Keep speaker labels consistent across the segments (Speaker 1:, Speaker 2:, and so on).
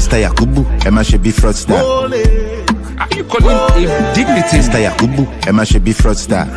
Speaker 1: Mr. Yakubu, Emma should be fraudster.
Speaker 2: Are you calling him dignity?
Speaker 1: Mr. Yakubu, Emma should be fraudster.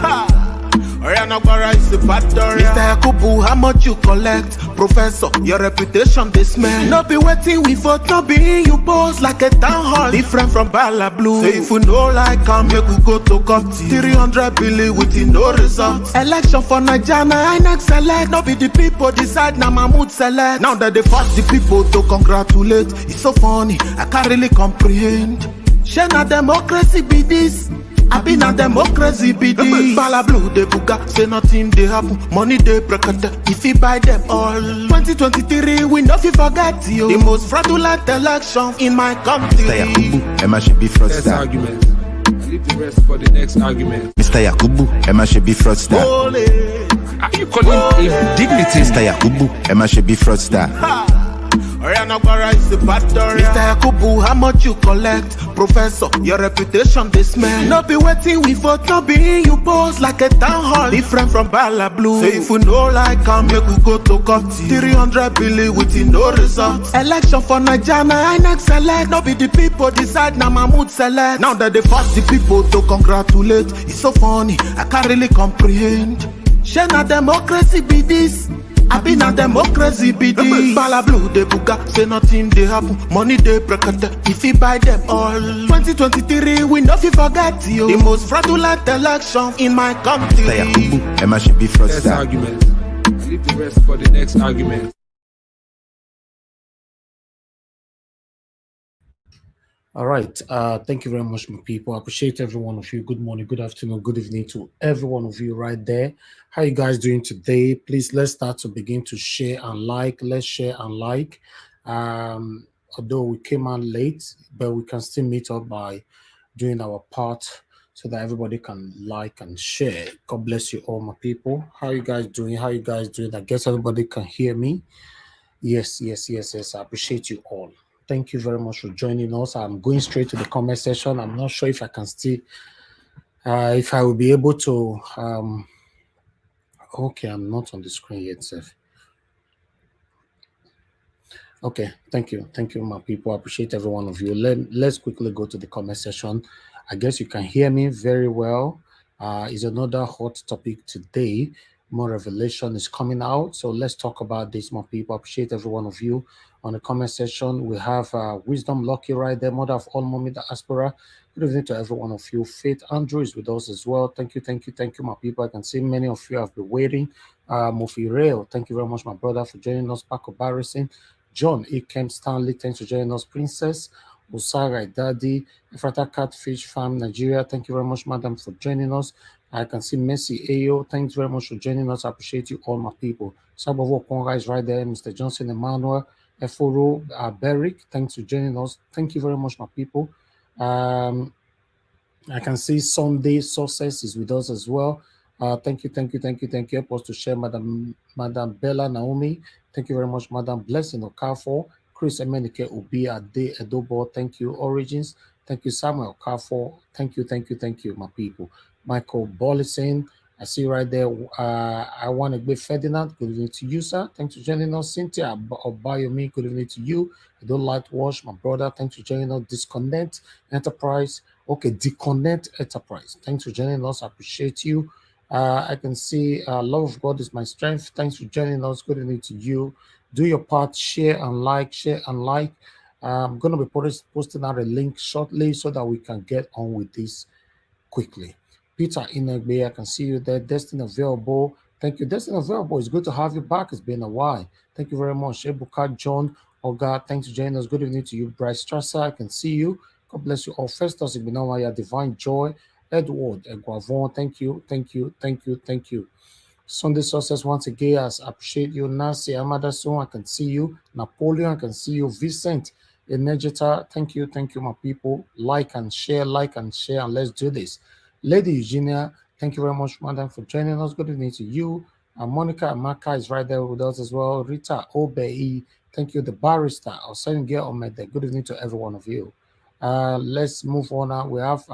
Speaker 3: Mr. Yakubu, how much you collect? Professor, your reputation they smell. No be waiting we vote, no be you boss like a town hall. Different from Bala Blue. Say if you know like come, you could go to court. 300 billion with no results. Election for Nigeria, INEC select. No be the people decide, now Mahmoud select. Now that they force the people to congratulate. It's so funny, I can't really comprehend. Shana democracy be this. I been a democracy be this. Bala Blue de buga, say nothing they happen. Money they break if you buy them all. 2023 we not forget you. The most fraudulent election in my country.
Speaker 1: Mr. Yakubu, Emma should be fraudster.
Speaker 2: Next argument. Leave the rest for the next argument.
Speaker 1: Mr. Yakubu, Emma should be fraudster.
Speaker 2: Are you calling him dignity?
Speaker 1: Mr. Yakubu, Emma should be fraudster.
Speaker 3: Mr. Yakubu, how much you collect? Professor, your reputation they smell. No be waiting we vote, no be you boss like a town hall. Different from Bala Blue. Say if you know like come, you could go to court. 300 billion with no results. Election for Nigeria, INEC select. No be the people decide, now Mahmoud select. Now that they force the people to congratulate. It's so funny, I can't really comprehend. Shana democracy be this. I been a democracy be this. Bala Blue de buga, say nothing they happen. Money they break if you buy them all. 2023 we not forget you. The most fraudulent election in my country.
Speaker 1: Mr. Yakubu, Emma should be
Speaker 2: Next
Speaker 1: fraudster.
Speaker 2: argument. Leave the rest for the next argument.
Speaker 4: All right. Thank you very much, my people. I appreciate every one of you. Good morning, good afternoon, good evening to every one of you right there. How you guys doing today? Please, let's start to begin to share and like. Let's share and like. Although we came out late, but we can still meet up by doing our part so that everybody can like and share. God bless you all, my people. How you guys doing? How you guys doing? I guess everybody can hear me. Yes. I appreciate you all. Thank you very much for joining us. I'm going straight to the comment section. I'm not sure if I can still, if I will be able to. Okay, I'm not on the screen yet, Seth. Okay, thank you, my people. I appreciate every one of you. Let's quickly go to the comment section. I guess you can hear me very well. Is another hot topic today. More revelation is coming out, so let's talk about this, my people. I appreciate every one of you. On the comment section, we have Wisdom Lucky right there, mother of all mommy diaspora. Good evening to every one of you. Faith Andrew is with us as well. Thank you, my people. I can see many of you have been waiting. Mufi Rail, thank you very much, my brother, for joining us. Paco Barrison, John Ikem Stanley, thanks for joining us. Princess Usara Daddy, Efrata Catfish Farm, Nigeria, thank you very much, madam, for joining us. I can see Messi Ayo, thanks very much for joining us. I appreciate you all, my people. Sabavo Ponga is right there. Mr. Johnson Emmanuel, Eforo Beric, thanks for joining us. Thank you very much, my people. I can see Sunday Success is with us as well. Thank you. Help us to share, Madam Bella Naomi. Thank you very much, Madam Blessing Okafor. Chris Emenike Ubi Ade Edobo. Thank you, Origins. Thank you, Samuel Okafor. Thank you, my people. Michael Bollison, I see right there. I want to be Ferdinand. Good evening to you, sir. Thanks for joining us. Cynthia Obayomi, good evening to you. I don't like to watch, my brother. Thanks for joining us. Disconnect Enterprise. Okay, Deconnect Enterprise. Thanks for joining us. I appreciate you. I can see love of God is my strength. Thanks for joining us. Good evening to you. Do your part, share and like. I'm going to be posting out a link shortly so that we can get on with this quickly. Peter Inegbe, I can see you there. Destiny Available. Thank you. Destiny Available, it's good to have you back. It's been a while. Thank you very much. Ebuka John Oga, thanks for joining us. Good evening to you. Bryce Strasser, I can see you. God bless you all. Festus Ibinawaya, Divine Joy. Edward Eguavon, thank you. Sunday Success, once again, I appreciate you. Nancy Amadason, I can see you. Napoleon, I can see you. Vincent Enegeta, thank you, my people. Like and share, and let's do this. Lady Eugenia, thank you very much, madam, for joining us. Good evening to you. Monica Amaka is right there with us as well. Rita Obei, thank you. The barrister, Osengir Omede, good evening to every one of you. Let's move on now. We have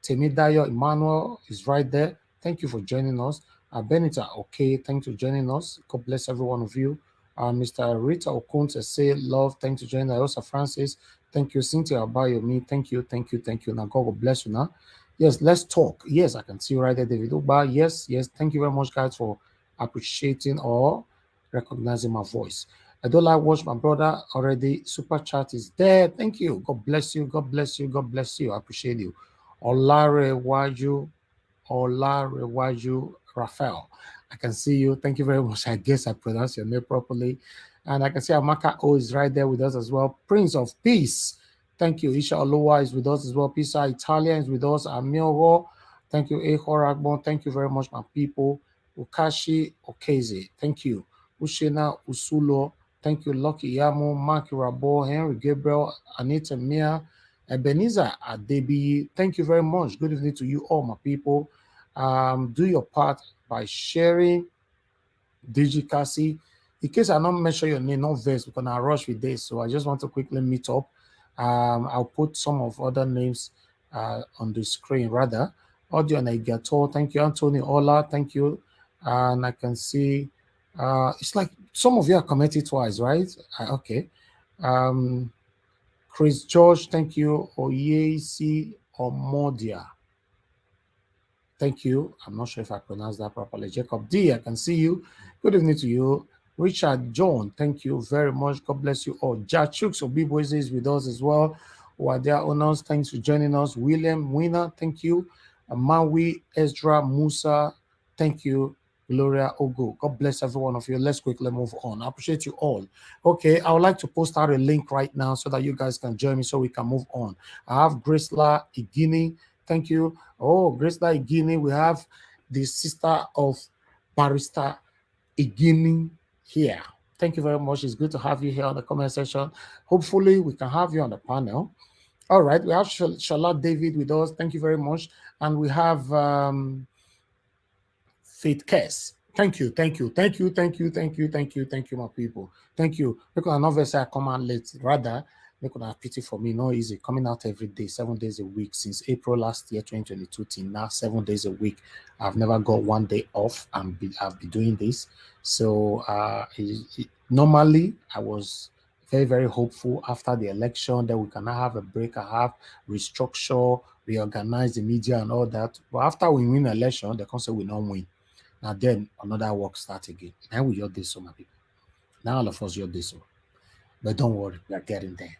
Speaker 4: Temidayo Emmanuel is right there. Thank you for joining us. Benita, okay, thanks for joining us. God bless every one of you. Mr. Rita Okunte say love. Thank you, Joanna. Also, Francis. Thank you, Cynthia Abayomi. Thank you. Now, God will bless you now. Yes, let's talk. Yes, I can see you right there, David Uba. Yes. Thank you very much, guys, for appreciating or recognizing my voice. I don't like watch my brother already. Super chat is there. Thank you. God bless you. I appreciate you. Olarewaju Raphael. I can see you. Thank you very much. I guess I pronounced your name properly. And I can see Amaka O is right there with us as well. Prince of Peace. Thank you. Isha Olowa is with us as well. Pisa Italia is with us. Amiogo. Thank you. Ehoragbo. Thank you very much, my people. Ukashi Okeze. Thank you. Ushena Usulo. Thank you. Lucky Yamo, Mark Rabo, Henry Gabriel, Anita Mia, Ebenezer Adebi. Thank you very much. Good evening to you all, my people. Do your part by sharing Digicasi. In case I don't mention your name, not vex, because I rush with this. So I just want to quickly meet up. I'll put some of other names on the screen rather. Audio Negator, thank you. Anthony Ola, thank you. And I can see it's like some of you are commented twice, right? Okay. Chris George, thank you. Oyesi Omodia. Thank you. I'm not sure if I pronounced that properly. Jacob D, I can see you. Good evening to you. Richard John, thank you very much. God bless you all. Jachuks Obiboise is with us as well. Who are their owners. Thanks for joining us. William Winner, thank you. Maui Ezra Musa, thank you. Gloria Ogo. God bless every one of you. Let's quickly move on. I appreciate you all. Okay, I would like to post out a link right now so that you guys can join me so we can move on. I have Grisla Igini. Thank you. Oh, Grisla Igini. We have the sister of Barrister Igini here. Thank you very much. It's good to have you here on the comment section. Hopefully, we can have you on the panel. All right, we have Shala David with us. Thank you very much. And we have Faith Kess. Thank you, my people. Thank you. Because I never say I come out late. Rather, they could have pity for me. No easy. Coming out every day, 7 days a week since April last year, 2022 till now, 7 days a week. I've never got 1 day off. I've been doing this. So normally I was very, very hopeful after the election that we can have a break, restructure, reorganize the media and all that. But after we win the election, they can't say we don't win. Now then, another work starts again. Now we just do so, my people. Now all of us just do so. But don't worry, we are getting there.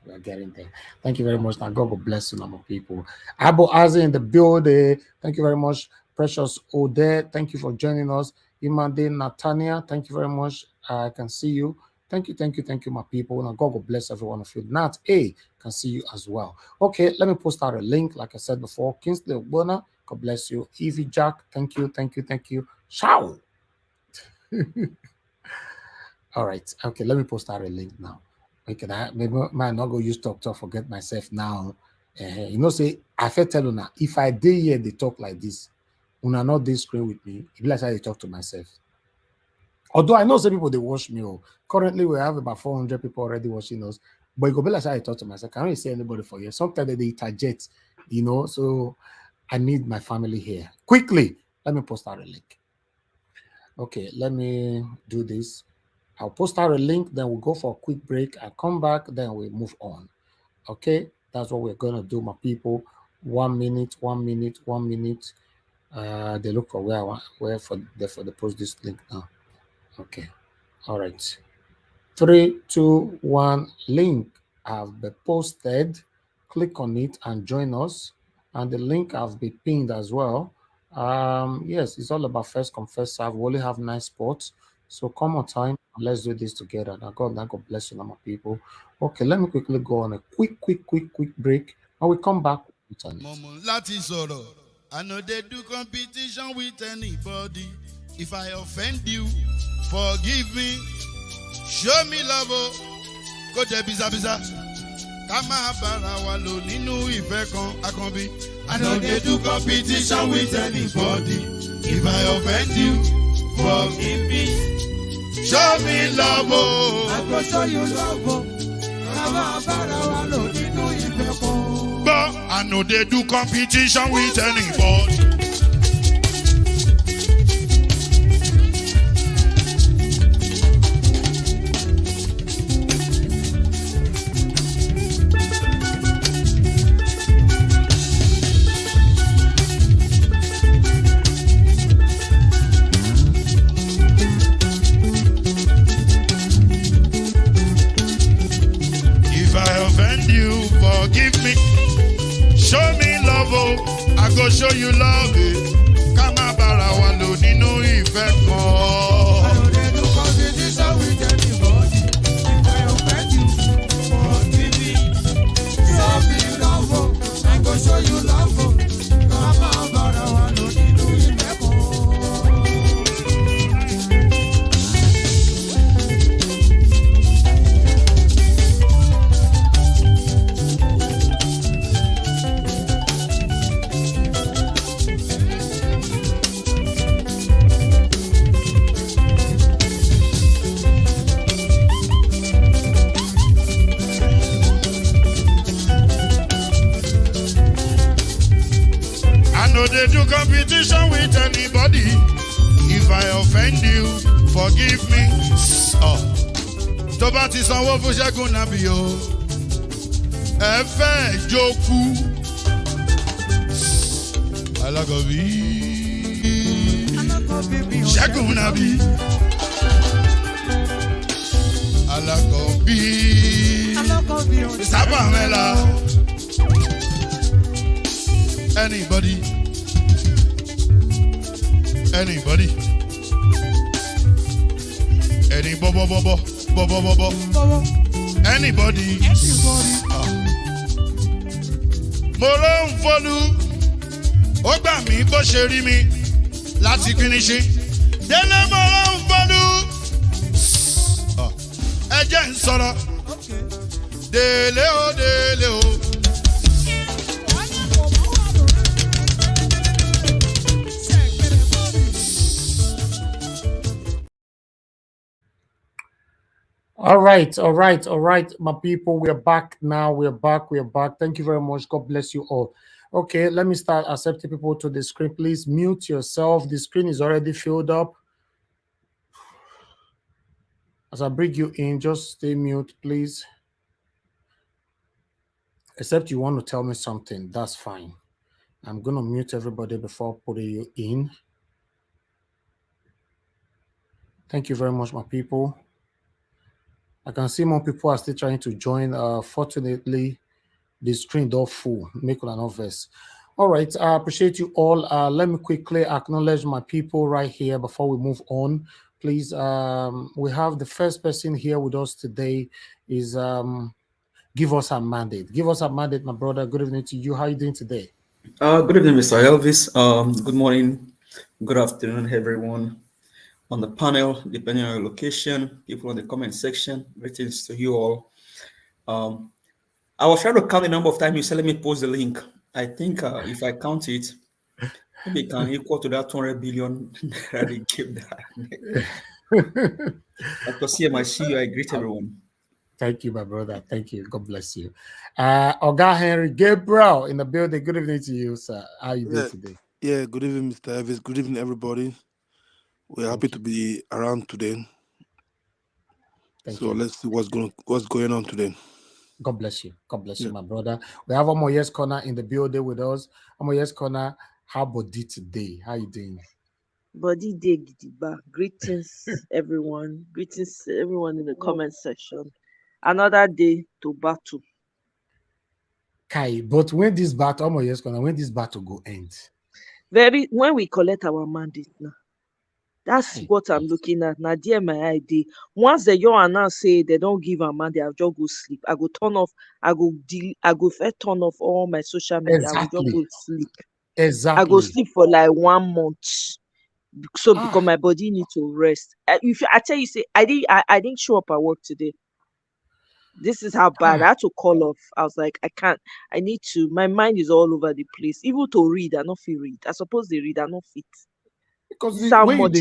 Speaker 4: Thank you very much. Now God will bless you, my people. Abu Azi in the building. Thank you very much. Precious Ode, thank you for joining us. Imade Natania, thank you very much. I can see you. Thank you, my people. Now God will bless every one of you. Nat A can see you as well. Okay, let me post out a link, like I said before. Kingsley Ogbona, God bless you. Evie Jack, thank you. Ciao. All right. Okay, let me post out a link now. Okay, maybe might not go use talk, forget myself now. You know, say I feel tell you now, if I did hear they talk like this, when I not this screen with me, it be like I talk to myself. Although I know some people they watch me. Currently, we have about 400 people already watching us. But it go be like I talk to myself. I can't really see anybody for you. Sometimes they target, you know. So I need my family here. Quickly, let me post out a link. Okay, let me do this. I'll post out a link, then we'll go for a quick break. I'll come back, then we'll move on. Okay, that's what we're gonna do, my people. 1 minute. They look for where for the post this link now. Okay, all right. 3, 2, 1. Link have been posted. Click on it and join us. And the link have been pinned as well. Yes, it's all about first come first serve. We only have 9 spots, so come on time and let's do this together. Now God bless you, my people. Okay, let me quickly go on a quick break and we come back.
Speaker 5: I know they do competition with anybody. If I offend you, forgive me. Show me love. Go there, biza. Kama bara walo ninu ife kan akanbi. I know they do competition with anybody. If I offend you, forgive me. Show me love. I go show you love. Kama bara walo ninu ife kan. But I know they do competition with anybody. go show you love it. Come on, Barawa, no Dino effect.
Speaker 3: I know they do competition with anybody. If I offend you, forgive me. Show me love, oh. I go show you love, oh. Come on, Barawa, no Dino effect.
Speaker 5: No, they do competition with anybody. If I offend you, forgive me. Oh, tó bá ti sanwó fún Ṣẹ́gun nàbí o. Ẹ fẹ́ jókù. Alákọ̀bí. Ṣẹ́gun nàbí. Alákọ̀bí. Sábà mẹ́la. Anybody. Anybody. Any bobo. Anybody. Mo ló ń folú. Ó gbà mí bó ṣe rí mi láti kíníṣí. Délé mo ló ń folú. Ẹ jẹ́ ń sọ̀rọ̀. Délé o.
Speaker 4: All right, my people. We're back now. We're back. Thank you very much. God bless you all. Okay, let me start accepting people to the screen. Please mute yourself. The screen is already filled up. As I bring you in, just stay mute, please. Except you want to tell me something, that's fine. I'm going to mute everybody before putting you in. Thank you very much, my people. I can see more people are still trying to join. Fortunately, the screen door full. Make an obvious. All right, I appreciate you all. Let me quickly acknowledge my people right here before we move on. Please, we have the first person here with us today is Give Us a Mandate. Give Us a Mandate, my brother. Good evening to you. How are you doing today?
Speaker 6: Good evening, Mr. Elvis. Good morning, good afternoon, everyone on the panel, depending on your location, people in the comment section. Greetings to you all. I was trying to count the number of times you said, let me post the link. I think if I count it, maybe it can equal to that 200 billion that they gave that. Dr. CMIC, I greet everyone.
Speaker 4: Thank you, my brother. Thank you. God bless you. Oga Henry Gabriel in the building. Good evening to you, sir. How are you doing today?
Speaker 7: Yeah, good evening, Mr. Elvis. Good evening, everybody. We're happy to be around today. Let's see what's going on today.
Speaker 4: God bless you. God bless you, my brother. We have Omoye's Corner in the building with us. Omoye's Corner, how body today? How you doing?
Speaker 8: Body day gidigba. Greetings, everyone. Greetings, everyone in the comment section. Another day to battle.
Speaker 4: Kai, but when this battle, Omoye's Corner, when this battle go end?
Speaker 8: When we collect our mandate now. That's what I'm looking at. Now, dear my ID. Once the young announce say they don't give a mandate, I'll just go sleep. I go turn off. I go first turn off all my social media.
Speaker 4: Exactly.
Speaker 8: I will just go sleep.
Speaker 4: Exactly.
Speaker 8: I go sleep for like 1 month. So because my body needs to rest. If I tell you, say I didn't show up at work today. This is how bad. I had to call off. I was like, I can't. I need to. My mind is all over the place. Even to read, I not feel read. I suppose they read, I not fit.
Speaker 4: Because
Speaker 8: when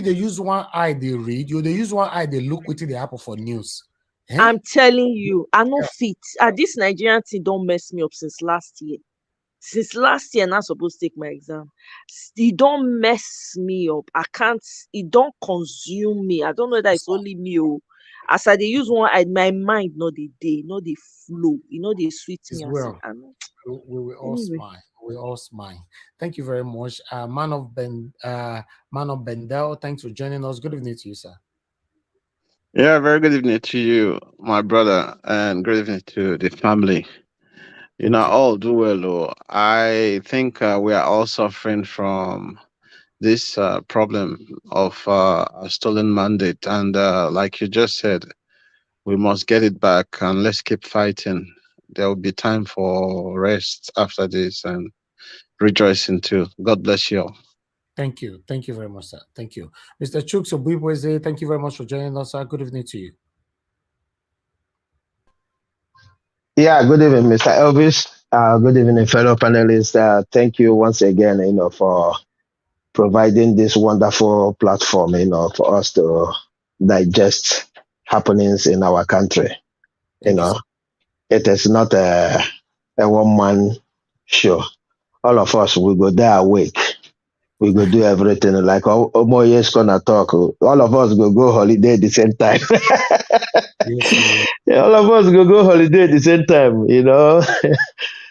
Speaker 4: they use one eye, they read. They use one eye, they look within the apple for news.
Speaker 8: Eh? I'm telling you, I not fit. This Nigerian thing don't mess me up since last year. Since last year, I'm not supposed to take my exam. It don't mess me up. I can't. It don't consume me. I don't know that it's only me. As I they use one eye, my mind not the day, not the flow. They sweet me.
Speaker 4: Well, we will all smile. We all smile. Thank you very much, Man of Bendel. Thanks for joining us. Good evening to you, sir.
Speaker 9: Yeah, very good evening to you, my brother, and good evening to the family. You know, all do well. Oh. I think we are all suffering from this problem of a stolen mandate. And like you just said, we must get it back and let's keep fighting. There will be time for rest after this and rejoicing too. God bless you all.
Speaker 4: Thank you. Thank you very much, sir. Thank you. Mr. Chooks Obibweze, thank you very much for joining us, sir. Good evening to you.
Speaker 10: Yeah, good evening, Mr. Elvis. Good evening, fellow panelists. Thank you once again, for providing this wonderful platform, for us to digest happenings in our country. It is not a one-man show. All of us, we go there awake. We go do everything. Like Omo is gonna talk. All of us go holiday at the same time. All of us go holiday at the same time,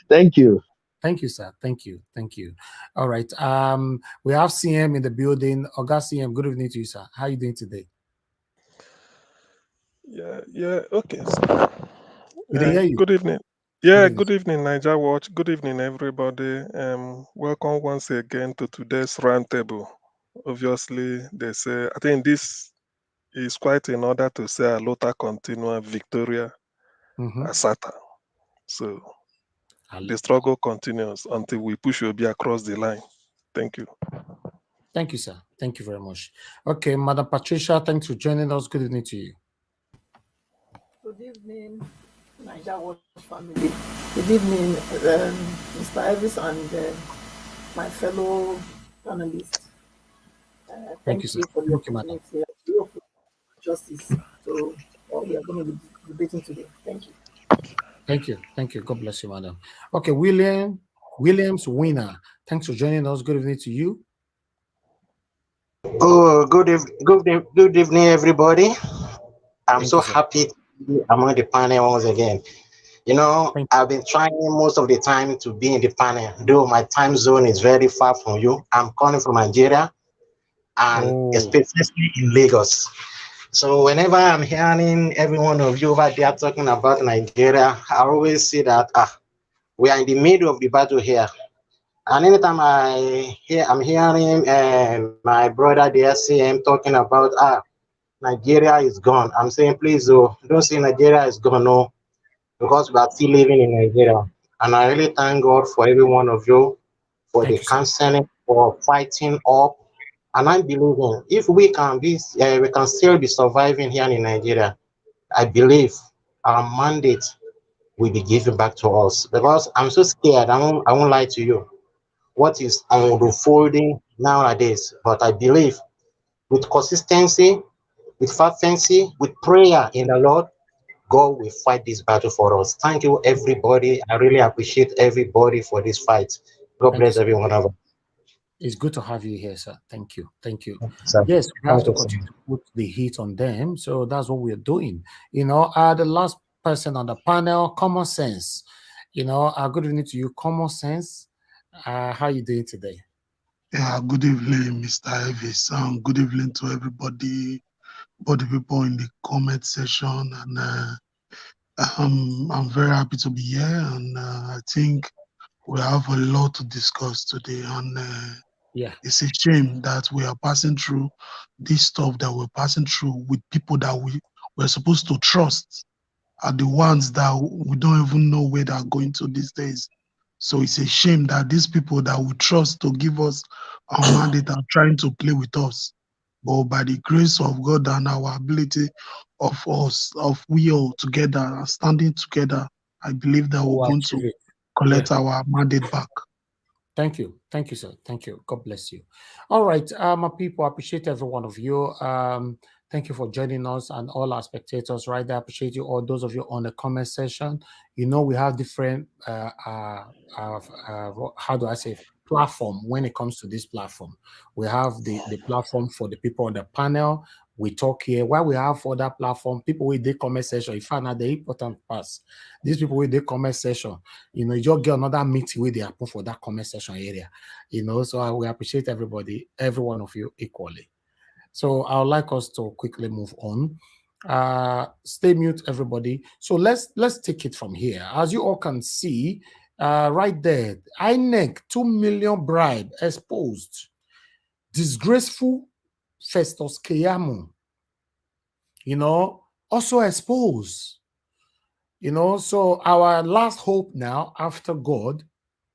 Speaker 10: Thank you.
Speaker 4: Thank you, sir. Thank you. Thank you. All right. We have CM in the building. Oga CM, good evening to you, sir. How are you doing today?
Speaker 11: Yeah, okay. So,
Speaker 4: you.
Speaker 11: Good evening. Yeah, good evening, Niger Watch. Good evening, everybody. Welcome once again to today's roundtable. Obviously, they say, I think this is quite in order to say a Lota Continua Victoria Asata. So the struggle continues until we push Obi across the line. Thank you.
Speaker 4: Thank you, sir. Thank you very much. Okay, Madam Patricia, thanks for joining us. Good evening to you.
Speaker 12: Good evening, Niger Watch family. Good evening, Mr. Elvis and my fellow panelists. Thank you
Speaker 4: sir.
Speaker 12: for the
Speaker 4: Thank you, madam.
Speaker 12: Justice. So, what we are going to be debating today. Thank you.
Speaker 4: Thank you. Thank you. God bless you, madam. Okay, Williams Winner. Thanks for joining us. Good evening to you.
Speaker 13: Oh, good evening, everybody. I'm so happy to be among the panel once again. I've been trying most of the time to be in the panel, though my time zone is very far from you. I'm calling from Nigeria, and especially in Lagos. So whenever I'm hearing every one of you over there talking about Nigeria, I always see that we are in the middle of the battle here. And anytime I'm hearing my brother there CM talking about Nigeria is gone, I'm saying please don't say Nigeria is gone, no, because we are still living in Nigeria. And I really thank God for every one of you for the counseling, for fighting up. And I'm believing if we can still be surviving here in Nigeria, I believe our mandate will be given back to us. Because I'm so scared, I won't lie to you, what is unfolding nowadays. But I believe with consistency, with fervency, with prayer in the Lord, God will fight this battle for us. Thank you, everybody. I really appreciate everybody for this fight. God bless every one of us.
Speaker 4: It's good to have you here, sir. Thank you. Thank you.
Speaker 13: Sir.
Speaker 4: Yes, we have to continue to put the heat on them. So that's what we're doing. The last person on the panel, Common Sense. Good evening to you, Common Sense. How are you doing today?
Speaker 7: Yeah, good evening, Mr. Elvis. Good evening to everybody, all the people in the comment section. And I'm very happy to be here. And I think we have a lot to discuss today. And it's a shame that we are passing through this stuff that we're passing through with people that we're supposed to trust are the ones that we don't even know where they're going to these days. So it's a shame that these people that we trust to give us our mandate are trying to play with us. But by the grace of God and our ability of us, of we all together, standing together, I believe that we're going to collect our mandate back.
Speaker 4: Thank you. Thank you, sir. Thank you. God bless you. All right, my people, I appreciate every one of you. Thank you for joining us and all our spectators right there. I appreciate you all, those of you on the comment section. We have different, how do I say, platform when it comes to this platform. We have the platform for the people on the panel. We talk here. While we have for that platform, people with the comment section, you find out the important parts. These people with the comment section, you just get another meeting where they happen for that comment section area. So we appreciate everybody, every one of you equally. So I would like us to quickly move on. Stay mute, everybody. So let's take it from here. As you all can see, Right there. INEC, 2 million bribe exposed. Disgraceful Festus Keyamo, also exposed. So our last hope now after God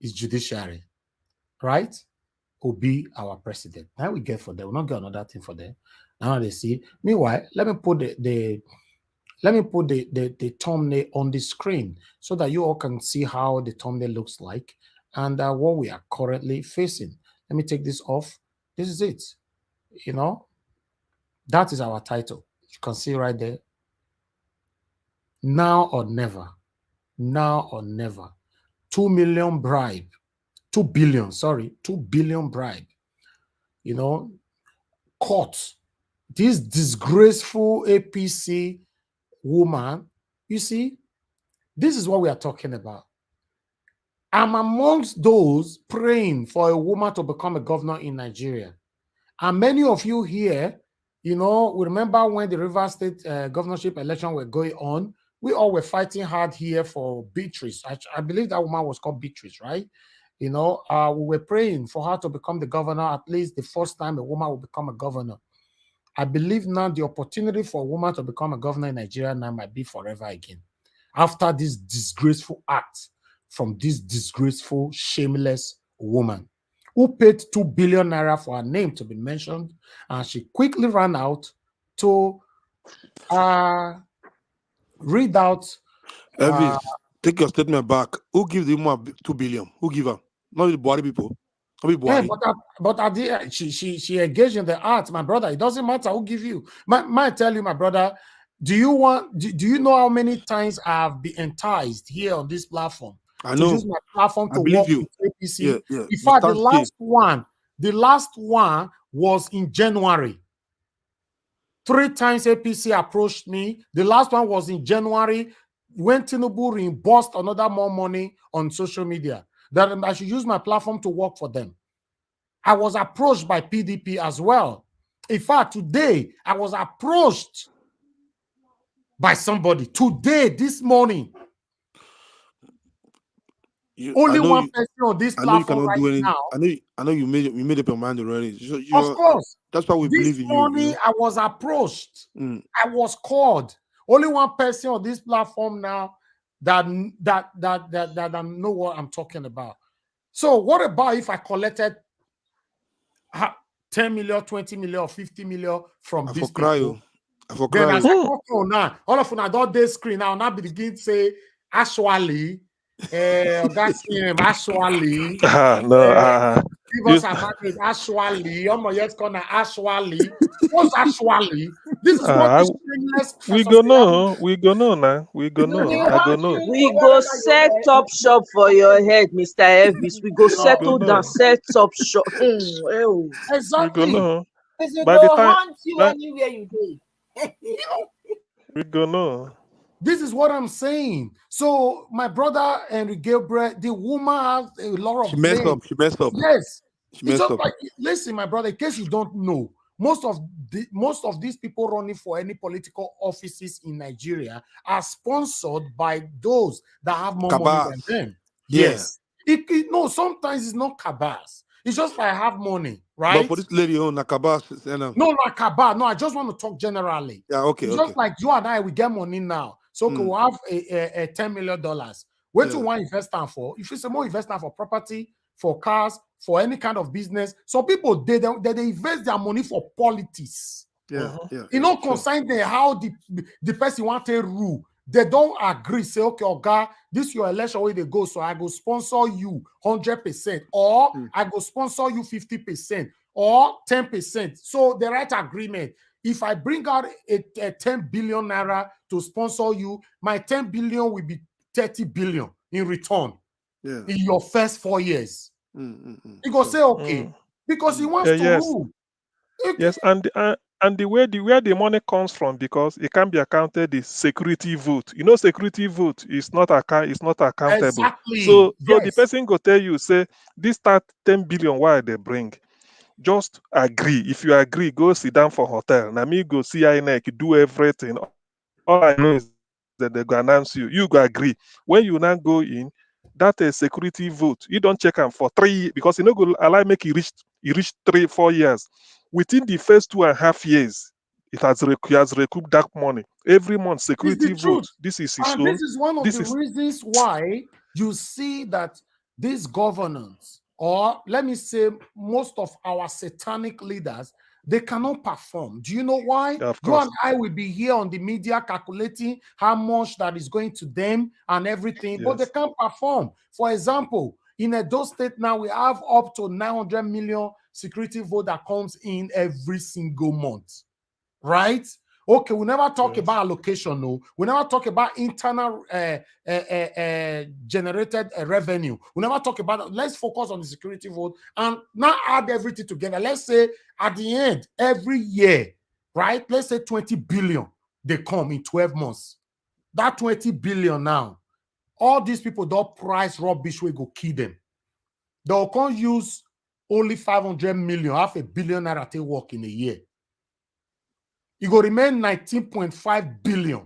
Speaker 4: is judiciary, right? Will be our president. Now we get for them. We'll not get another thing for them. Now they see. Meanwhile, let me put the thumbnail on the screen so that you all can see how the thumbnail looks like and what we are currently facing. Let me take this off. This is it. That is our title. You can see right there. Now or never. Now or never. 2 million bribe. 2 billion, sorry. 2 billion bribe. Caught. This disgraceful APC woman, you see, this is what we are talking about. I'm amongst those praying for a woman to become a governor in Nigeria. And many of you here, we remember when the Rivers State governorship election were going on, we all were fighting hard here for Beatrice. I believe that woman was called Beatrice, right? We were praying for her to become the governor, at least the first time a woman will become a governor. I believe now the opportunity for a woman to become a governor in Nigeria now might be forever again. After this disgraceful act from this disgraceful, shameless woman who paid 2 billion naira for her name to be mentioned, and she quickly ran out to read out.
Speaker 14: Elvis, take your statement back. Who gives the woman 2 billion? Who give her? Not the Buhari people.
Speaker 4: Yeah, but at the end, she engaged in the art, my brother. It doesn't matter who give you. Might tell you, my brother. Do you know how many times I've been enticed here on this platform?
Speaker 14: I know.
Speaker 4: To use my platform to
Speaker 14: believe
Speaker 4: work
Speaker 14: you.
Speaker 4: with APC.
Speaker 14: Yeah.
Speaker 4: In fact, the last one was in January. 3 times APC approached me. The last one was in January when Tinubu reimbursed another more money on social media that I should use my platform to work for them. I was approached by PDP as well. In fact, today, I was approached by somebody. Today, this morning. Only one person on this platform right now.
Speaker 14: I know you made up your mind already.
Speaker 4: Of course.
Speaker 14: That's why we believe in you.
Speaker 4: This morning, I was approached. I was called. Only one person on this platform now that know what I'm talking about. So what about if I collected 10 million, 20 million, or 50 million from these people? Then as I go through now, all of them don't they screen now. Now begin to say actually, that's him. Actually, give us a market. Actually, actually. What's actually? This is what
Speaker 11: we go know now. We go know. I go know.
Speaker 8: We go set up shop for your head, Mr. Elvis. We go settle down, set up shop.
Speaker 4: Exactly.
Speaker 11: We go know.
Speaker 12: By the time you anywhere you go.
Speaker 11: We go know.
Speaker 4: This is what I'm saying. So my brother Henry Gabriel, the woman has a lot of
Speaker 14: She messed up.
Speaker 4: Yes.
Speaker 14: She messed up.
Speaker 4: Like, listen, my brother, in case you don't know, most of these people running for any political offices in Nigeria are sponsored by those that have more money than them.
Speaker 14: Yeah.
Speaker 4: Yes. No, sometimes it's not cabas. It's just like I have money, right?
Speaker 14: But for this lady, cabas.
Speaker 4: No, not cabas. No, I just want to talk generally.
Speaker 14: Yeah, okay.
Speaker 4: It's just like you and I, we get money now. So we'll have a $10 million. Where do you want to invest time for? If it's a more investment for property, for cars, for any kind of business, some people they invest their money for politics. Consign them how the person want to rule. They don't agree. Say, okay, God, this your election where they go, so I go sponsor you 100%, or I go sponsor you 50%, or 10%. So the right agreement. If I bring out a 10 billion naira to sponsor you, my 10 billion will be 30 billion in return in your first 4 years. You go say, okay, because he wants to rule.
Speaker 11: Yes, and the way where the money comes from, because it can be accounted the security vote. Security vote is not accountable.
Speaker 4: Exactly.
Speaker 11: So the person go tell you, say, this 10 billion why they bring. Just agree. If you agree, go sit down for hotel. Now me go see INEC, do everything. All I know is that they go announce you. You go agree. When you now go in, that security vote, you don't check them for 3 years because you know go allow make it reach 3-4 years. Within the first 2.5 years, he has recouped that money every month. Security
Speaker 4: It's the
Speaker 11: vote.
Speaker 4: truth.
Speaker 11: This is his
Speaker 4: And
Speaker 11: own.
Speaker 4: this is one of the reasons why you see that this governance, or let me say, most of our satanic leaders, they cannot perform. Do you know why?
Speaker 11: Yeah, of
Speaker 4: You
Speaker 11: course.
Speaker 4: and I will be here on the media calculating how much that is going to them and everything, but they
Speaker 11: Yes.
Speaker 4: can't perform. For example, in Edo State now, we have up to 900 million security vote that comes in every single month, right? Okay, we never talk about allocation, no. We never talk about internal generated revenue. We never talk about. Let's focus on the security vote and now add everything together. Let's say at the end, every year, right? Let's say 20 billion they come in 12 months. That 20 billion now, all these people don't price rubbish, we go kill them. They'll can't use only 500 million, $500 million naira to work in a year. It will remain 19.5 billion.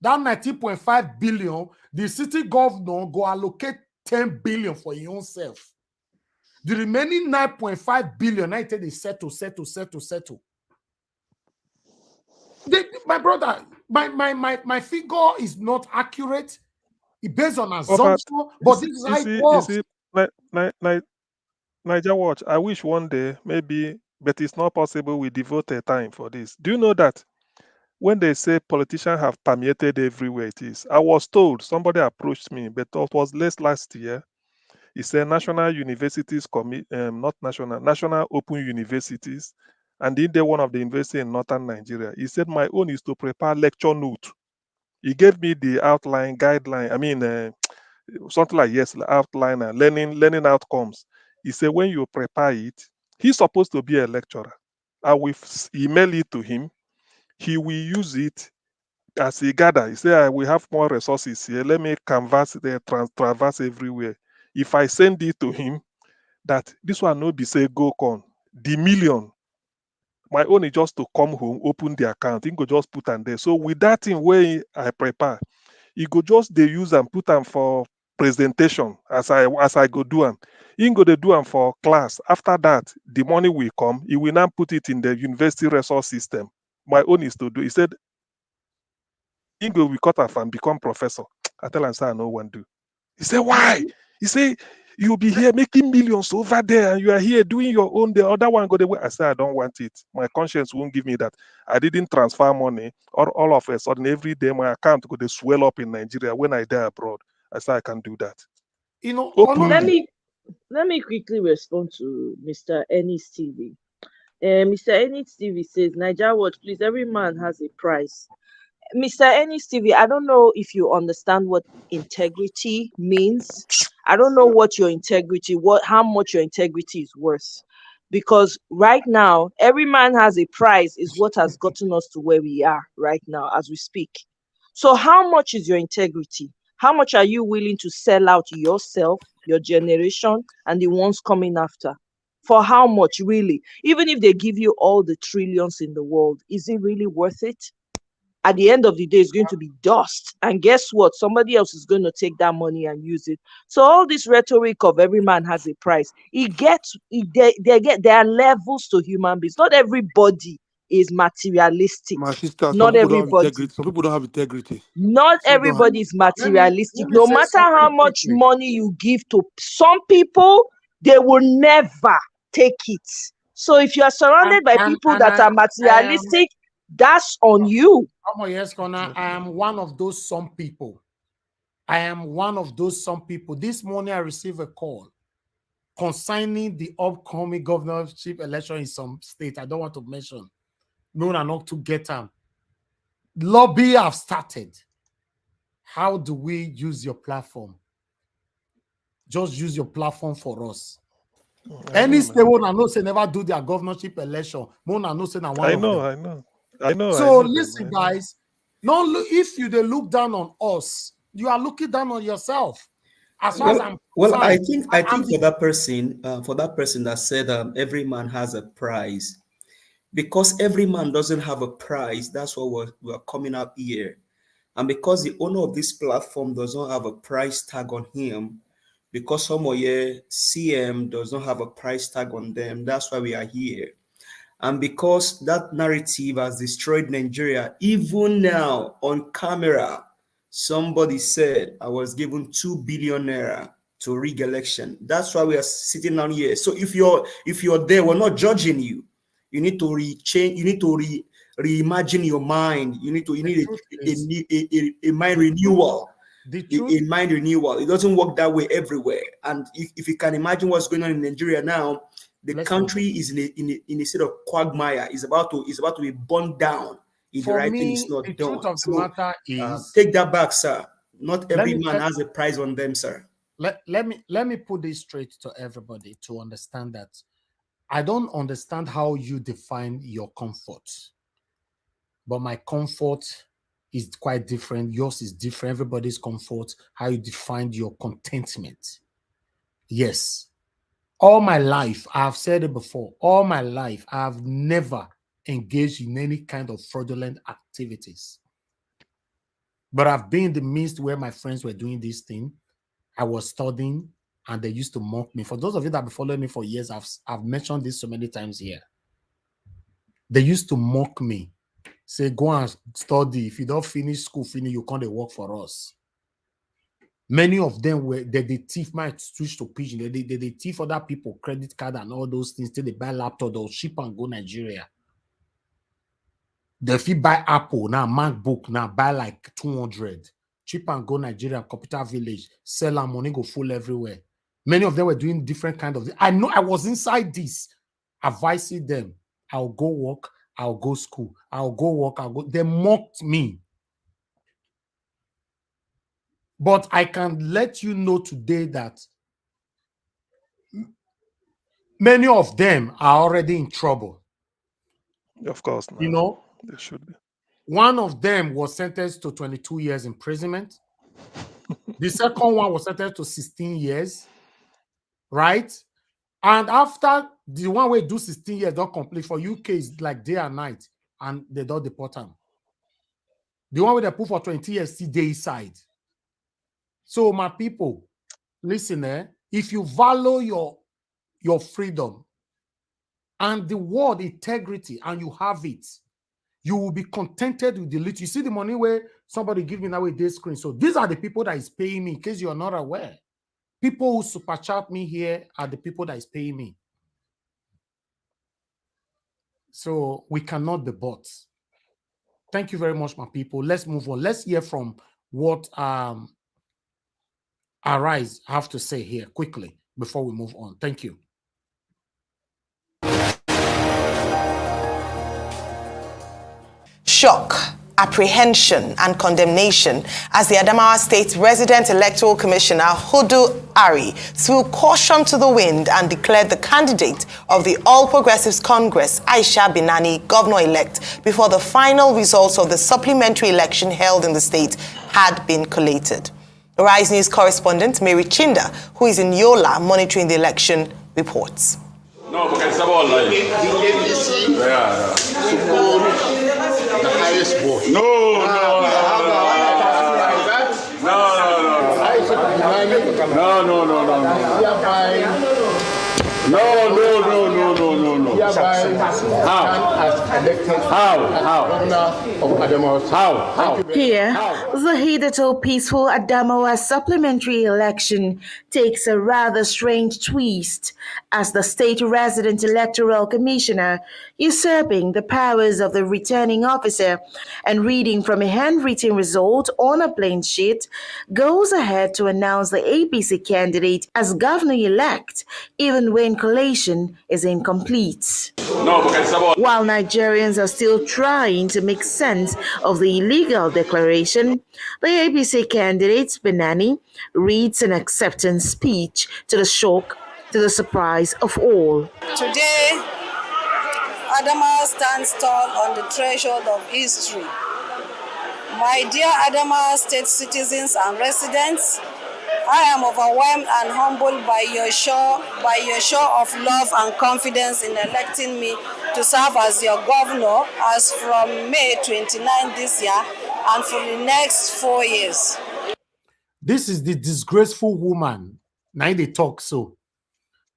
Speaker 4: That 19.5 billion, the city governor go allocate 10 billion for his own self. The remaining 9.5 billion, I tell they settle. My brother, my figure is not accurate. It's based on assumption, but this is how it works.
Speaker 11: Niger Watch, I wish one day, maybe, but it's not possible we devote a time for this. Do you know that when they say politicians have permeated everywhere it is, I was told, somebody approached me, but it was last year. He said national universities, national open universities, and in there one of the universities in northern Nigeria. He said my own is to prepare lecture note. He gave me the outline, guideline, something like outline and learning outcomes. He said when you prepare it, he's supposed to be a lecturer. I will email it to him. He will use it as he gather. He said, we have more resources here. Let me canvas traverse everywhere. If I send it to him, that this one no be say go con the million. My own is just to come home, open the account. He go just put on there. So with that thing where I prepare, he go just they use and put them for presentation as I go do them. He go they do them for class. After that, the money will come. He will now put it in the university resource system. My own is to do. He said, he go we cut off and become professor. I tell him, sir, no one do. He said, why? He said, you'll be here making millions over there, and you are here doing your own. The other one go the way. I said, I don't want it. My conscience won't give me that. I didn't transfer money, or all of a sudden every day my account go to swell up in Nigeria when I die abroad. I said I can do that.
Speaker 4: You know,
Speaker 8: let me quickly respond to Mr. Ennis TV. Mr. Ennis TV says, Niger Watch, please, every man has a price. Mr. Ennis TV, I don't know if you understand what integrity means. I don't know what your integrity, how much your integrity is worth. Because right now, every man has a price is what has gotten us to where we are right now as we speak. So how much is your integrity? How much are you willing to sell out yourself, your generation, and the ones coming after? For how much, really? Even if they give you all the trillions in the world, is it really worth it? At the end of the day, it's going to be dust. And guess what? Somebody else is going to take that money and use it. So all this rhetoric of every man has a price, there are levels to human beings. Not everybody is materialistic.
Speaker 14: My sister,
Speaker 8: not everybody.
Speaker 14: Some people don't have integrity.
Speaker 8: Not everybody is materialistic. No matter how much money you give to some people, they will never take it. So if you are surrounded by people that are materialistic, that's on you.
Speaker 4: Yes, Connor, I am one of those some people. This morning I received a call concerning the upcoming governorship election in some state. I don't want to mention. No, not to get them. Lobby have started. How do we use your platform? Just use your platform for us. Any state will not say never do their governorship election. Mona no say one
Speaker 11: I know.
Speaker 4: So listen, guys. No, if you look down on us, you are looking down on yourself. As far as I'm
Speaker 6: concerned, I think for that person that said every man has a price, because every man doesn't have a price. That's what we're coming up here, and because the owner of this platform does not have a price tag on him, because Sowore CM does not have a price tag on them. That's why we are here. And because that narrative has destroyed Nigeria, even now on camera, somebody said I was given 2 billion naira to rig election. That's why we are sitting down here. So if you're there, we're not judging you. You need to rechange. You need to reimagine your mind. You need a mind renewal. A mind renewal. It doesn't work that way everywhere. And if you can imagine what's going on in Nigeria now, the country is in a state of quagmire. Is about to be burned down if the right thing is not done.
Speaker 4: Truth of the matter is,
Speaker 6: take that back, sir. Not every man has a price on them, sir.
Speaker 4: Let me put this straight to everybody to understand that I don't understand how you define your comfort, but my comfort is quite different. Yours is different. Everybody's comfort, how you define your contentment. Yes. All my life, I've said it before, all my life, I've never engaged in any kind of fraudulent activities. But I've been in the midst where my friends were doing this thing. I was studying and they used to mock me. For those of you that have been following me for years, I've mentioned this so many times here. They used to mock me. Say, go and study. If you don't finish school, you can't work for us. Many of them were they thief might switch to pigeon. They thief other people credit card and all those things till they buy laptop, they'll ship and go Nigeria. If you buy Apple now, MacBook now, buy like 200. Cheap and go Nigeria, Capital Village, sell and money go full everywhere. Many of them were doing different kind of. I know I was inside this, advising them. I'll go work, I'll go school, I'll go work, I'll go. They mocked me. But I can let you know today that many of them are already in trouble.
Speaker 11: Of course,
Speaker 4: you know,
Speaker 11: they should be.
Speaker 4: One of them was sentenced to 22 years imprisonment. The second one was sentenced to 16 years, right? And after the one where do 16 years don't complete, for UK is like day and night, and they don't deport them. The one where they put for 20 years still day side. So my people, listen, if you value your freedom and the word integrity and you have it, you will be contented with the little. You see the money where somebody give me now with this screen. So these are the people that is paying me, in case you are not aware. People who super chat me here are the people that is paying me. So we cannot be bots. Thank you very much, my people. Let's move on. Let's hear from what Arise have to say here quickly before we move on. Thank you.
Speaker 15: Shock, apprehension, and condemnation as the Adamawa State Resident Electoral Commissioner Hudu Ari threw caution to the wind and declared the candidate of the All Progressives Congress, Aisha Binani, governor-elect, before the final results of the supplementary election held in the state had been collated. Rise News correspondent Mary Chinda, who is in Yola monitoring the election, reports.
Speaker 16: No, porque it's about like the highest vote.
Speaker 17: Here, the hitherto peaceful Adamawa supplementary election takes a rather strange twist as the state resident electoral commissioner, usurping the powers of the returning officer and reading from a handwritten result on a plain sheet, goes ahead to announce the APC candidate as governor-elect, even when collation is incomplete. While Nigerians are still trying to make sense of the illegal declaration, the APC candidate, Binani, reads an acceptance speech to the surprise of all.
Speaker 18: Today, Adamawa stands tall on the threshold of history. My dear Adamawa State citizens and residents, I am overwhelmed and humbled by your show of love and confidence in electing me to serve as your governor as from May 29 this year and for the next 4 years.
Speaker 4: This is the disgraceful woman Now they talk so.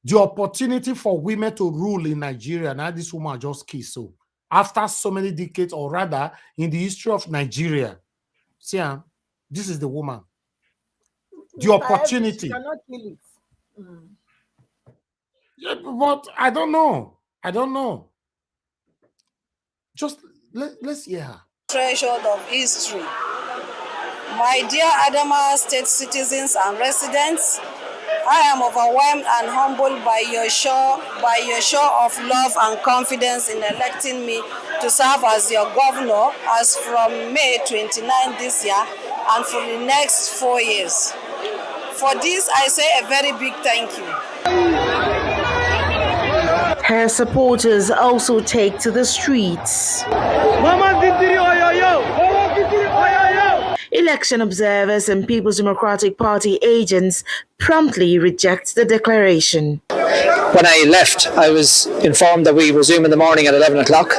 Speaker 4: The opportunity for women to rule in Nigeria, now this woman just kissed so. After so many decades, or rather, in the history of Nigeria, see, this is the woman. The opportunity.
Speaker 12: You cannot kill it.
Speaker 4: Yeah, but I don't know. I don't know. Just let's hear her.
Speaker 18: Threshold of history. My dear Adamawa State citizens and residents, I am overwhelmed and humbled by your show of love and confidence in electing me to serve as your governor as from May 29 this year and for the next 4 years. For this, I say a very big thank you.
Speaker 17: Her supporters also take to the streets. Election observers and People's Democratic Party agents promptly reject the declaration.
Speaker 19: When I left, I was informed that we resume in the morning at 11 o'clock.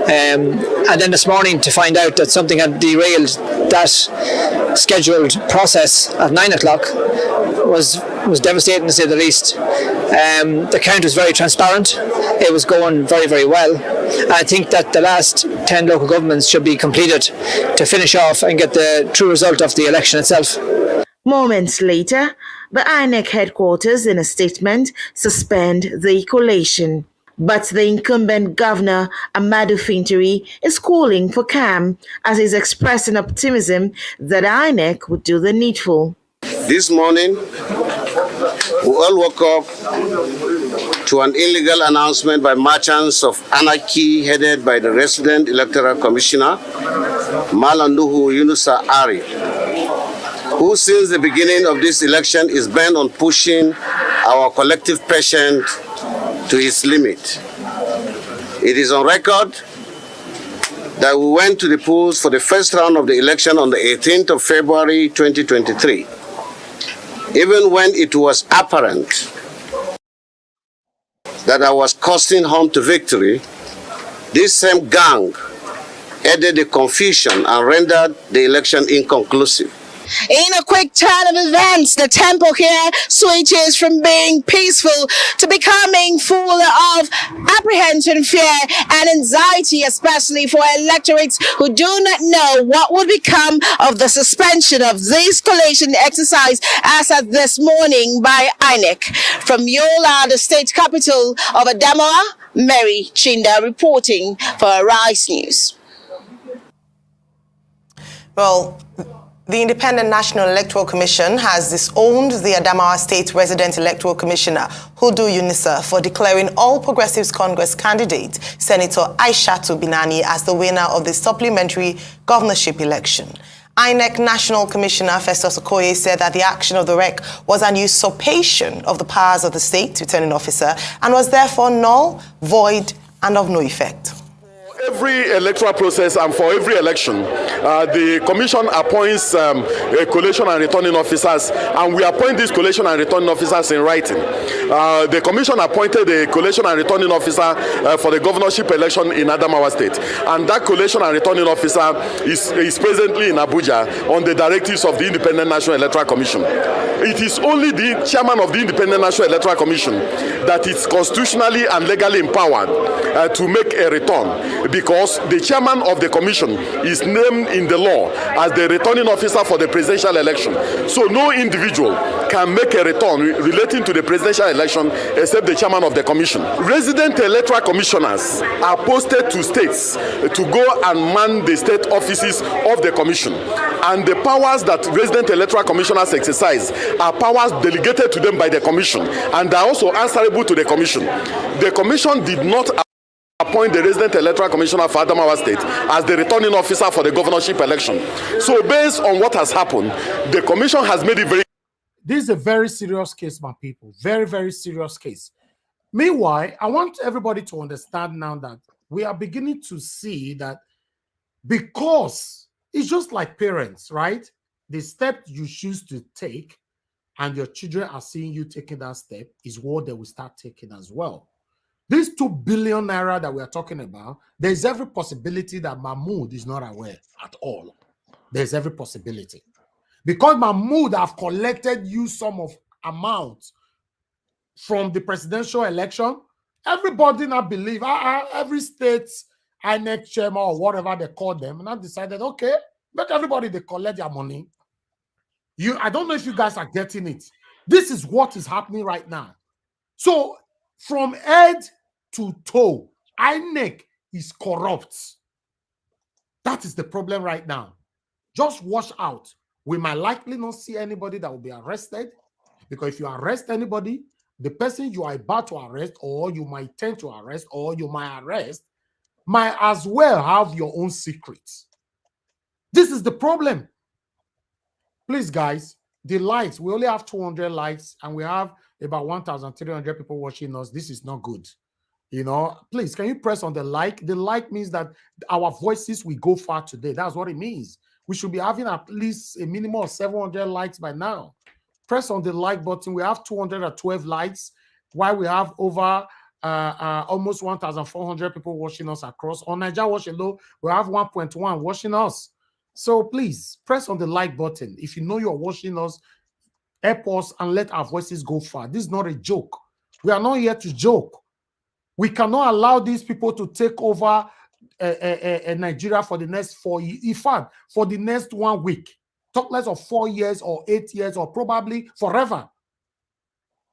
Speaker 19: And then this morning to find out that something had derailed that scheduled process at 9 o'clock was devastating, to say the least. The count was very transparent. It was going very, very well. I think that the last 10 local governments should be completed to finish off and get the true result of the election itself.
Speaker 17: Moments later, the INEC headquarters, in a statement, suspend the collation. But the incumbent governor, Amadu Fintiri, is calling for calm as he's expressing optimism that INEC would do the needful.
Speaker 20: This morning, we all woke up to an illegal announcement by merchants of anarchy headed by the resident electoral commissioner, Malanduhu Yunusa Ari, who since the beginning of this election is bent on pushing our collective patient to its limit. It is on record that we went to the polls for the first round of the election on the 18th of February 2023. Even when it was apparent that I was costing home to victory, this same gang added the confusion and rendered the election inconclusive.
Speaker 21: In a quick turn of events, the tempo here switches from being peaceful to becoming full of apprehension, fear, and anxiety, especially for electorates who do not know what would become of the suspension of this collation exercise as of this morning by INEC. From Yola, the state capital of Adamawa, Mary Chinda reporting for Arise News.
Speaker 15: Well, the Independent National Electoral Commission has disowned the Adamawa State Resident Electoral Commissioner, Hudu Unisa, for declaring All Progressives Congress candidate, Senator Aishatu Binani, as the winner of the supplementary governorship election. INEC National Commissioner Festus Okoye said that the action of the REC was an usurpation of the powers of the state returning officer and was therefore null, void, and of no effect.
Speaker 22: Every electoral process and for every election, the commission appoints collation and returning officers, and we appoint these collation and returning officers in writing. The commission appointed a collation and returning officer for the governorship election in Adamawa State, and that collation and returning officer is presently in Abuja on the directives of the Independent National Electoral Commission. It is only the chairman of the Independent National Electoral Commission that is constitutionally and legally empowered to make a return, because the chairman of the commission is named in the law as the returning officer for the presidential election. So no individual can make a return relating to the presidential election except the chairman of the commission. Resident electoral commissioners are posted to states to go and man the state offices of the commission. And the powers that resident electoral commissioners exercise are powers delegated to them by the commission, and are also answerable to the commission. The commission did not appoint the resident electoral commissioner for Adamawa State as the returning officer for the governorship election. So based on what has happened, the commission has made it very...
Speaker 4: This is a very serious case, my people. Very, very serious case. Meanwhile, I want everybody to understand now that we are beginning to see that, because it's just like parents, right? The step you choose to take and your children are seeing you taking that step is what they will start taking as well. This 2 billion naira that we are talking about, there's every possibility that Mahmoud is not aware at all. There's every possibility. Because Mahmoud have collected you some of amount from the presidential election, everybody now believe, every state INEC chairman or whatever they call them, now decided, okay, make everybody they collect their money. I don't know if you guys are getting it. This is what is happening right now. So from head to toe, INEC is corrupt. That is the problem right now. Just watch out. We might likely not see anybody that will be arrested, because if you arrest anybody, the person you are about to arrest, or you might tend to arrest, or you might arrest, might as well have your own secrets. This is the problem. Please, guys, the likes, we only have 200 likes, and we have about 1,300 people watching us. This is not good. You know, please, can you press on the like? The like means that our voices will go far today. That's what it means. We should be having at least a minimum of 700 likes by now. Press on the like button. We have 212 likes, while we have over almost 1,400 people watching us across. On Nigeria Watch alone, we have 1.1 watching us. So please, press on the like button. If you know you're watching us, help us and let our voices go far. This is not a joke. We are not here to joke. We cannot allow these people to take over Nigeria for the next 4 years. In fact, for the next 1 week. Talk less of 4 years or 8 years or probably forever.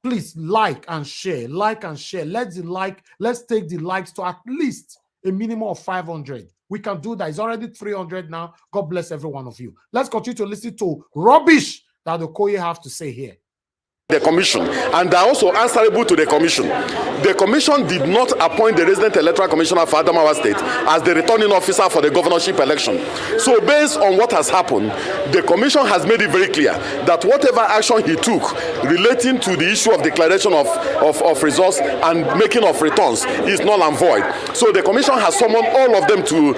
Speaker 4: Please like and share. Like and share. Let's take the likes to at least a minimum of 500. We can do that. It's already 300 now. God bless every one of you. Let's continue to listen to rubbish that the Okoye have to say here.
Speaker 22: The commission, and are also answerable to the commission. The commission did not appoint the resident electoral commissioner for Adamawa State as the returning officer for the governorship election. So based on what has happened, the commission has made it very clear that whatever action he took relating to the issue of declaration of results and making of returns is null and void. So the commission has summoned all of them to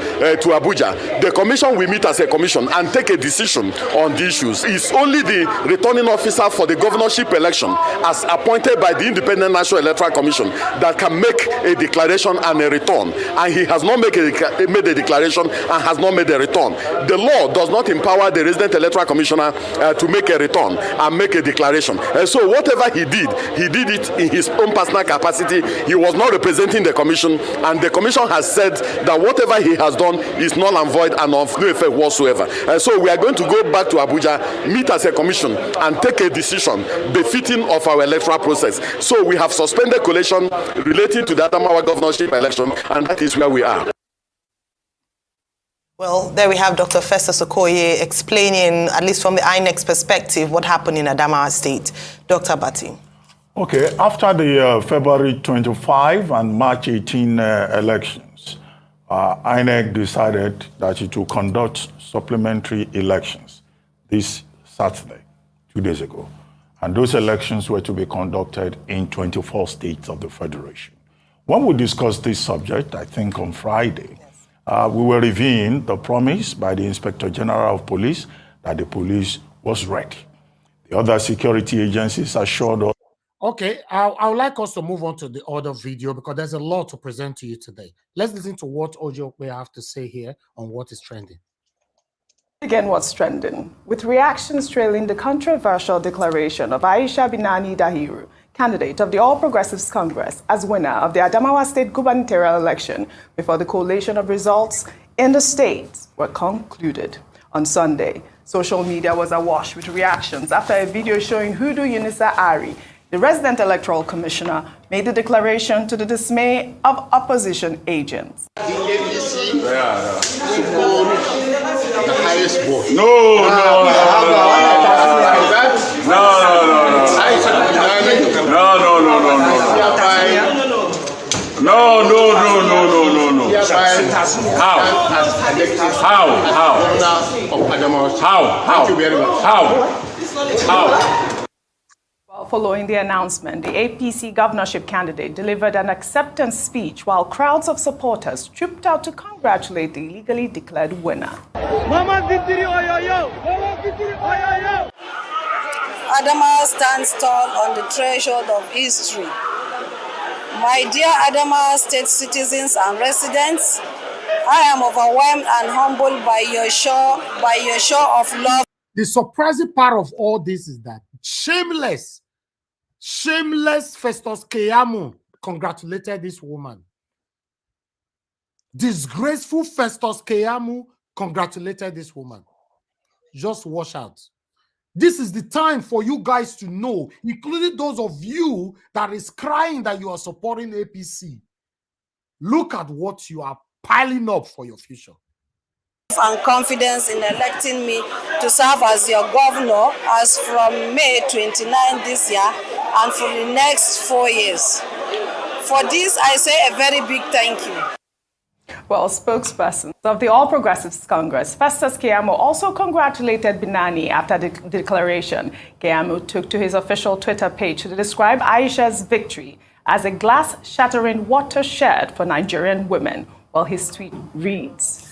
Speaker 22: Abuja. The commission will meet as a commission and take a decision on the issues. It's only the returning officer for the governorship election as appointed by the Independent National Electoral Commission that can make a declaration and a return, and he has not made a declaration and has not made a return. The law does not empower the resident electoral commissioner to make a return and make a declaration. So whatever he did it in his own personal capacity. He was not representing the commission, and the commission has said that whatever he has done is null and void and of no effect whatsoever. So we are going to go back to Abuja, meet as a commission and take a decision befitting of our electoral process. So we have suspended collation relating to the Adamawa governorship election, and that is where we are.
Speaker 15: Well, there we have Dr. Festus Okoye explaining, at least from the INEC's perspective, what happened in Adamawa State. Dr. Bati.
Speaker 1: Okay, after the February 25 and March 18 elections, INEC decided that it will conduct supplementary elections this Saturday, 2 days ago. And those elections were to be conducted in 24 states of the Federation. When we discussed this subject, I think on Friday, we were reviewing the promise by the Inspector General of Police that the police was ready. The other security agencies assured us.
Speaker 4: Okay, I would like us to move on to the other video because there's a lot to present to you today. Let's listen to what Ojo may have to say here on what is trending.
Speaker 2: Again, what's trending? With reactions trailing the controversial declaration of Aisha Binani Dahiru, candidate of the All Progressives Congress, as winner of the Adamawa State gubernatorial election before the collation of results in the state were concluded. On Sunday, social media was awash with reactions after a video showing Hudu Yunisa Ari, the resident electoral commissioner, made the declaration to the dismay of opposition agents.
Speaker 23: The highest vote.
Speaker 22: No. How?
Speaker 2: Thank you very much. How? Following the announcement, the APC governorship candidate delivered an acceptance speech while crowds of supporters trooped out to congratulate the illegally declared winner.
Speaker 18: Adamawa stands tall on the threshold of history. My dear Adamawa State citizens and residents, I am overwhelmed and humbled by your show of love.
Speaker 4: The surprising part of all this is that shameless Shameless Festus Keyamo congratulated this woman. Disgraceful Festus Keyamo congratulated this woman. Just wash out. This is the time for you guys to know, including those of you that is crying that you are supporting APC. Look at what you are piling up for your future.
Speaker 18: And confidence in electing me to serve as your governor as from May 29 this year and for the next 4 years. For this, I say a very big thank you.
Speaker 2: Well, spokesperson of the All Progressives Congress, Festus Keyamo, also congratulated Binani after the declaration. Keyamo took to his official Twitter page to describe Aisha's victory as a glass-shattering watershed for Nigerian women. Well, his tweet reads,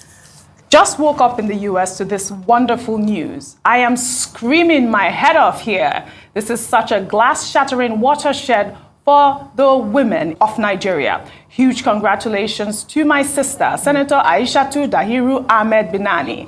Speaker 2: "Just woke up in the US to this wonderful news. I am screaming my head off here. This is such a glass-shattering watershed for the women of Nigeria. Huge congratulations to my sister, Senator Aishatu Dahiru Ahmed Binani.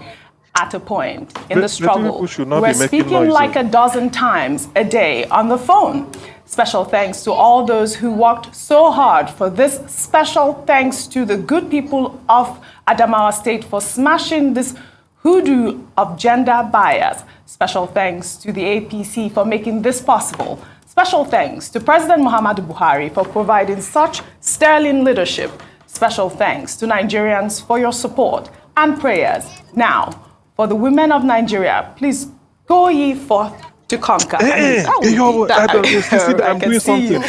Speaker 2: At a point in the struggle, we're speaking like a dozen times a day on the phone. Special thanks to all those who worked so hard for this. Special thanks to the good people of Adamawa State for smashing this hoodoo of gender bias. Special thanks to the APC for making this possible. Special thanks to President Muhammadu Buhari for providing such sterling leadership. Special thanks to Nigerians for your support and prayers. Now, for the women of Nigeria, please go ye forth to conquer."
Speaker 11: I'm doing something.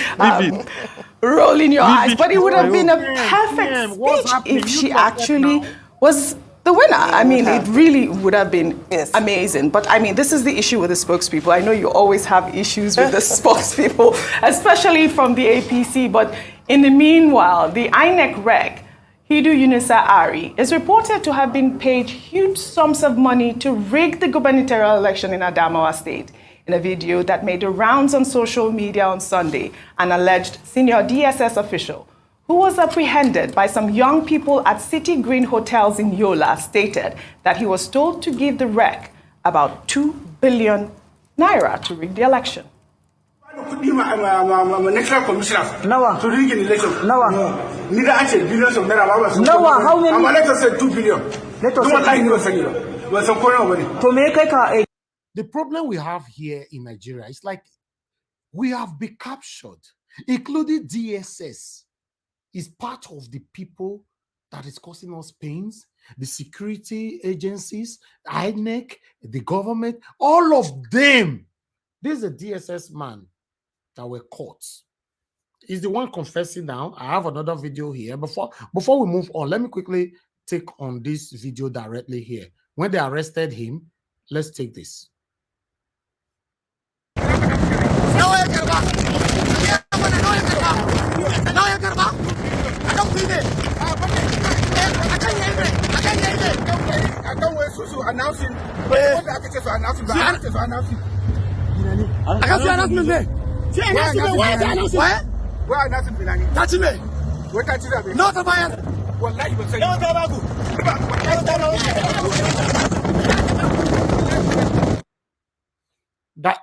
Speaker 2: Rolling your eyes, but it would have been a perfect speech if she actually was the winner. I mean, it really would have been amazing. But I mean, this is the issue with the spokespeople. I know you always have issues with the spokespeople, especially from the APC. But in the meanwhile, the INEC rec, Hidu Yunusa Ari, is reported to have been paid huge sums of money to rig the gubernatorial election in Adamawa State. In a video that made the rounds on social media on Sunday, an alleged senior DSS official who was apprehended by some young people at City Green Hotels in Yola stated that he was told to give the rec about 2 billion naira to rig the election.
Speaker 3: National commissioners. Nawa. To rig an election. Nawa. Neither actually billions of naira.
Speaker 12: Nawa, how many?
Speaker 3: Let us say 2 billion.
Speaker 12: Let us
Speaker 3: say.
Speaker 4: The problem we have here in Nigeria is like we have been captured, including DSS is part of the people that is causing us pains, the security agencies, INEC, the government, all of them. This is a DSS man that were caught. He's the one confessing now. I have another video here. Before we move on, let me quickly take on this video directly here. When they arrested him, let's take this.
Speaker 3: Announcing.
Speaker 4: That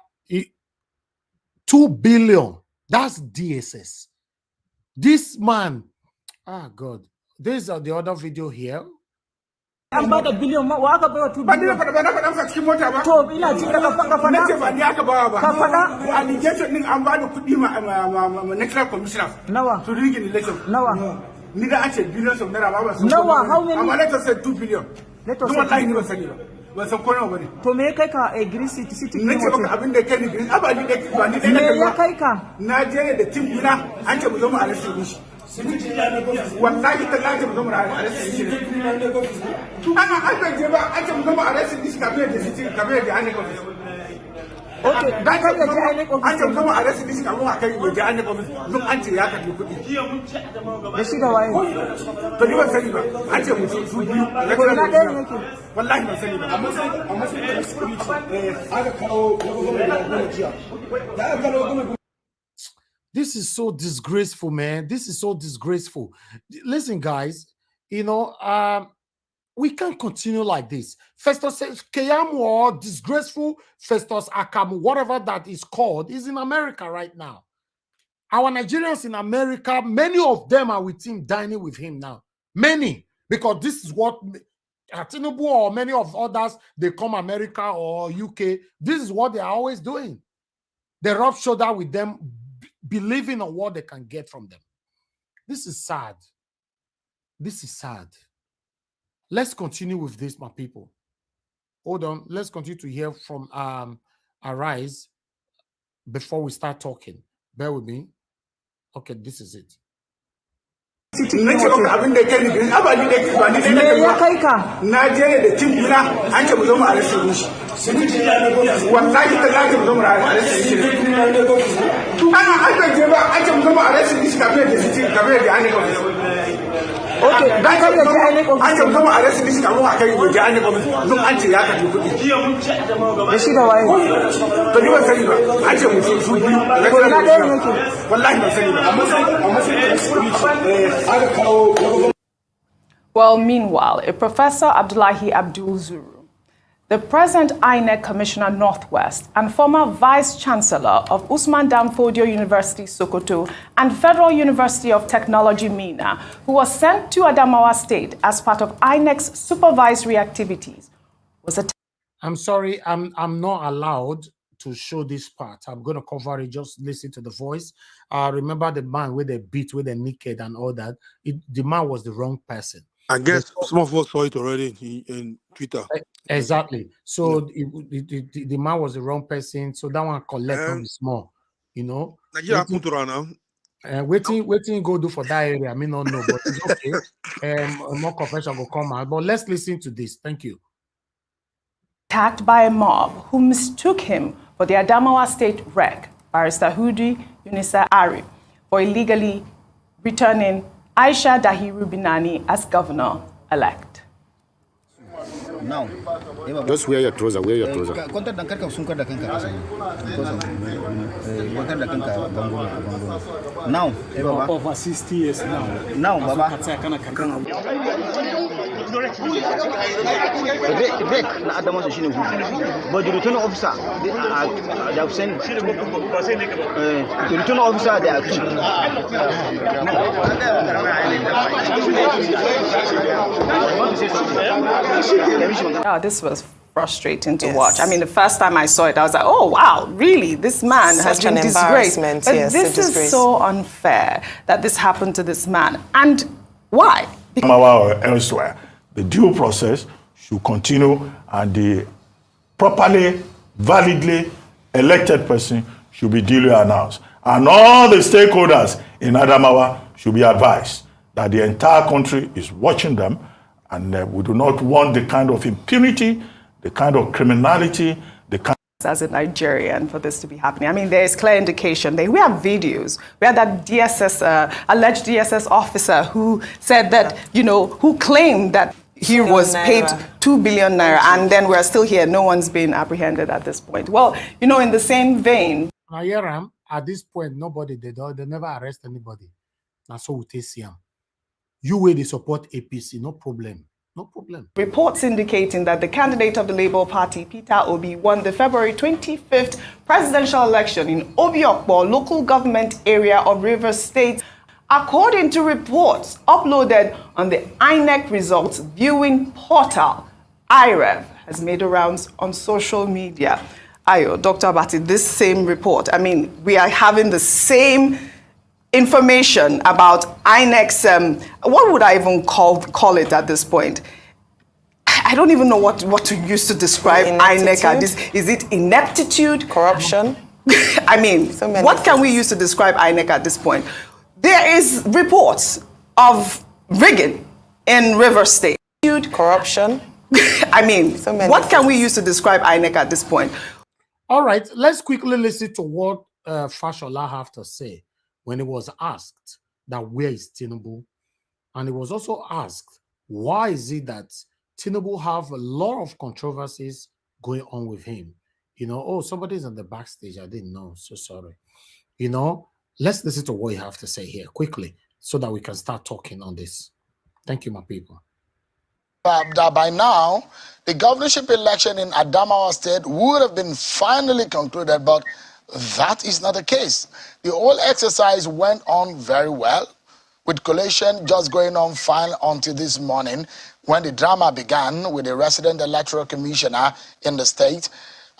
Speaker 4: 2 billion. That's DSS. This man, God. This is the other video here.
Speaker 12: An ba da biliyon wa aka bai wa 2 biliyon.
Speaker 3: Ba na faɗa cikin mota ba.
Speaker 12: To ina ji ka faɗa.
Speaker 3: Na ce ba ni aka bawa ba.
Speaker 12: Ka faɗa.
Speaker 3: Allegation din an ba da kuɗi ma national commissioners.
Speaker 12: Nawa.
Speaker 3: To rig an election.
Speaker 12: Nawa.
Speaker 3: Ni da an ce billions of naira ba.
Speaker 12: Nawa, how many?
Speaker 3: Amma let us say 2 billion.
Speaker 12: Let us say.
Speaker 3: Wallahi ni ba sani ba. Ban san ko nawa bane.
Speaker 12: To me kai ka a Green City City?
Speaker 3: Ne ce maka abin da kai ni Green. Aba ni da ba ni da.
Speaker 12: Me ya kai ka?
Speaker 3: Na je ne da team dina an ce mu zo mu arrest shi. Wallahi ta laje mu zo mu arrest shi. Ana an je ba an ce mu zo mu arrest shi kafin da shi kafin da INEC office. Okay, dan ka je INEC office. An ce mu zo mu arrest shi kafin a kai waje INEC office. Duk an ce ya karbi kuɗi.
Speaker 12: Da shi da waye?
Speaker 3: To ni ban sani ba. An ce mu su biyu.
Speaker 12: Ko ina ɗaya ne yake?
Speaker 3: Wallahi ban sani ba. Amma sai security aka kawo gwamnati jiya. Da aka kawo gwamnati.
Speaker 4: This is so disgraceful, man. This is so disgraceful. Listen, guys, you know, We can't continue like this. Festus Keyamo or disgraceful Festus Akamu, whatever that is called, is in America right now. Our Nigerians in America, many of them are with him, dining with him now. Many, because this is what Tinubu or many of others, they come America or UK. This is what they are always doing. They rub shoulder with them, believing on what they can get from them. This is sad. This is sad. Let's continue with this, my people. Hold on. Let's continue to hear from Arise before we start talking. Bear with me. Okay, this is it.
Speaker 3: Okay, I can come arrest this guy. I can go to any of them. No anti yaka to put it. You see the way. But you were saying, I can go.
Speaker 2: Well, meanwhile, a Professor Abdullahi Abdul Zuru, the present INEC Commissioner Northwest and former Vice Chancellor of Usman Danfodio University, Sokoto, and Federal University of Technology, Mina, who was sent to Adamawa State as part of INEC's supervisory activities, was attacked.
Speaker 4: I'm sorry, I'm not allowed to show this part. I'm going to cover it. Just listen to the voice. Remember the man with the beat, with the naked and all that. The man was the wrong person.
Speaker 14: I guess some of us saw it already in Twitter.
Speaker 4: Exactly. So the man was the wrong person. So that one collect small, you know. Waiting go do for that area. I may not know, but it's okay. More confession will come out. But let's listen to this. Thank you.
Speaker 2: Attacked by a mob who mistook him for the Adamawa State Rec, Barrister Hudi Unisa Ari, for illegally returning Aisha Dahiru Binani as governor-elect.
Speaker 5: Now, just wear your trouser, Now, over 60 years now. Now, Baba. But the returning officer, they have sent the returning officer, they
Speaker 2: are this was frustrating to watch. I mean, the first time I saw it, I was like, oh, wow, really? This man has been disgraced. But this is so unfair that this happened to this man. And why?
Speaker 1: Or elsewhere, the due process should continue and the properly, validly elected person should be duly announced. And all the stakeholders in Adamawa should be advised that the entire country is watching them, and we do not want the kind of impunity, the kind of criminality, the kind
Speaker 2: as a Nigerian for this to be happening. I mean, there is clear indication. We have videos. We had that DSS, alleged DSS officer who said that, you know, who claimed that he was paid 2 billion naira, and then we're still here. No one's been apprehended at this point. Well, you know, in the same vein.
Speaker 4: At this point, they never arrest anybody. That's so we see them. You will support APC, no problem. No problem.
Speaker 2: Reports indicating that the candidate of the Labour Party, Peter Obi, won the February 25th presidential election in Obiokpo local government area of Rivers State, according to reports uploaded on the INEC results viewing portal. IREV has made the rounds on social media. Ayo, Dr. Abati, this same report, I mean, we are having the same information about INEC's, what would I even call it at this point? I don't even know what to use to describe INEC at this. Is it ineptitude?
Speaker 15: Corruption?
Speaker 2: I mean, what can we use to describe INEC at this point? There is reports of rigging in River State.
Speaker 15: Corruption?
Speaker 2: I mean, what can we use to describe INEC at this point?
Speaker 4: All right, let's quickly listen to what Fashola have to say when he was asked that where is Tinubu? And he was also asked, why is it that Tinubu have a lot of controversies going on with him? You know, oh, somebody's on the backstage. I didn't know. So sorry. You know, let's listen to what you have to say here quickly so that we can start talking on this. Thank you, my people.
Speaker 9: that by now, the governorship election in Adamawa State would have been finally concluded, but that is not the case. The whole exercise went on very well, with collation just going on fine until this morning, when the drama began with the resident electoral commissioner in the state,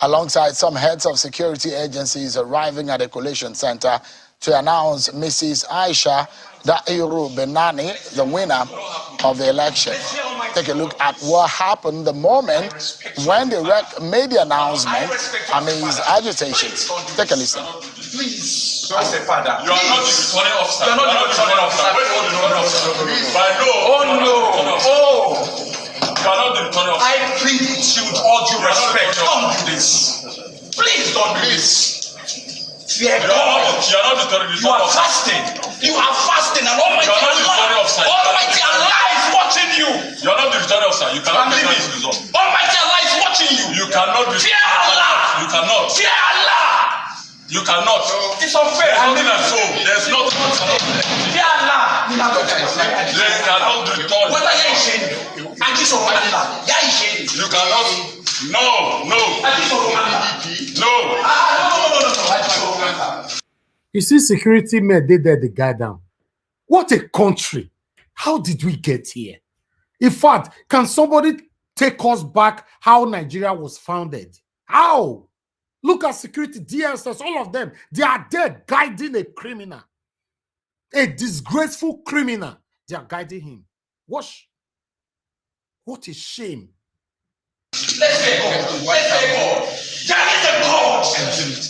Speaker 9: alongside some heads of security agencies arriving at the collation center to announce Mrs. Aisha Dairu Benani the winner of the election. Take a look at what happened the moment when the rec made the announcement amidst agitations. Take a listen.
Speaker 16: Please, as a father, you are not the returning officer. You are not the returning officer. Wait for the returning officer. By no. Oh no. Oh. You are not the returning officer. I plead with you with all due respect. Don't do this. Please don't do this. Fear God. You are not the returning officer. You are fasting. You are fasting, and Almighty Allah is watching you. You are not the returning officer. You cannot be this result. Almighty Allah is watching you. You cannot be. Fear Allah. You cannot. Fear Allah. You cannot. It's unfair. There's nothing at all. There's nothing. Fear Allah. They cannot return. What are you saying? And this of Allah. You cannot. No.
Speaker 4: You see, security men, they let the guy down. What a country. How did we get here? In fact, can somebody take us back how Nigeria was founded? How? Look at security, DSS, all of them. They are there guiding a criminal. A disgraceful criminal. They are guiding him. Watch. What a shame.
Speaker 16: Let's get God. There is a God.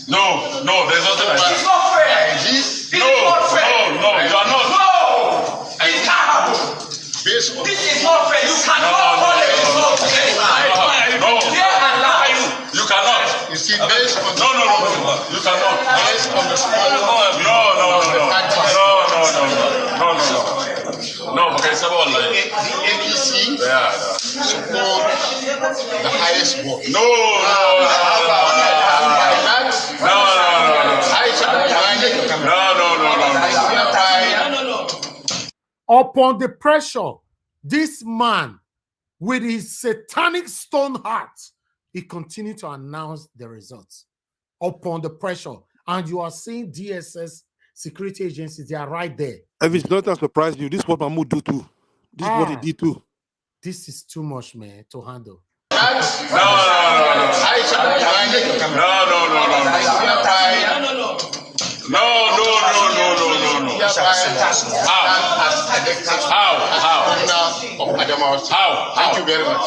Speaker 16: No, there's nothing like that. It's not fair. It's not fair. No, you are not. No, it can't happen. This is not fair. You cannot call it result. No. You cannot. You see, based on no. You cannot. Based on the No. Okay, so the APC support the highest vote. No.
Speaker 4: Upon the pressure, this man, with his satanic stone heart, he continued to announce the results. Upon the pressure, and you are seeing DSS security agencies, they are right there.
Speaker 14: If it's not that surprise you, this is what Mahmoud do too. This is what he did too.
Speaker 4: This is too much, man, to handle.
Speaker 16: No. How? Thank you very much.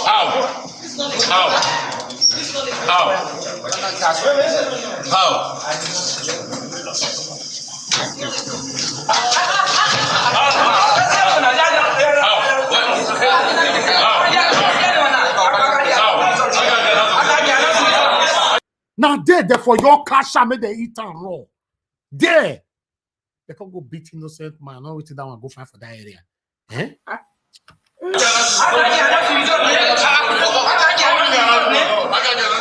Speaker 4: Now there for your cash, I made the eat and raw. There. They can go beat innocent man. Not waiting down and go fight for that area. Eh?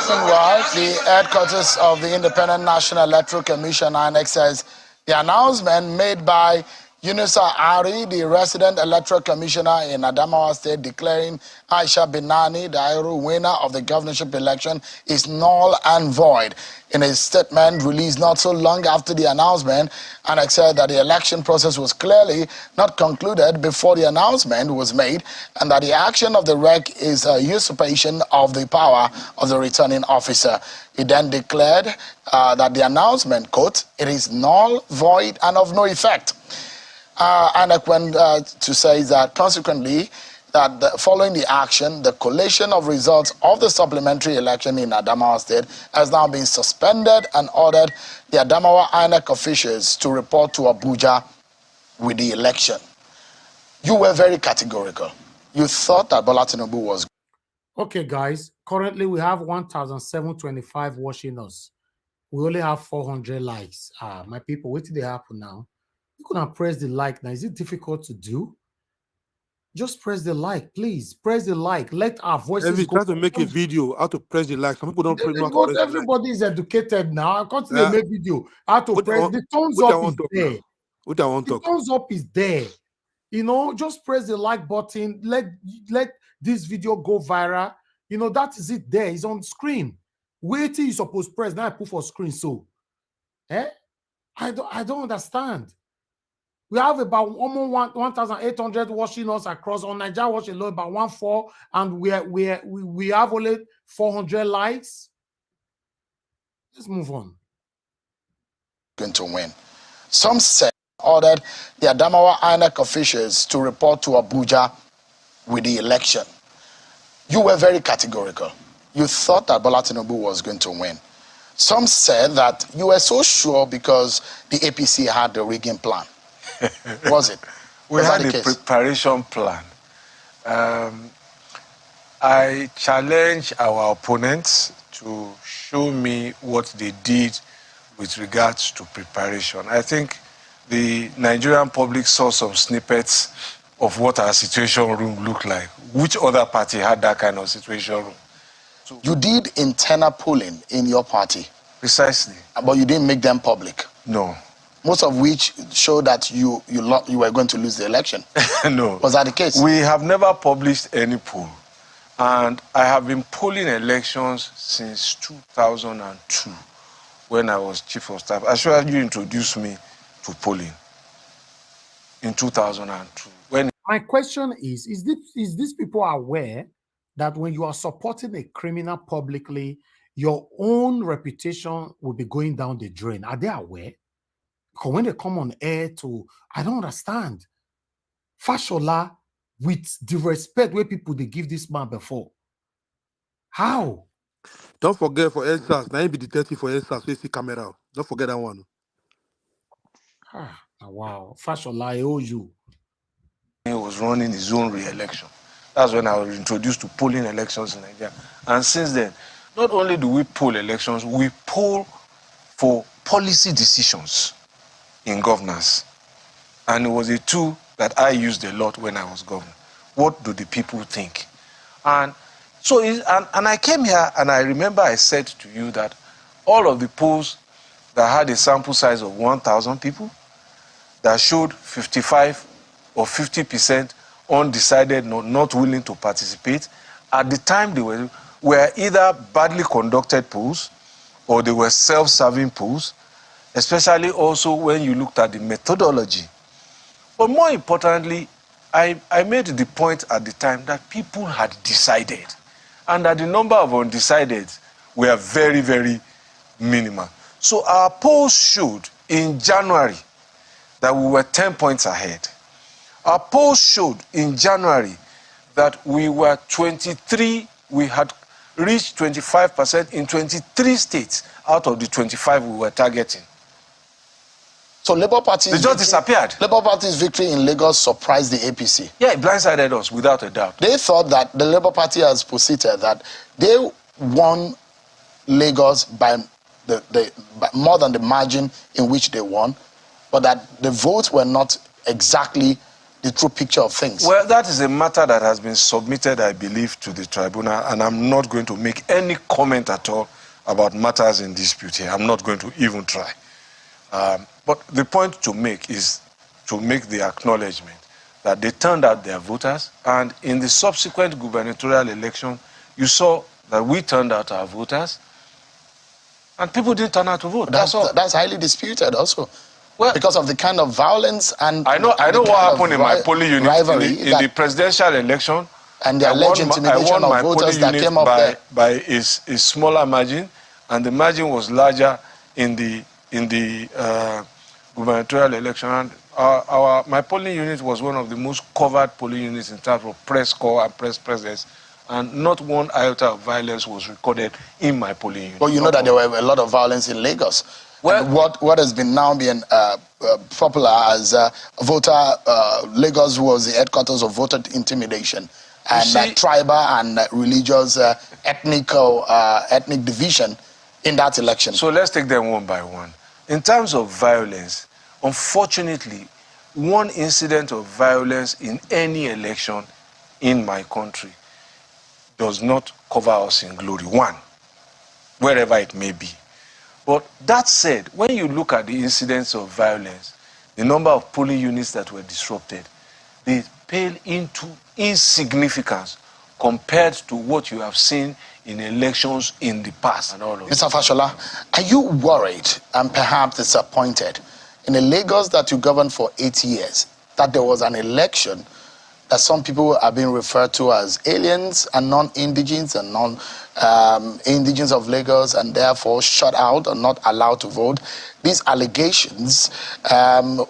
Speaker 9: Meanwhile, the headquarters of the Independent National Electoral Commission, INEC, says the announcement made by Yunusa Ari, the resident electoral commissioner in Adamawa State, declaring Aisha Benani Dairu winner of the governorship election is null and void. In a statement released not so long after the announcement, INEC said that the election process was clearly not concluded before the announcement was made, and that the action of the REC is a usurpation of the power of the returning officer. He then declared that the announcement, quote, it is null, void, and of no effect. INEC went to say that consequently, that following the action, the collation of results of the supplementary election in Adamawa State has now been suspended and ordered the Adamawa INEC officials to report to Abuja with the election. You were very categorical. You thought that Bola Tinubu was...
Speaker 4: Okay, guys. Currently, we have 1,725 watching us. We only have 400 likes. My people, what did they happen now? You couldn't press the like now. Is it difficult to do? Just press the like, please. Press the like. Let our voices
Speaker 14: Every
Speaker 4: go.
Speaker 14: try to make a video how to press the like. Some people don't press
Speaker 4: Because everybody is educated now. I can't make video how to press. The thumbs up is there.
Speaker 14: What I want to
Speaker 4: The thumbs up is there. You know, just press the like button. Let this video go viral. You know, that is it there. It's on screen. Wait till you supposed press. Now I put for screen. So, I don't understand. We have about almost 1,800 watching us across on Nigeria Watch alone, about 1.4, and we have only 400 likes. Let's move on.
Speaker 9: Going to win. Some said ordered the Adamawa INEC officials to report to Abuja with the election. You were very categorical. You thought that Bola Tinubu was going to win. Some said that you were so sure because the APC had the rigging plan. Was it?
Speaker 7: We had a preparation plan. I challenge our opponents to show me what they did with regards to preparation. I think the Nigerian public saw some snippets of what our situation room looked like. Which other party had that kind of situation room?
Speaker 9: So, you did internal polling in your party.
Speaker 7: Precisely.
Speaker 9: But you didn't make them public.
Speaker 7: No.
Speaker 9: Most of which showed that you were going to lose the election.
Speaker 7: No.
Speaker 9: Was that the case?
Speaker 7: We have never published any poll. And I have been polling elections since 2002 when I was chief of staff. I sure you introduced me to polling in 2002.
Speaker 4: My question is these people aware that when you are supporting a criminal publicly, your own reputation will be going down the drain? Are they aware? Because when they come on air I don't understand. Fashola, with the respect where people they give this man before. How?
Speaker 14: Don't forget for SARS. Now you be detective for SARS. We see camera. Don't forget that one.
Speaker 4: Wow. Fashola, I owe you.
Speaker 7: He was running his own re-election. That's when I was introduced to polling elections in Nigeria. And since then, not only do we poll elections, we poll for policy decisions in governance. And it was a tool that I used a lot when I was governor. What do the people think? And so, and I came here and I remember I said to you that all of the polls that had a sample size of 1,000 people, that showed 55 or 50% undecided, not willing to participate, at the time they were either badly conducted polls or they were self-serving polls, especially also when you looked at the methodology. But more importantly, I made the point at the time that people had decided and that the number of undecided were very, very minimal. So our polls showed in January that we were 10 points ahead. Our polls showed in January that we were 23, we had reached 25% in 23 states out of the 25 we were targeting.
Speaker 9: So Labour Party...
Speaker 7: They just disappeared.
Speaker 9: Labour Party's victory in Lagos surprised the APC.
Speaker 7: Yeah, it blindsided us, without a doubt.
Speaker 9: They thought that the Labour Party has posited that they won Lagos by more than the margin in which they won, but that the votes were not exactly the true picture of things.
Speaker 7: Well, that is a matter that has been submitted, I believe, to the tribunal, and I'm not going to make any comment at all about matters in dispute here. I'm not going to even try. But the point to make is to make the acknowledgement that they turned out their voters, and in the subsequent gubernatorial election, you saw that we turned out our voters, and people didn't turn out to vote. That's all.
Speaker 9: That's highly disputed also. Well, because of the kind of violence and
Speaker 7: I know what happened in my polling unit in the presidential election,
Speaker 9: and the alleged intimidation of voters that came up there
Speaker 7: by a smaller margin, and the margin was larger in the gubernatorial election. And my polling unit was one of the most covered polling units in terms of press corps and press presence, and not one iota of violence was recorded in my polling unit.
Speaker 9: Well, you know that there were a lot of violence in Lagos. Well, what has been now being popular as voter Lagos was the headquarters of voter intimidation and tribal and religious ethnic division in that election.
Speaker 7: So let's take them one by one. In terms of violence, unfortunately, one incident of violence in any election in my country does not cover us in glory. One, wherever it may be. But that said, when you look at the incidents of violence, the number of polling units that were disrupted, they pale into insignificance compared to what you have seen in elections in the past and all of
Speaker 9: Mr. Fashola, are you worried and perhaps disappointed in a Lagos that you governed for 8 years that there was an election that some people are being referred to as aliens and non-indigens and non-indigens of Lagos and therefore shut out or not allowed to vote? These allegations,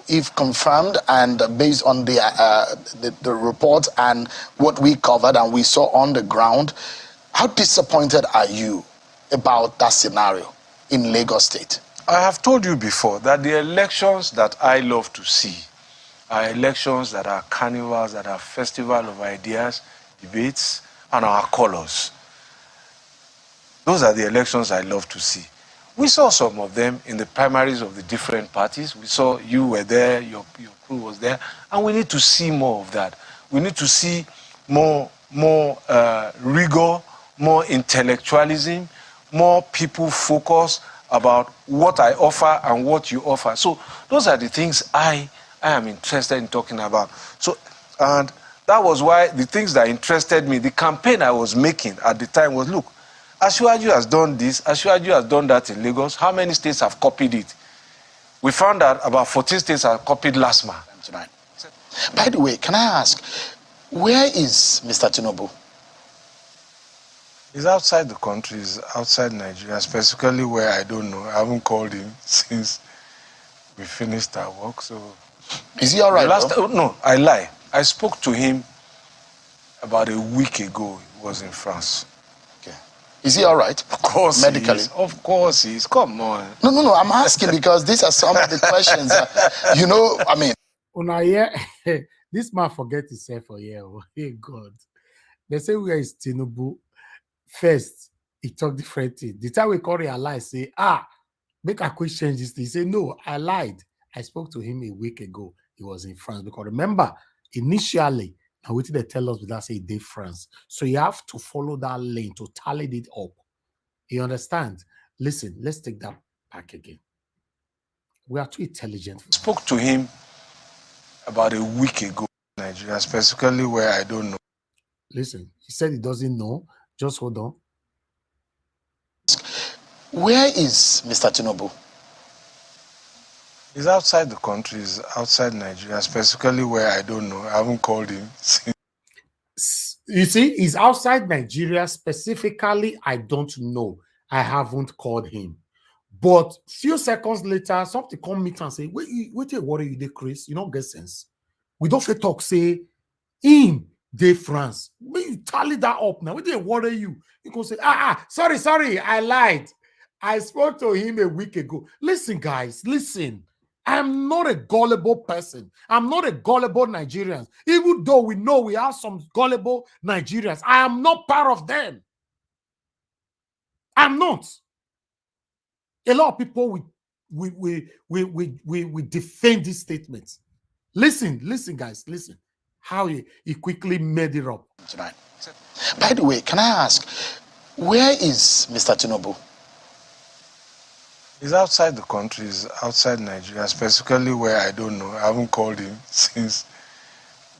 Speaker 9: if confirmed and based on the report and what we covered and we saw on the ground, how disappointed are you about that scenario in Lagos State?
Speaker 7: I have told you before that the elections that I love to see are elections that are carnivals, that are festival of ideas, debates, and our colors. Those are the elections I love to see. We saw some of them in the primaries of the different parties. We saw you were there, your crew was there, and we need to see more of that. We need to see more rigor, more intellectualism, more people focus about what I offer and what you offer. So those are the things I am interested in talking about. So, and that was why the things that interested me, the campaign I was making at the time was, look, Asiwaju has done this, Asiwaju has done that in Lagos. How many states have copied it? We found that about 14 states have copied LASMA.
Speaker 9: Tonight. By the way, can I ask, where is Mr. Tinubu?
Speaker 7: He's outside the country, he's outside Nigeria, specifically where I don't know. I haven't called him since we finished our work, so...
Speaker 9: Is he all right?
Speaker 7: No, I lie. I spoke to him about a week ago. He was in France.
Speaker 9: Okay. Is he all right?
Speaker 7: Of course
Speaker 9: medically.
Speaker 7: He is. Of course he is. Come on.
Speaker 9: No. I'm asking because these are some of the questions. You know, I mean.
Speaker 4: Una, yeah, this man forget himself for here. Oh, hey God. They say where is Tinubu? First, he talk different thing. The time we call realize, say, make a quick change this thing. He say, no, I lied. I spoke to him a week ago. He was in France. Because remember, initially, now what did they tell us without say they France? So you have to follow that lane to tally it up. You understand? Listen, let's take that back again. We are too intelligent.
Speaker 7: I spoke to him about a week ago in Nigeria, specifically where I don't know.
Speaker 4: Listen, he said he doesn't know. Just hold on.
Speaker 9: Where is Mr. Tinubu?
Speaker 7: He's outside the country, he's outside Nigeria, specifically where I don't know. I haven't called him since.
Speaker 4: You see, he's outside Nigeria, specifically, I don't know. I haven't called him. But few seconds later, something come meet and say, wait, what are you there, Chris? You don't get sense. We don't fit talk, say, in de France. When you tally that up now, what they worry you? You can say, sorry, I lied. I spoke to him a week ago. Listen, guys, listen. I'm not a gullible person. I'm not a gullible Nigerian. Even though we know we have some gullible Nigerians, I am not part of them. I'm not. A lot of people we defend these statements. Listen, guys, listen. How he quickly made it up
Speaker 9: tonight. By the way, can I ask, where is Mr. Tinubu?
Speaker 7: He's outside the country, he's outside Nigeria, specifically where I don't know. I haven't called him since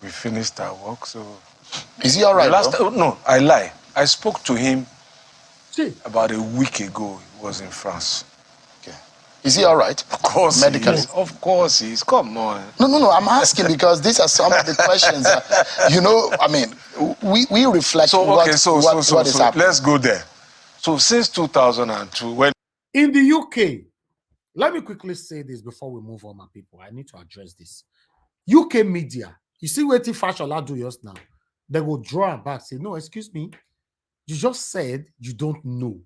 Speaker 7: we finished our work, so...
Speaker 9: Is he all right?
Speaker 7: No, I lie. I spoke to him about a week ago. He was in France.
Speaker 9: Okay. Is he all right?
Speaker 7: Of course
Speaker 9: medically.
Speaker 7: He is. Of course he is. Come on.
Speaker 9: No. I'm asking because these are some of the questions. You know, I mean, we reflect what is happening.
Speaker 7: Let's go there. So since 2002, when
Speaker 4: in the UK, let me quickly say this before we move on, my people. I need to address this. UK media, you see what Fashola do just now? They will draw back, say, no, excuse me. You just said you don't know.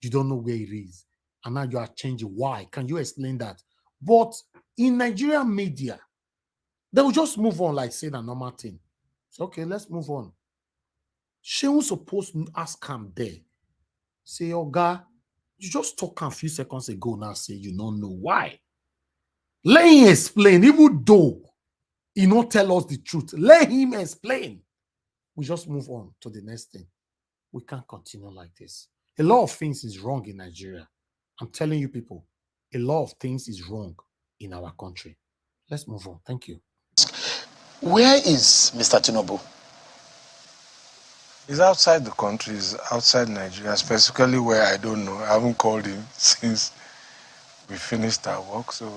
Speaker 4: You don't know where it is. And now you are changing. Why? Can you explain that? But in Nigerian media, they will just move on like saying a normal thing. So, okay, let's move on. She was supposed to ask him there. Say, Oga, you just talk a few seconds ago now, say you don't know why. Let him explain, even though he not tell us the truth. Let him explain. We just move on to the next thing. We can't continue like this. A lot of things is wrong in Nigeria. I'm telling you people, a lot of things is wrong in our country. Let's move on. Thank you.
Speaker 9: Where is Mr. Tinubu?
Speaker 7: He's outside the country, he's outside Nigeria, specifically where I don't know. I haven't called him since we finished our work, so...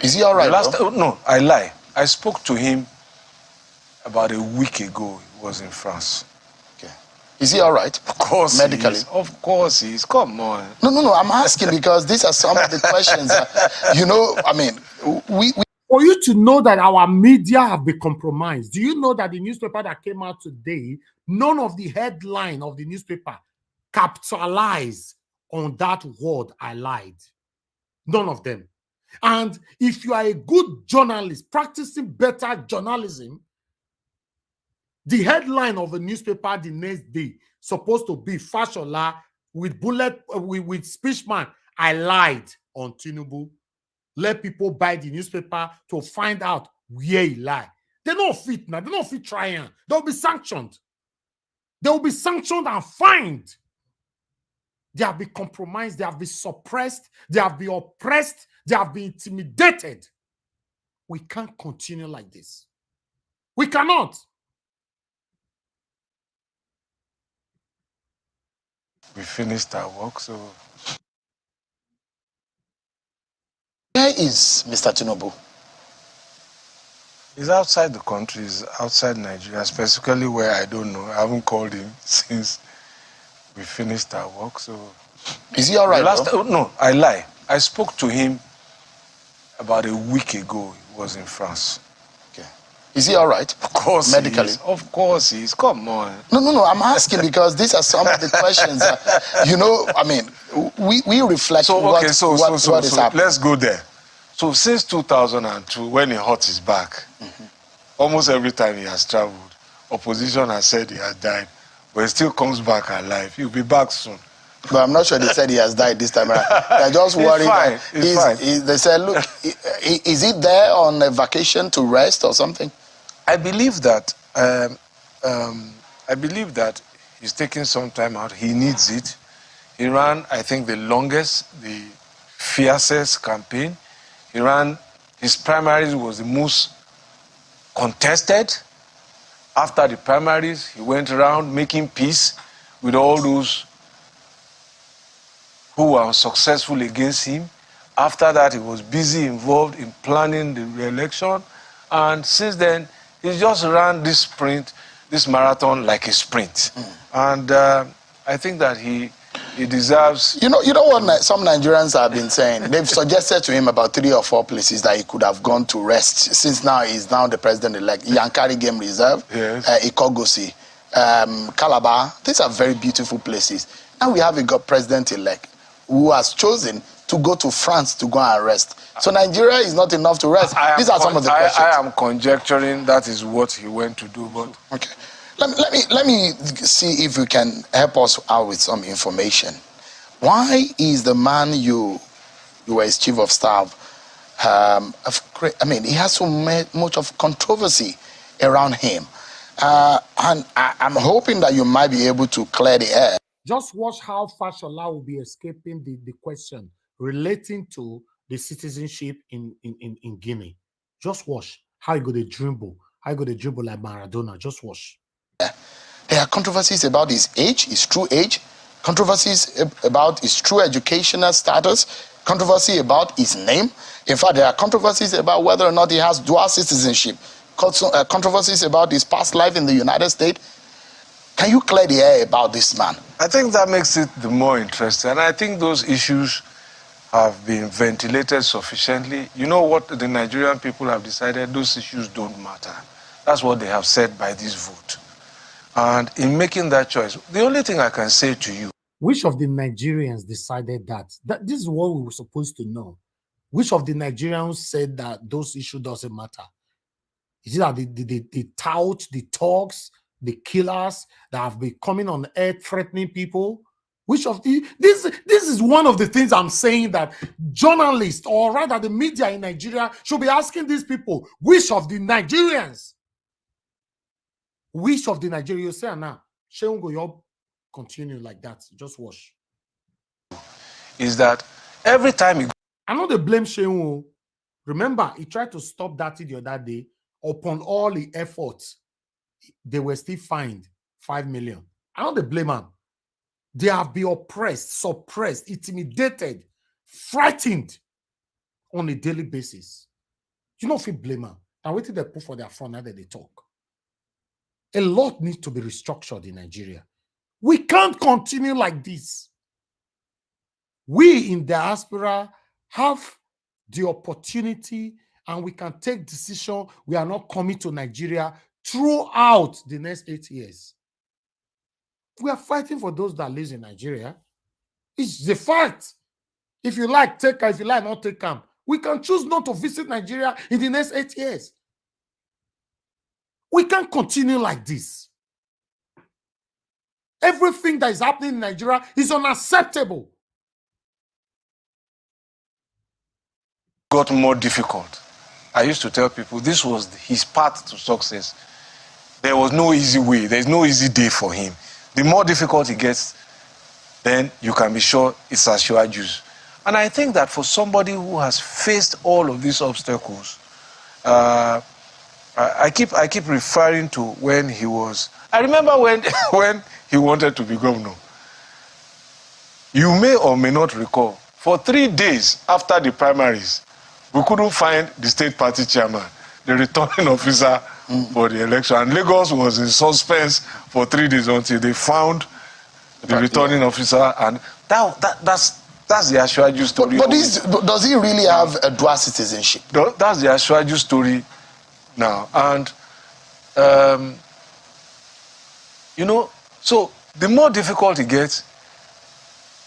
Speaker 9: Is he all right,
Speaker 7: No, I lie. I spoke to him about a week ago. He was in France.
Speaker 9: Okay. Is he all right?
Speaker 7: Of course
Speaker 9: medically.
Speaker 7: He is. Of course he is. Come on.
Speaker 9: No. I'm asking because these are some of the questions that, I mean, we
Speaker 4: For you to know that our media have been compromised, do you know that the newspaper that came out today, none of the headline of the newspaper capitalized on that word, I lied. None of them. And if you are a good journalist, practicing better journalism, the headline of a newspaper the next day supposed to be Fashola with with speechman, I lied on Tinubu. Let people buy the newspaper to find out where he lied. They're not fit now. They're not fit trying. They'll be sanctioned. They will be sanctioned and fined. They have been compromised. They have been suppressed. They have been oppressed. They have been intimidated. We can't continue like this. We cannot.
Speaker 7: We finished our work, so...
Speaker 9: Where is Mr. Tinubu?
Speaker 7: He's outside the country, he's outside Nigeria, specifically where I don't know. I haven't called him since we finished our work, so...
Speaker 9: Is he all right?
Speaker 7: No, I lie. I spoke to him about a week ago. He was in France.
Speaker 9: Okay. Is he all right?
Speaker 7: Of course
Speaker 9: medically.
Speaker 7: He is. Of course he is. Come on.
Speaker 9: No. I'm asking because these are some of the questions that, I mean, we reflect what is happening.
Speaker 7: Let's go there. So since 2002, when he hurt his back, almost every time he has traveled, opposition has said he has died, but he still comes back alive. He'll be back soon.
Speaker 9: But I'm not sure they said he has died this time around. They're just worried.
Speaker 7: He's fine.
Speaker 9: They said, look, is he there on a vacation to rest or something?
Speaker 7: I believe that he's taking some time out. He needs it. He ran, I think, the longest, the fiercest campaign. He ran, his primaries was the most contested. After the primaries, he went around making peace with all those who were unsuccessful against him. After that, he was busy involved in planning the re-election. And since then, he's just ran this marathon like a sprint. And I think that he deserves...
Speaker 9: You know what some Nigerians have been saying? They've suggested to him about 3 or 4 places that he could have gone to rest, since now he's now the president-elect. Yankari Game Reserve,
Speaker 7: yes.
Speaker 9: Ikogosi, Calabar. These are very beautiful places. Now we have a president-elect who has chosen to go to France to go and rest. So Nigeria is not enough to rest. These are some of the questions.
Speaker 7: I am conjecturing that is what he went to do, but...
Speaker 9: Okay. Let me see if you can help us out with some information. Why is the man you were his chief of staff, he has so much of controversy around him. And I'm hoping that you might be able to clear the air.
Speaker 4: Just watch how Fashola will be escaping the question relating to the citizenship in Guinea. Just watch how he go to dribble. How he go to dribble like Maradona. Just watch.
Speaker 9: There are controversies about his age, his true age, controversies about his true educational status, controversy about his name. In fact, there are controversies about whether or not he has dual citizenship, controversies about his past life in the United States. Can you clear the air about this man?
Speaker 7: I think that makes it the more interesting. And I think those issues have been ventilated sufficiently. You know what the Nigerian people have decided? Those issues don't matter. That's what they have said by this vote. And in making that choice, the only thing I can say to you...
Speaker 4: Which of the Nigerians decided that? This is what we were supposed to know. Which of the Nigerians said that those issues doesn't matter? Is it that the tout, the talks, the killers that have been coming on air threatening people? Which of this is one of the things I'm saying, that journalists, or rather the media in Nigeria, should be asking these people, which of the Nigerians? Which of the Nigerians? Say now, Sheungo, you continue like that. Just watch.
Speaker 7: Is that every time you...
Speaker 4: I know they blame Sheungo. Remember, he tried to stop that the other day. Upon all the efforts, they were still fined. 5 million. I don't they blame them. They have been oppressed, suppressed, intimidated, frightened on a daily basis. You know if you blame them. And wait till they put for their front, now that they talk. A lot needs to be restructured in Nigeria. We can't continue like this. We in diaspora have the opportunity and we can take decision. We are not coming to Nigeria throughout the next 8 years. We are fighting for those that live in Nigeria. It's the fact. If you like, take her. If you like, not take her. We can choose not to visit Nigeria in the next 8 years. We can't continue like this. Everything that is happening in Nigeria is unacceptable.
Speaker 7: Got more difficult. I used to tell people this was his path to success. There was no easy way. There's no easy day for him. The more difficult it gets, then you can be sure it's Asiwaju's. And I think that for somebody who has faced all of these obstacles, I keep referring to when he was. I remember when when he wanted to be governor. You may or may not recall. For 3 days after the primaries, we couldn't find the state party chairman, the returning officer for the election. And Lagos was in suspense for 3 days until they found the returning officer. And that's the Asiwaju story.
Speaker 9: But does he really have a dual citizenship?
Speaker 7: That's the Asiwaju story now. And, you know, so the more difficult it gets,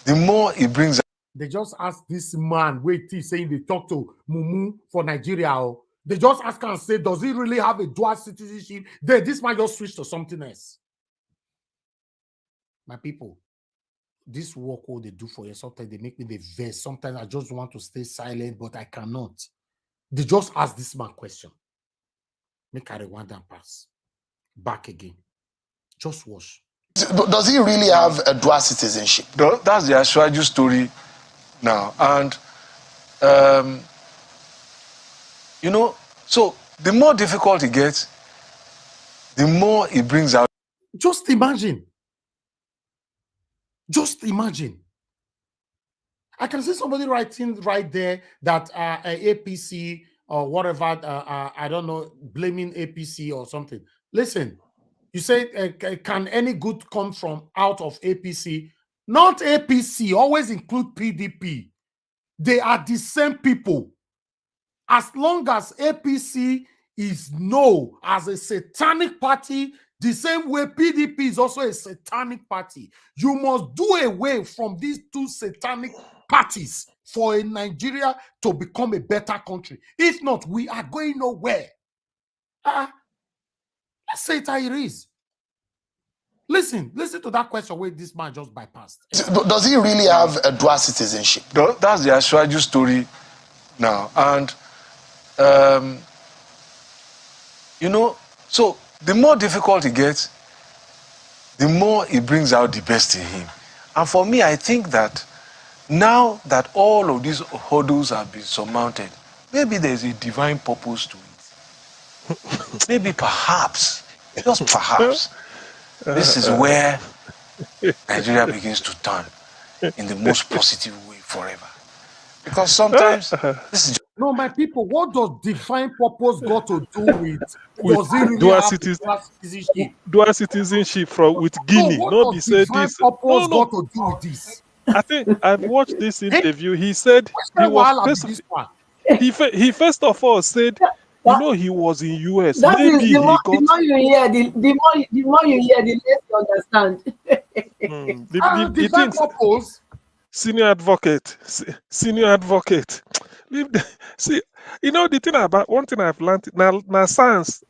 Speaker 7: the more it brings.
Speaker 4: They just ask this man, wait, he's saying they talk to Mumu for Nigeria. Or they just ask and say, does he really have a dual citizenship? Then this man just switch to something else. My people, this work what they do for you, sometimes they make me the verse. Sometimes I just want to stay silent, but I cannot. They just ask this man question. Make a rewind and pass. Back again. Just watch.
Speaker 9: Does he really have a dual citizenship?
Speaker 7: That's the Asiwaju story now. And, you know, so the more difficult it gets, the more it brings out.
Speaker 4: Just imagine. Just imagine. I can see somebody writing right there that APC or whatever, I don't know, blaming APC or something. Listen, you say, can any good come from out of APC? Not APC, always include PDP. They are the same people. As long as APC is known as a satanic party, the same way PDP is also a satanic party, you must do away from these two satanic parties for a Nigeria to become a better country. If not, we are going nowhere. Let's say it how it is. Listen to that question where this man just bypassed.
Speaker 9: Does he really have a dual citizenship?
Speaker 7: That's the Asiwaju story now. And, you know, so the more difficult it gets, the more it brings out the best in him. And for me, I think that now that all of these hurdles have been surmounted, maybe there's a divine purpose to it. Maybe perhaps, just perhaps, this is where Nigeria begins to turn in the most positive way forever. Because sometimes this is just...
Speaker 4: No, my people, what does divine purpose got to do with does it really
Speaker 11: dual
Speaker 4: citizenship?
Speaker 11: Dual citizenship with Guinea.
Speaker 4: No, what does divine purpose got to do with this?
Speaker 11: I think I've watched this interview. He said he was he first of all said, you know, he was in US.
Speaker 12: That
Speaker 11: Maybe
Speaker 12: is the more you hear, the more you hear, the less you understand.
Speaker 11: The thing,
Speaker 4: purpose.
Speaker 11: Senior advocate. See, you know, the thing about one thing I've learned now science,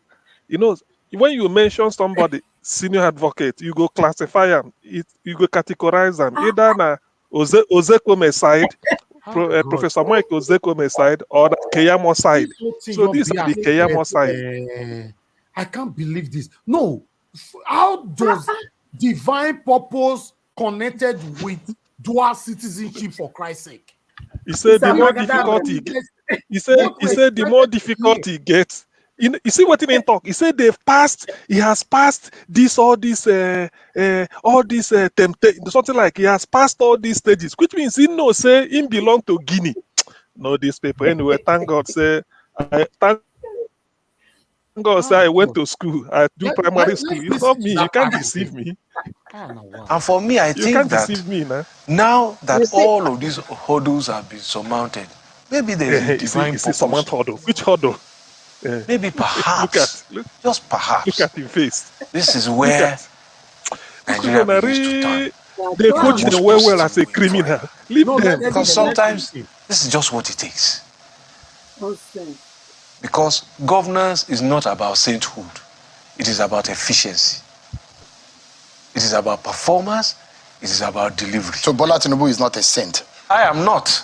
Speaker 11: you know, when you mention somebody senior advocate, you go classify them, you go categorize them either na Ozekwome side, Professor Mike Ozekwome side, or the Keyamo side. So this is the Keyamo side.
Speaker 4: I can't believe this. No, how does divine purpose connected with dual citizenship, for Christ's sake?
Speaker 11: He said the more difficult he gets. He said the more difficult he gets, You see what he mean talk? He said they've passed. He has passed all these temptation, something like he has passed all these stages, which means he know say him belong to Guinea. No, these people anyway. Thank God say I went to school. I do primary school. It's not me. You can't deceive me.
Speaker 7: And for me, I think that
Speaker 11: deceive me,
Speaker 7: now that all of these hurdles have been surmounted, maybe there's a divine purpose.
Speaker 11: Surmount hurdle. Which hurdle?
Speaker 7: Maybe perhaps, just perhaps,
Speaker 11: look at your face.
Speaker 7: This is where Nigeria begins to turn.
Speaker 11: They coach them well as a criminal. Leave them.
Speaker 7: Because sometimes this is just what it takes. Because governance is not about sainthood. It is about efficiency. It is about performance. It is about delivery.
Speaker 9: So Bola Tinubu is not a saint?
Speaker 7: I am not.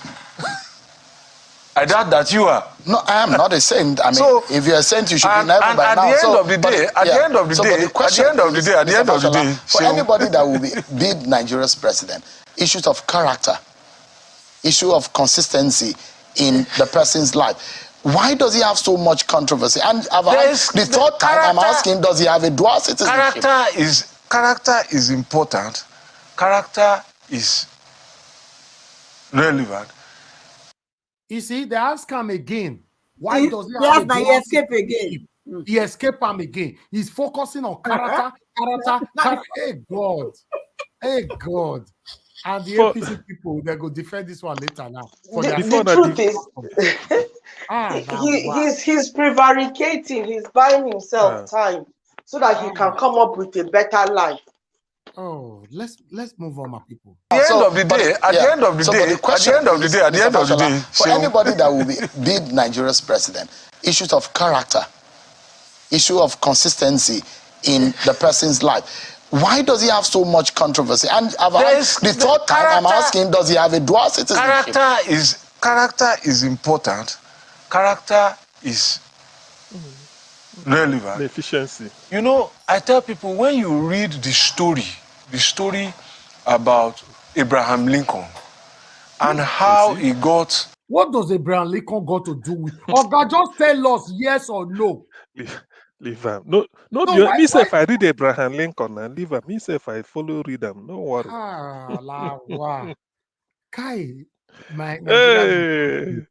Speaker 7: I doubt that you are.
Speaker 9: No, I am not a saint. I mean,
Speaker 7: so,
Speaker 9: if you're a saint, you should be never
Speaker 7: and
Speaker 9: by
Speaker 7: at
Speaker 9: now.
Speaker 7: The end of the day, at the end of the day,
Speaker 9: for anybody that will be Nigeria's president, issues of character, issue of consistency in the person's life. Why does he have so much controversy? And the third time I'm asking, does he have a dual citizenship?
Speaker 7: Character is important. Character is relevant.
Speaker 4: You see, they ask him again. Why does he
Speaker 12: have he escape again?
Speaker 4: He escaped him again. He's focusing on character. Hey God. Hey God. And the APC people, they go defend this one later now.
Speaker 8: The truth is, he's prevaricating. He's buying himself time so that he can come up with a better life.
Speaker 4: Oh, let's move on, my people.
Speaker 7: At the end of the day,
Speaker 9: for anybody that will be Nigeria's president, issues of character, issue of consistency in the person's life. Why does he have so much controversy? And the third time I'm asking, does he have a dual citizenship?
Speaker 7: Character is important. Character is relevant.
Speaker 11: The efficiency.
Speaker 7: You know, I tell people, when you read the story about Abraham Lincoln and how he got...
Speaker 4: What does Abraham Lincoln got to do with... Oh God, just tell us yes or no.
Speaker 11: Leave him. No, me say if I read Abraham Lincoln and leave him. Me say if I follow read him. No worry.
Speaker 4: Wow. Kai,
Speaker 7: the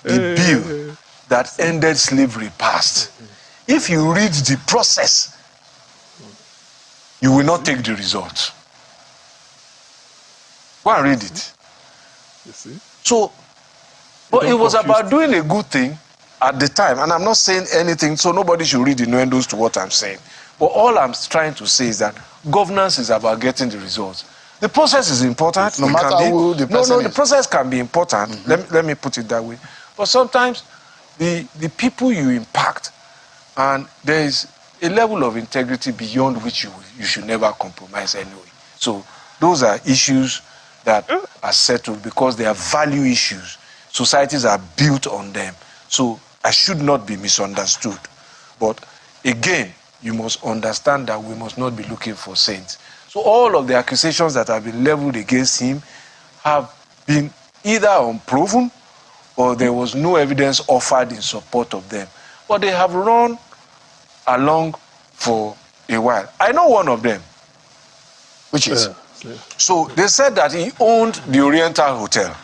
Speaker 7: bill that ended slavery passed. If you read the process, you will not take the result. Go and read it.
Speaker 11: You see?
Speaker 7: So, but it was about doing a good thing at the time, and I'm not saying anything, so nobody should read innuendos to what I'm saying. But all I'm trying to say is that governance is about getting the results. The process is important.
Speaker 9: No matter who the person is.
Speaker 7: The process can be important.
Speaker 9: Mm-hmm.
Speaker 7: Let me put it that way. But sometimes the people you impact, and there is a level of integrity beyond which you should never compromise anyway. So those are issues that are settled because they are value issues. Societies are built on them. So I should not be misunderstood. But again, you must understand that we must not be looking for saints. So all of the accusations that have been leveled against him have been either unproven or there was no evidence offered in support of them. But they have run along for a while. I know one of them.
Speaker 9: Which is?
Speaker 7: So they said that he owned the Oriental Hotel.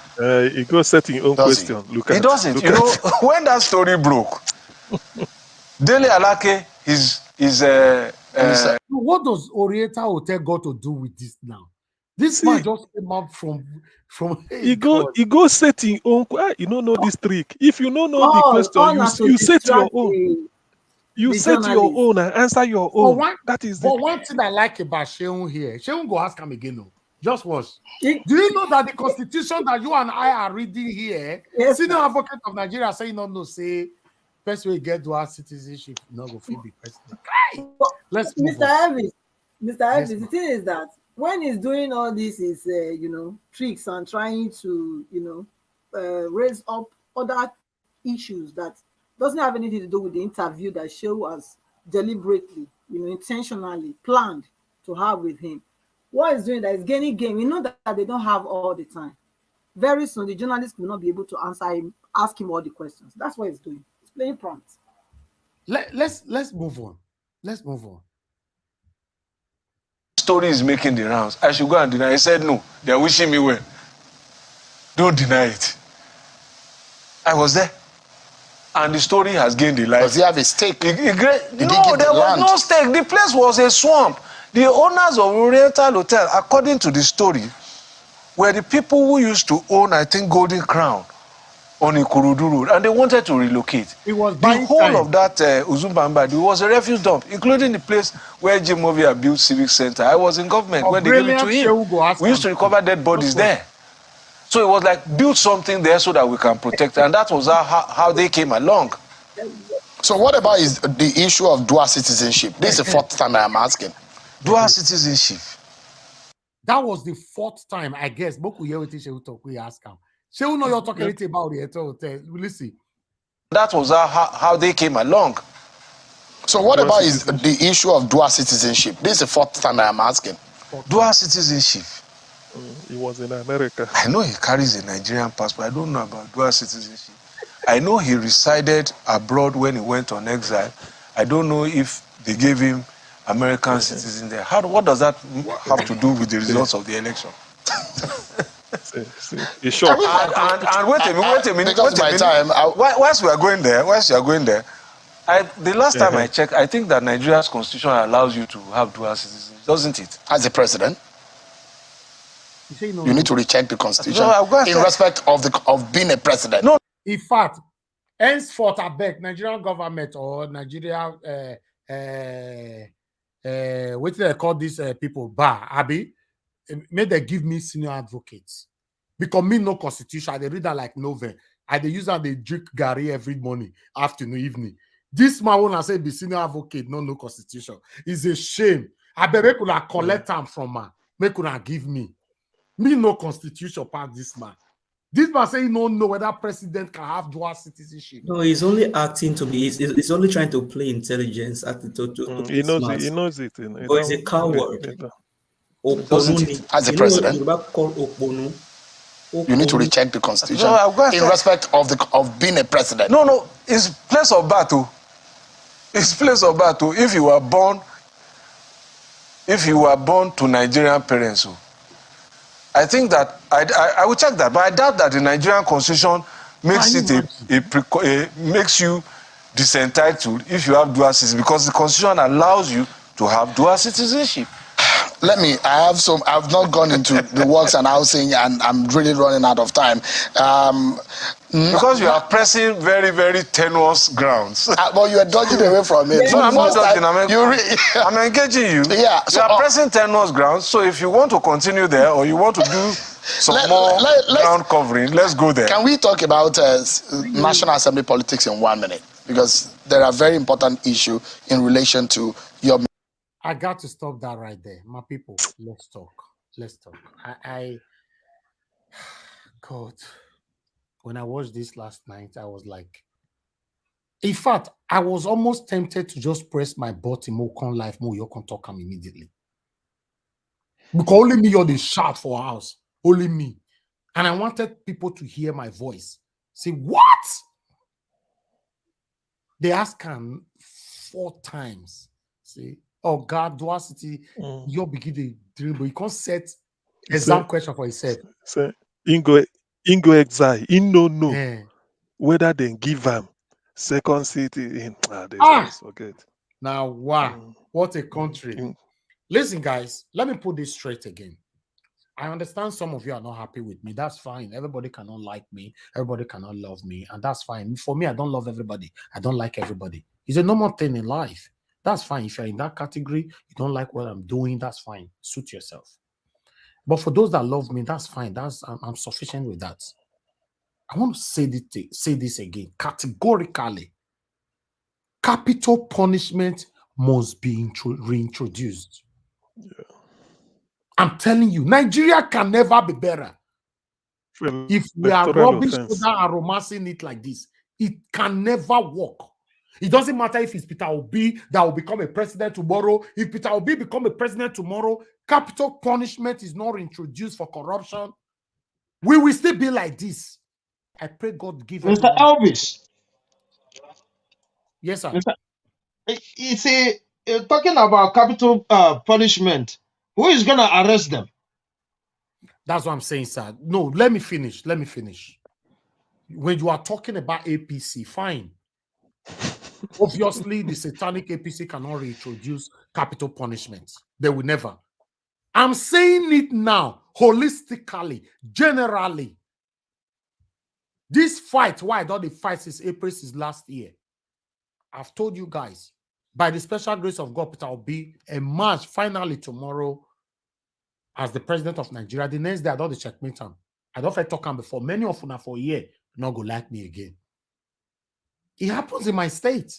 Speaker 11: He goes setting your own question.
Speaker 7: He doesn't. You know, when that story broke, Dele Alake
Speaker 4: what does Oriental Hotel got to do with this now? This man just came up from
Speaker 11: he go setting own. You don't know this trick. If you don't know the question, you set your own. You set your own and answer your own. That is
Speaker 4: one thing I like about Sheung here. Sheung go ask him again. No, just watch. Do you know that the constitution that you and I are reading here, senior advocate of Nigeria saying no, say first we get dual citizenship, no go fit be president. Let's
Speaker 12: Mr. Elvis, the thing is that when he's doing all this is tricks and trying to raise up other issues that doesn't have anything to do with the interview that Shehu has deliberately, intentionally planned to have with him. What he's doing that is gaining game. We know that they don't have all the time. Very soon, the journalist will not be able to ask him all the questions. That's what he's doing. He's playing prompt.
Speaker 4: Let's move on. Let's move on.
Speaker 7: Story is making the rounds. I should go and deny. I said no. They are wishing me well. Don't deny it. I was there. And the story has gained the life.
Speaker 9: Does he have a stake?
Speaker 7: No, there was no stake. The place was a swamp. The owners of Oriental Hotel, according to the story, were the people who used to own, I think, Golden Crown on Ikorodu Road, and they wanted to relocate.
Speaker 4: It was
Speaker 7: the whole of that Uzumbamba, it was a refuse dump, including the place where Jim Movia built Civic Center. I was in government when they gave it to him. We used to recover dead bodies there. So it was like, build something there so that we can protect, and that was how they came along.
Speaker 9: So what about the issue of dual citizenship? This is the fourth time I am asking.
Speaker 7: Dual citizenship.
Speaker 4: That was the fourth time, I guess. Boku Yewiti Shehu talk, we ask him. Shehu know you're talking about the hotel. Listen.
Speaker 7: That was how they came along.
Speaker 9: So what about the issue of dual citizenship? This is the fourth time I am asking.
Speaker 7: Dual citizenship.
Speaker 11: He was in America.
Speaker 7: I know he carries a Nigerian passport. I don't know about dual citizenship. I know he resided abroad when he went on exile. I don't know if they gave him American citizen there. What does that have to do with the results of the election?
Speaker 11: It's short.
Speaker 7: And wait a minute. Whilst we are going there, the last time I checked, I think that Nigeria's constitution allows you to have dual citizenship, doesn't it?
Speaker 9: As a president, you need to recheck the constitution in respect of being a president.
Speaker 4: No, in fact, henceforth, I beg Nigerian government or Nigeria, what do they call these people? Bar, Abi, may they give me senior advocates. Because me no constitution, they read that like novel. They use that they drink Gary every morning, afternoon, evening. This man when I say be senior advocate, no constitution. It's a shame. I bet they could have collect them from her. They could have give me. Me no constitution part this man. This man say he don't know whether president can have dual citizenship.
Speaker 6: No, he's only acting to be. He's only trying to play intelligence.
Speaker 11: He knows it.
Speaker 6: But he's a coward.
Speaker 9: As a president, you need to recheck the constitution in respect of being a president.
Speaker 7: No, it's place of battle. It's place of battle. If you were born to Nigerian parents, I think that I will check that, but I doubt that the Nigerian constitution makes makes you disentitled if you have dual citizenship, because the constitution allows you to have dual citizenship.
Speaker 9: I've not gone into the works and housing, and I'm really running out of time.
Speaker 7: Because you are pressing very, very tenuous grounds.
Speaker 9: But you are dodging away from it.
Speaker 7: No, I'm not dodging. I'm engaging you.
Speaker 9: Yeah.
Speaker 7: You are pressing tenuous grounds. So if you want to continue there, or you want to do some more ground covering, let's go there.
Speaker 9: Can we talk about National Assembly politics in 1 minute? Because there are very important issues in relation to your...
Speaker 4: I got to stop that right there. My people, let's talk. Let's talk. God, when I watched this last night, I was like, in fact, I was almost tempted to just press my button, more con life, more you can talk immediately. Because only me or the shout for a house. Only me. And I wanted people to hear my voice. Say, what? They asked him 4 times. See, oh God, dual city, you'll begin the dream, but you can't set exam question for yourself.
Speaker 11: So, Ingo exile, no. Whether they give them second city in forget.
Speaker 4: Now, wow, what a country. Listen, guys, let me put this straight again. I understand some of you are not happy with me. That's fine. Everybody cannot like me. Everybody cannot love me. And that's fine. For me, I don't love everybody. I don't like everybody. It's a normal thing in life. That's fine. If you're in that category, you don't like what I'm doing, that's fine. Suit yourself. But for those that love me, that's fine. I'm sufficient with that. I want to say this again, categorically. Capital punishment must be reintroduced.
Speaker 11: Yeah.
Speaker 4: I'm telling you, Nigeria can never be better. If we are rubbish and romancing it like this, it can never work. It doesn't matter if it's Peter Obi that will become a president tomorrow. If Peter Obi become a president tomorrow, capital punishment is not introduced for corruption. We will still be like this. I pray God give
Speaker 10: Mr. Elvis.
Speaker 4: Yes, sir.
Speaker 10: You see, talking about capital punishment, who is going to arrest them?
Speaker 4: That's what I'm saying, sir. No, let me finish. Let me finish. When you are talking about APC, fine. Obviously, the satanic APC cannot reintroduce capital punishment. They will never. I'm saying it now, holistically, generally. This fight, why I thought the fight since April since last year. I've told you guys, by the special grace of God, Peter will be a march finally tomorrow as the president of Nigeria. The next day, I don't checkmate him. I don't talk him before. Many of you for a year not go like me again. It happens in my state.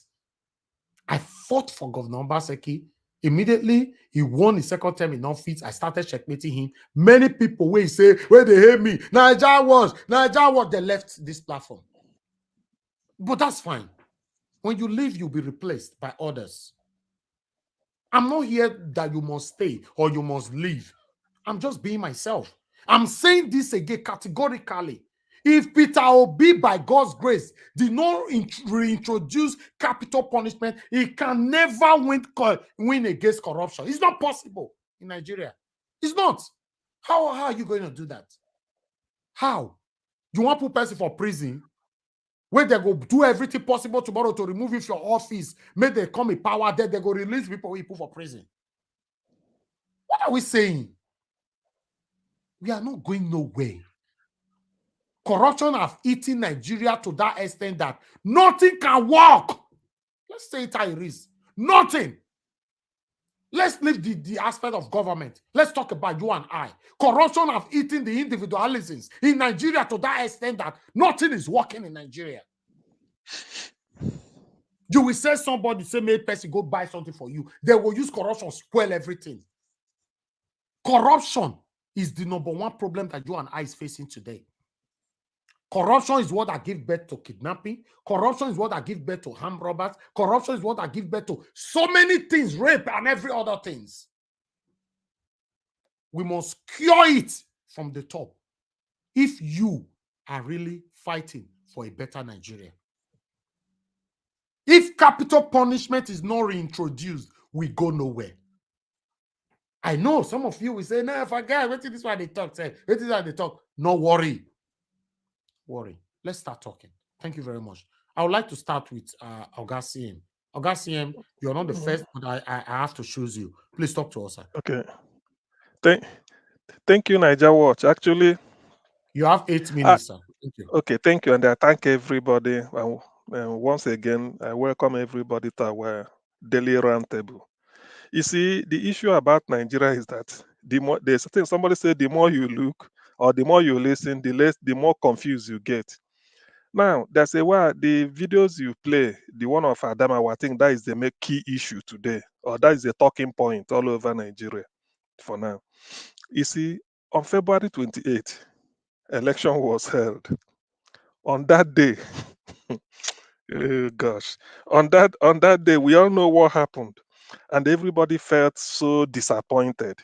Speaker 4: I fought for Governor Obaseki. Immediately, he won his second term in office. I started checkmating him. Many people will say, where they hate me, Nigeria was, they left this platform. But that's fine. When you leave, you'll be replaced by others. I'm not here that you must stay or you must leave. I'm just being myself. I'm saying this again categorically. If Peter Obi, by God's grace, did not reintroduce capital punishment, he can never win against corruption. It's not possible in Nigeria. It's not. How are you going to do that? How? You want to put person for prison where they go do everything possible tomorrow to remove you from your office, make them come in power, then they go release people we put for prison. What are we saying? We are not going nowhere. Corruption has eaten Nigeria to that extent that nothing can work. Let's say it how it is. Nothing. Let's leave the aspect of government. Let's talk about you and I. Corruption has eaten the individualisms in Nigeria to that extent that nothing is working in Nigeria. You will say somebody, say, make person go buy something for you. They will use corruption to spoil everything. Corruption is the number one problem that you and I is facing today. Corruption is what that gives birth to kidnapping. Corruption is what that gives birth to armed robbers. Corruption is what that gives birth to so many things, rape and every other things. We must cure it from the top if you are really fighting for a better Nigeria. If capital punishment is not reintroduced, we go nowhere. I know some of you will say, no, forget, wait till this one they talk. Say, wait till this they talk. No worry. Let's start talking. Thank you very much. I would like to start with Oga CM. Oga CM, you're not the first, but I have to choose you. Please talk to us, sir.
Speaker 11: Okay. Thank you, Niger Watch. Actually,
Speaker 4: you have 8 minutes, sir. Thank you.
Speaker 11: Okay, thank you. And I thank everybody. Once again, I welcome everybody to our daily roundtable. You see, the issue about Nigeria is that there's something somebody said, the more you look or the more you listen, the more confused you get. Now, there's a while the videos you play, the one of Adamawa, I think that is the key issue today, or that is the talking point all over Nigeria for now. You see, on February 28th, election was held. On that day, oh gosh, on that day, we all know what happened, and everybody felt so disappointed.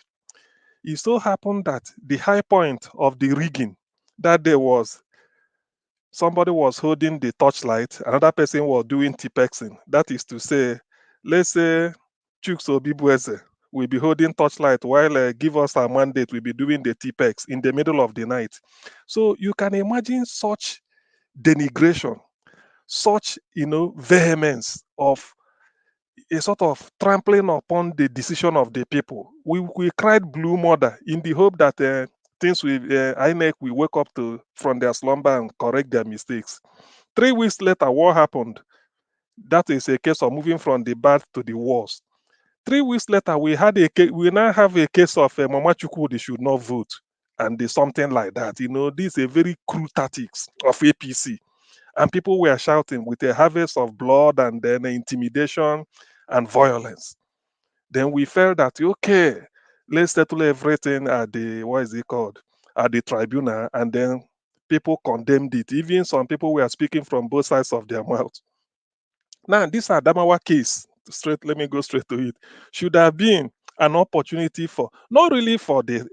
Speaker 11: It so happened that the high point of the rigging that day was somebody was holding the torchlight, another person was doing T-pexing. That is to say, let's say Chuks Obibueze will be holding torchlight while give us our mandate, we'll be doing the T-pex in the middle of the night. So you can imagine such denigration, such vehemence of a sort of trampling upon the decision of the people. We cried blue mother in the hope that things with INEC will wake up from their slumber and correct their mistakes. 3 weeks later, what happened? That is a case of moving from the bad to the worst. 3 weeks later, we now have a case of Mama Chukwudi should not vote, and something like that. This is a very cruel tactics of APC. And people were shouting with a harvest of blood and then intimidation and violence. Then we felt that, okay, let's settle everything at the tribunal, and then people condemned it. Even some people were speaking from both sides of their mouth. Now, this Adamawa case, let me go straight to it, should have been an opportunity for, not really for the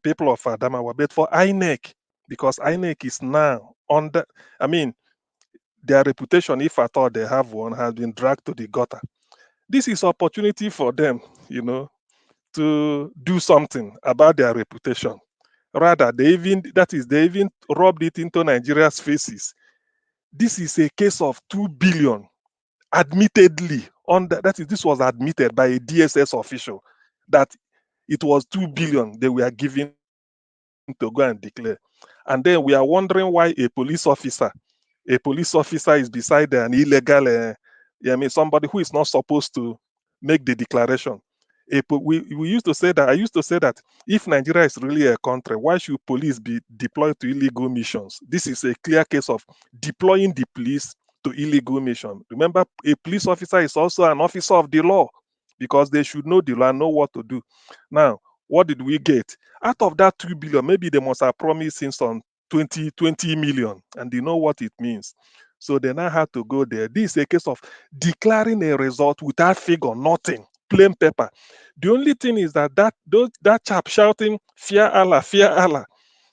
Speaker 11: people of Adamawa, but for INEC, because INEC is now their reputation, if at all they have one, has been dragged to the gutter. This is opportunity for them, you know, to do something about their reputation. Rather, they even rubbed it into Nigeria's faces. This is a case of 2 billion, admittedly, this was admitted by a DSS official that it was 2 billion they were giving to go and declare. And then we are wondering why a police officer is beside an illegal, somebody who is not supposed to make the declaration. We used to say that, I used to say that if Nigeria is really a country, why should police be deployed to illegal missions? This is a clear case of deploying the police to illegal mission. Remember, a police officer is also an officer of the law because they should know the law and know what to do. Now, what did we get? Out of that 2 billion, maybe they must have promised him some 20 million, and they know what it means. So they now have to go there. This is a case of declaring a result without figure, nothing, plain paper. The only thing is that chap shouting, fear Allah, fear Allah.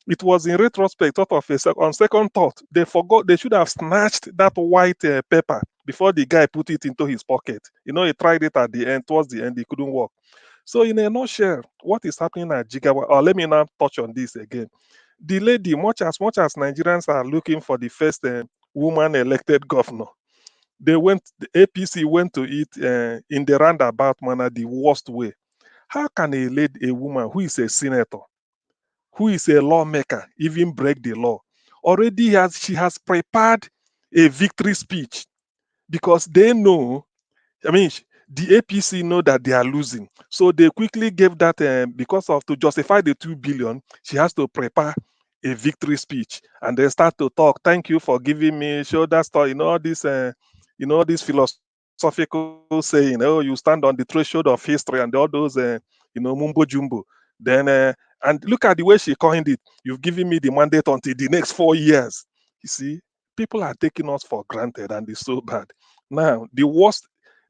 Speaker 11: It was in retrospect, on second thought, they forgot they should have snatched that white paper before the guy put it into his pocket. You know, he tried it at the end, towards the end, it couldn't work. So in a nutshell, what is happening at Jigawa, or let me now touch on this again. The lady, much as Nigerians are looking for the first woman elected governor, the APC went to it in the roundabout manner, the worst way. How can a woman who is a senator, who is a lawmaker, even break the law? Already she has prepared a victory speech because they know, the APC know that they are losing. So they quickly gave that, to justify the 2 billion, she has to prepare a victory speech. And they start to talk, thank you for giving me, show that story, all this philosophical saying, oh, you stand on the threshold of history and all those, mumbo jumbo. Then, and look at the way she coined it. You've given me the mandate until the next 4 years. You see, people are taking us for granted and it's so bad. Now,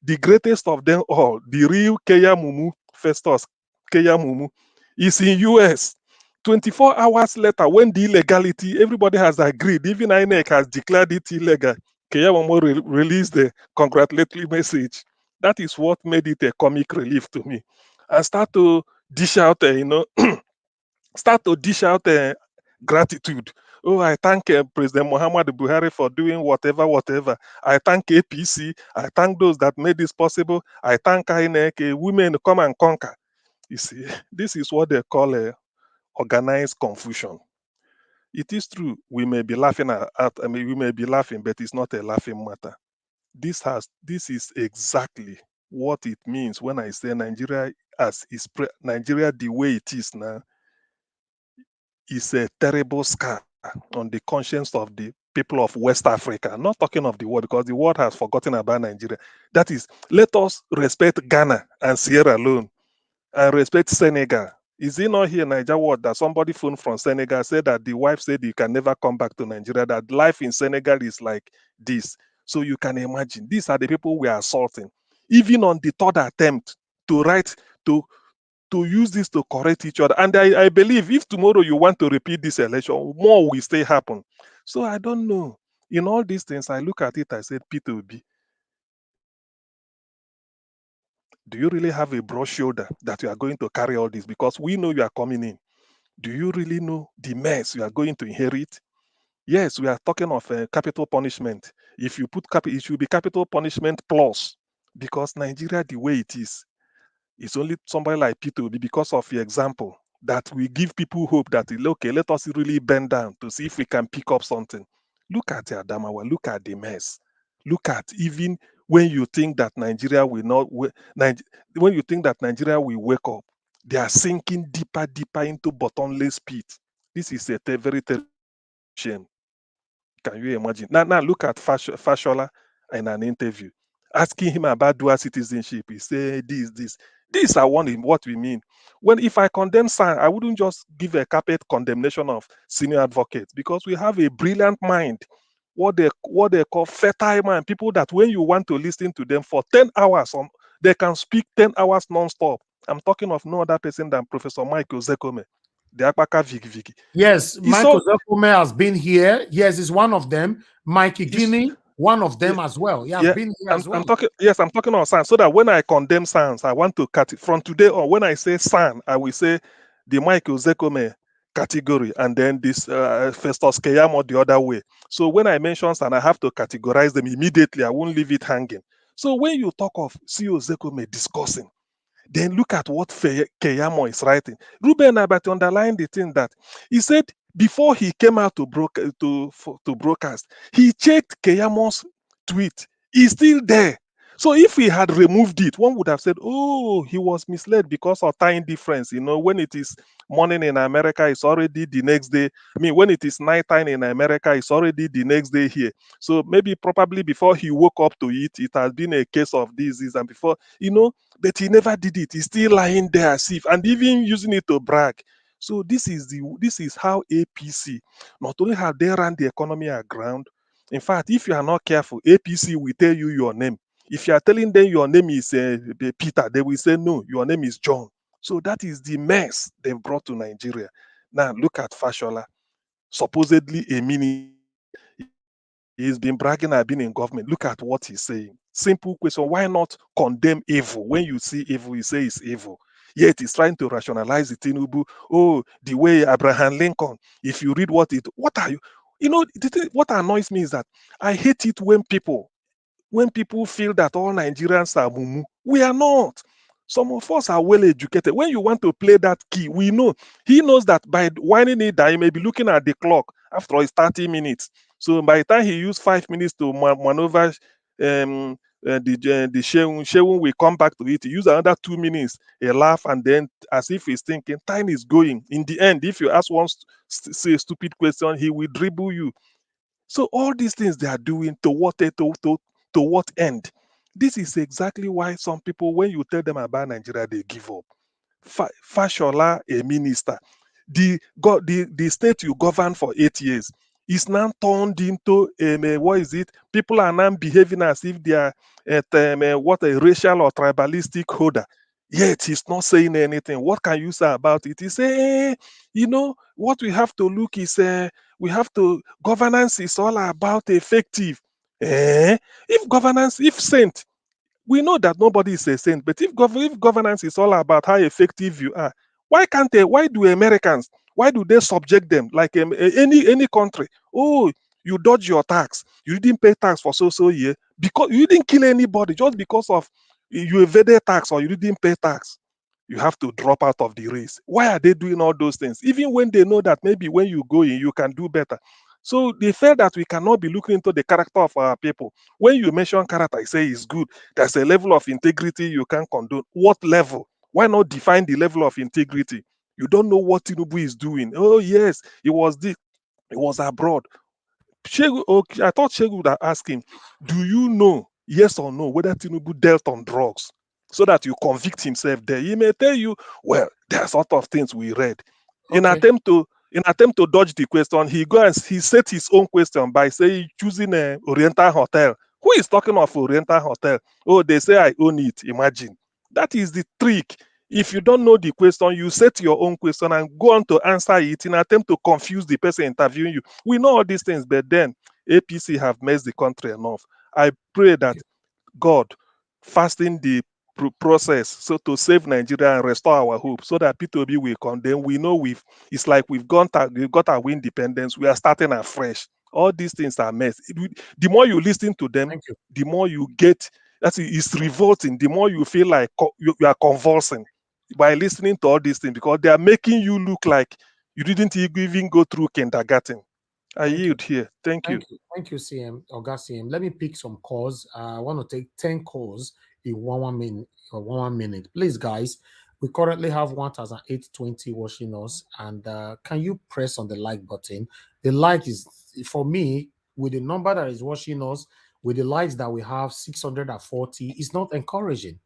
Speaker 11: the greatest of them all, the real Keyamo, Festus Keyamo, is in US. 24 hours later, when the illegality, everybody has agreed, even INEC has declared it illegal, Keyamo released the congratulatory message. That is what made it a comic relief to me. And start to dish out, gratitude. Oh, I thank President Muhammad Buhari for doing whatever. I thank APC. I thank those that made this possible. I thank INEC. Women come and conquer. You see, this is what they call organized confusion. It is true. We may be laughing we may be laughing, but it's not a laughing matter. This is exactly what it means when I say Nigeria Nigeria the way it is now is a terrible scar on the conscience of the people of West Africa. I'm not talking of the world because the world has forgotten about Nigeria. That is, let us respect Ghana and Sierra Leone and respect Senegal. Is it not here in Nigeria word that somebody phoned from Senegal said that the wife said you can never come back to Nigeria, that life in Senegal is like this. So you can imagine, these are the people we are assaulting. Even on the third attempt to use this to correct each other. And I believe if tomorrow you want to repeat this election, more will still happen. So I don't know. In all these things, I look at it, I said, Peter Obi, do you really have a broad shoulder that you are going to carry all this? Because we know you are coming in. Do you really know the mess you are going to inherit? Yes, we are talking of capital punishment. If you put it should be capital punishment plus, because Nigeria, the way it is, it's only somebody like Peter Obi, because of your example, that we give people hope that, okay, let us really bend down to see if we can pick up something. Look at Adamawa, look at the mess. Look at even when you think that Nigeria will not, when you think that Nigeria will wake up, they are sinking deeper into bottomless pit. This is a very terrible shame. Can you imagine? Now look at Fashola in an interview, asking him about dual citizenship. He said this. These are what we mean. If I condemn San, I wouldn't just give a carpet condemnation of senior advocates, because we have a brilliant mind, what they call fertile mind, people that when you want to listen to them for 10 hours, they can speak 10 hours non-stop. I'm talking of no other person than Professor Michael Zekome, the Akpaka Vigi.
Speaker 4: Yes, Michael Zekome has been here. Yes, he's one of them. Mikey Guinea. one of them as well. He has been here as well.
Speaker 11: I'm talking on SAN. So that when I condemn SANs, I want to cut it. From today on, when I say SAN, I will say the Michael Zekome category, and then this Festus Keyamo the other way. So when I mention SAN, I have to categorize them immediately. I won't leave it hanging. So when you talk of CEO Zekome discussing, then look at what Keyamo is writing. Ruben Abati underlined the thing that he said before he came out to broadcast, he checked Keyamo's tweet. He's still there. So if he had removed it, one would have said, oh, he was misled because of time difference. You know, when it is morning in America, it's already the next day. I mean, when it is nighttime in America, it's already the next day here. So maybe probably before he woke up to it, it has been a case of disease. And before, you know, but he never did it. He's still lying there as if, and even using it to brag. So this is how APC, not only have they run the economy aground. In fact, if you are not careful, APC will tell you your name. If you are telling them your name is Peter, they will say, no, your name is John. So that is the mess they've brought to Nigeria. Now look at Fashola, supposedly a mini. He's been bragging, I've been in government. Look at what he's saying. Simple question. Why not condemn evil? When you see evil, you say it's evil. Yet he's trying to rationalize it. Tinubu. Oh, the way Abraham Lincoln. If you read what are you? You know, what annoys me is that I hate it when people feel that all Nigerians are mumu. We are not. Some of us are well educated. When you want to play that key, we know. He knows that by winding it down, he may be looking at the clock. After all, it's 30 minutes. So by the time he used 5 minutes to maneuver the Shewun will come back to it. He use another 2 minutes, a laugh, and then as if he's thinking, time is going. In the end, if you ask one say a stupid question, he will dribble you. So all these things they are doing to what end? This is exactly why some people, when you tell them about Nigeria, they give up. Fashola, a minister, the state you govern for 8 years is now turned into what is it? People are now behaving as if they are what a racial or tribalistic holder. Yet he's not saying anything. What can you say about it? He say, you know, what we have to look is governance is all about effective. If saint, we know that nobody is a saint, but if governance is all about how effective you are, why do Americans, why do they subject them like any country? Oh, you dodge your tax, you didn't pay tax for so year because you didn't kill anybody just because of you evaded tax or you didn't pay tax. You have to drop out of the race. Why are they doing all those things? Even when they know that maybe when you go in, you can do better. So they felt that we cannot be looking into the character of our people. When you mention character, I say it's good. There's a level of integrity you can condone. What level? Why not define the level of integrity? You don't know what Tinubu is doing. Oh, yes, it was abroad. I thought Shegu would ask him, do you know, yes or no, whether Tinubu dealt on drugs? So that you convict himself there. He may tell you, well, there are sort of things we read. In attempt to dodge the question, he set his own question by saying choosing a Oriental Hotel. Who is talking of Oriental Hotel? Oh, they say I own it. Imagine. That is the trick. If you don't know the question, you set your own question and go on to answer it in attempt to confuse the person interviewing you. We know all these things, but then APC have messed the country enough. I pray that God fasten the process so to save Nigeria and restore our hope so that P2B will come. Then we know it's like we've got our independence. We are starting afresh. All these things are mess. The more you listen to them, the more you get. It's revolting. The more you feel like you are convulsing by listening to all these things because they are making you look like you didn't even go through kindergarten. I yield here. Thank you.
Speaker 4: Thank you, CM, Oga CM. Let me pick some calls. I want to take 10 calls in one minute. Please, guys, we currently have 1,820 watching us. And can you press on the like button? The like is, for me, with the number that is watching us, with the likes that we have, 640, it's not encouraging.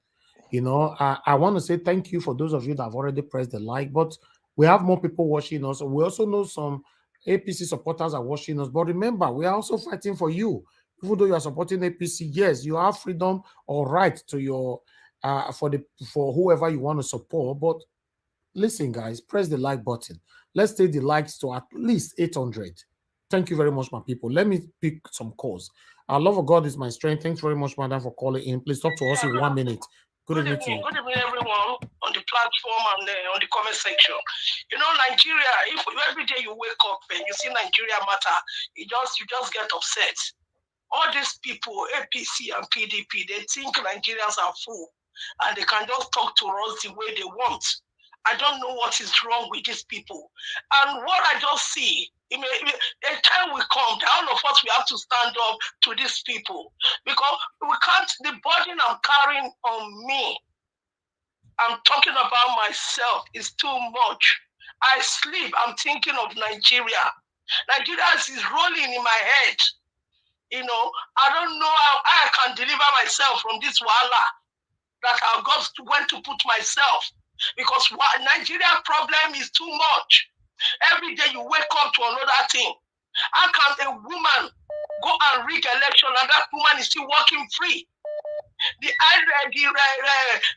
Speaker 4: You know, I want to say thank you for those of you that have already pressed the like, but we have more people watching us. We also know some APC supporters are watching us. But remember, we are also fighting for you. Even though you are supporting APC, yes, you have freedom or right to your for whoever you want to support. But listen, guys, press the like button. Let's take the likes to at least 800. Thank you very much, my people. Let me pick some calls. Our love of God is my strength. Thanks very much, madam, for calling in. Please talk to us in 1 minute. Good evening to you.
Speaker 13: Good evening, everyone on the platform and on the comment section. You know, Nigeria, if every day you wake up and you see Nigeria matter, you just get upset. All these people, APC and PDP, they think Nigerians are fool and they can just talk to us the way they want. I don't know what is wrong with these people. And what I just see, a time will come that all of us, we have to stand up to these people because we can't, the burden I'm carrying on me, I'm talking about myself, is too much. I sleep, I'm thinking of Nigeria. Nigeria is rolling in my head. You know, I don't know how I can deliver myself from this wahala that I've got to went to put myself, because Nigeria problem is too much. Every day you wake up to another thing. How can a woman go and rig election and that woman is still working free? The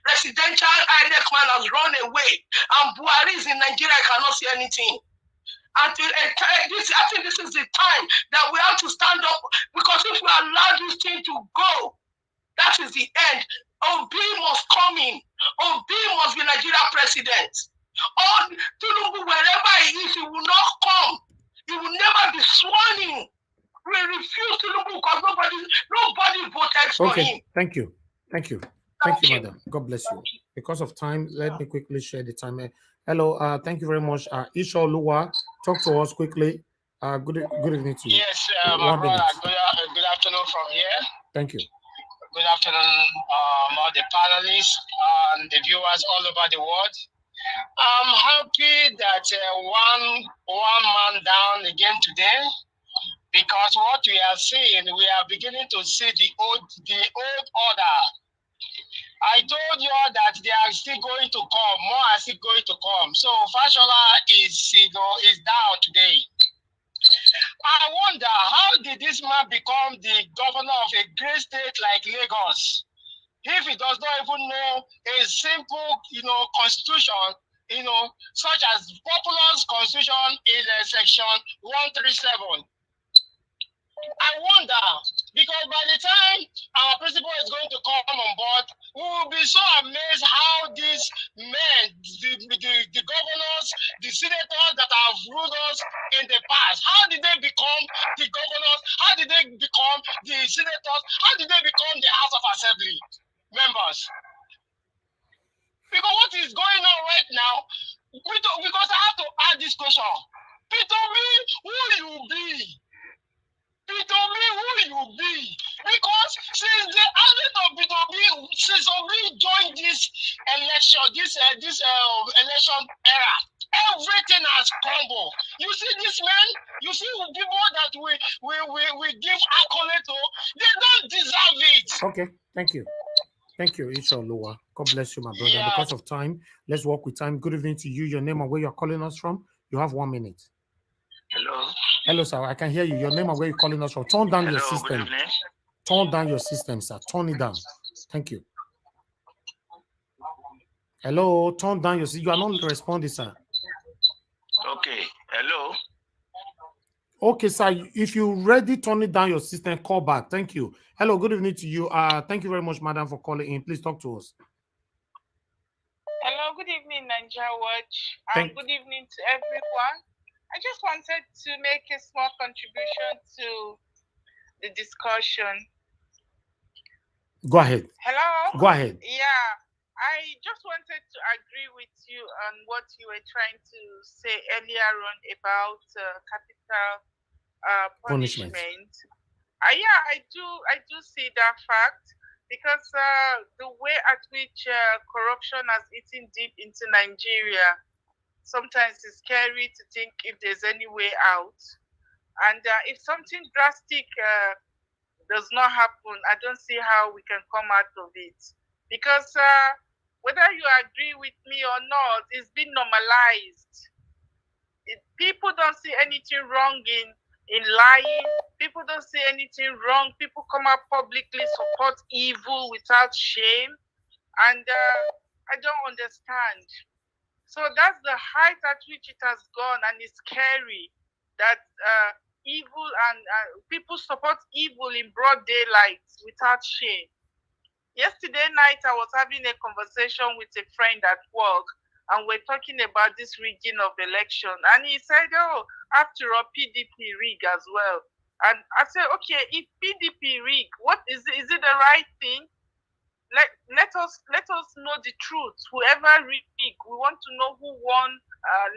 Speaker 13: residential INEC man has run away, and Buhari is in Nigeria, cannot see anything. I think this is the time that we have to stand up, because if we allow this thing to go, that is the end. Obi must come in. Obi must be Nigeria president. Or Tinubu, wherever he is, he will not come. He will never be sworn in. We refuse Tinubu because nobody voted for him.
Speaker 4: Thank you. Thank you. Thank you, madam. God bless you. Because of time, let me quickly share the time. Hello, thank you very much. Isha Oluwa, talk to us quickly. Good evening to you.
Speaker 17: Yes, my brother, good afternoon from here.
Speaker 4: Thank you.
Speaker 17: Good afternoon, all the panelists and the viewers all over the world. I'm happy that one man down again today, because what we are seeing, we are beginning to see the old order. I told you that they are still going to come, more are still going to come. So Fashola is down today. I wonder, how did this man become the governor of a great state like Lagos if he does not even know a simple, constitution, such as Popular's constitution in section 137? I wonder, because by the time our principal is going to come on board, we will be so amazed how these men, the governors, the senators that have ruled us in the past, how did they become the governors? How did they become the senators? How did they become the House of Assembly members? Because what is going on right now, because I have to ask this question, Peter B, who you be? Peter B, who you be? Because since the advent of Peter B, since we joined this election, this election era, everything has crumbled. You see these men, you see people that we give accolade to, they don't deserve it.
Speaker 4: Okay, thank you. Thank you, Isha Oluwa. God bless you, my brother. Yeah. Because of time, let's work with time. Good evening to you. Your name and where you're calling us from. You have 1 minute.
Speaker 13: Hello.
Speaker 4: Hello, sir. I can hear you. Your name and where you're calling us from. Turn down your system.
Speaker 13: Good evening.
Speaker 4: Turn down your system, sir. Turn it down. Thank you. Hello. Turn down your system. You are not responding, sir.
Speaker 13: Okay. Hello.
Speaker 4: Okay, sir. If you're ready, turn it down your system. Call back. Thank you. Hello. Good evening to you. Thank you very much, madam, for calling in. Please talk to us.
Speaker 19: Hello. Good evening, Nigeria Watch. Good evening to everyone. I just wanted to make a small contribution to the discussion.
Speaker 4: Go ahead.
Speaker 19: Hello?
Speaker 4: Go ahead.
Speaker 19: Yeah, I just wanted to agree with you on what you were trying to say earlier on about capital punishment. Yeah, I do see that fact, because the way at which corruption has eaten deep into Nigeria, sometimes it's scary to think if there's any way out. And if something drastic does not happen, I don't see how we can come out of it. Because whether you agree with me or not, it's been normalized. People don't see anything wrong in lying. People don't see anything wrong. People come out publicly, support evil without shame. And I don't understand. So that's the height at which it has gone, and it's scary that
Speaker 13: evil and people support evil in broad daylight without shame. Yesterday night, I was having a conversation with a friend at work, and we're talking about this rigging of election. And he said, oh, after all, PDP rig as well. And I said, okay, if PDP rig, what is it the right thing? Let us know the truth. Whoever rig, we want to know who won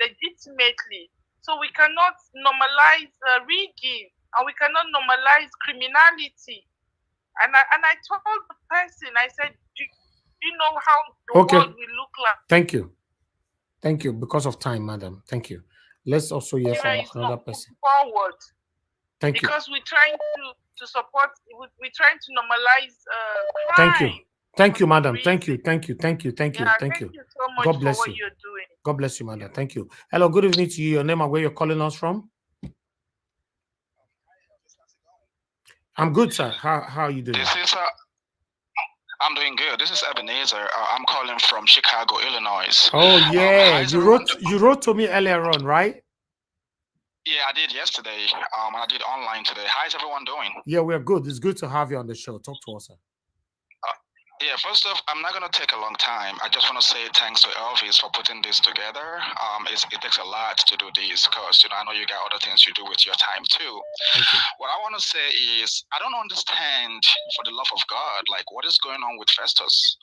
Speaker 13: legitimately. So we cannot normalize rigging, and we cannot normalize criminality. And I told the person, I said, do you know how the world will look like?
Speaker 4: Thank you. Thank you. Because of time, madam. Thank you. Let's also hear from another person.
Speaker 13: Forward.
Speaker 4: Thank you.
Speaker 13: Because we're trying to support, we're trying to normalize crime.
Speaker 4: Thank you. Thank you, madam. Thank you. Thank you. Thank you. Thank you.
Speaker 13: Yeah,
Speaker 4: Thank you.
Speaker 13: Thank you so much
Speaker 4: God bless
Speaker 13: for what
Speaker 4: you.
Speaker 13: you're doing.
Speaker 4: God bless you, madam. Thank you. Hello, good evening to you. Your name and where you're calling us from? I'm good, sir. How are you doing?
Speaker 20: This is I'm doing good. This is Ebenezer. I'm calling from Chicago, Illinois.
Speaker 4: Oh yeah, you wrote to me earlier on, right?
Speaker 20: Yeah, I did yesterday. I did online today. How's everyone doing?
Speaker 4: Yeah, we're good. It's good to have you on the show. Talk to us, sir.
Speaker 20: Yeah, first off, I'm not going to take a long time. I just want to say thanks to Elvis for putting this together. It takes a lot to do this because, I know you got other things you do with your time too. What I want to say is I don't understand, for the love of God, like what is going on with Festus.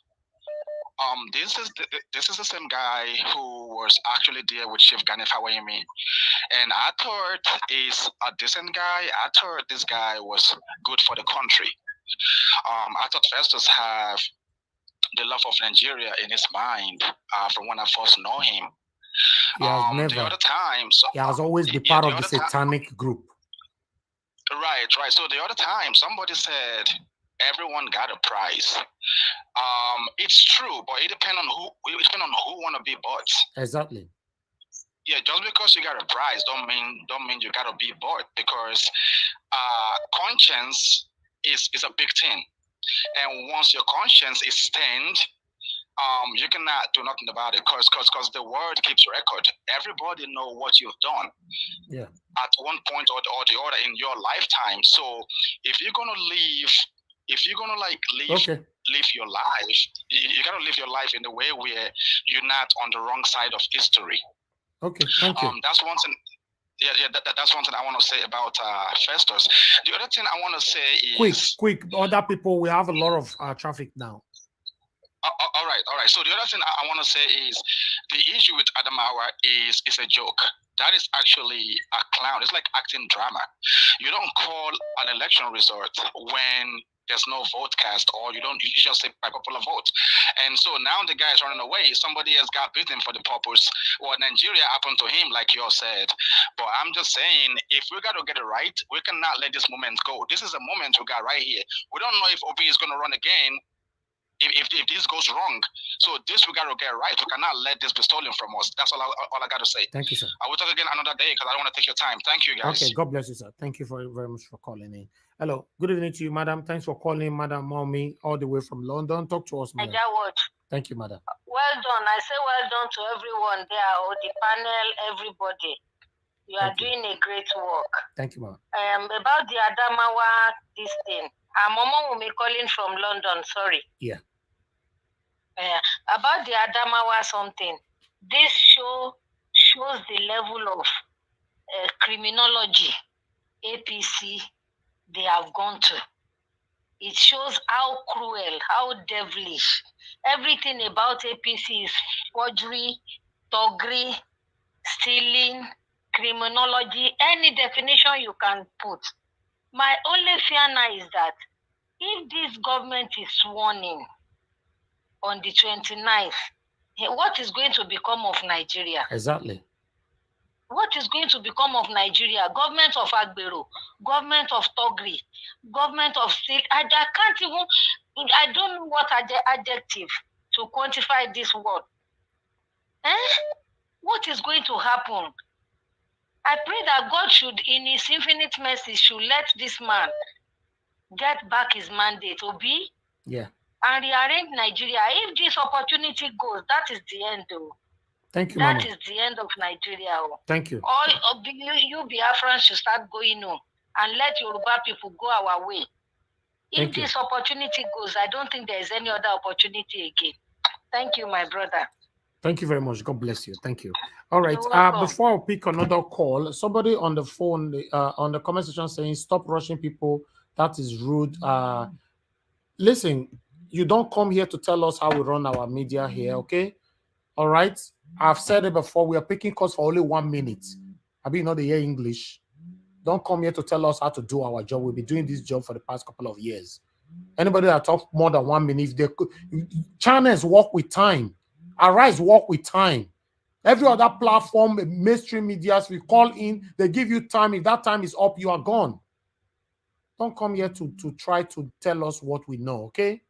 Speaker 20: This is the same guy who was actually there with Chief Gani Fawayemi, and I thought he's a decent guy. I thought this guy was good for the country. I thought Festus have the love of Nigeria in his mind from when I first know him.
Speaker 4: He has never.
Speaker 20: The other time,
Speaker 4: he has always been part of the satanic group.
Speaker 20: Right. So the other time, somebody said everyone got a prize. It's true, but it depends on who want to be bought.
Speaker 4: Exactly.
Speaker 20: Yeah, just because you got a prize don't mean you gotta be bought, because conscience is a big thing, and once your conscience is stained, you cannot do nothing about it, because the word keeps record. Everybody know what you've done.
Speaker 4: Yeah.
Speaker 20: At one point or the other in your lifetime. So if you're gonna live your life, you gotta live your life in the way where you're not on the wrong side of history.
Speaker 4: Okay, thank you.
Speaker 20: That's one thing. That's one thing I want to say about Festus. The other thing I want to say is
Speaker 4: quick. Other people, we have a lot of traffic now.
Speaker 20: All right. So the other thing I want to say is the issue with Adamawa is a joke. That is actually a clown. It's like acting drama. You don't call an election result when there's no vote cast, or you just say by popular vote. And so now the guy is running away. Somebody else got beaten for the purpose. What Nigeria happened to him, like you said. But I'm just saying, if we got to get it right, we cannot let this moment go. This is a moment we got right here. We don't know if Obi is going to run again if this goes wrong. So this we got to get right. We cannot let this be stolen from us. That's all I got to say.
Speaker 4: Thank you, sir.
Speaker 20: I will talk again another day because I don't want to take your time. Thank you, guys.
Speaker 4: Okay, God bless you, sir. Thank you very much for calling in. Hello, good evening to you, madam. Thanks for calling, Madam Mommy, all the way from London. Talk to us, madam. Thank you, madam.
Speaker 21: Well done. I say well done to everyone there, or the panel, everybody. You are doing a great work.
Speaker 4: Thank you, ma'am.
Speaker 21: About the Adamawa, this thing. Mama will be calling from London, sorry.
Speaker 4: Yeah.
Speaker 21: About the Adamawa something. This shows the level of criminology APC they have gone to. It shows how cruel, how devilish. Everything about APC is forgery, thuggery, stealing, criminology, any definition you can put. My only fear now is that if this government is sworn in on the 29th, what is going to become of Nigeria?
Speaker 4: Exactly.
Speaker 21: What is going to become of Nigeria? Government of Agbero, government of Togri, government of Silk. I don't know what adjective to quantify this word. What is going to happen? I pray that God should, in his infinite mercy, should let this man get back his mandate, Obi.
Speaker 4: Yeah.
Speaker 21: And rearrange Nigeria. If this opportunity goes, that is the end, though.
Speaker 4: Thank you,
Speaker 21: That
Speaker 4: Mama.
Speaker 21: is the end of Nigeria.
Speaker 4: Thank you.
Speaker 21: All of you Biafrans should start going on and let Yoruba people go our way. If this opportunity goes, I don't think there is any other opportunity again. Thank you, my brother.
Speaker 4: Thank you very much. God bless you. Thank you. All right.
Speaker 21: You're welcome.
Speaker 4: Before I pick another call, somebody on the phone, on the comment section saying, stop rushing people. That is rude. Listen, you don't come here to tell us how we run our media here, okay? All right. I've said it before. We are picking calls for only 1 minute. I mean, not the hear English. Don't come here to tell us how to do our job. We've been doing this job for the past couple of years. Anybody that talks more than 1 minute, if they could, channels work with time. Arise work with time. Every other platform, mainstream medias, we call in, they give you time. If that time is up, you are gone. Don't come here to try to tell us what we know, okay?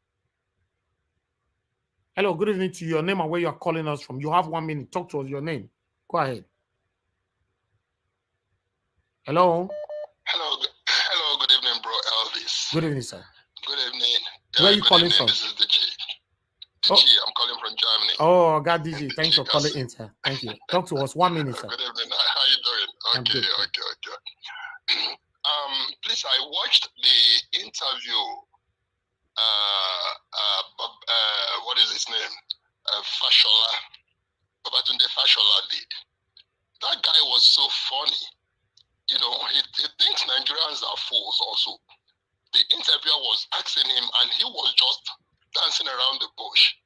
Speaker 4: Hello, good evening to you. Your name and where you are calling us from. You have 1 minute. Talk to us, your name. Go ahead. Hello?
Speaker 18: Hello, good evening, bro Elvis.
Speaker 4: Good evening, sir.
Speaker 18: Good evening.
Speaker 4: Where are you calling from?
Speaker 18: This is DG. I'm calling from Germany.
Speaker 4: Oh, God, DG. Thanks for calling in, sir. Thank you. Talk to us. 1 minute, sir.
Speaker 18: Good evening. How you doing? Okay. Please, I watched the interview. What is his name? Fashola. Babatunde Fashola did. That guy was so funny. You know, he thinks Nigerians are fools also. The interviewer was asking him and he was just dancing around the bush,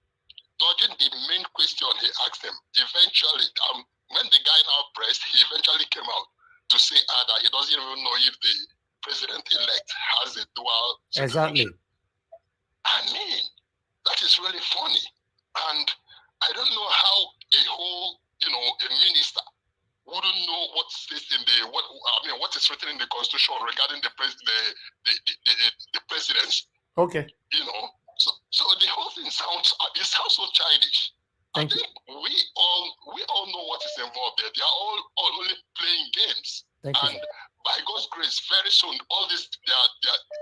Speaker 18: dodging the main question he asked him. Eventually, when the guy now pressed, he eventually came out to say that he doesn't even know if the president-elect has a dual citizenship.
Speaker 4: Exactly.
Speaker 18: I mean, that is really funny. And I don't know how a whole, a minister wouldn't know what states in what is written in the constitution regarding the presidency.
Speaker 4: Okay.
Speaker 18: So the whole thing sounds so childish. I think we all know what is involved there. They are all only playing games.
Speaker 4: Thank you,
Speaker 18: and by God's grace, very soon all these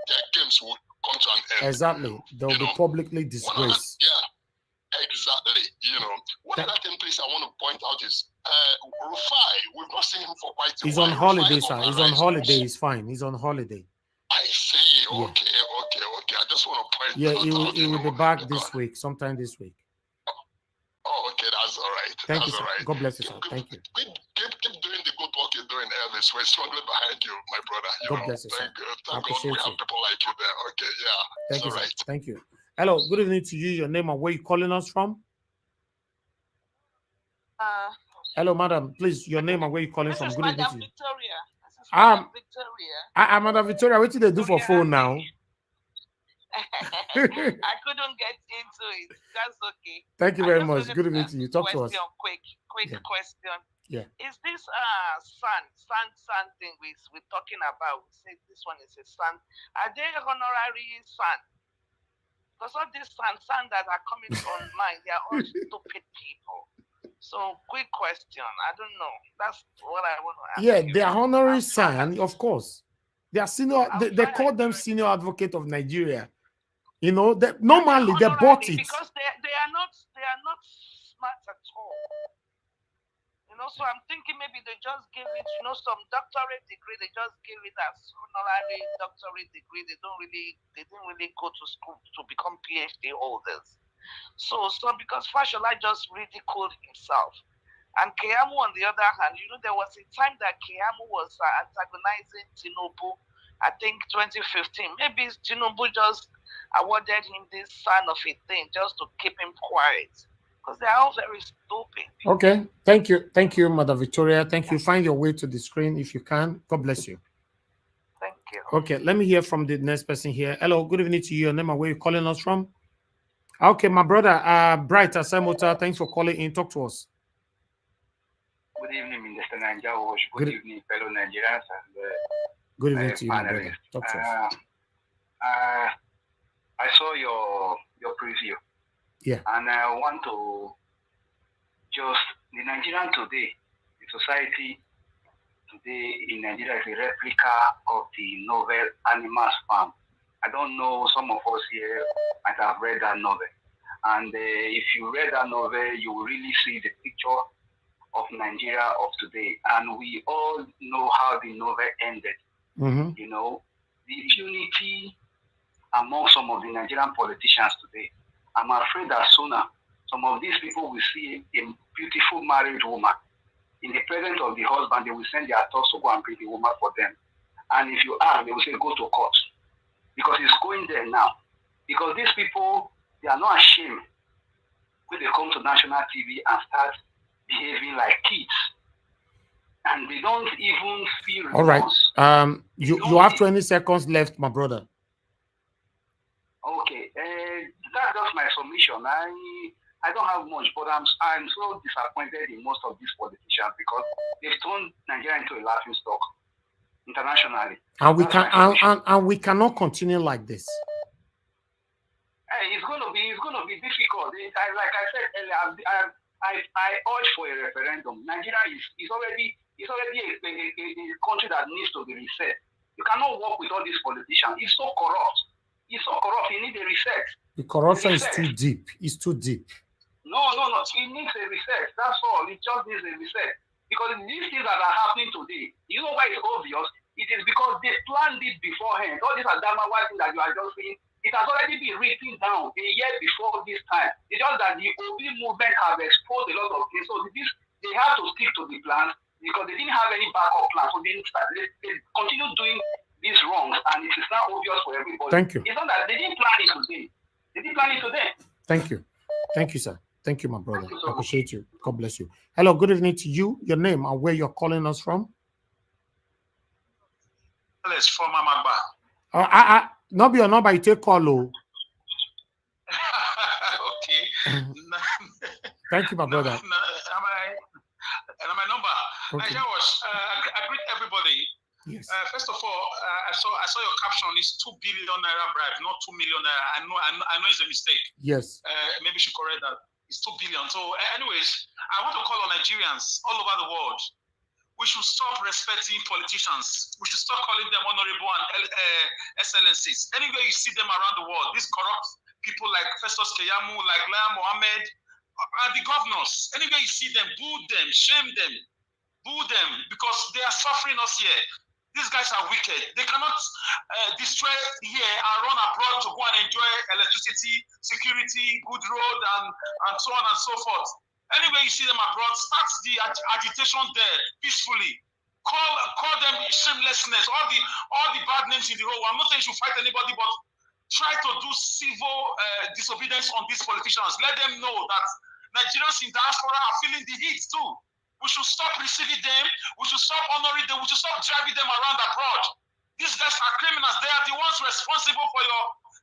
Speaker 18: their games will come to an end.
Speaker 4: Exactly. They'll be publicly disgraced.
Speaker 18: Exactly. One other thing, please, I want to point out is Rufai. We've not seen him for quite a while.
Speaker 4: He's on holiday, sir. He's on holiday. He's fine. He's on holiday.
Speaker 18: I see. Okay. I just want to point out.
Speaker 4: Yeah, he will be back this week, sometime this week.
Speaker 18: Oh, okay, that's all right.
Speaker 4: Thank you, sir. God bless you, sir. Thank you.
Speaker 18: Keep doing the good work you're doing, Elvis. We're strongly behind you, my brother.
Speaker 4: God bless you, sir.
Speaker 18: Thank God we have people like you there. Okay, yeah.
Speaker 4: Thank you,
Speaker 18: all right.
Speaker 4: sir. Thank you. Hello, good evening to you. Your name and where you calling us from? Hello, madam. Please, your name and where you calling from? Good evening to you.
Speaker 19: Victoria.
Speaker 4: Madam Victoria, what did they do for phone now?
Speaker 19: I couldn't get into it. That's okay.
Speaker 4: Thank you very much. Good evening to you. Talk to us.
Speaker 19: Quick question.
Speaker 4: Yeah.
Speaker 19: Is this sand thing we're talking about? We say this one is a sand. Are they honorary sand? Because all these sand that are coming online, they are all stupid people. So, quick question. I don't know. That's what I want to ask.
Speaker 4: Yeah, they are honorary sand, of course. They are senior. They call them senior advocate of Nigeria. Normally they bought it
Speaker 19: because they are not smart at all. So I'm thinking maybe they just give it, some doctorate degree. They just give it as honorary doctorate degree. They didn't really go to school to become PhD holders. So because Fashola just ridiculed himself. And Keyamo, on the other hand, there was a time that Keyamo was antagonizing Tinubu, I think 2015. Maybe Tinubu just awarded him this son of a thing just to keep him quiet. Because they're all very stupid.
Speaker 4: Okay. Thank you. Thank you, Mother Victoria. Thank you. Find your way to the screen if you can. God bless you.
Speaker 19: Thank you.
Speaker 4: Okay. Let me hear from the next person here. Hello. Good evening to you. Your name and where you calling us from? Okay, my brother, Bright Asamota, thanks for calling in. Talk to us.
Speaker 22: Good evening, Mr. Nanja. Good evening, fellow Nigerians and
Speaker 4: good evening to you, my brother. Talk to us.
Speaker 22: I saw your preview.
Speaker 4: Yeah.
Speaker 22: And I want to just the Nigerian today, the society today in Nigeria is a replica of the novel Animals Farm. I don't know, some of us here might have read that novel. And if you read that novel, you will really see the picture of Nigeria of today. And we all know how the novel ended. You know, the unity among some of the Nigerian politicians today. I'm afraid that sooner some of these people will see a beautiful married woman. In the presence of the husband, they will send their thoughts to go and bring the woman for them. And if you ask, they will say, go to court. Because it's going there now. Because these people, they are not ashamed when they come to national TV and start behaving like kids. And they don't even feel
Speaker 4: all right. You have 20 seconds left, my brother.
Speaker 22: Okay. That's just my submission. I don't have much, but I'm so disappointed in most of these politicians because they've turned Nigeria into a laughing stock internationally.
Speaker 4: And we cannot continue like this.
Speaker 22: It's going to be difficult. Like I said earlier, I urge for a referendum. Nigeria is already a country that needs to be reset. You cannot work with all these politicians. It's so corrupt. You need a reset.
Speaker 4: The corruption is too deep. It's too deep.
Speaker 22: No. It needs a reset. That's all. It just needs a reset. Because these things that are happening today, you know why it's obvious? It is because they planned it beforehand. All this Adamawa thing that you are just saying, it has already been written down a year before this time. It's just that the OB movement have exposed a lot of things. So they have to stick to the plans because they didn't have any backup plan. So they continue doing these wrongs, and it is now obvious for everybody.
Speaker 4: Thank you.
Speaker 22: It's not that they didn't plan it today. They didn't plan it today.
Speaker 4: Thank you. Thank you, sir. Thank you, my brother. I appreciate you. God bless you. Hello, good evening to you. Your name and where you're calling us from?
Speaker 3: Panelist from Amagba.
Speaker 4: Not be your number, you take call.
Speaker 3: Okay.
Speaker 4: Thank you, my brother.
Speaker 3: My number.
Speaker 4: Okay.
Speaker 3: I greet everybody.
Speaker 4: Yes.
Speaker 3: First of all, I saw your caption is 2 billion naira bribe, not 2 million naira. I know it's a mistake.
Speaker 4: Yes.
Speaker 3: Maybe you should correct that. It's 2 billion. So, anyways, I want to call on Nigerians all over the world. We should stop respecting politicians. We should stop calling them honorable and excellencies. Anywhere you see them around the world, these corrupt people like Festus Keyamo, like Lai Mohammed, and the governors. Anywhere you see them, boo them, shame them, boo them, because they are suffering us here. These guys are wicked. They cannot destroy here and run abroad to go and enjoy electricity, security, good road, and so on and so forth. Anyway, you see them abroad, start the agitation there peacefully. Call them shamelessness, all the bad names in the world. I'm not saying you should fight anybody, but try to do civil disobedience on these politicians. Let them know that Nigerians in diaspora are feeling the heat too. We should stop receiving them. We should stop honoring them. We should stop driving them around abroad. These guys are criminals. They are the ones responsible for your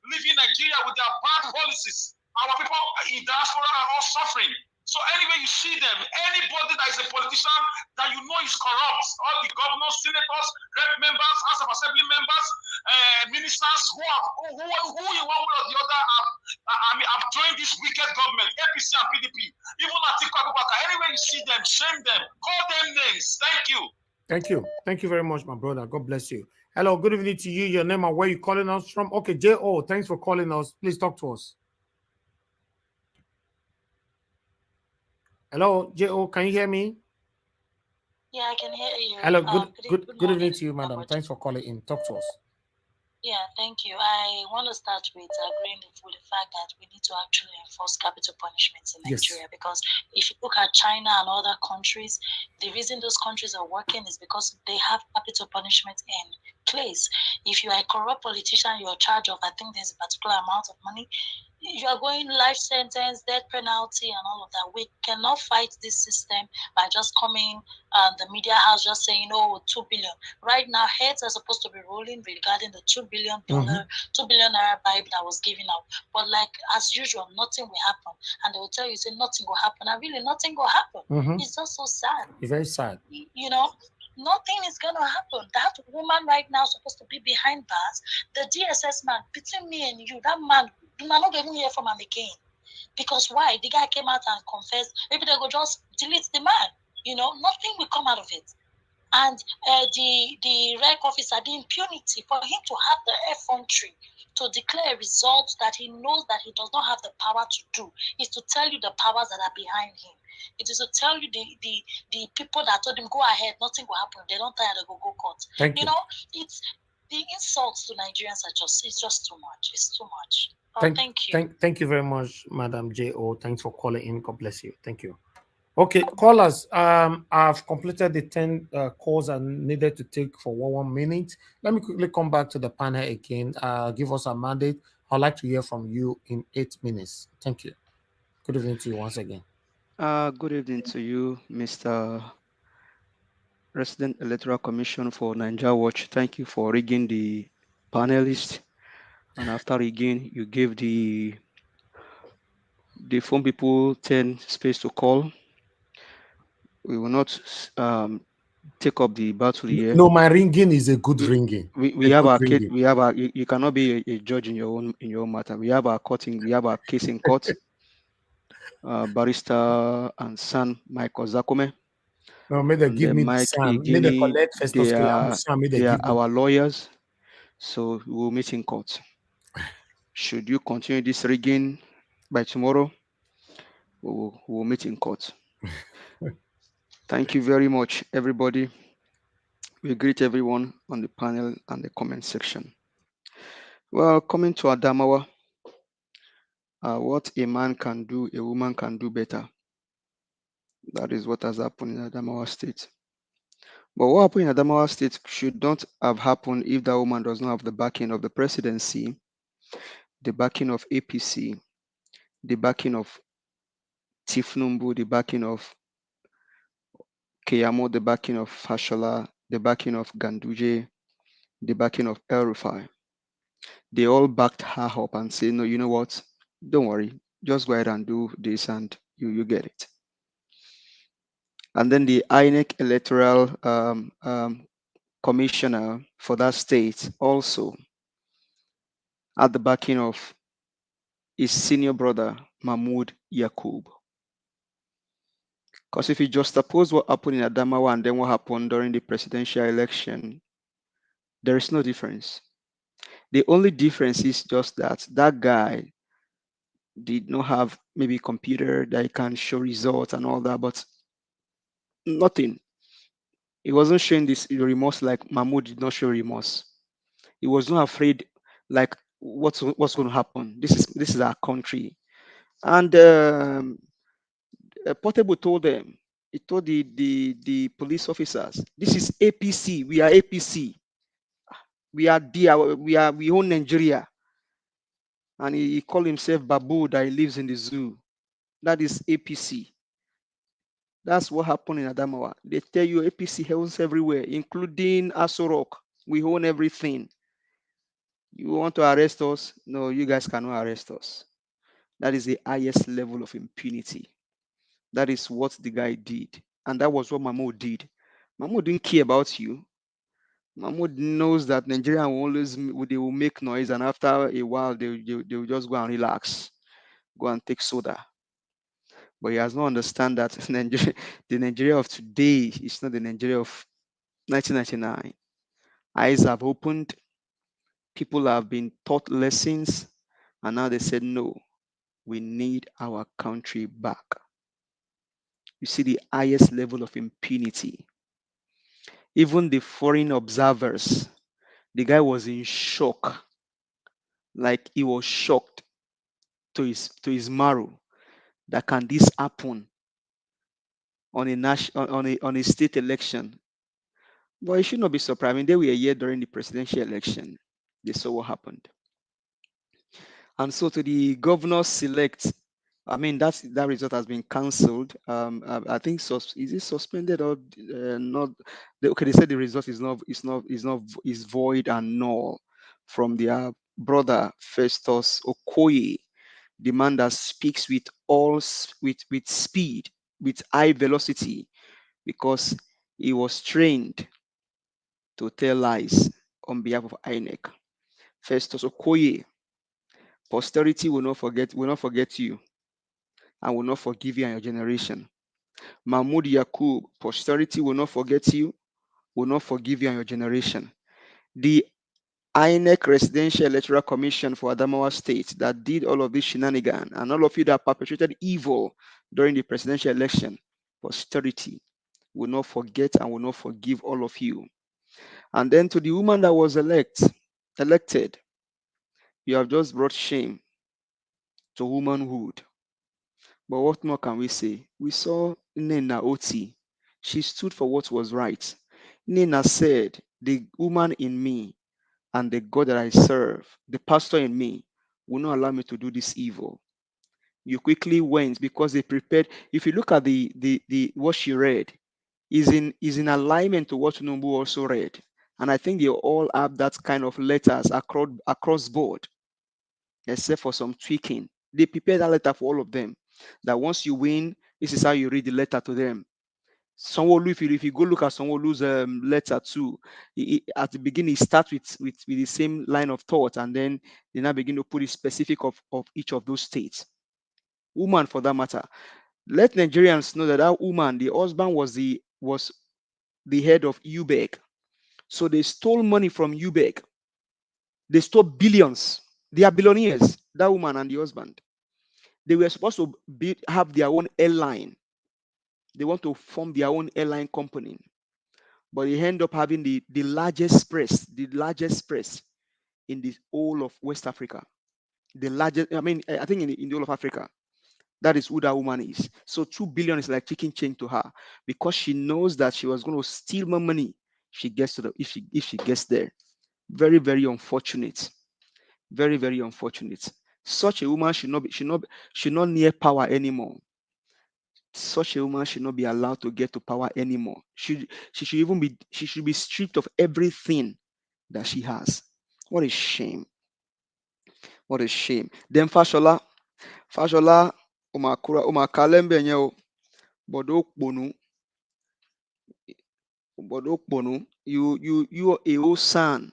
Speaker 3: leaving Nigeria with their bad policies. Our people in diaspora are all suffering. So anyway you see them, anybody that is a politician that you know is corrupt, all the governors, senators, rep members, House of Assembly members, ministers who in one way or the other have joined this wicked government, APC and PDP, even Atiku Abubakar. Anyway you see them, shame them, call them names. Thank you.
Speaker 4: Thank you. Thank you very much, my brother. God bless you. Hello, good evening to you. Your name and where you calling us from? Okay, J.O., thanks for calling us. Please talk to us. Hello, J.O., can you hear me?
Speaker 5: Yeah, I can hear you.
Speaker 4: Hello, good evening to you, madam. Thanks for calling in. Talk to us.
Speaker 5: Yeah, thank you. I want to start with agreeing with the fact that we need to actually enforce capital punishments in Nigeria, because if you look at China and other countries, the reason those countries are working is because they have capital punishment in place. If you are a corrupt politician, you're in charge of, I think there's a particular amount of money, you are going life sentence, death penalty, and all of that. We cannot fight this system by just coming the media house just saying, oh, 2 billion. Right now, heads are supposed to be rolling regarding the $2 billion, $2 billion naira bribe that was given out. But like as usual, nothing will happen. And they will tell you, say nothing will happen. And really, nothing will happen. It's just so sad.
Speaker 4: It's very sad.
Speaker 5: You know, nothing is going to happen. That woman right now is supposed to be behind bars. The DSS man, between me and you, that man, you might not even hear from him again. Because why? The guy came out and confessed. Maybe they go just delete the man. You know, nothing will come out of it. And the rec officer, the impunity for him to have the effrontery to declare a result that he knows that he does not have the power to do, is to tell you the powers that are behind him. It is to tell you the people that told him, go ahead, nothing will happen. They don't tire, they go court.
Speaker 4: Thank you.
Speaker 5: Know, it's the insults to Nigerians it's just too much. It's too much. Thank you.
Speaker 4: Thank you very much, Madam J.O. Thanks for calling in. God bless you. Thank you. Okay, callers, I've completed the 10 calls I needed to take for 1 minute. Let me quickly come back to the panel again. Give us a mandate. I'd like to hear from you in 8 minutes. Thank you. Good evening to you once again.
Speaker 1: Good evening to you, Mr. Resident Electoral Commission for Nigeria Watch. Thank you for rigging the panelist. And after rigging, you gave the phone people 10 space to call. We will not take up the battle here.
Speaker 4: No, my ringing is a good ringing.
Speaker 1: We have our case. We have our. You cannot be a judge in your own matter. We have our courting. We have our case in court. Barrister and son Michael Zakome.
Speaker 4: No, may they give me the Sam. May they collect Festus Keyamo.
Speaker 1: They are our lawyers, so we will meet in court. Should you continue this rigging by tomorrow, we will meet in court. Thank you very much, everybody. We greet everyone on the panel and the comment section. Well, coming to Adamawa, what a man can do, a woman can do better. That is what has happened in Adamawa State. But what happened in Adamawa State should not have happened if that woman does not have the backing of the presidency, the backing of APC, the backing of Tifnumbu, the backing of Keyamo, the backing of Fashola, the backing of Ganduje, the backing of El Rufai. They all backed her up and said, no, you know what? Don't worry. Just go ahead and do this and you get it. And then the INEC electoral commissioner for that state also had the backing of his senior brother, Mahmoud Yakub. Because if you just suppose what happened in Adamawa and then what happened during the presidential election, there is no difference. The only difference is just that that guy did not have maybe a computer that can show results and all that, but nothing. He wasn't showing this remorse like Mahmoud did not show remorse. He was not afraid like what's going to happen. This is our country. And Portable told them, he told the police officers, this is APC. We are APC. We are we own Nigeria. And he called himself Babu that he lives in the zoo. That is APC. That's what happened in Adamawa. They tell you APC owns everywhere, including Aso Rock. We own everything. You want to arrest us? No, you guys cannot arrest us. That is the highest level of impunity. That is what the guy did. And that was what Mahmoud did. Mahmoud didn't care about you. Mahmoud knows that Nigeria will they will make noise, and after a while they will just go and relax, go and take soda. But he has not understand that the Nigeria of today is not the Nigeria of 1999. Eyes have opened, people have been taught lessons, and now they said, no, we need our country back. You see the highest level of impunity. Even the foreign observers, the guy was in shock. Like he was shocked to his marrow that can this happen on a state election. But it should not be surprising. I mean, they were here during the presidential election. They saw what happened. And so to the governor select, I mean, that result has been cancelled. I think is it suspended or not? Okay, they said the result is void and null from their brother Festus Okoye, the man that speaks with speed, with high velocity, because he was trained to tell lies on behalf of INEC. Festus Okoye, posterity will not forget you, and will not forgive you and your generation. Mahmoud Yakub, posterity will not forget you, will not forgive you and your generation. The INEC Residential Electoral Commission for Adamawa State that did all of this shenanigan, and all of you that perpetrated evil during the presidential election, posterity will not forget and will not forgive all of you. And then to the woman that was elected, you have just brought shame to womanhood. But what more can we say? We saw Nena Oti. She stood for what was right. Nena said, the woman in me and the God that I serve, the pastor in me, will not allow me to do this evil. You quickly went because they prepared. If you look at the what she read, is in alignment to what Numbu also read. And I think they all have that kind of letters across board, except for some tweaking. They prepared that letter for all of them. That once you win, this is how you read the letter to them. Sowore, if you go look at Sowore's letter too, at the beginning, it starts with the same line of thought, and then they now begin to put it specific of each of those states. Woman, for that matter, let Nigerians know that that woman, the husband was the head of UBEC. So they stole money from UBEC. They stole billions. They are billionaires, that woman and the husband. They were supposed to have their own airline. They want to form their own airline company. But they end up having the largest press in the whole of West Africa. The largest, I think in the whole of Africa. That is who that woman is. So 2 billion is like chicken change to her because she knows that she was going to steal more money if she gets there. Very, very unfortunate. Very, very unfortunate. Such a woman should not near power anymore. Such a woman should not be allowed to get to power anymore. She should be stripped of everything that she has. What a shame. What a shame. Then Fashola, Umakalembe nyeo, Bodo you a old son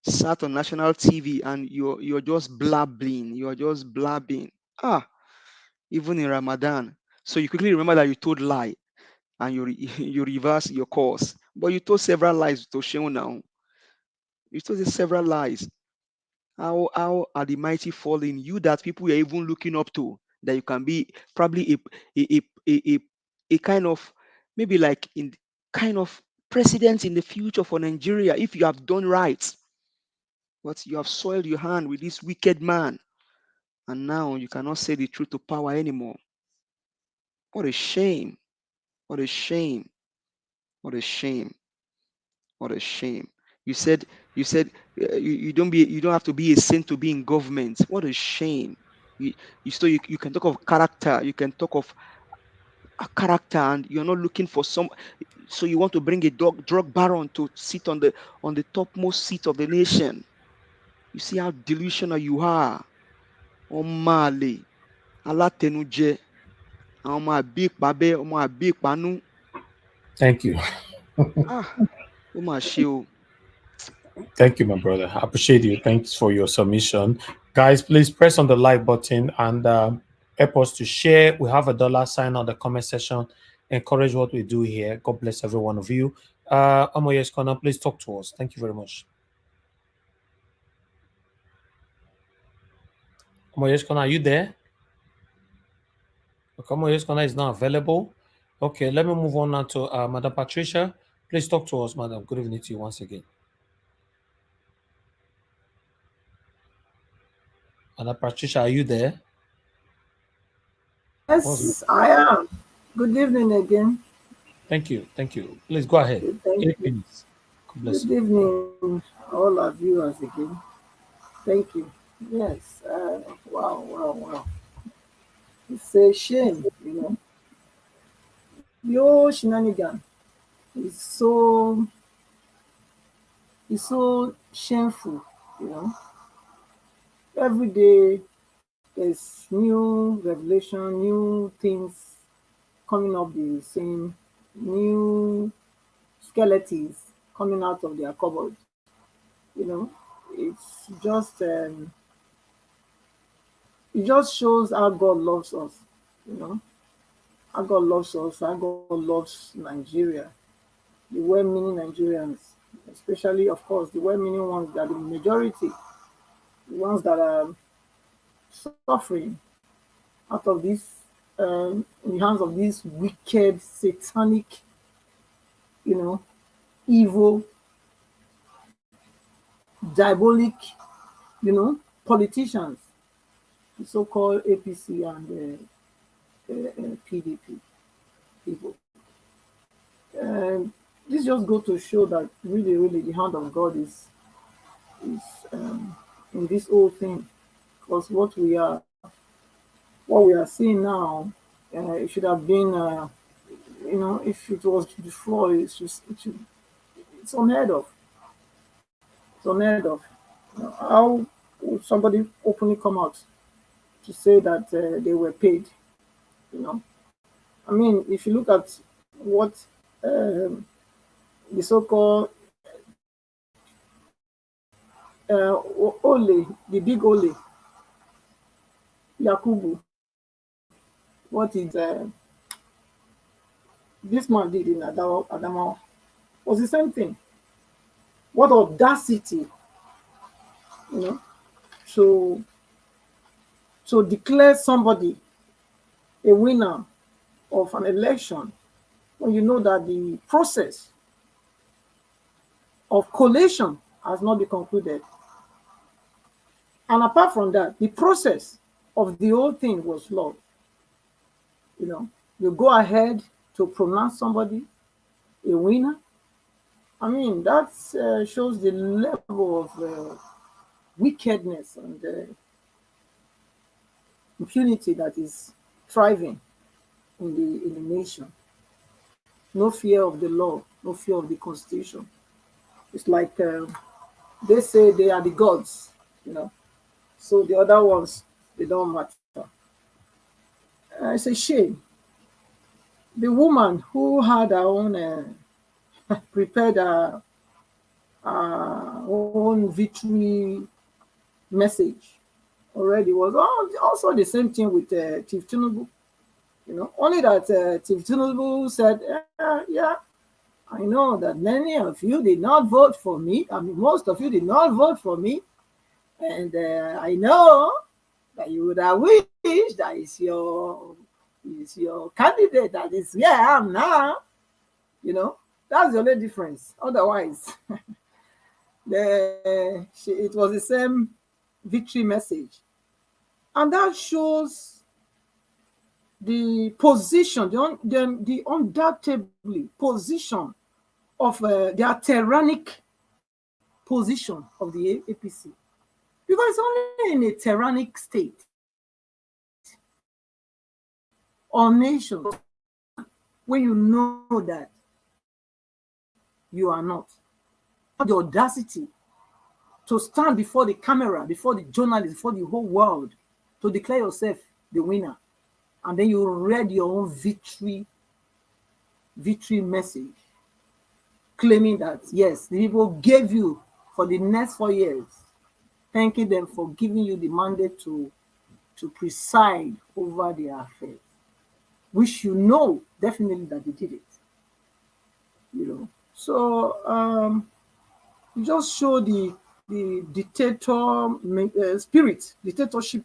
Speaker 1: sat on national TV and you're just blabbing. You are just blabbing. Even in Ramadan. So you quickly remember that you told lie and you reverse your course. But you told several lies to show now. You told several lies. How are the mighty falling? You that people are even looking up to, that you can be probably a kind of, maybe like in kind of president in the future for Nigeria if you have done right. But you have soiled your hand with this wicked man. And now you cannot say the truth to power anymore. What a shame. What a shame. What a shame. What a shame. You said you don't have to be a saint to be in government. What a shame. You can talk of character. You can talk of a character, and you're not looking for some. So you want to bring a drug baron to sit on the topmost seat of the nation. You see how delusional you are. Omale, alatenuje, àbí ìpàbẹ, àbí ìpánú.
Speaker 4: Thank you. Thank you, my brother. I appreciate you. Thanks for your submission. Guys, please press on the like button and help us to share. We have a $sign on the comment section. Encourage what we do here. God bless every one of you. Amoye's Corner, please talk to us. Thank you very much. Amoye's Corner, are you there? Okay, Amoye's Corner is not available. Okay, let me move on now to Madam Patricia. Please talk to us, Madam. Good evening to you once again. Madam Patricia, are you there?
Speaker 12: Yes, I am. Good evening again.
Speaker 4: Thank you. Thank you. Please go ahead.
Speaker 12: Thank you. Good evening, all our viewers again. Thank you. Yes. Wow. It's a shame, you know. Your shenanigan is so shameful, you know. Every day there's new revelation, new things coming up the same, new skeletons coming out of their cupboard. You know, it's just it just shows how God loves us, you know, how God loves us, how God loves Nigeria. the well-meaning Nigerians, especially, of course, the well-meaning ones that are the majority, the ones that are suffering out of this, in the hands of these wicked, satanic, evil, diabolic, politicians, the so-called APC and PDP people. This just goes to show that really, really, the hand of God is in this whole thing, because what we are seeing now, it should have been, if it was before, it's unheard of. It's unheard of. How would somebody openly come out to say that they were paid? I mean, if you look at what the so-called Ole, the big Ole, Yakubu, what is this man did in Adamawa was the same thing. What audacity, to declare somebody a winner of an election when you know that the process of collation has not been concluded. And apart from that, the process of the whole thing was flawed. You go ahead to pronounce somebody a winner. I mean, that shows the level of wickedness and impunity that is thriving in the nation. No fear of the law, no fear of the constitution. It's like they say they are the gods, so the other ones, they don't matter. It's a shame. The woman who had her own, prepared her own victory message already was also the same thing with Chief Tinubu. Only that Chief Tinubu said, yeah, I know that many of you did not vote for me. I mean, most of you did not vote for me. And I know that you would have wished that is your candidate that is where I am now. That's the only difference. Otherwise, it was the same victory message. And that shows the position, the undoubtedly position of their tyrannic position of the APC. Because it's only in a tyrannic state or nation when you know that you are not. The audacity to stand before the camera, before the journalists, before the whole world, to declare yourself the winner. And then you read your own victory message, claiming that, yes, the people gave you for the next 4 years, thanking them for giving you the mandate to preside over their affairs, which definitely that they did it. So you just show the dictatorship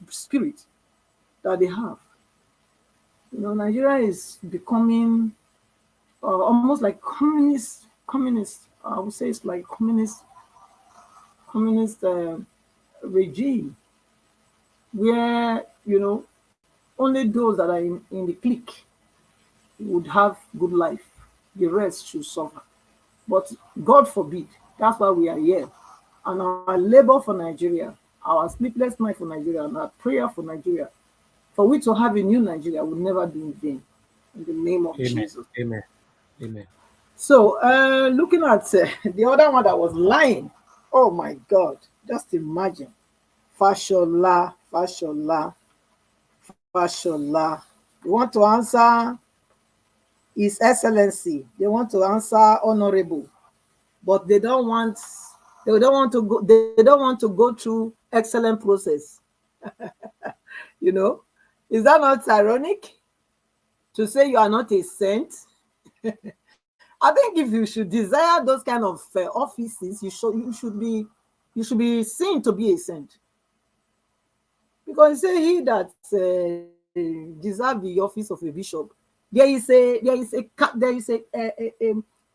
Speaker 12: spirit that they have. Nigeria is becoming almost like communist. I would say it's like communist regime, where only those that are in the clique would have good life. The rest should suffer. But God forbid. That's why we are here. And our labor for Nigeria, our sleepless night for Nigeria, and our prayer for Nigeria, for we to have a new Nigeria will never be in vain. In the name of Jesus.
Speaker 4: Amen. Amen.
Speaker 12: So, looking at the other one that was lying, oh my God, just imagine. Fashola. You want to answer His Excellency. They want to answer Honorable, but they don't want to go through excellent process. Is that not ironic to say you are not a saint? I think if you should desire those kind of offices, you should be seen to be a saint. Because say he that deserve the office of a bishop, there is a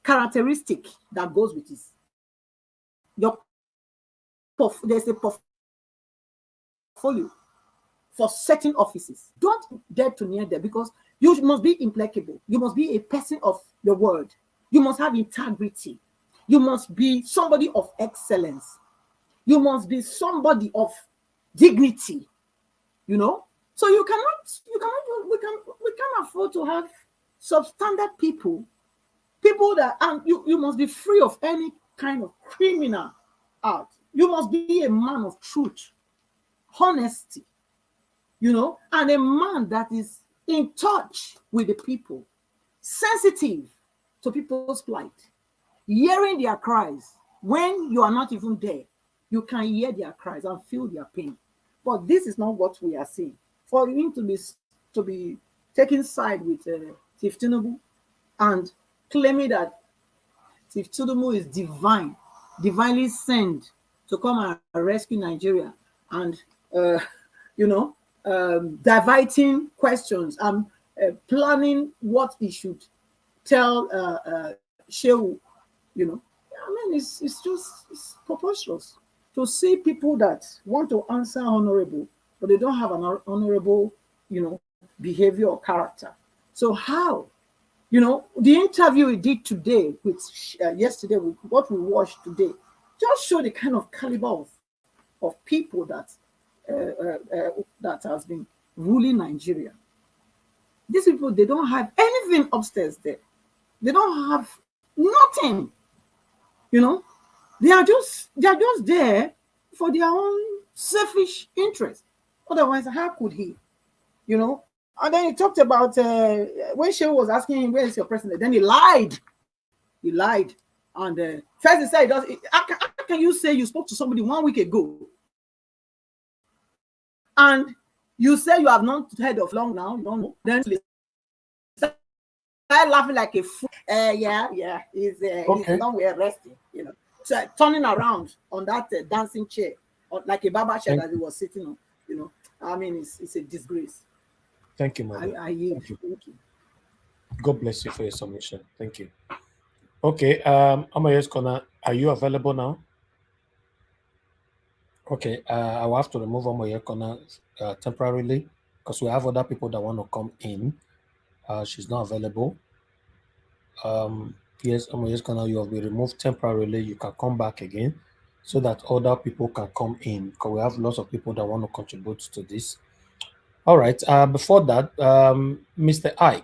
Speaker 12: characteristic that goes with this. There's a portfolio for certain offices. Don't dare to near them, because you must be implacable. You must be a person of your word. You must have integrity. You must be somebody of excellence. You must be somebody of dignity. You know, so we can't afford to have substandard people that, and you must be free of any kind of criminal act. You must be a man of truth, honesty, you know, and a man that is in touch with the people, sensitive to people's plight, hearing their cries. When you are not even there, you can hear their cries and feel their pain. But this is not what we are seeing. For him to be taking side with Chief Tinubu and claiming that Chief Tinubu is divinely sent to come and rescue Nigeria, and diverting questions and planning what he should tell Shehu, you know. I mean, it's preposterous to see people that want to answer honorable, but they don't have an honorable, behavior or character. So how? The interview we did today with yesterday, with what we watched today, just show the kind of caliber of people that that has been ruling Nigeria. These people, they don't have anything upstairs there. They don't have nothing. They are just there for their own selfish interest. Otherwise, how could he? And then he talked about when Shehu was asking him, where is your president? Then he lied. And first he said, how can you say you spoke to somebody 1 week ago and you say you have not heard of long now, you don't know? Then he started laughing like a fool. He's somewhere resting, So turning around on that dancing chair, like a barber chair that he was sitting on, I mean, it's a disgrace.
Speaker 4: Thank you, madam.
Speaker 12: Thank you.
Speaker 4: God bless you for your submission. Thank you. Okay, Amaye's Corner, are you available now? Okay, I will have to remove Amaye's Corner temporarily because we have other people that want to come in. She's not available. Yes, Amaye's Corner, you have been removed temporarily. You can come back again so that other people can come in because we have lots of people that want to contribute to this. All right. Before that, Mr. I,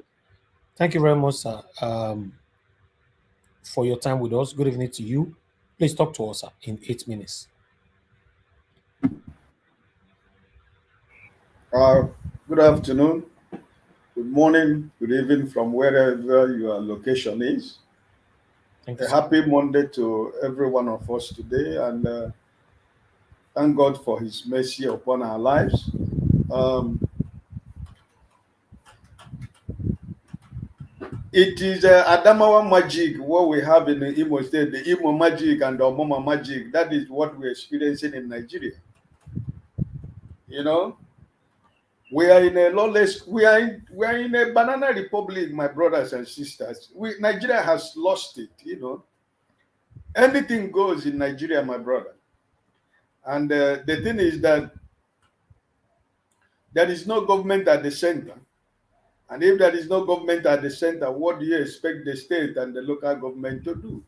Speaker 4: thank you very much, sir, for your time with us. Good evening to you. Please talk to us, sir, in 8 minutes.
Speaker 2: Good afternoon, good morning, good evening from wherever your location is.
Speaker 4: Thank you,
Speaker 2: a happy Monday to every one of us today, and thank God for His mercy upon our lives. It is Adamawa magic, what we have in the Imo State, the Imo magic and the Omoma magic. That is what we're experiencing in Nigeria. We are in a lawless, we are in a banana republic, my brothers and sisters. Nigeria has lost it, Anything goes in Nigeria, my brother. And the thing is that there is no government at the center. And if there is no government at the center, what do you expect the state and the local government to do?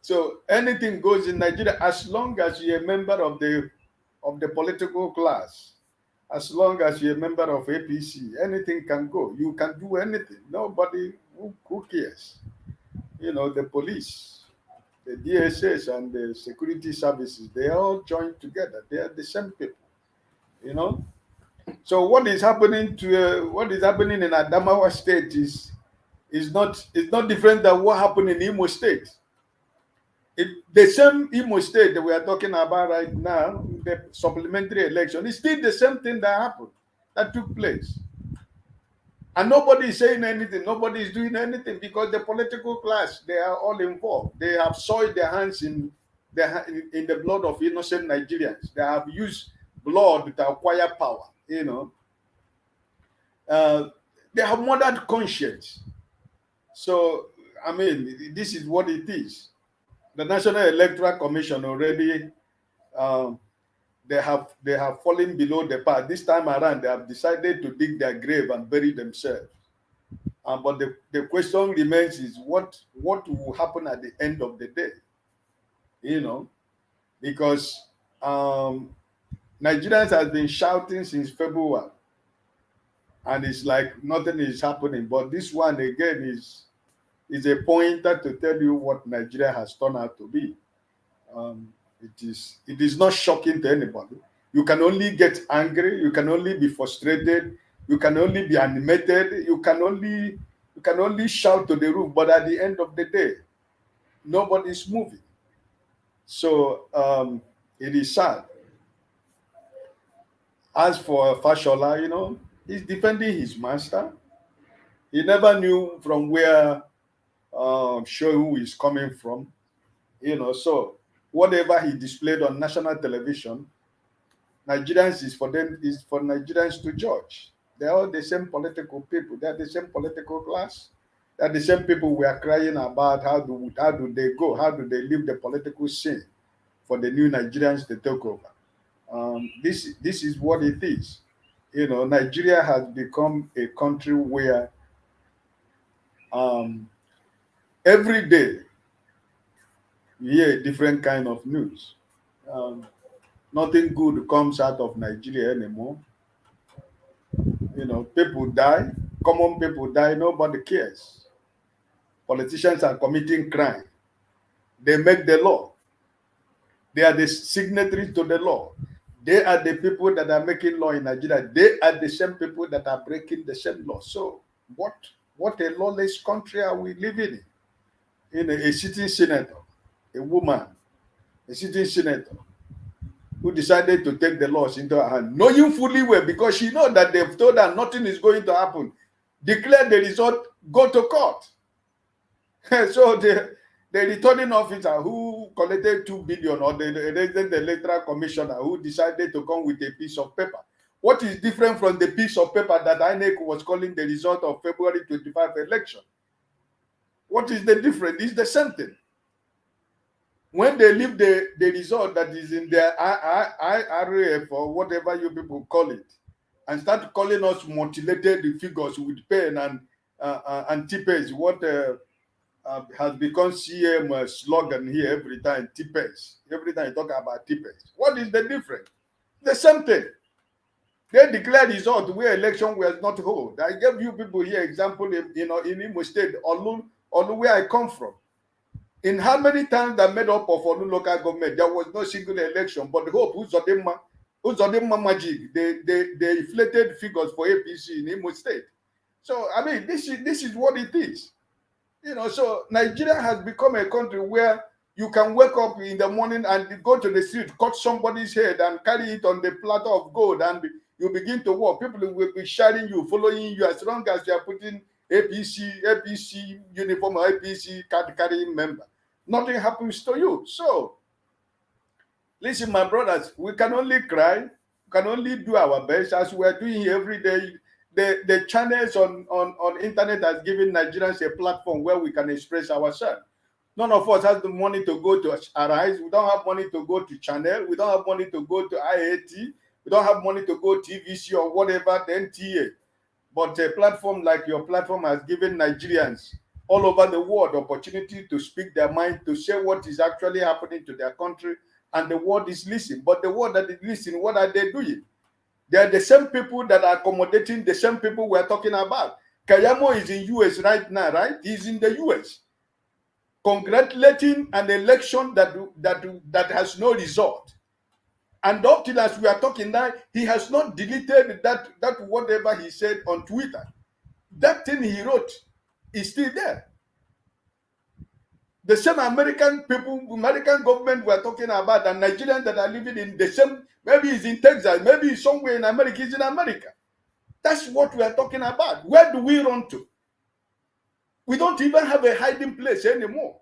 Speaker 2: So anything goes in Nigeria as long as you're a member of the political class. As long as you're a member of APC, anything can go. You can do anything. Nobody who cares. The police, the DSS, and the security services, they all joined together. They are the same people. So what is happening in Adamawa State is not different than what happened in Imo State. The same Imo State that we are talking about right now, the supplementary election, is still the same thing that happened, that took place. And nobody is saying anything. Nobody is doing anything because the political class, they are all involved. They have soiled their hands in the blood of innocent Nigerians. They have used blood to acquire power, you know. They have murdered conscience. So, I mean, this is what it is. The National Electoral Commission already, they have fallen below the path. This time around, they have decided to dig their grave and bury themselves. But the question remains is what will happen at the end of the day? You know, because Nigerians have been shouting since February, and it's like nothing is happening. But this one again is a pointer to tell you what Nigeria has turned out to be. It is not shocking to anybody. You can only get angry. You can only be frustrated. You can only be animated. You can only shout to the roof. But at the end of the day, nobody's moving. So it is sad. As for Fashola, you know, he's defending his master. He never knew from where Shohu is coming from. You know, so whatever he displayed on national television, Nigerians is for Nigerians to judge. They're all the same political people. They're the same political class. They're the same people we are crying about. How do they go? How do they leave the political scene for the new Nigerians to take over? This is what it is. You know, Nigeria has become a country where every day you hear a different kind of news. Nothing good comes out of Nigeria anymore. You know, people die, common people die, nobody cares. Politicians are committing crime. They make the law. They are the signatories to the law. They are the people that are making law in Nigeria. They are the same people that are breaking the same law. So what a lawless country are we living in? You know, a sitting senator, a woman, a sitting senator, who decided to take the laws into her hand, knowing fully well, because she knows that they've told her nothing is going to happen. Declare the result, go to court. So the returning officer who collected 2 billion, or the electoral commissioner who decided to come with a piece of paper. What is different from the piece of paper that INEC was calling the result of February 25 election? What is the difference? It's the same thing. When they leave the result that is in their IRF or whatever you people call it, and start calling us mutilated figures with pen and T-Pace, what has become CM slogan here every time, T-Pace. Every time you talk about T-Pace. What is the difference? The same thing. They declared result where election was not held. I gave you people here example in Imo State, Olu where I come from. In how many times that made up of Olu local government, there was no single election, but the hope Uzodimma magic, they inflated figures for APC in Imo State. So I mean, this is what it is. You know, so Nigeria has become a country where you can wake up in the morning and go to the street, cut somebody's head and carry it on the platter of gold, and you begin to walk. People will be sharing you, following you, as long as you are putting APC uniform or APC card carrying member. Nothing happens to you. So, listen, my brothers, we can only cry, we can only do our best as we are doing every day. The channels on internet has given Nigerians a platform where we can express ourselves. None of us has the money to go to Arise. We don't have money to go to Channel. We don't have money to go to IAT. We don't have money to go to TVC or whatever, the NTA. But a platform like your platform has given Nigerians all over the world opportunity to speak their mind, to say what is actually happening to their country, and the world is listening. But the world that is listening, what are they doing? They are the same people that are accommodating the same people we are talking about. Keyamo is in US right now, right? He's in the US, congratulating an election that has no result. And up till as we are talking now, he has not deleted that whatever he said on Twitter. That thing he wrote is still there. The same American people, American government we're talking about, and Nigerians that are living in the same, maybe he's in Texas, maybe he's somewhere in America, he's in America. That's what we are talking about. Where do we run to? We don't even have a hiding place anymore.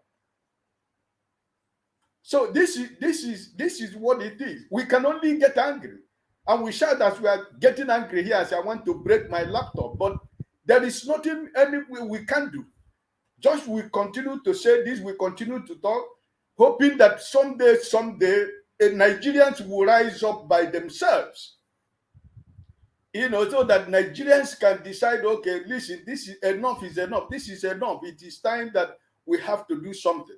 Speaker 2: So this is what it is. We can only get angry. And we shout as we are getting angry here as I want to break my laptop. But there is nothing anyway we can do. Just we continue to say this, we continue to talk, hoping that someday, Nigerians will rise up by themselves. You know, so that Nigerians can decide, okay, listen, this is enough is enough. This is enough. It is time that we have to do something.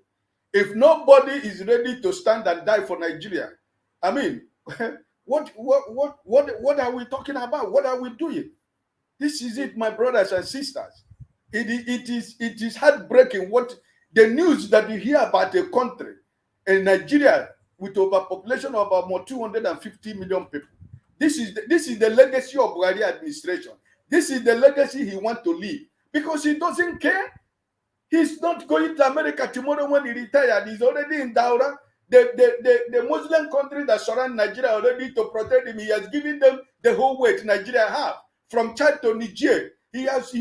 Speaker 2: If nobody is ready to stand and die for Nigeria, I mean, what are we talking about? What are we doing? This is it, my brothers and sisters. It is heartbreaking what the news that you hear about a country in Nigeria with overpopulation of about 250 million people. This is the legacy of Buhari administration. This is the legacy he wants to leave because he doesn't care. He's not going to America tomorrow when he retired. He's already in Daura. The Muslim country that surround Nigeria already to protect him. He has given them the whole weight Nigeria have. From Chad to Niger, he has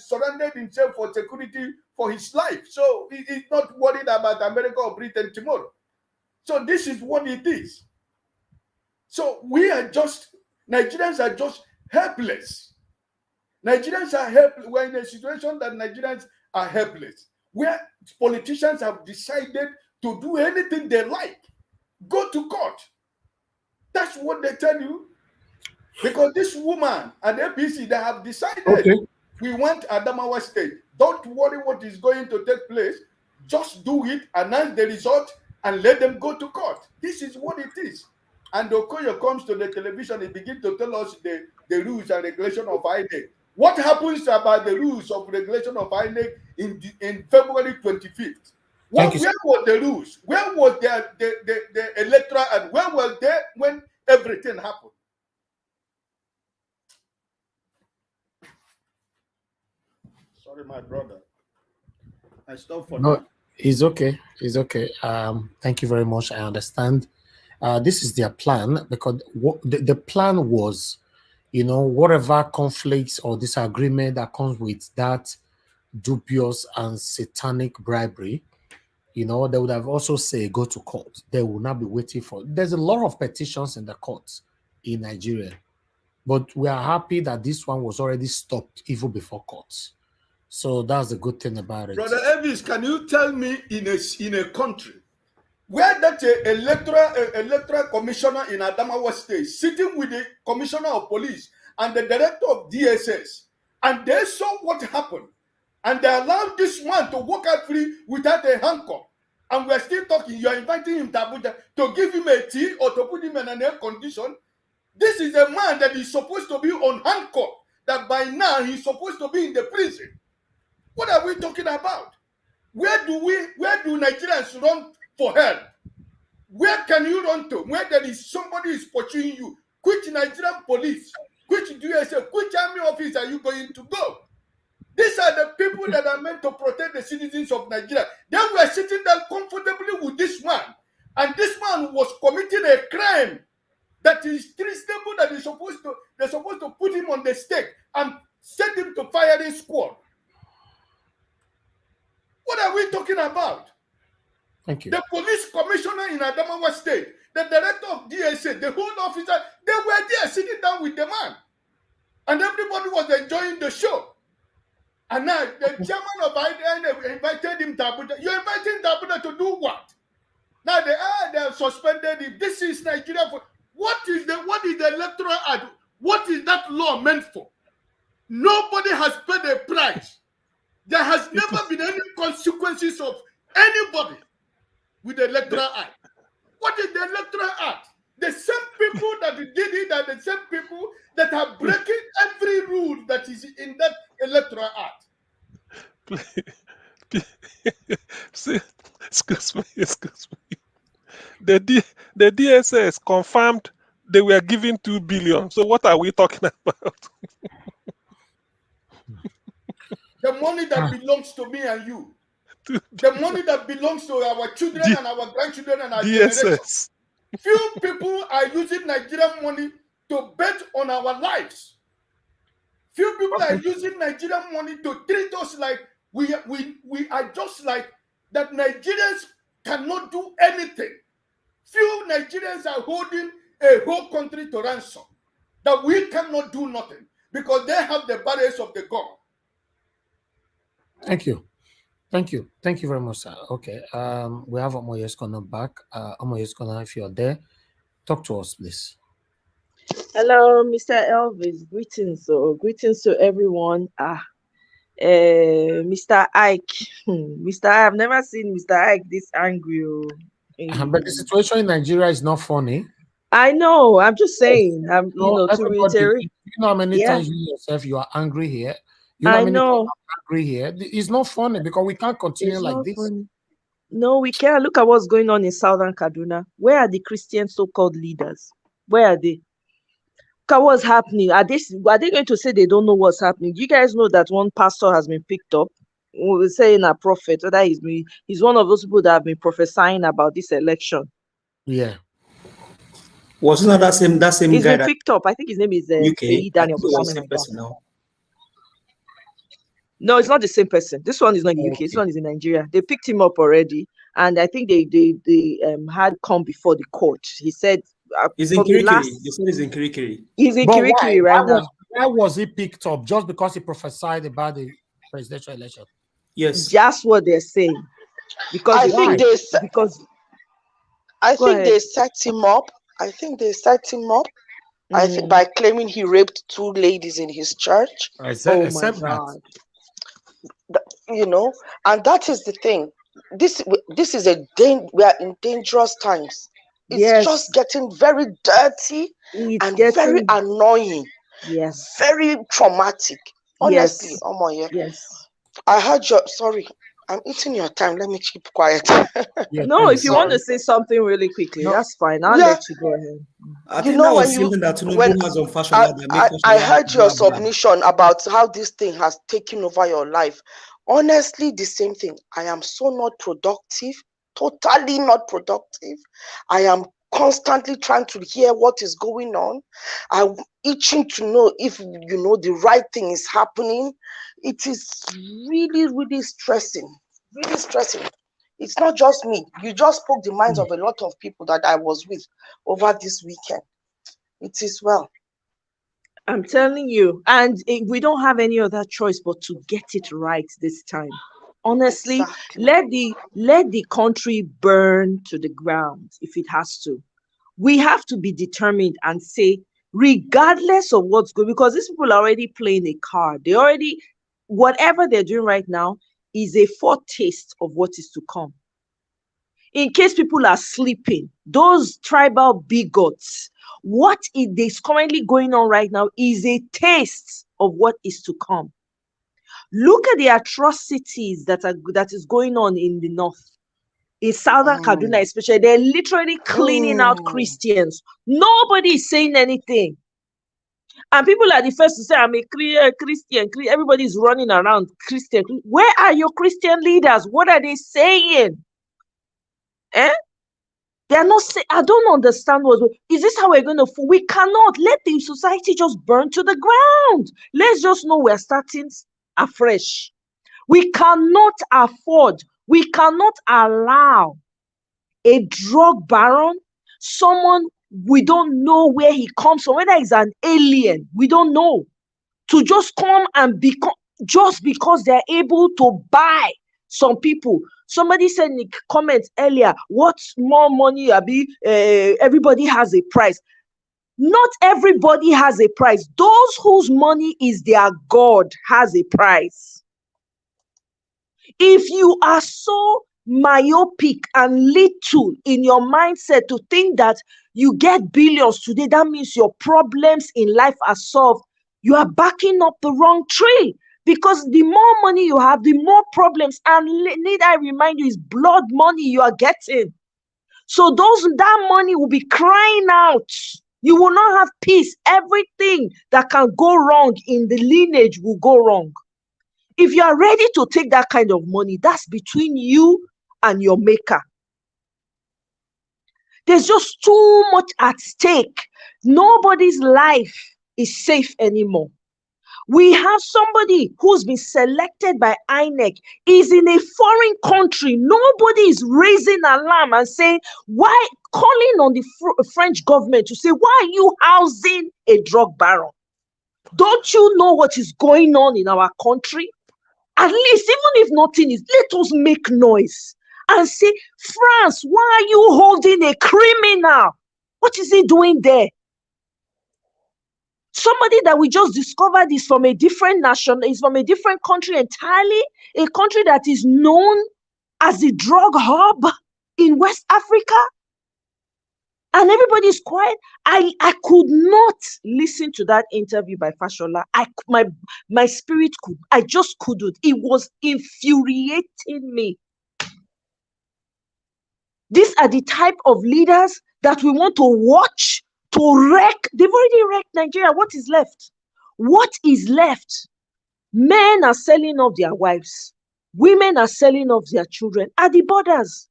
Speaker 2: surrounded himself for security for his life. So he's not worried about America or Britain tomorrow. So this is what it is. So Nigerians are just helpless. Nigerians are helpless. We're in a situation that Nigerians are helpless, where politicians have decided to do anything they like. Go to court. That's what they tell you. Because this woman and APC, they have decided we want Adamawa State. Don't worry what is going to take place. Just do it, announce the result, and let them go to court. This is what it is. And Okoye comes to the television, he begins to tell us the rules and regulation of INEC. What happens about the rules of regulation of INEC in February 25th? Where were the rules? Where was the electoral and where was they when everything happened? Sorry, my brother. I stopped for now.
Speaker 4: It's okay. It's okay. Thank you very much. I understand. This is their plan because the plan was, you know, whatever conflicts or disagreement that comes with that dubious and satanic bribery, you know, they would have also said go to court. They will not be waiting for. There's a lot of petitions in the courts in Nigeria, but we are happy that this one was already stopped even before courts. So that's the good thing about it.
Speaker 2: Brother Elvis, can you tell me in a country where that electoral commissioner in Adamawa State sitting with the commissioner of police and the director of DSS, and they saw what happened, and they allowed this man to walk out free without a handcuff, and we're still talking, you're inviting him to Abuja to give him a tea or to put him in an air condition. This is a man that is supposed to be on handcuff, that by now he's supposed to be in the prison. What are we talking about? Where do Nigerians run for help? Where can you run to? Where there is somebody is pursuing you? Which Nigerian police, which DSS, which army office are you going to go? These are the people that are meant to protect the citizens of Nigeria. Then we are sitting there comfortably with this man, and this man was committing a crime that is treasonable. That is they're supposed to put him on the stake and send him to firing squad. What are we talking about?
Speaker 4: Thank you.
Speaker 2: The police commissioner in Adamawa State, the director of DSA, the whole officer, they were there sitting down with the man. And everybody was enjoying the show. And now the chairman of INEC invited him to Abuja. You're inviting him to Abuja to do what? Now they have suspended him. This is Nigeria. What is the electoral act? What is that law meant for? Nobody has paid a price. There has never been any consequences of anybody with the Electoral Act. What is the Electoral Act? The same people that did it are the same people that are breaking every rule that is in that Electoral Act.
Speaker 11: Excuse me. The DSS confirmed they were given 2 billion. So what are we talking about?
Speaker 2: The money that belongs to me and you. The money that belongs to our children and our grandchildren and our generation. Few people are using Nigerian money to bet on our lives. Few people are using Nigerian money to treat us like we are just like that. Nigerians cannot do anything. Few Nigerians are holding a whole country to ransom, that we cannot do nothing because they have the barriers of the gun.
Speaker 4: Thank you. Thank you. Thank you very much, sir. Okay. We have Omoyeskona back. Omoyeskona, if you're there, talk to us, please.
Speaker 15: Hello, Mr. Elvis. Greetings. Greetings to everyone. Mr. Ike. I've never seen Mr. Ike this angry.
Speaker 4: But the situation in Nigeria is not funny.
Speaker 15: I know. I'm just saying. To reiterate.
Speaker 4: You know how many times you yourself you are angry here. You know how many times you are angry here. It's not funny because we can't continue like this.
Speaker 15: Funny. No, we can't. Look at what's going on in Southern Kaduna. Where are the Christian so-called leaders? Where are they? Look at what's happening. Are they going to say they don't know what's happening? Do you guys know that one pastor has been picked up? We're saying a prophet, whether he's one of those people that have been prophesying about this election.
Speaker 4: Yeah.
Speaker 6: Wasn't that same
Speaker 15: he's
Speaker 6: guy
Speaker 15: been picked up? I think his name is Daniel. No, it's not the same person. This one is not in the UK. This one is in Nigeria. They picked him up already, and I think they had come before the court. He said
Speaker 6: he's in Kirikiri. You said he's in Kirikiri.
Speaker 15: He's in Kirikiri right now.
Speaker 4: Why was he picked up? Just because he prophesied about the presidential election?
Speaker 6: Yes,
Speaker 15: that's what they're saying. Because
Speaker 8: I think they set him up. I think by claiming he raped 2 ladies in his church.
Speaker 15: My God.
Speaker 8: You know, and that is the thing. This is we are in dangerous times. It's just getting very dirty and very annoying.
Speaker 15: Yes.
Speaker 8: Very traumatic. Honestly,
Speaker 15: Yes.
Speaker 8: I heard sorry. I'm eating your time. Let me keep quiet.
Speaker 15: No, if you want to say something really quickly, that's fine. I'll let you go ahead.
Speaker 6: I think that was something that has on Fashola.
Speaker 8: I heard your submission about how this thing has taken over your life. Honestly, the same thing. I am so not productive, totally not productive. I am constantly trying to hear what is going on. I'm itching to know if the right thing is happening. It is really, really stressing. Really stressing. It's not just me. You just spoke the minds of a lot of people that I was with over this weekend. It is well.
Speaker 15: I'm telling you, and we don't have any other choice but to get it right this time. Honestly, let the country burn to the ground if it has to. We have to be determined and say, regardless of what's going, because these people are already playing a card. Whatever they're doing right now is a foretaste of what is to come. In case people are sleeping, those tribal bigots, what is currently going on right now is a taste of what is to come. Look at the atrocities that is going on in the north. In Southern Kaduna especially, they're literally cleaning out Christians. Nobody is saying anything. And people are the first to say, I'm a Christian. Everybody's running around Christian. Where are your Christian leaders? What are they saying? They're not saying, I don't understand is this how we're going to, we cannot let the society just burn to the ground. Let's just know we're starting afresh. We cannot afford, we cannot allow a drug baron, someone we don't know where he comes from, whether he's an alien, we don't know, to just come and become, just because they're able to buy some people. Somebody said in the comments earlier, what's more money? Everybody has a price. Not everybody has a price. Those whose money is their God has a price. If you are so myopic and little in your mindset to think that you get billions today, that means your problems in life are solved, you are backing up the wrong tree. Because the more money you have, the more problems. And need I remind you, it's blood money you are getting. So that money will be crying out. You will not have peace. Everything that can go wrong in the lineage will go wrong. If you are ready to take that kind of money, that's between you and your maker. There's just too much at stake. Nobody's life is safe anymore. We have somebody who's been selected by INEC, is in a foreign country. Nobody is raising alarm and saying, why, calling on the French government to say, why are you housing a drug baron? Don't you know what is going on in our country? At least, even if nothing is, let us make noise and say, France, why are you holding a criminal? What is he doing there? Somebody that we just discovered is from a different nation, is from a different country entirely, a country that is known as the drug hub in West Africa. And everybody's quiet. I could not listen to that interview by Fashola. My spirit could. I just couldn't. It was infuriating me. These are the type of leaders that we want to watch to wreck. They've already wrecked Nigeria. What is left? What is left? Men are selling off their wives. Women are selling off their children at the borders.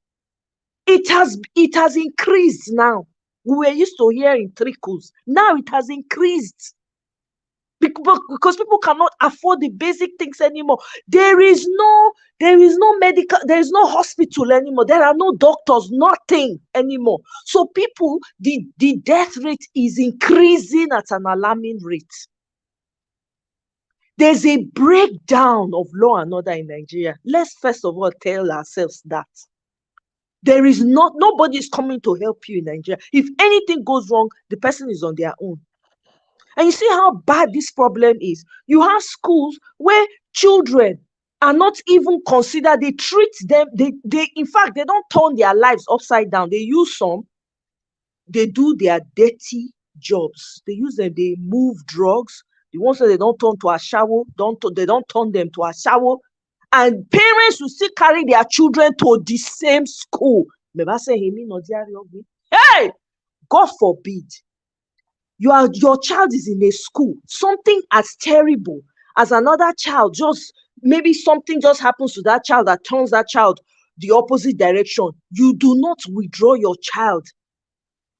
Speaker 15: It has increased now. We were used to hearing trickles. Now it has increased. Because people cannot afford the basic things anymore. There is no medical, there is no hospital anymore. There are no doctors, nothing anymore. So people, the death rate is increasing at an alarming rate. There's a breakdown of law and order in Nigeria. Let's first of all tell ourselves that. There is nobody is coming to help you in Nigeria. If anything goes wrong, the person is on their own. And you see how bad this problem is. You have schools where children are not even considered. They treat them, in fact, they don't turn their lives upside down. They use some, they do their dirty jobs. They use them, they move drugs. The ones that they don't turn to a shower, they don't turn them to a shower. And parents will still carry their children to the same school. Hey, God forbid. Your child is in a school, something as terrible as another child, maybe something just happens to that child that turns that child the opposite direction. You do not withdraw your child,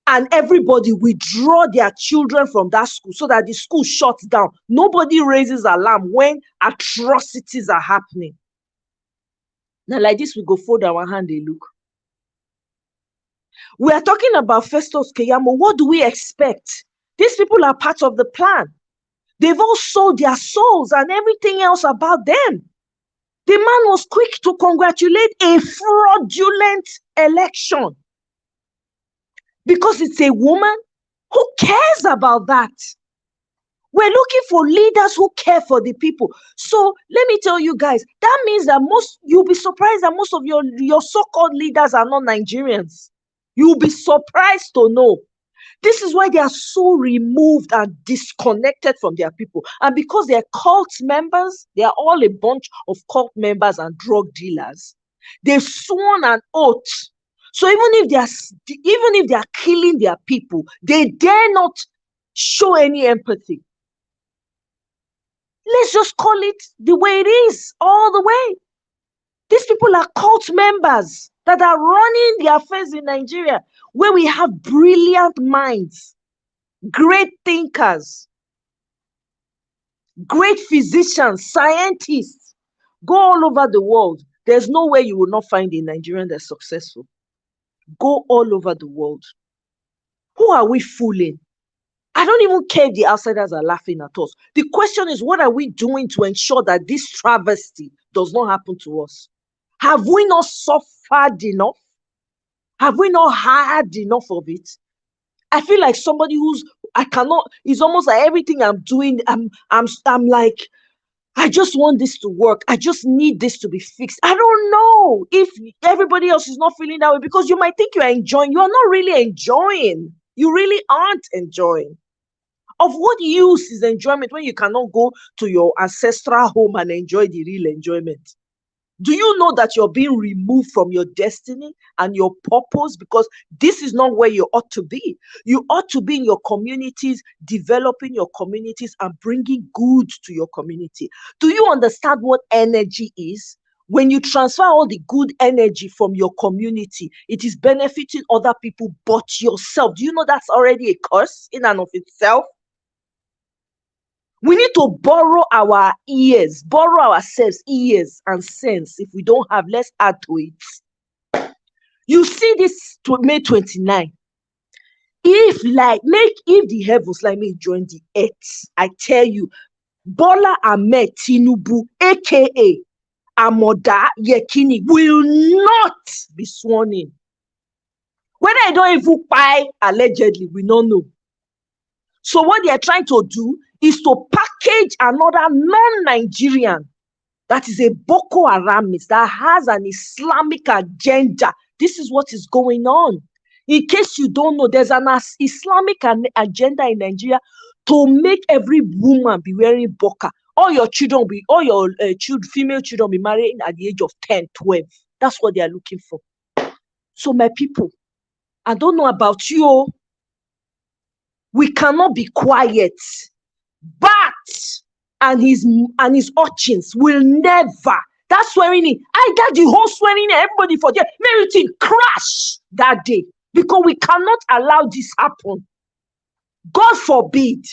Speaker 15: and everybody withdraw their children from that school so that the school shuts down. Nobody raises alarm when atrocities are happening. Now, like this, we go fold our hand and look. We are talking about Festus Keyamo. What do we expect? These people are part of the plan. They've all sold their souls and everything else about them. The man was quick to congratulate a fraudulent election. Because it's a woman. Who cares about that? We're looking for leaders who care for the people. So let me tell you guys, that means that you'll be surprised that most of your so-called leaders are not Nigerians. You'll be surprised to know. This is why they are so removed and disconnected from their people. And because they're cult members, they are all a bunch of cult members and drug dealers. They've sworn an oath. So even if they are killing their people, they dare not show any empathy. Let's just call it the way it is, all the way. These people are cult members that are running the affairs in Nigeria, where we have brilliant minds, great thinkers, great physicians, scientists. Go all over the world. There's no way you will not find a Nigerian that's successful. Go all over the world. Who are we fooling? I don't even care if the outsiders are laughing at us. The question is, what are we doing to ensure that this travesty does not happen to us? Have we not suffered enough? Have we not had enough of it? I feel like somebody it's almost like everything I'm doing, I'm like, I just want this to work. I just need this to be fixed. I don't know if everybody else is not feeling that way, because you might think you are enjoying. You are not really enjoying. You really aren't enjoying. Of what use is enjoyment when you cannot go to your ancestral home and enjoy the real enjoyment? Do you know that you're being removed from your destiny and your purpose? Because this is not where you ought to be. You ought to be in your communities, developing your communities and bringing good to your community. Do you understand what energy is? When you transfer all the good energy from your community, it is benefiting other people but yourself. Do you know that's already a curse in and of itself? We need to borrow our ears, borrow ourselves ears and sense. If we don't have, let's add to it. You see this May 29. If the heavens like me join the earth, I tell you, Bola Ahmed Tinubu, aka Amoda Yekini, will not be sworn in. Whether I don't even buy allegedly, we don't know. So what they are trying to do is to package another non-Nigerian that is a Boko Haramist that has an Islamic agenda. This is what is going on. In case you don't know, there's an Islamic agenda in Nigeria to make every woman be wearing burqa. All your children female children be married at the age of 10, 12. That's what they are looking for. So my people, I don't know about you. We cannot be quiet. But and his urchins will never. That swearing in, I got the whole swearing in, everybody forget. Everything crash that day because we cannot allow this happen. God forbid.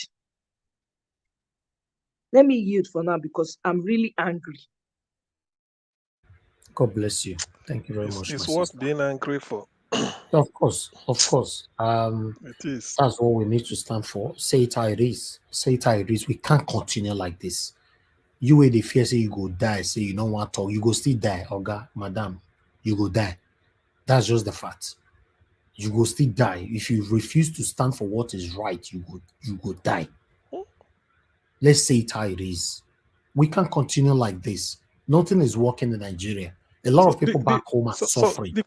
Speaker 15: Let me yield for now because I'm really angry.
Speaker 4: God bless you. Thank you very much.
Speaker 11: It's worth being angry for.
Speaker 4: Of course.
Speaker 11: It is.
Speaker 4: That's what we need to stand for. Say it how it is. Say it how it is. We can't continue like this. You wait the fear say you go die. Say you don't want to talk. You go still die, Oga, madam. You go die. That's just the fact. You go still die. If you refuse to stand for what is right, you go die. Let's say it how it is. We can't continue like this. Nothing is working in Nigeria. A lot of people back home are suffering.
Speaker 11: The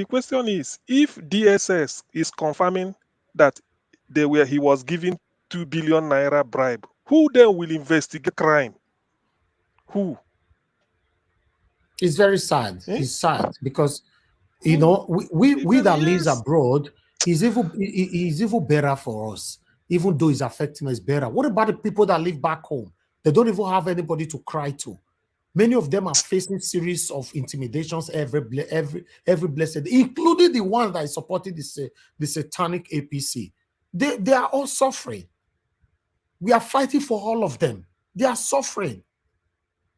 Speaker 11: question is if DSS is confirming that he was given 2 billion naira bribe, who then will investigate crime? Who?
Speaker 4: It's very sad. It's sad because you know we that lives abroad, he's even better for us. Even though it's affecting us better. What about the people that live back home? They don't even have anybody to cry to. Many of them are facing series of intimidations every blessed, including the ones that is supporting the satanic APC. They are all suffering. We are fighting for all of them. They are suffering.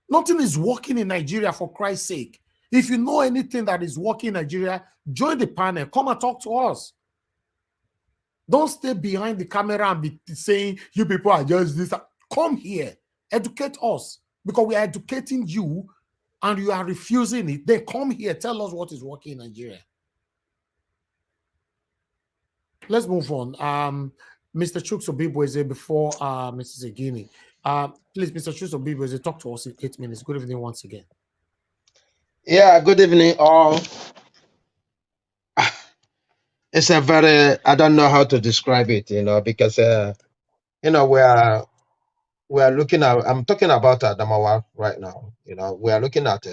Speaker 4: Nothing is working in Nigeria, for Christ's sake. If you know anything that is working in Nigeria, join the panel. Come and talk to us. Don't stay behind the camera and be saying, you people are just this. Come here. Educate us. Because we are educating you and you are refusing it. Then come here. Tell us what is working in Nigeria. Let's move on. Mr. Chukso before Mrs. Egini. Please, Mr. Chukso Bibweze, talk to us in 8 minutes. Good evening once again.
Speaker 10: Yeah, good evening all. It's a very, I don't know how to describe it, because, we are looking at, I'm talking about Adamawa right now. We are looking at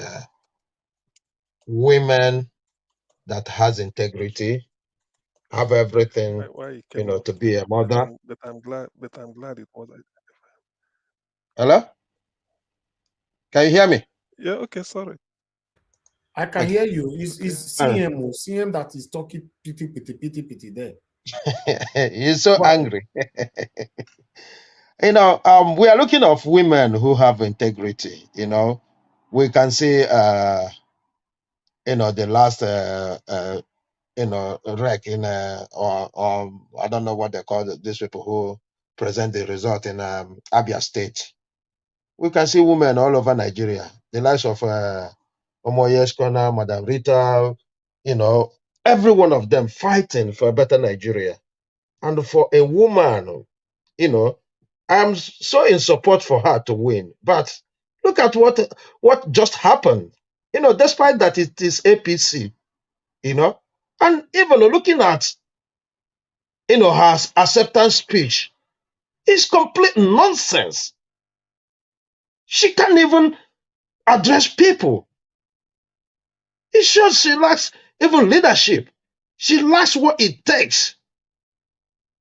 Speaker 10: women that has integrity, have everything, to be a mother.
Speaker 11: But I'm glad it was.
Speaker 10: Hello? Can you hear me?
Speaker 11: Yeah, okay, sorry.
Speaker 4: I can hear you. It's CM that is talking pity there.
Speaker 10: He's so angry. We are looking at women who have integrity. We can see, the last, wreck in, or I don't know what they call these people who present the result in Abia State. We can see women all over Nigeria. The likes of Omoyeskona, Madam Rita, every one of them fighting for a better Nigeria. And for a woman, I'm so in support for her to win. But look at what just happened. Despite that it is APC, and even looking at her acceptance speech is complete nonsense. She can't even address people. It shows she lacks even leadership. She lacks what it takes.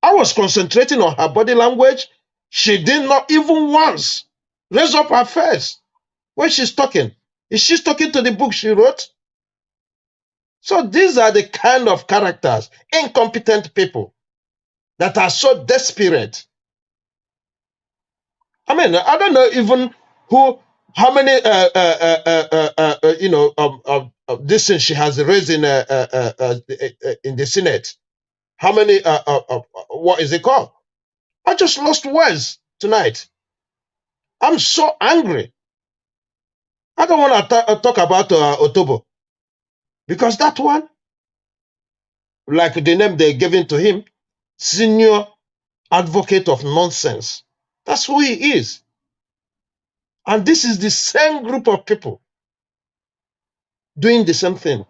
Speaker 10: I was concentrating on her body language. She did not even once raise up her face when she's talking. Is she talking to the book she wrote? So these are the kind of characters, incompetent people that are so desperate. I mean, I don't know even how many, this thing she has raised in the Senate. How many, what is it called? I just lost words tonight. I'm so angry. I don't want to talk about Otobo, because that one, like the name they're giving to him, senior advocate of nonsense. That's who he is. And this is the same group of people doing the same thing.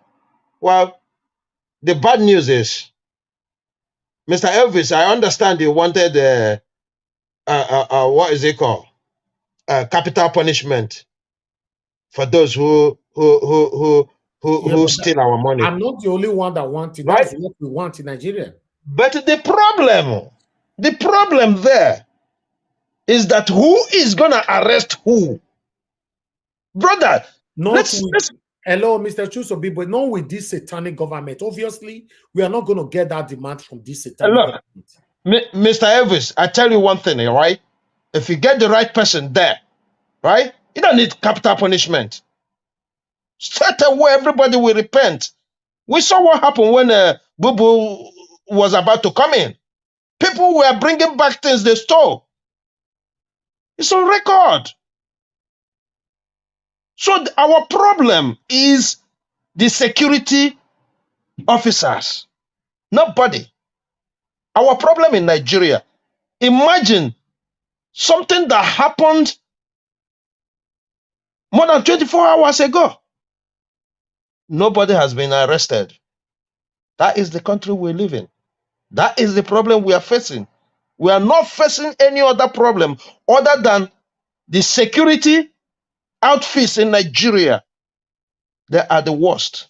Speaker 10: Well, the bad news is, Mr. Elvis, I understand you wanted, what is it called? Capital punishment for those who steal our money.
Speaker 4: I'm not the only one that wants it. That's what we want in Nigeria.
Speaker 10: But the problem there is that who is going to arrest who? Brother,
Speaker 4: hello, Mr. Chusobi, but not with this satanic government. Obviously, we are not going to get that demand from this satanic government.
Speaker 10: Mr. Elvis, I tell you one thing, right? If you get the right person there, right? You don't need capital punishment. Straight away, everybody will repent. We saw what happened when Bubu was about to come in. People were bringing back things they stole. It's on record. So our problem is the security officers. Nobody. Our problem in Nigeria. Imagine something that happened more than 24 hours ago. Nobody has been arrested. That is the country we live in. That is the problem we are facing. We are not facing any other problem other than the security outfits in Nigeria. They are the worst.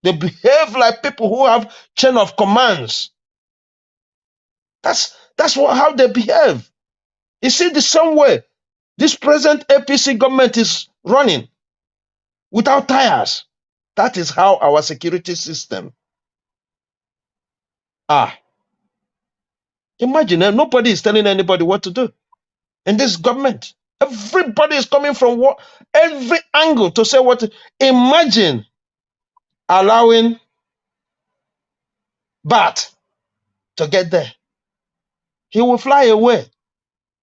Speaker 10: They behave like people who have chain of commands. That's how they behave. You see, the same way this present APC government is running without tires. That is how our security system are. Imagine, nobody is telling anybody what to do in this government. Everybody is coming from every angle to say what. Imagine allowing Bat to get there. He will fly away.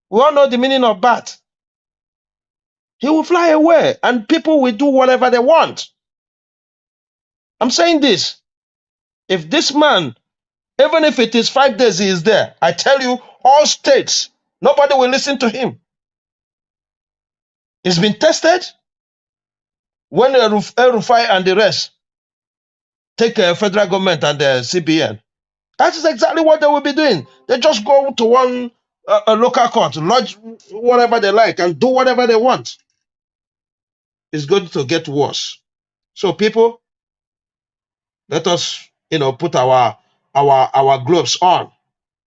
Speaker 10: We all know the meaning of Bat. He will fly away and people will do whatever they want. I'm saying this. If this man, even if it is 5 days he is there, I tell you, all states, nobody will listen to him. It's been tested. When El-Rufai and the rest take a federal government and the CBN, that is exactly what they will be doing. They just go to one a local court, lodge whatever they like, and do whatever they want. It's going to get worse. So people, let us, put our gloves on.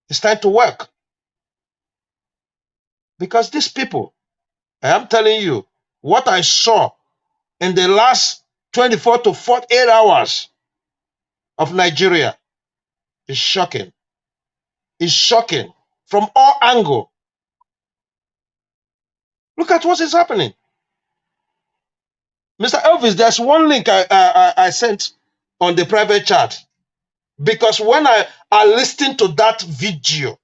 Speaker 10: It's time to work. Because these people, I am telling you, what I saw in the last 24 to 48 hours of Nigeria is shocking. It's shocking from all angles. Look at what is happening. Mr. Elvis, there's one link I sent on the private chat. Because when I listened to that video,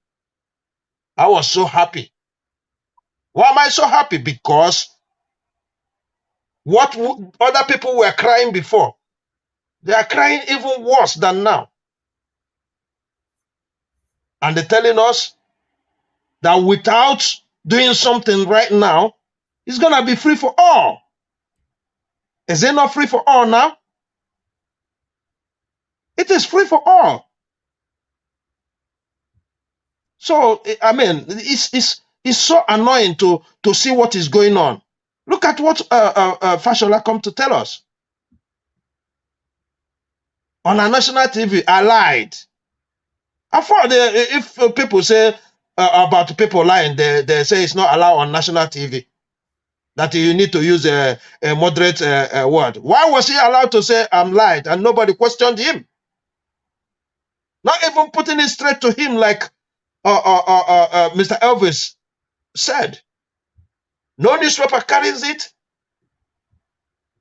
Speaker 10: I was so happy. Why am I so happy? Because what other people were crying before, they are crying even worse than now. And they're telling us that without doing something right now, it's going to be free for all. Is it not free for all now? It is free for all. So, I mean, it's so annoying to see what is going on. Look at what Fashola come to tell us. On a national TV, I lied. I thought if people say about people lying, they say it's not allowed on national TV. that you need to use a moderate word. Why was he allowed to say I'm lied and nobody questioned him? Not even putting it straight to him like Mr. Elvis said. No newspaper carries it.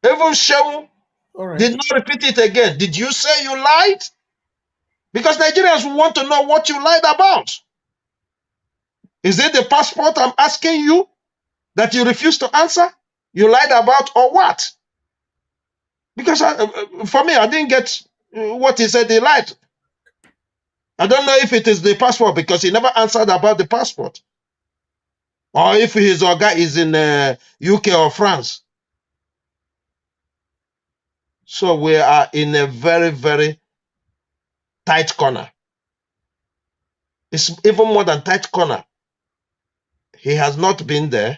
Speaker 10: Even Shehu did not repeat it again. Did you say you lied? Because Nigerians want to know what you lied about. Is it the passport I'm asking you that you refuse to answer? You lied about or what? Because for me, I didn't get what he said he lied. I don't know if it is the passport because he never answered about the passport. Or if his guy is in UK or France. So we are in a very, very tight corner. It's even more than tight corner. He has not been there.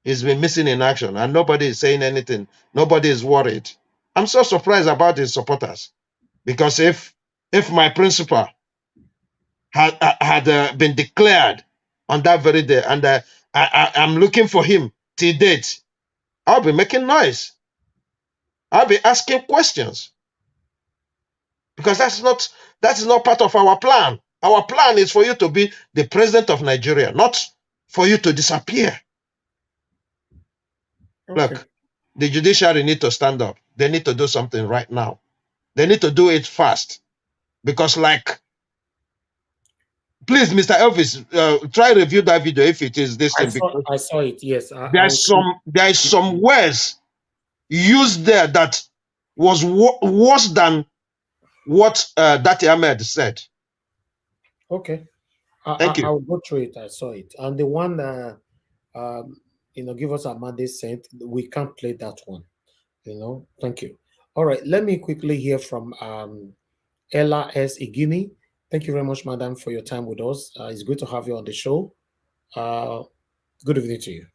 Speaker 10: He's been missing in action and nobody is saying anything. Nobody is worried. I'm so surprised about his supporters because if my principal had been declared on that very day and I'm looking for him till date, I'll be making noise. I'll be asking questions because that is not part of our plan. Our plan is for you to be the president of Nigeria, not for you to disappear. Okay. Look, the judiciary need to stand up. They need to do something right now. They need to do it fast because, like, please, Mr. Elvis, try review that video if it is this thing.
Speaker 4: I saw it. Yes,
Speaker 10: there is some words used there that was worse than what Dati Ahmed said.
Speaker 4: Okay,
Speaker 10: thank you.
Speaker 4: I will go through it. I saw it, and the one give us a Monday sent. We can't play that one. Thank you. All right, let me quickly hear from Ella S. Igini. Thank you very much, madam, for your time with us. It's good to have you on the show. Good evening to you.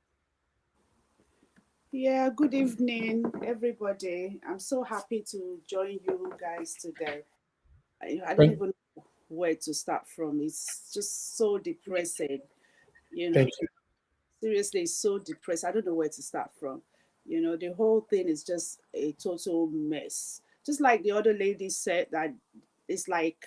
Speaker 14: Yeah, good evening, everybody. I'm so happy to join you guys today. I don't even know where to start from. It's just so depressing,
Speaker 4: Thank you.
Speaker 14: Seriously, it's so depressed. I don't know where to start from. The whole thing is just a total mess. Just like the other lady said, that it's like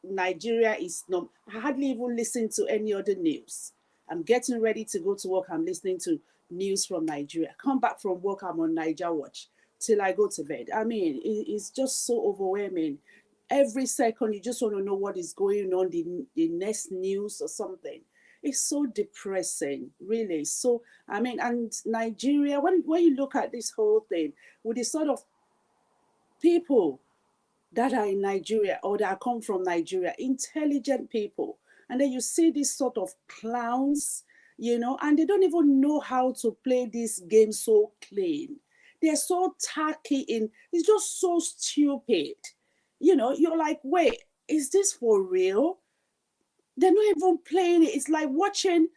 Speaker 14: Nigeria is not. I hardly even listen to any other news. I'm getting ready to go to work. I'm listening to news from Nigeria. Come back from work, I'm on Niger Watch till I go to bed. I mean, it's just so overwhelming. Every second, you just want to know what is going on, the next news or something. It's so depressing, really. So, I mean, and Nigeria, when you look at this whole thing, with the sort of people that are in Nigeria or that come from Nigeria, intelligent people, and then you see these sort of clowns, and they don't even know how to play this game so clean. They're so tacky it's just so stupid. You're like, wait, is this for real? They're not even playing it. It's like watching,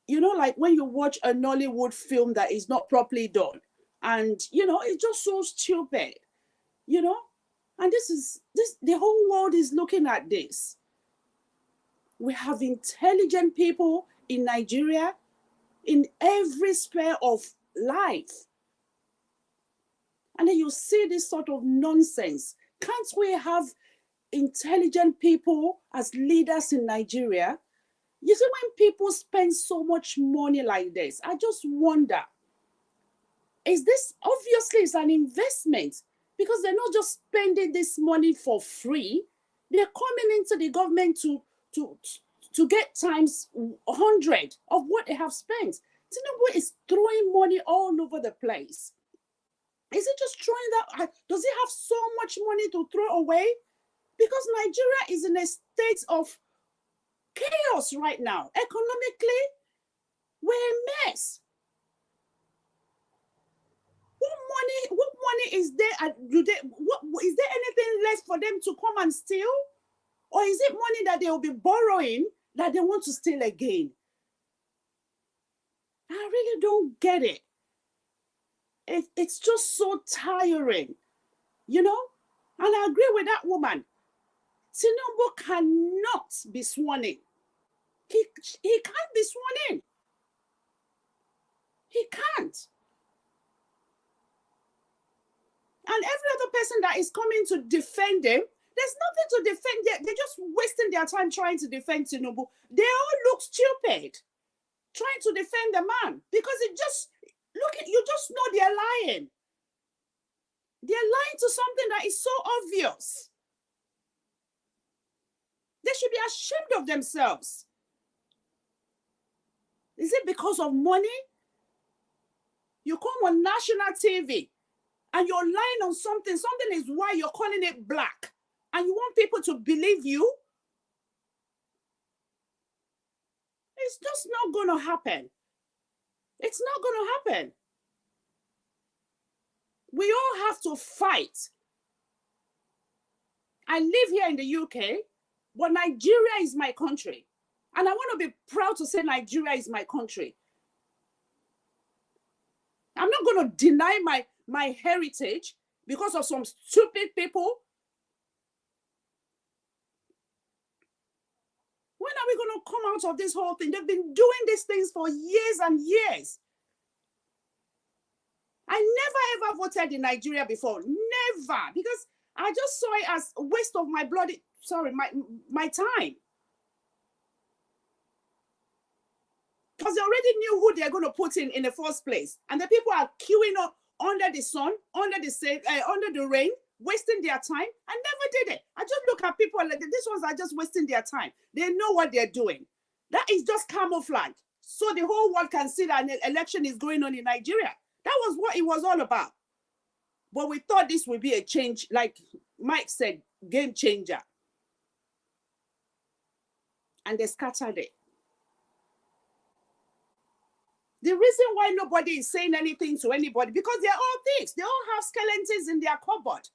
Speaker 14: like when you watch a Nollywood film that is not properly done. And, it's just so stupid, And the whole world is looking at this. We have intelligent people in Nigeria in every sphere of life. And then you see this sort of nonsense. Can't we have intelligent people as leaders in Nigeria? You see, when people spend so much money like this, I just wonder, is this, obviously it's an investment, because they're not just spending this money for free. They're coming into the government to get times 100 of what they have spent. Tinubu is throwing money all over the place. Is it just throwing that? Does he have so much money to throw away? Because Nigeria is in a state of chaos right now. Economically, we're a mess. What money is there? Is there anything left for them to come and steal? Or is it money that they will be borrowing that they want to steal again? I really don't get it. It's just so tiring, And I agree with that woman. Tinubu cannot be sworn in. He can't be sworn in. He can't. And every other person that is coming to defend him, there's nothing to defend. They're just wasting their time trying to defend Tinubu. They all look stupid trying to defend the man because it just, look at, you just know they're lying. They're lying to something that is so obvious. They should be ashamed of themselves. Is it because of money? You come on national TV and you're lying on something. Something is why you're calling it black. And you want people to believe you? It's just not going to happen. It's not going to happen. We all have to fight. I live here in the UK, but Nigeria is my country. And I want to be proud to say Nigeria is my country. I'm not going to deny my heritage because of some stupid people. When are we going to come out of this whole thing? They've been doing these things for years and years. I never ever voted in Nigeria before. Never. Because I just saw it as a waste of my bloody, my time. Because they already knew who they're going to put in the first place. And the people are queuing up under the sun, under the rain, wasting their time. I never did it. I just look at people like these ones are just wasting their time. They know what they're doing. That is just camouflage. So the whole world can see that an election is going on in Nigeria. That was what it was all about. But we thought this would be a change, like Mike said, game changer. And they scattered it. The reason why nobody is saying anything to anybody, because they're all thieves. They all have skeletons in their cupboard.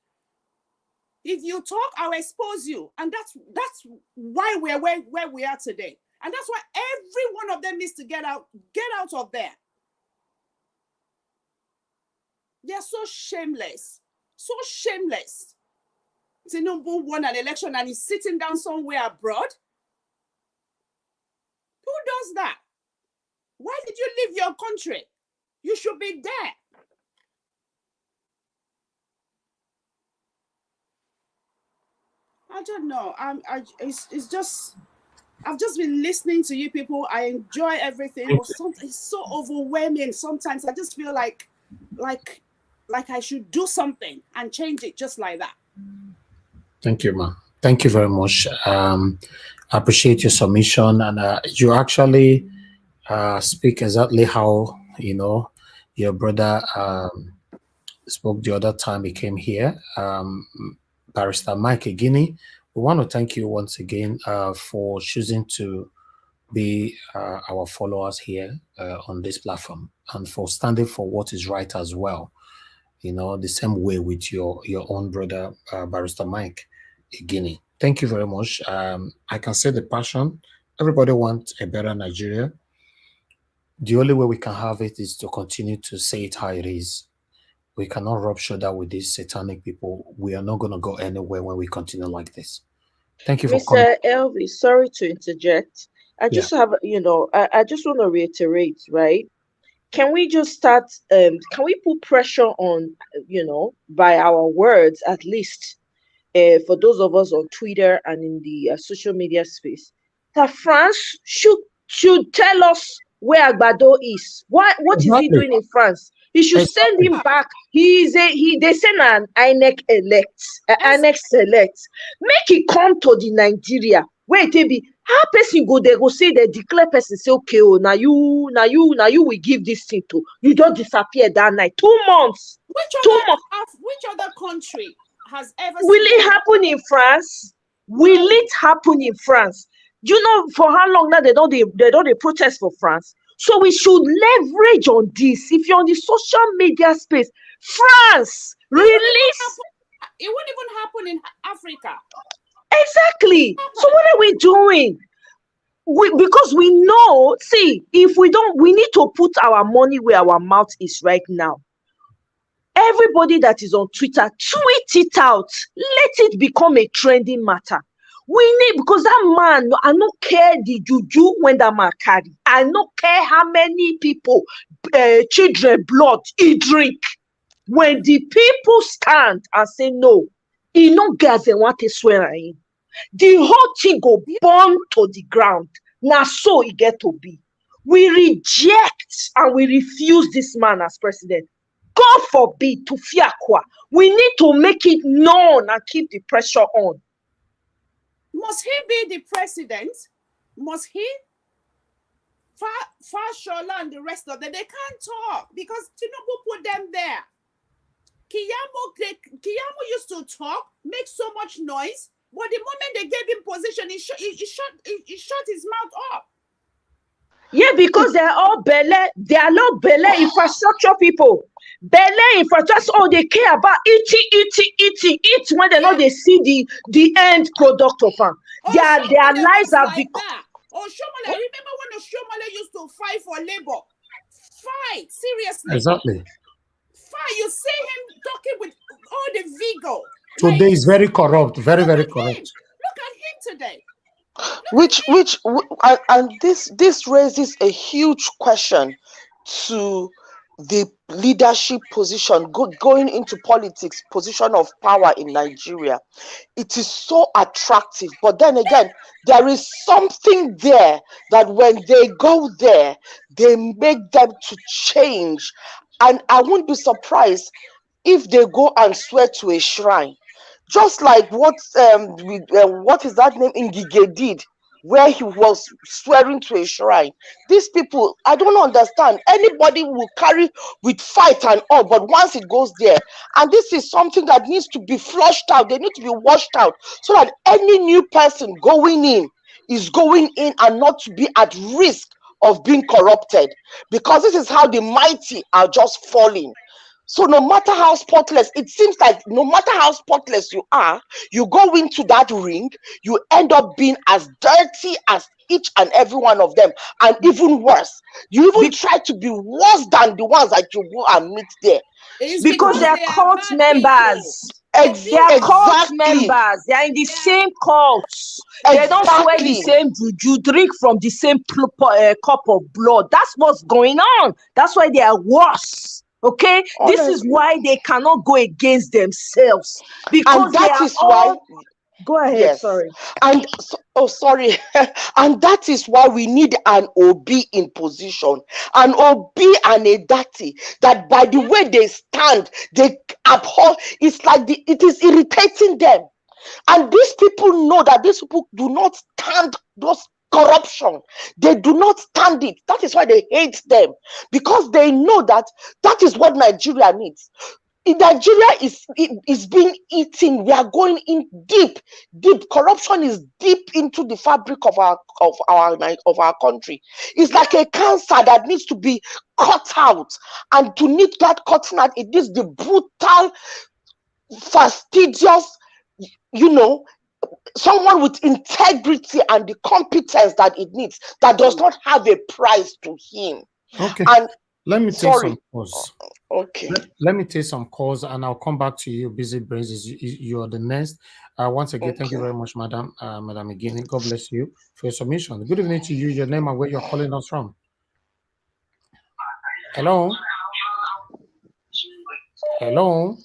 Speaker 14: If you talk, I'll expose you. And that's why we're where we are today. And that's why every one of them needs to get out of there. They're so shameless. So shameless. Tinubu won an election and he's sitting down somewhere abroad. Who does that? Why did you leave your country? You should be there. I don't know. It's just, I've just been listening to you people. I enjoy everything, but sometimes it's so overwhelming. Sometimes I just feel like I should do something and change it just like that.
Speaker 4: Thank you, ma. Thank you very much. I appreciate your submission, and you actually speak exactly how your brother spoke the other time he came here. Barrister Mike Egini, we want to thank you once again for choosing to be our followers here on this platform, and for standing for what is right as well. The same way with your own brother, Barrister Mike Egini. Thank you very much. I can see the passion. Everybody wants a better Nigeria. The only way we can have it is to continue to say it how it is. We cannot rub shoulder with these satanic people. We are not going to go anywhere when we continue like this. Thank you for coming.
Speaker 15: Mr. Elvis, sorry to interject. I just have, I just want to reiterate, right? Can we just start, can we put pressure on, by our words, at least, for those of us on Twitter and in the social media space, that France should tell us where Agbado is. What is he doing in France? He should send him back. They send an INEC select. Make it come to the Nigeria. Wait, be how person go there go say they declare person say okay, oh now you will give this thing to you. Just disappear that night. 2 months.
Speaker 14: Which other country has ever?
Speaker 15: Will it happen in France? Will it happen in France? You know for how long now they don't protest for France? So we should leverage on this. If you're on the social media space, France, release.
Speaker 14: It won't even happen in Africa.
Speaker 15: Exactly. So what are we doing? Because we know, see, if we don't, we need to put our money where our mouth is right now. Everybody that is on Twitter, tweet it out. Let it become a trending matter. We need, because that man, I don't care the juju when that man carry. I don't care how many people, children, blood he drink. When the people stand and say no, e no get as dem want to swear in. The whole thing go burn to the ground. Now so it get to be. We reject and we refuse this man as president. God forbid to Fiakwa. We need to make it known and keep the pressure on.
Speaker 14: Must he be the president? Must he? Fashola and the rest of them, they can't talk because Tinubu put them there. Keyamo used to talk, make so much noise, but the moment they gave him position, he shut his mouth up.
Speaker 15: Yeah, because they're all infrastructure people. Bele infrastructure, all they care about eat when they know they see the end product of them. Their lives have become.
Speaker 14: Shomole, remember when Shomole used to fight for labor? Fight, seriously.
Speaker 4: Exactly.
Speaker 14: Fight. You see him talking with all the vigor.
Speaker 4: Today is very corrupt, very corrupt.
Speaker 14: Look at him today.
Speaker 8: This raises a huge question to the leadership position, going into politics, position of power in Nigeria. It is so attractive, but then again, there is something there that when they go there, they make them to change. And I won't be surprised if they go and swear to a shrine, just like what is that name Ngige did, where he was swearing to a shrine. These people, I don't understand. Anybody will carry with fight and all, but once it goes there, and this is something that needs to be flushed out, they need to be washed out, so that any new person going in is going in and not to be at risk of being corrupted, because this is how the mighty are just falling. So no matter how spotless, it seems like no matter how spotless you are, you go into that ring, you end up being as dirty as each and every one of them, and even worse. You even try to be worse than the ones that you go and meet there.
Speaker 15: It's because they are cult members. They are cult members. They are in the same cults. They don't swear the same juju, drink from the same cup of blood. That's what's going on. That's why they are worse. Okay, honestly, this is why they cannot go against themselves, because that is why. Go ahead. Yes. Sorry.
Speaker 8: And sorry. And that is why we need an OB in position, an OB and a Dati, that by the way they stand, they abhor. It's like it is irritating them, and these people know that these people do not stand those corruption. They do not stand it. That is why they hate them, because they know that is what Nigeria needs. Nigeria is being eaten. We are going in deep. Corruption is deep into the fabric of our country. It's like a cancer that needs to be cut out, and to need that cutting out, it is the brutal, fastidious, someone with integrity and the competence that it needs, that does not have a price to him.
Speaker 4: Okay.
Speaker 8: And
Speaker 4: let me take some calls.
Speaker 8: Okay.
Speaker 4: Let me take some calls, and I'll come back to you. Busy Brains, you are the next. Once again, thank you very much, Madam Igini. God bless you for your submission. Good evening to you. Your name and where you're calling us from. Hello.
Speaker 7: Hello.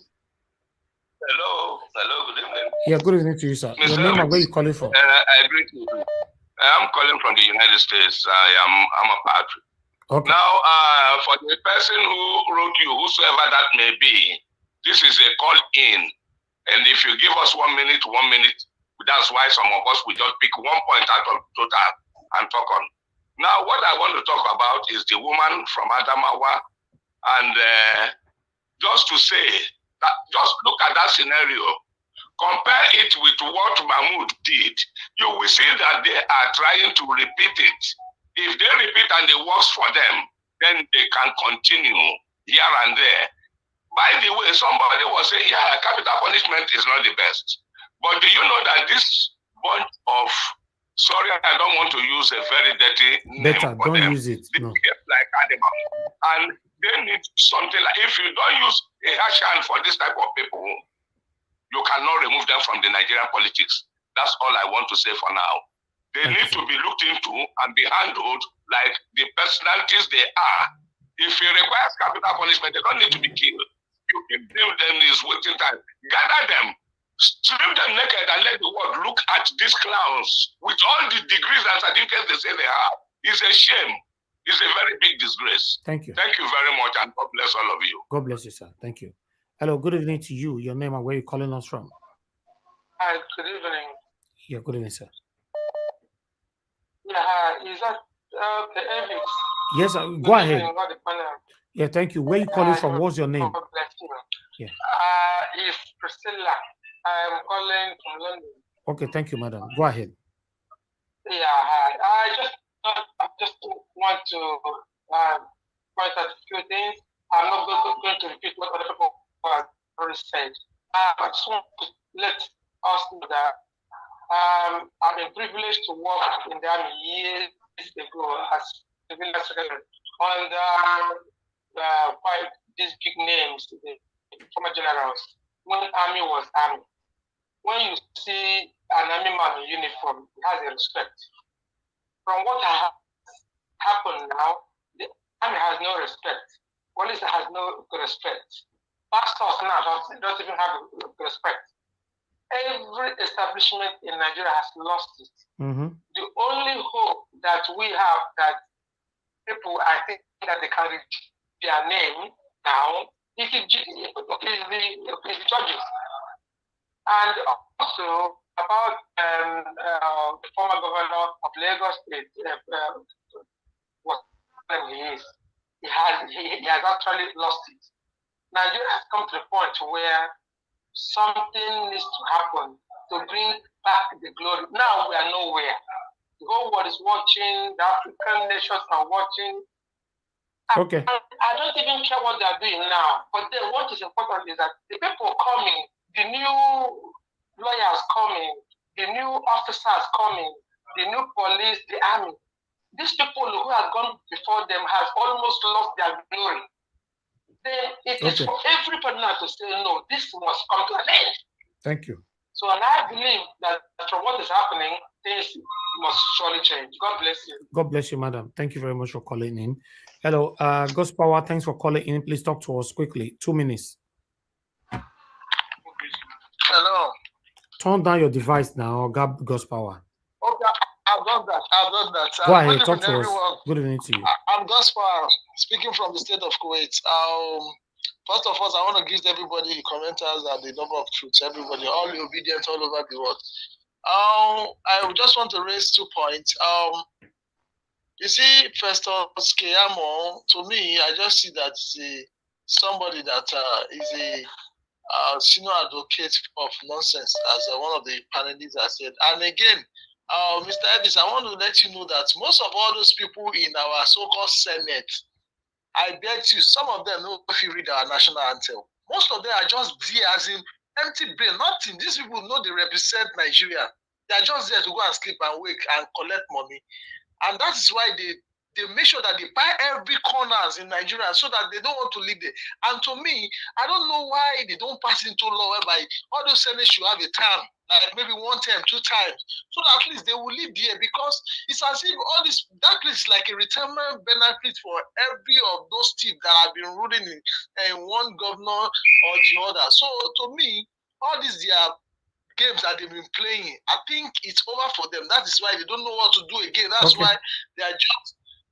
Speaker 7: Good evening.
Speaker 4: Yeah, good evening to you, sir. Your name and where you calling from?
Speaker 7: I agree to you. I'm calling from the United States. I'm a patriot.
Speaker 4: Okay.
Speaker 7: Now, for the person who wrote you, whosoever that may be, this is a call in. And if you give us 1 minute, that's why some of us will just pick 1 point out of total and talk on. Now, what I want to talk about is the woman from Adamawa. And just to say, that just look at that scenario. Compare it with what Mahmoud did. You will see that they are trying to repeat it. If they repeat and it works for them, then they can continue here and there. By the way, somebody was saying, yeah, capital punishment is not the best. But do you know that this bunch of, sorry, I don't want to use a very dirty name for
Speaker 4: don't
Speaker 7: them.
Speaker 4: use it. No.
Speaker 7: Like Adamawa. And they need something like, if you don't use a hash hand for this type of people, you cannot remove them from the Nigerian politics. That's all I want to say for now. They need to be looked into and be handled like the personalities they are. If it requires capital punishment, they don't need to be killed. you give them this waiting time. Gather them, strip them naked, and let the world look at these clowns with all the degrees and certificates they say they have. It's a shame. It's a very big disgrace.
Speaker 4: Thank you.
Speaker 7: Thank you very much, and God bless all of you.
Speaker 4: God bless you, sir. Thank you. Hello, good evening to you. Your name and where you calling us from?
Speaker 9: Hi, good evening.
Speaker 4: Yeah, good evening, sir.
Speaker 9: Yeah, hi. Is that okay? Elvis?
Speaker 4: Yes, sir. Go ahead. Yeah, thank you. Where you calling from? What's your name?
Speaker 9: God bless you.
Speaker 4: Yeah.
Speaker 9: It's Priscilla. I'm calling from London.
Speaker 4: Okay, thank you, madam. Go ahead.
Speaker 9: Yeah, hi. I just want to point out a few things. I'm not going to repeat what other people have already said. I just want to let us know that I've been privileged to work in the army years ago as civil secretary under quite these big names, the former generals, when army was army. When you see an army man in uniform, he has a respect. From what has happened now, the army has no respect. Police has no respect. Pastors now don't even have respect. Every establishment in Nigeria has lost it. The only hope that we have that people, I think, that they can read their name now is the judges. And also about the former governor of Lagos State, what he is. He has actually lost it. Nigeria has come to the point where something needs to happen to bring back the glory. Now we are nowhere. The whole world is watching, the African nations are watching.
Speaker 4: Okay.
Speaker 9: I don't even care what they are doing now. But then what is important is that the people coming, the new lawyers coming, the new officers coming, the new police, the army, these people who have gone before them have almost lost their glory. Then it is for everybody now to say, no, this must come to an end.
Speaker 4: Thank you.
Speaker 9: So, and I believe that from what is happening, things must surely change. God bless you.
Speaker 4: God bless you, madam. Thank you very much for calling in. Hello, God's Power, thanks for calling in. Please talk to us quickly. 2 minutes.
Speaker 9: Hello.
Speaker 4: Turn down your device now, God's Power.
Speaker 9: Okay, I've done that.
Speaker 4: Go ahead, talk to us. Good evening to you.
Speaker 9: I'm Gaspar, speaking from the state of Kuwait. First of all, I want to give everybody, the commenters, and the number of truths, everybody, all the obedient all over the world. I just want to raise 2 points. You see, Festus Keyamo, to me, I just see that somebody that is a senior advocate of nonsense, as one of the panelists has said. And again, Mr. Edis, I want to let you know that most of all those people in our so-called Senate, I bet you some of them know if you read our national anthem. Most of them are just there as in empty brain, nothing. These people know they represent Nigeria. They are just there to go and sleep and wake and collect money. And that is why they make sure that they buy every corners in Nigeria so that they don't want to live there. And to me, I don't know why they don't pass into law whereby all those senators should have a term, like maybe 1 term, 2 times, so that at least they will live there, because it's as if all this, that place is like a retirement benefit for every of those thieves that have been ruling in one governor or the other. So to me, all these games that they've been playing, I think it's over for them. That is why they don't know what to do again. That's why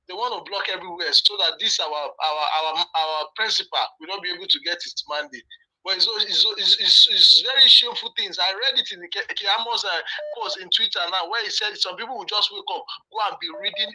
Speaker 9: they want to block everywhere so that this our principal will not be able to get his mandate. But it's very shameful things. I read it in Keyamo's post in Twitter now, where he said some people will just wake up, go and be reading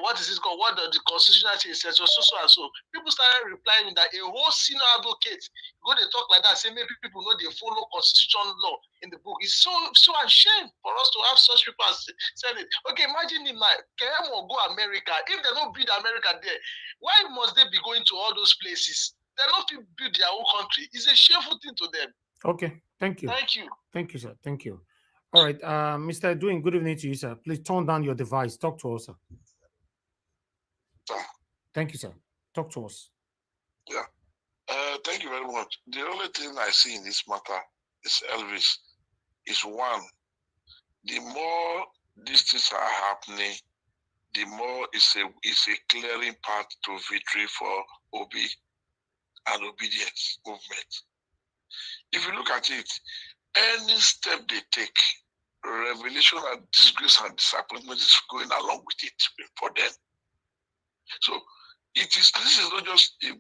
Speaker 9: what is it called? What the constitutional says, so and so. People started replying that a whole senior advocate go they talk like that, say maybe people know they follow constitutional law in the book. It's so ashamed for us to have such people as Senate. Okay, imagine him now. Keyamo go America. If they don't build America there, why must they be going to all those places? They're not to build their own country. It's a shameful thing to them.
Speaker 4: Okay, thank you.
Speaker 9: Thank you.
Speaker 4: Thank you, sir. Thank you. All right, Mr. Edwin, good evening to you, sir. Please turn down your device. Talk to us, sir. Thank you, sir. Talk to us.
Speaker 18: Yeah. Thank you very much. The only thing I see in this matter is Elvis. Is one, the more these things are happening, the more it's a clearing path to victory for Obi and obedience movement. If you look at it, any step they take, revelation and disgrace and disappointment is going along with it for them. So this is not just the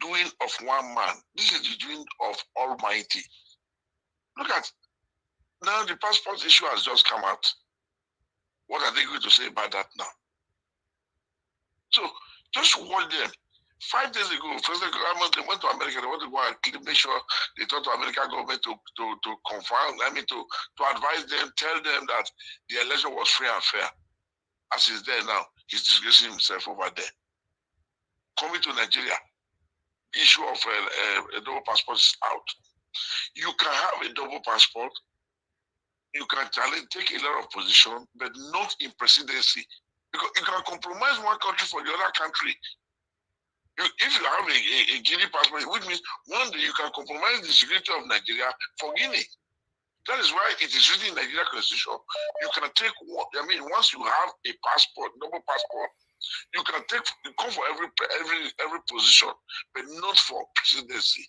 Speaker 18: doing of one man. This is the doing of Almighty. Look at now, the passport issue has just come out. What are they going to say about that now? So just watch them. 5 days ago, President Keyamo, they went to America. They want to go and make sure they talk to American government to confirm, to advise them, tell them that the election was free and fair. As he's there now, he's disgracing himself over there. Coming to Nigeria, issue of a double passport is out. You can have a double passport. You can take a lot of position, but not in presidency. Because you can compromise one country for the other country. If you have a Guinea passport, which means one day you can compromise the security of Nigeria for Guinea. That is why it is written in Nigeria Constitution. You can take one. I mean, once you have a passport, double passport, you can come for every position, but not for presidency,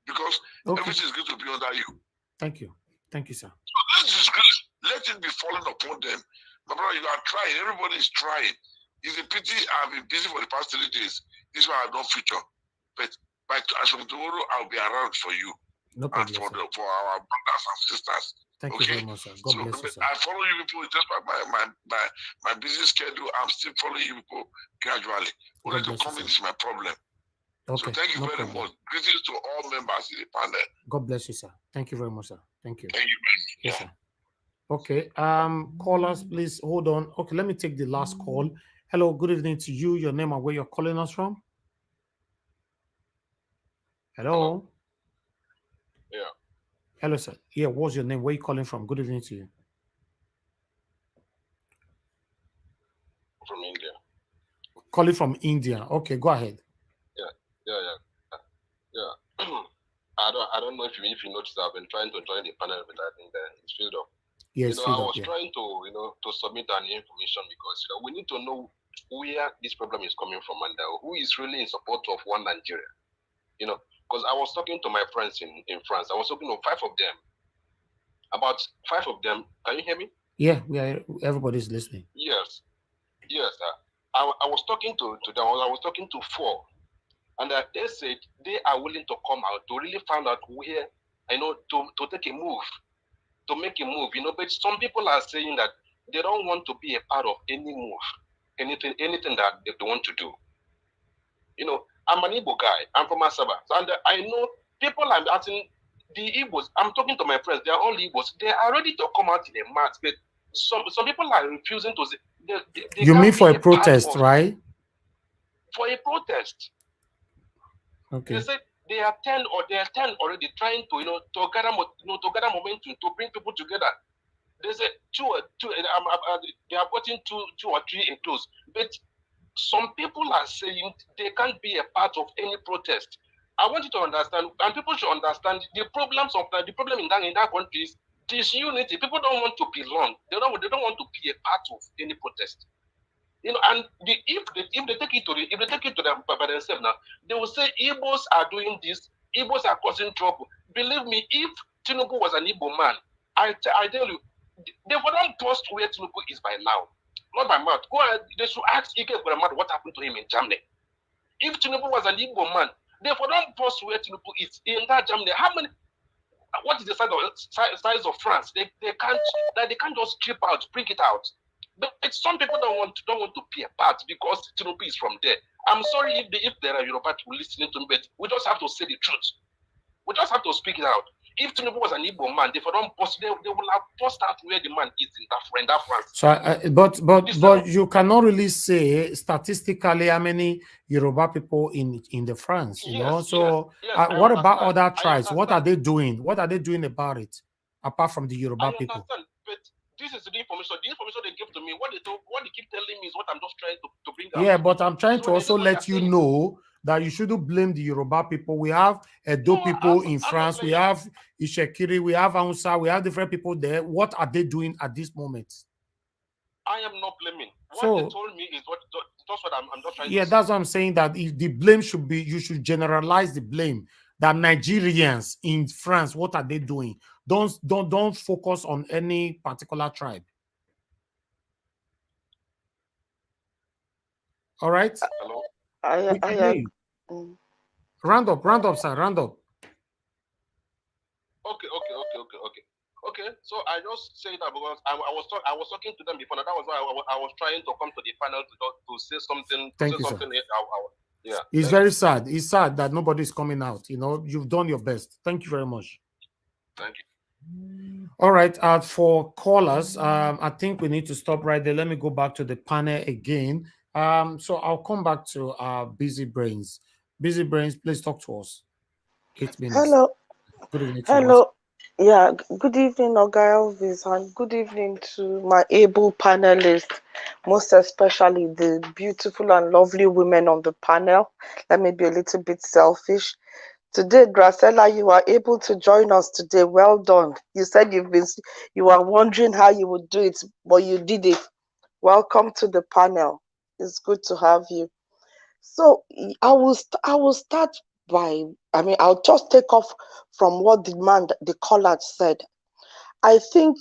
Speaker 18: because everything is going to be under you.
Speaker 4: Thank you. Thank you, sir.
Speaker 18: So let it be falling upon them. My brother, you are trying. Everybody is trying. It's a pity I've been busy for the past 3 days. This is why I don't feature. But as from tomorrow, I'll be around for you.
Speaker 4: No problem,
Speaker 18: and for our brothers and sisters.
Speaker 4: Thank you very much, sir. God bless you, sir.
Speaker 18: I follow you people just by my busy schedule. I'm still following you people gradually. Only to comment is my problem.
Speaker 4: Okay.
Speaker 18: So thank you very much. Greetings to all members in the panel.
Speaker 4: God bless you, sir. Thank you very much, sir. Thank you.
Speaker 18: Thank you.
Speaker 4: Yes, sir. Okay. Callers, please hold on. Okay, let me take the last call. Hello, good evening to you. Your name and where you're calling us from? Hello.
Speaker 16: Yeah.
Speaker 4: Hello, sir. Yeah, what's your name? Where are you calling from? Good evening to you.
Speaker 16: From India.
Speaker 4: Calling from India. Okay, go ahead.
Speaker 16: Yeah. I don't know if you noticed, I've been trying to join the panel, but I think that it's filled up.
Speaker 4: Yes,
Speaker 16: I was trying to to submit an information because we need to know where this problem is coming from and who is really in support of one Nigeria. Because I was talking to my friends in France. I was talking to 5 of them. About 5 of them. Can you hear me?
Speaker 4: Yeah, everybody's listening.
Speaker 16: Yes. I was talking to them. I was talking to 4. And they said they are willing to come out to really find out where, to take a move, to make a move. But some people are saying that they don't want to be a part of any move, anything that they want to do. I'm an Igbo guy. I'm from Asaba. And I know people are asking the Igbos. I'm talking to my friends. They are all Igbos. They are ready to come out in a mass. But some people are refusing to say. They
Speaker 4: you mean for a protest, right?
Speaker 16: For a protest.
Speaker 4: Okay.
Speaker 16: They said they are 10 already trying to to gather momentum to bring people together. They said they are putting 2 or 3 in close. But some people are saying they can't be a part of any protest. I want you to understand, and people should understand the problem in that country is disunity. People don't want to belong. They don't want to be a part of any protest. And if they take it to them by themselves now, they will say Igbos are doing this, Igbos are causing trouble. Believe me, if Tinubu was an Igbo man, I tell you, they wouldn't post where Tinubu is by now. Not by mouth. Go ahead, they should ask Ike Guramad what happened to him in Germany. If Tinubu was an Igbo man, they wouldn't post where Tinubu is in that Germany. What is the size of France? They can't just strip out, bring it out. But some people don't want to be a part because Tinubu is from there. I'm sorry if there are Yoruba people listening to me, but we just have to say the truth. We just have to speak it out. If Tinubu was an Igbo man, they will have post out where the man is in that France.
Speaker 4: So, but you cannot really say statistically how many Yoruba people in the France, So, what about other tribes? What are they doing? What are they doing about it, apart from the Yoruba people?
Speaker 16: But this is the information. The information they give to me, what they keep telling me is what I'm just trying to bring out.
Speaker 4: Yeah, but I'm trying to also let you know that you shouldn't blame the Yoruba people. We have Edo people in France. We have Ishekiri. We have Hausa. We have different people there. What are they doing at this moment?
Speaker 16: I am not blaming. What
Speaker 4: So,
Speaker 16: they told me is that's what I'm just trying to
Speaker 4: yeah,
Speaker 16: say.
Speaker 4: that's what I'm saying, that if the blame should be, you should generalize the blame, that Nigerians in France, what are they doing? Don't focus on any particular tribe. All right?
Speaker 16: Hello?
Speaker 4: We can hear you. Round up, sir, round up.
Speaker 16: Okay. So I just say that because I was talking to them before. That was why I was trying to come to the panel to say something.
Speaker 4: Thank you, sir.
Speaker 16: Yeah.
Speaker 4: It's very sad. It's sad that nobody's coming out. You know, you've done your best. Thank you very much.
Speaker 16: Thank you.
Speaker 4: All right. For callers, I think we need to stop right there. Let me go back to the panel again. So I'll come back to Busy Brains. Busy Brains, please talk to us. 8 minutes.
Speaker 8: Hello.
Speaker 4: Good evening.
Speaker 8: Hello. Yeah, good evening, Oga Elvis, and good evening to my able panelists, most especially the beautiful and lovely women on the panel. Let me be a little bit selfish. Today, Gracella, you are able to join us today. Well done. You said you were wondering how you would do it, but you did it. Welcome to the panel. It's good to have you. So I will start by, I'll just take off from what the caller said. I think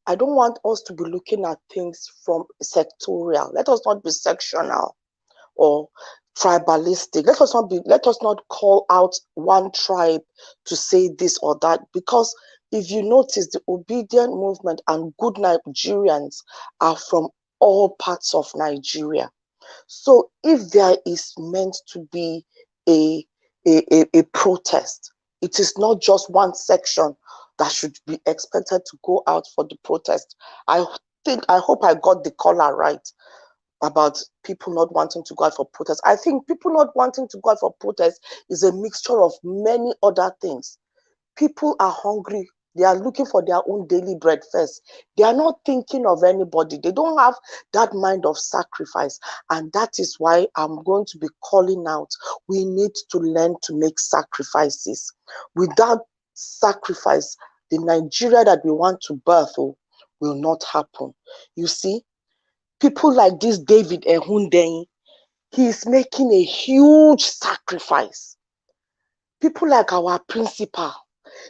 Speaker 8: I don't want us to be looking at things from sectorial. Let us not be sectional or tribalistic. Let us not call out one tribe to say this or that, because if you notice, the obedient movement and good Nigerians are from all parts of Nigeria. So if there is meant to be a protest, it is not just one section that should be expected to go out for the protest. I hope I got the caller right about people not wanting to go out for protest. I think people not wanting to go out for protest is a mixture of many other things. People are hungry. They are looking for their own daily bread first. They are not thinking of anybody. They don't have that mind of sacrifice. And that is why I'm going to be calling out. We need to learn to make sacrifices. Without sacrifice, the Nigeria that we want to birth will not happen. You see, people like this David Ehundeyin, he is making a huge sacrifice. People like our principal,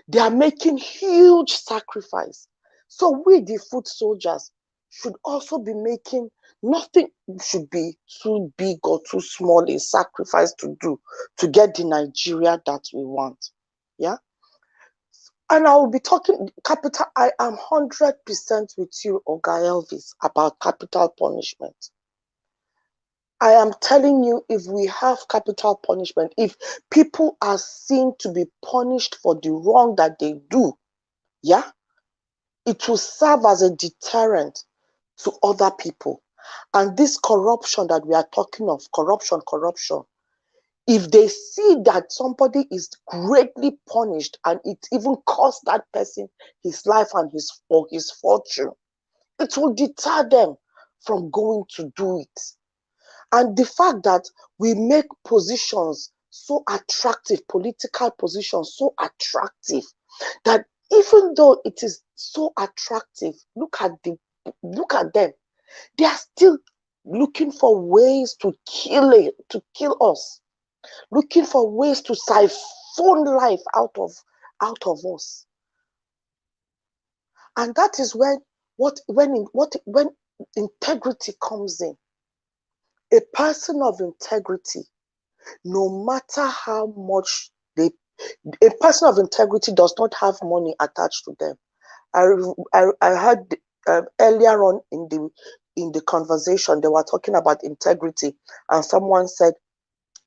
Speaker 8: they are making huge sacrifice. So we, the foot soldiers, should also be making, nothing should be too big or too small a sacrifice to do to get the Nigeria that we want. Yeah. And I will be talking capital. I am 100% with you, Oga Elvis, about capital punishment. I am telling you, if we have capital punishment, if people are seen to be punished for the wrong that they do, yeah, it will serve as a deterrent to other people. And this corruption that we are talking of, corruption, if they see that somebody is greatly punished and it even cost that person his life and his fortune, it will deter them from going to do it. And the fact that we make positions so attractive, political positions so attractive, that even though it is so attractive, look at them. They are still looking for ways to kill us, looking for ways to siphon life out of us. And that is when integrity comes in. A person of integrity, no matter how much a person of integrity does not have money attached to them. I heard earlier on in the conversation, they were talking about integrity, and someone said,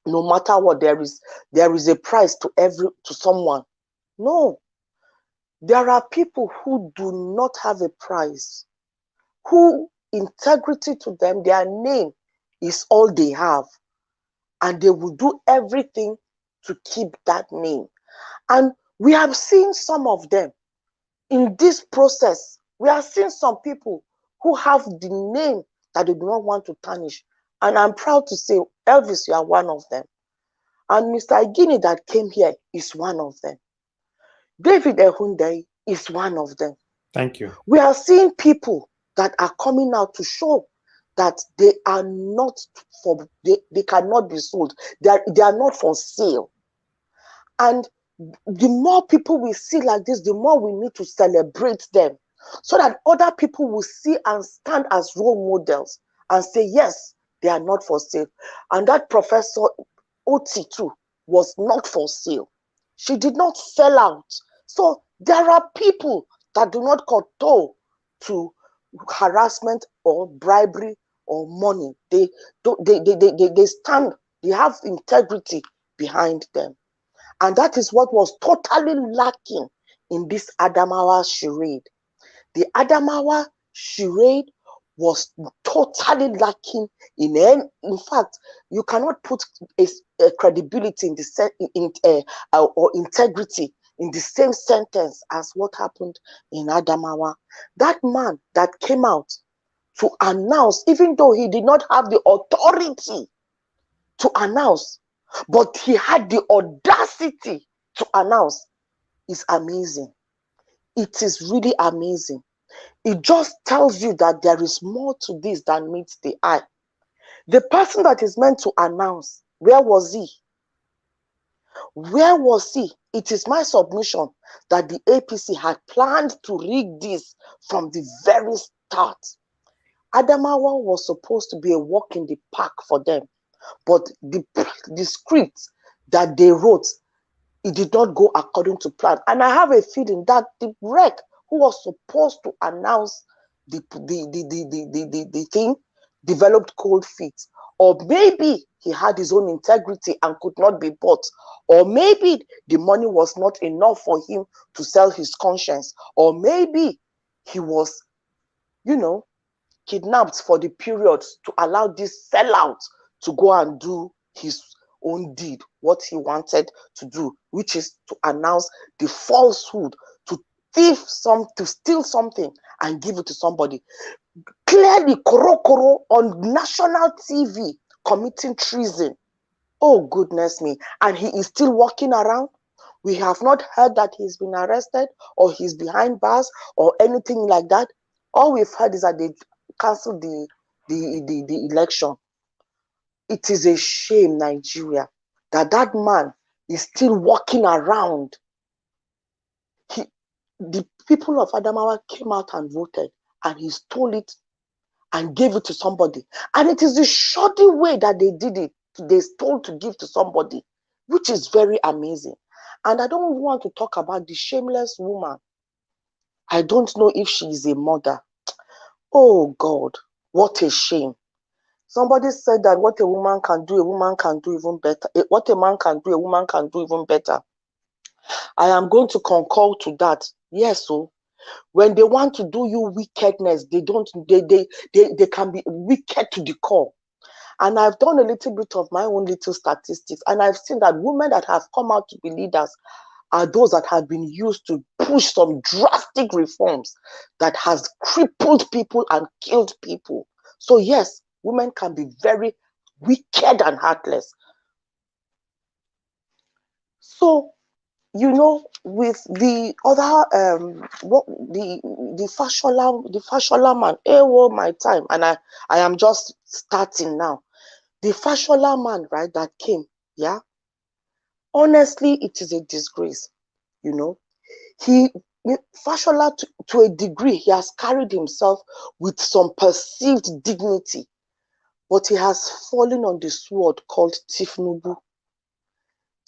Speaker 8: no matter what, there is a price to someone. No, there are people who do not have a price, who integrity to them, their name is all they have, and they will do everything to keep that name. And we have seen some of them in this process. We have seen some people who have the name that they do not want to tarnish. And I'm proud to say, Elvis, you are one of them. And Mr. Igini that came here is one of them. David Ehundeyin is one of them.
Speaker 4: Thank you.
Speaker 8: We are seeing people that are coming out to show that they are not for, they cannot be sold. They are not for sale. And the more people we see like this, the more we need to celebrate them, so that other people will see and stand as role models and say, yes, they are not for sale. And that Professor Oti too was not for sale. She did not sell out. So there are people that do not kowtow to harassment or bribery or money. They stand, they have integrity behind them. And that is what was totally lacking in this Adamawa charade. The Adamawa charade was totally lacking in fact, you cannot put a credibility in the or integrity in the same sentence as what happened in Adamawa. That man that came out to announce, even though he did not have the authority to announce, but he had the audacity to announce, is amazing. It is really amazing. It just tells you that there is more to this than meets the eye. The person that is meant to announce, where was he? Where was he? It is my submission that the APC had planned to rig this from the very start. Adamawa was supposed to be a walk in the park for them, but the script that they wrote, it did not go according to plan. And I have a feeling that the rec who was supposed to announce the thing developed cold feet. Or maybe he had his own integrity and could not be bought. Or maybe the money was not enough for him to sell his conscience. Or maybe he was, kidnapped for the period to allow this sellout to go and do his own deed, what he wanted to do, which is to announce the falsehood, to steal something and give it to somebody. Clearly, Korokoro on national TV committing treason. Oh, goodness me. And he is still walking around. We have not heard that he's been arrested or he's behind bars or anything like that. All we've heard is that they cancelled the election. It is a shame, Nigeria, that man is still walking around. The people of Adamawa came out and voted, and he stole it and gave it to somebody. And it is the shoddy way that they did it. They stole to give to somebody, which is very amazing. And I don't want to talk about the shameless woman. I don't know if she is a mother. Oh God, what a shame. Somebody said that what a woman can do, a woman can do even better. What a man can do, a woman can do even better. I am going to concur to that. Yes, so when they want to do you wickedness, they can be wicked to the core. And I've done a little bit of my own little statistics, and I've seen that women that have come out to be leaders are those that have been used to push some drastic reforms that has crippled people and killed people. So yes, women can be very wicked and heartless. So, with the other the Fashola man, my time, and I am just starting now. The Fashola man, right, that came, yeah. Honestly, it is a disgrace, Fashola, to a degree, he has carried himself with some perceived dignity, but he has fallen on the sword called Tifnubu.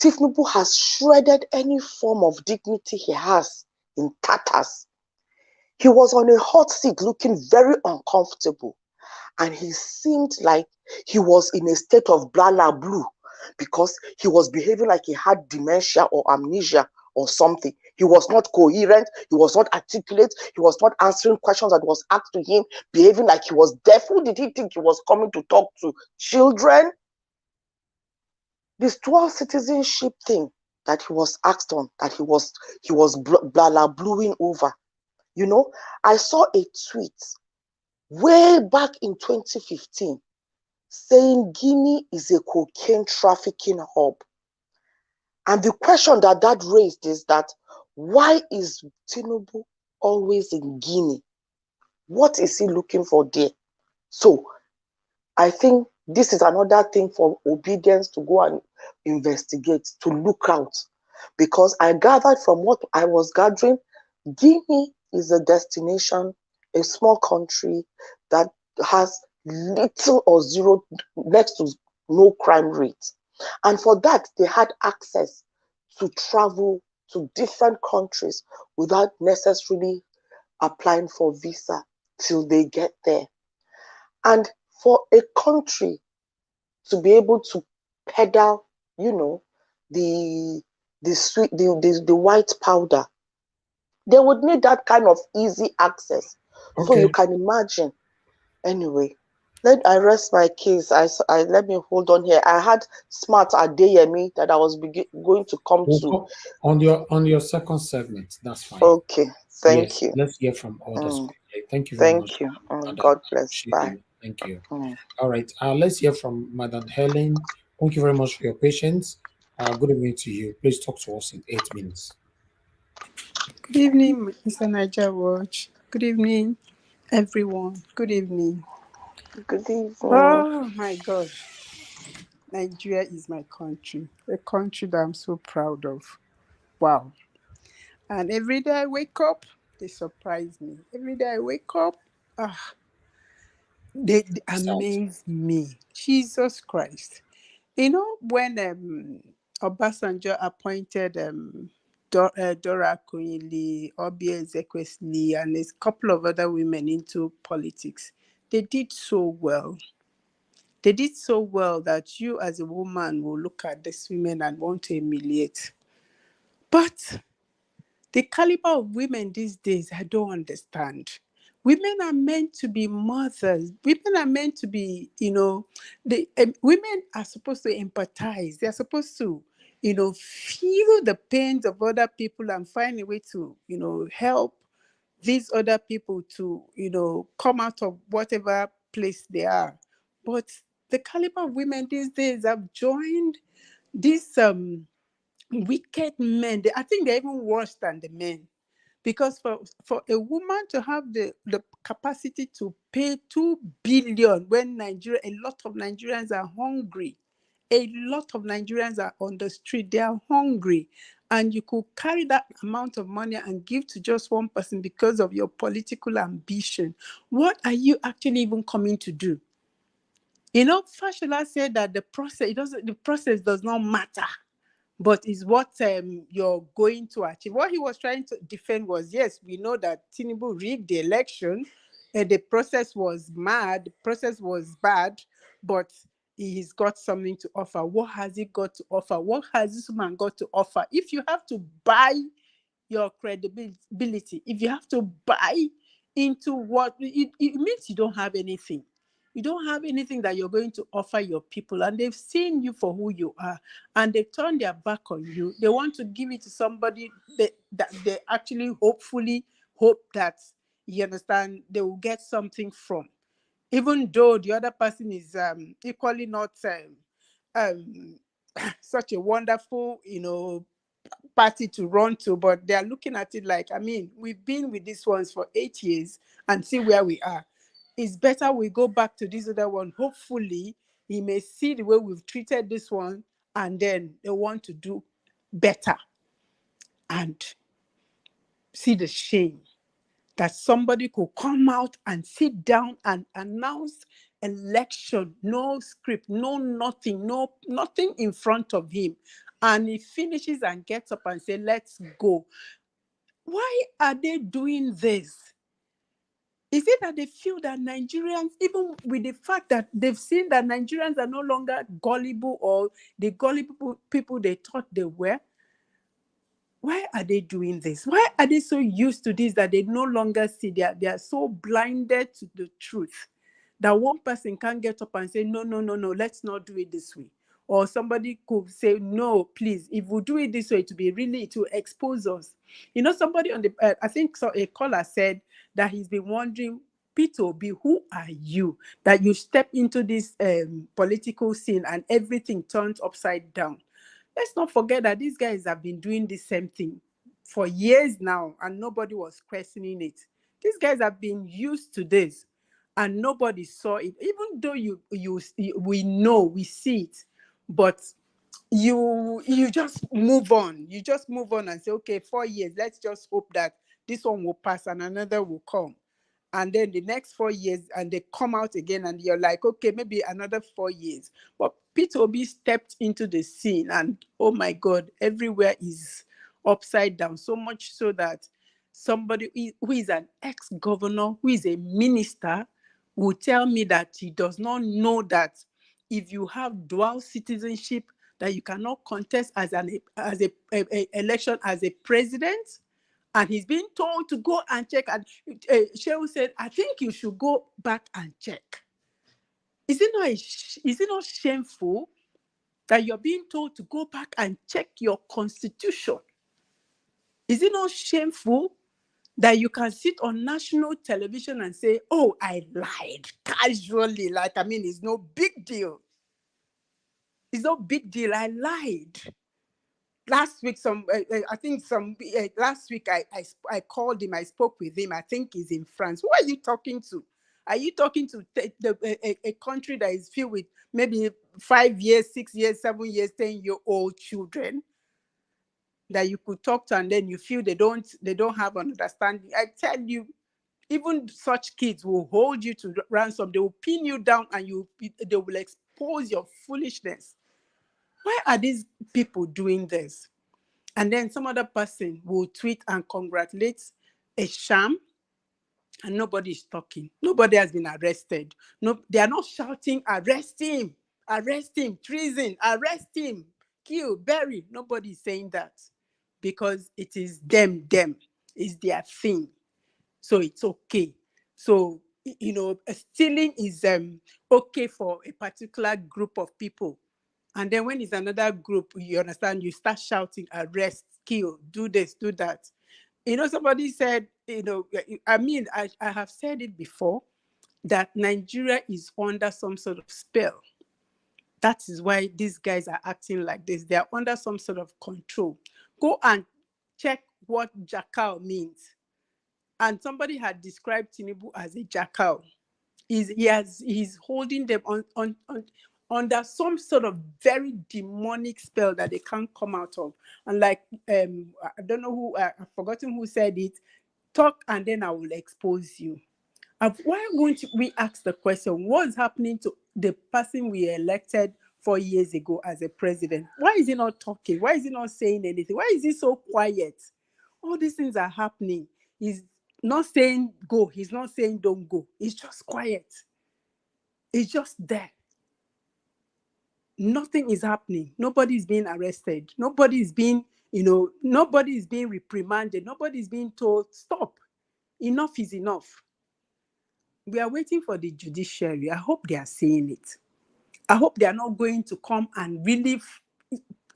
Speaker 8: Tifnubu has shredded any form of dignity he has in tatters. He was on a hot seat looking very uncomfortable, and he seemed like he was in a state of blala blue because he was behaving like he had dementia or amnesia or something. He was not coherent, he was not articulate, he was not answering questions that was asked to him, behaving like he was deaf. Who did he think he was coming to talk to? Children? This dual citizenship thing that he was asked on, that he was blala bluing over. I saw a tweet way back in 2015 saying Guinea is a cocaine trafficking hub. And the question that raised is that why is Tinubu always in Guinea? What is he looking for there? So I think this is another thing for obedience to go and investigate, to look out. Because I gathered from what I was gathering, Guinea is a destination, a small country that has little or zero, next to no crime rate. And for that, they had access to travel to different countries without necessarily applying for visa till they get there. And for a country to be able to peddle, the sweet, the white powder, they would need that kind of easy access. Okay. So you can imagine. Anyway, I rest my case. Let me hold on here. I had Smart Adeyemi that I was going to come to.
Speaker 4: On your second segment. That's fine.
Speaker 8: Okay, thank you.
Speaker 4: Let's hear from others. Thank you very much.
Speaker 8: Thank you. God bless. Bye.
Speaker 4: Thank you. All right. Let's hear from Madam Helen. Thank you very much for your patience. Good evening to you. Please talk to us in 8 minutes.
Speaker 13: Good evening, Mr. Niger Watch. Good evening, everyone. Good evening.
Speaker 8: Good evening.
Speaker 13: Oh my God. Nigeria is my country, a country that I'm so proud of. Wow. And every day I wake up, they surprise me. Every day I wake up, they amaze me. Jesus Christ. You know, when Obasanjo appointed Dora Akunyili, Obi Ezekwesili, and a couple of other women into politics, they did so well. They did so well that you as a woman will look at these women and want to humiliate. But the caliber of women these days, I don't understand. Women are meant to be mothers. Women are meant to be, women are supposed to empathize. They're supposed to, feel the pains of other people and find a way to, help these other people to, come out of whatever place they are. But the caliber of women these days have joined these wicked men. I think they're even worse than the men. Because for a woman to have the capacity to pay 2 billion when a lot of Nigerians are hungry, a lot of Nigerians are on the street, they are hungry, and you could carry that amount of money and give to just one person because of your political ambition, what are you actually even coming to do? Fashola said that the process does not matter, but is what you're going to achieve. What he was trying to defend was, yes, we know that Tinubu rigged the election, and the process was mad, the process was bad, but he's got something to offer. What has he got to offer? What has this man got to offer? If you have to buy your credibility, if you have to buy into what, it means you don't have anything. You don't have anything that you're going to offer your people, and they've seen you for who you are, and they've turned their back on you. They want to give it to somebody that they actually hopefully hope that, you understand, they will get something from, even though the other person is equally not such a wonderful, party to run to, but they're looking at it like, we've been with these ones for 8 years and see where we are. It's better we go back to this other one. Hopefully, he may see the way we've treated this one, and then they want to do better. And see the shame that somebody could come out and sit down and announce election, no script, no nothing, nothing in front of him. And he finishes and gets up and says, let's go. Why are they doing this? Is it that they feel that Nigerians, even with the fact that they've seen that Nigerians are no longer gullible, or the gullible people they thought they were? Why are they doing this? Why are they so used to this that they no longer see? They are so blinded to the truth that one person can't get up and say, no, let's not do it this way. Or somebody could say, no, please, if we do it this way, it will expose us. Somebody on the, I think so, a caller said that he's been wondering, Peter Obi, who are you? That you step into this political scene and everything turns upside down. Let's not forget that these guys have been doing the same thing for years now, and nobody was questioning it. These guys have been used to this, and nobody saw it. Even though we know, we see it, but you just move on. You just move on and say, okay, 4 years. Let's just hope that this one will pass and another will come. And then the next 4 years, and they come out again, and you're like, okay, maybe another 4 years. But Peter Obi stepped into the scene, and oh my God, everywhere is upside down. So much so that somebody who is an ex-governor, who is a minister, will tell me that he does not know that if you have dual citizenship, that you cannot contest as a election as a president. And he's being told to go and check. And Shehu said, I think you should go back and check. Is it not shameful that you're being told to go back and check your constitution? Is it not shameful that you can sit on national television and say, oh, I lied casually, like, I mean, it's no big deal. It's no big deal. I lied. Last week, last week I called him. I spoke with him. I think he's in France. Who are you talking to? Are you talking to a country that is filled with maybe 5 years, 6 years, 7 years, 10-year-old children that you could talk to, and then you feel they don't have an understanding? I tell you, even such kids will hold you to ransom. They will pin you down, and they will expose your foolishness. Why are these people doing this? And then some other person will tweet and congratulate a sham, and nobody is talking. Nobody has been arrested. No, they are not shouting, arrest him, treason, arrest him, kill, bury. Nobody is saying that, because it is them. It's their thing. So it's okay. So, stealing is okay for a particular group of people. And then when it's another group, you understand, you start shouting, arrest, kill, do this, do that. Somebody said, I have said it before, that Nigeria is under some sort of spell. That is why these guys are acting like this. They are under some sort of control. Go and check what jackal means. And somebody had described Tinubu as a jackal. He's holding them on under some sort of very demonic spell that they can't come out of. And like, I don't know who, I've forgotten who said it, talk and then I will expose you. Why won't we ask the question, what's happening to the person we elected 4 years ago as a president? Why is he not talking? Why is he not saying anything? Why is he so quiet? All these things are happening. He's not saying go. He's not saying don't go. He's just quiet. It's just there. Nothing is happening. Nobody is being arrested. Nobody is being, nobody is being reprimanded. Nobody is being told, stop. Enough is enough. We are waiting for the judiciary. I hope they are seeing it. I hope they are not going to come and really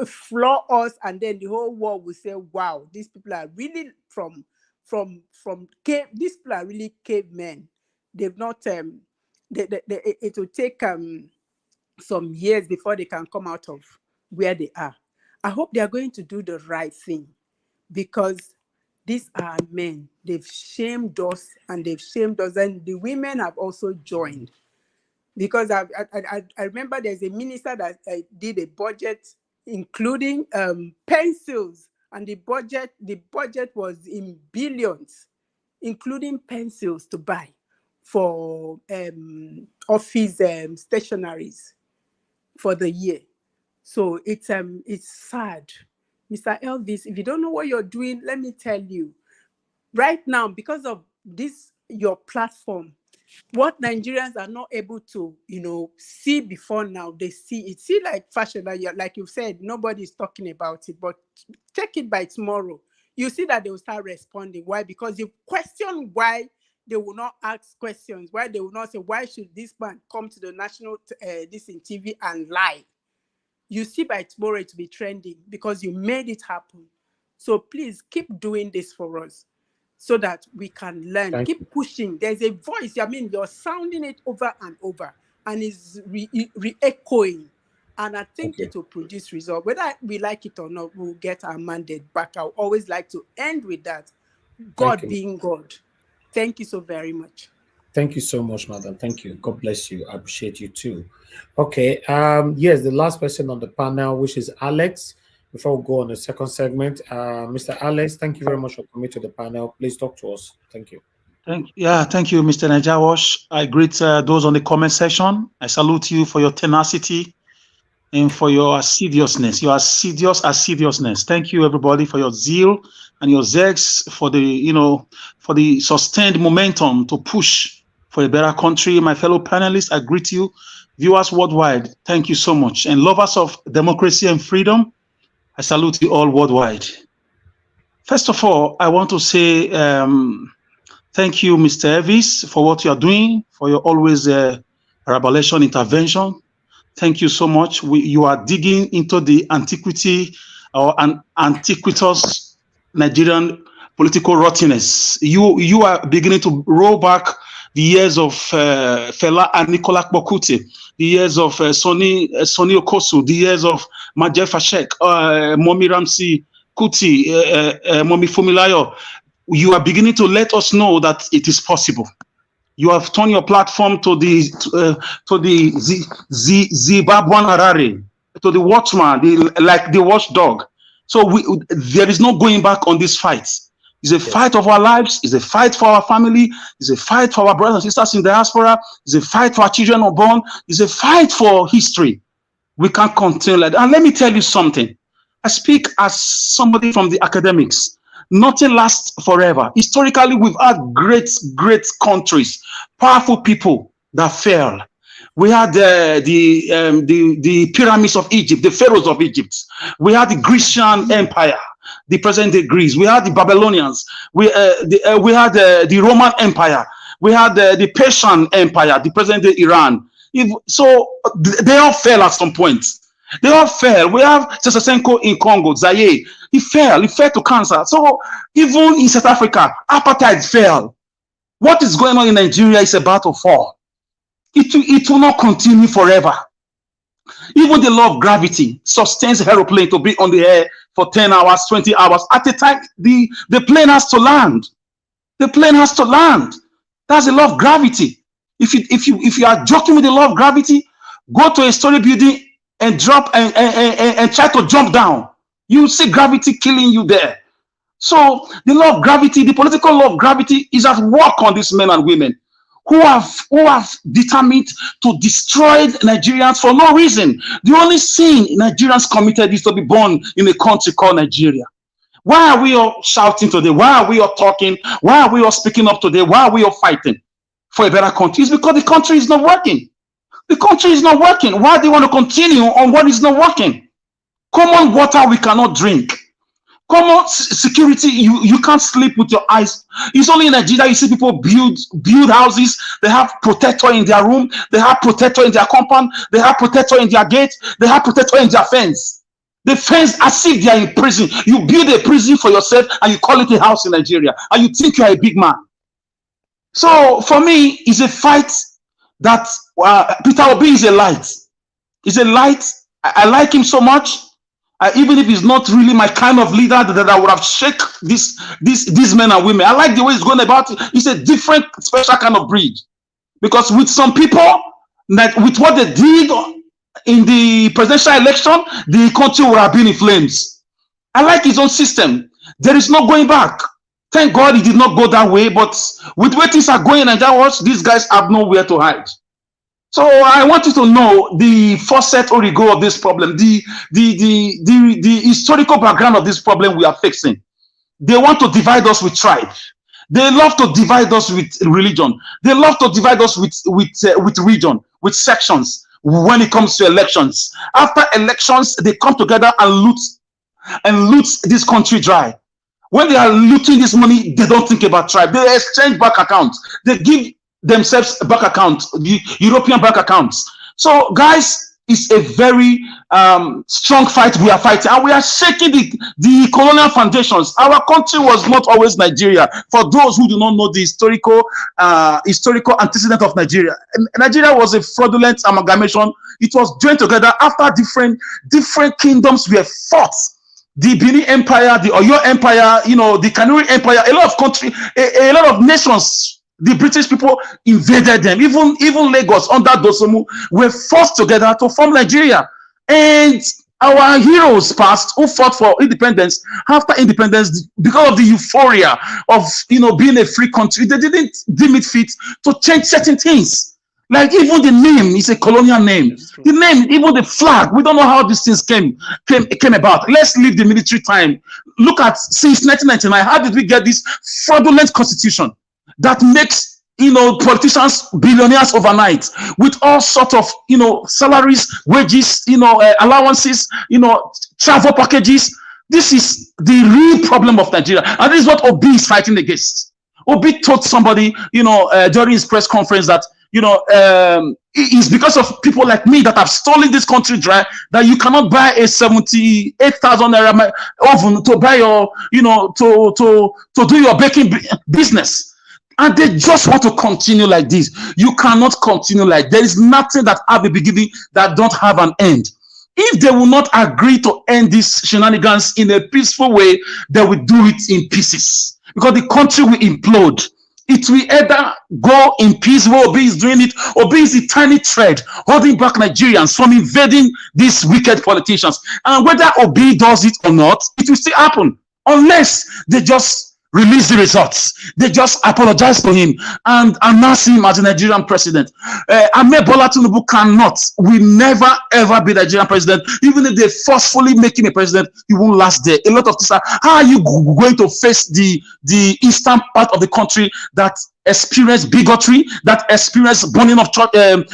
Speaker 13: floor us, and then the whole world will say, wow, these people are really from cave. These people are really cavemen. They've not, it will take some years before they can come out of where they are. I hope they are going to do the right thing, because these are men. They've shamed us, and and the women have also joined. Because I remember there's a minister that did a budget including pencils, and the budget was in billions, including pencils to buy for office stationaries for the year. So it's sad. Mr. Elvis, if you don't know what you're doing, let me tell you. Right now, because of this, your platform, what Nigerians are not able to, see before now, they see it. See, like Fashola, like you've said, nobody's talking about it, but check it by tomorrow. You see that they will start responding. Why? Because you question why they will not ask questions, why they will not say, why should this man come to the national this in TV and lie? You see by tomorrow it will be trending because you made it happen. So please keep doing this for us so that we can learn. Keep pushing. There's a voice. I mean, you're sounding it over and over, and it's re-echoing. And I think it will produce results. Whether we like it or not, we'll get our mandate back. I always like to end with that. God being God. Thank you so very much.
Speaker 4: Thank you so much, madam. Thank you. God bless you. I appreciate you too. Okay. Yes, the last person on the panel, which is Alex. Before we go on the second segment, Mr. Alex, thank you very much for coming to the panel. Please talk to us. Thank you.
Speaker 17: Thank you, Mr. Najawash. I greet those on the comment section. I salute you for your tenacity and for your assiduousness. Your assiduousness. Thank you, everybody, for your zeal and your zex for the sustained momentum to push for a better country. My fellow panelists, I greet you. Viewers worldwide, thank you so much. And lovers of democracy and freedom, I salute you all worldwide. First of all, I want to say thank you, Mr. Evis, for what you are doing, for your always revelation intervention. Thank you so much. You are digging into the antiquity or an antiquitous Nigerian political rottenness. You are beginning to roll back the years of Fela and Nicola Bokuti, the years of Sonny Okosu, the years of Majel Fashek, Momi Ramsey Kuti, Momi Fumilayo. You are beginning to let us know that it is possible. You have turned your platform to the Zimbabwean Harare, to the watchman, like the watchdog. So there is no going back on this fight. It's a fight of our lives. It's a fight for our family. It's a fight for our brothers and sisters in the diaspora. It's a fight for our children unborn. It's a fight for history. We can't continue like that. And let me tell you something. I speak as somebody from the academics. Nothing lasts forever. Historically, we've had great countries, powerful people that fell. We had the pyramids of Egypt, the pharaohs of Egypt. We had the Grecian Empire, the present-day Greece. We had the Babylonians. We had the Roman Empire. We had the Persian Empire, the present-day Iran. So they all fell at some point. They all fell. We have Sesenko in Congo, Zaire. He fell to cancer. So even in South Africa, apartheid fell. What is going on in Nigeria is about to fall. It will not continue forever. Even the law of gravity sustains an aeroplane to be on the air for 10 hours, 20 hours. At a time, the plane has to land. The plane has to land. That's the law of gravity. If you are joking with the law of gravity, go to a story building and drop and try to jump down. You see gravity killing you there. So the law of gravity, the political law of gravity is at work on these men and women who have determined to destroy Nigerians for no reason. The only sin Nigerians committed is to be born in a country called Nigeria. Why are we all shouting today? Why are we all talking? Why are we all speaking up today? Why are we all fighting for a better country? It's because the country is not working. The country is not working. Why do you want to continue on what is not working? Common water we cannot drink. Common security, you can't sleep with your eyes. It's only in Nigeria you see people build houses. They have protector in their room. They have protector in their compound. They have protector in their gate. They have protector in their fence. The fence as if they are in prison. You build a prison for yourself and you call it a house in Nigeria. And you think you are a big man. So for me, it's a fight that Peter Obi is a light. He's a light. I like him so much. Even if he's not really my kind of leader that I would have shake these men and women. I like the way he's going about it. It's a different, special kind of breed. Because with some people, with what they did in the presidential election, the country would have been in flames. I like his own system. There is no going back. Thank God he did not go that way. But with where things are going and that was, these guys have nowhere to hide. So I want you to know the facet or go of this problem, the historical background of this problem we are fixing. They want to divide us with tribe. They love to divide us with religion. They love to divide us with region, with sections when it comes to elections. After elections, they come together and loot this country dry. When they are looting this money, they don't think about tribe. They exchange bank accounts. They give themselves bank accounts, the European bank accounts. So guys, it's a very strong fight we are fighting, and we are shaking the colonial foundations. Our country was not always Nigeria. For those who do not know the historical antecedent of Nigeria, Nigeria was a fraudulent amalgamation. It was joined together after different kingdoms were fought. the Benin Empire, the Oyo Empire, you know, the Kanuri Empire, a lot of country, a lot of nations, the British people invaded them. Even Lagos under Dosumu were forced together to form Nigeria. And our heroes past who fought for independence, after independence, because of the euphoria of, you know, being a free country, they didn't deem it fit to change certain things. Like even the name is a colonial name. The name, even the flag, we don't know how these things came about. Let's leave the military time. Look at, since 1999, how did we get this fraudulent constitution that makes, you know, politicians billionaires overnight with all sorts of, you know, salaries, wages, you know, allowances, you know, travel packages. This is the real problem of Nigeria, and this is what Obi is fighting against. Obi told somebody, you know, during his press conference that, you know, it's because of people like me that have stolen this country dry that you cannot buy a 78,000 naira oven to buy your, you know, to do your baking business. And they just want to continue like this. You cannot continue like there is nothing that have a beginning that don't have an end. If they will not agree to end these shenanigans in a peaceful way, they will do it in pieces because the country will implode. It will either go in peace where Obi is doing it, Obi is the tiny thread holding back Nigerians from invading these wicked politicians. And whether Obi does it or not, it will still happen unless they just release the results. They just apologize to him and announce him as a Nigerian president. Ahmed Bola Tinubu will never ever be Nigerian president. Even if they forcefully make him a president, he won't last there. A lot of this, how are you going to face the eastern part of the country that experience bigotry, that experience burning of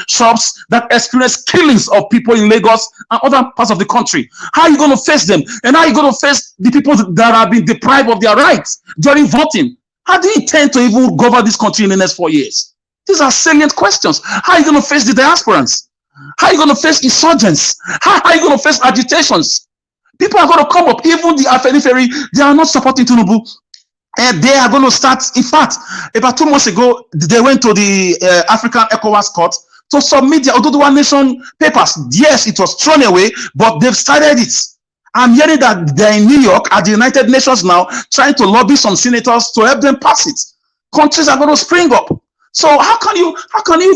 Speaker 17: shops, that experience killings of people in Lagos and other parts of the country? How are you going to face them? And how are you going to face the people that have been deprived of their rights during voting? How do you intend to even govern this country in the next 4 years? These are salient questions. How are you going to face the diasporans? How are you going to face insurgents? How are you going to face agitations? People are going to come up. Even the Afeniferi, they are not supporting Tinubu. And they are going to start. In fact, about 2 months ago, they went to the African ECOWAS court to submit their Oduduwa Nation papers. Yes, it was thrown away, but they've started it. I'm hearing that they're in New York at the United Nations now, trying to lobby some senators to help them pass it. Countries are going to spring up. So how can you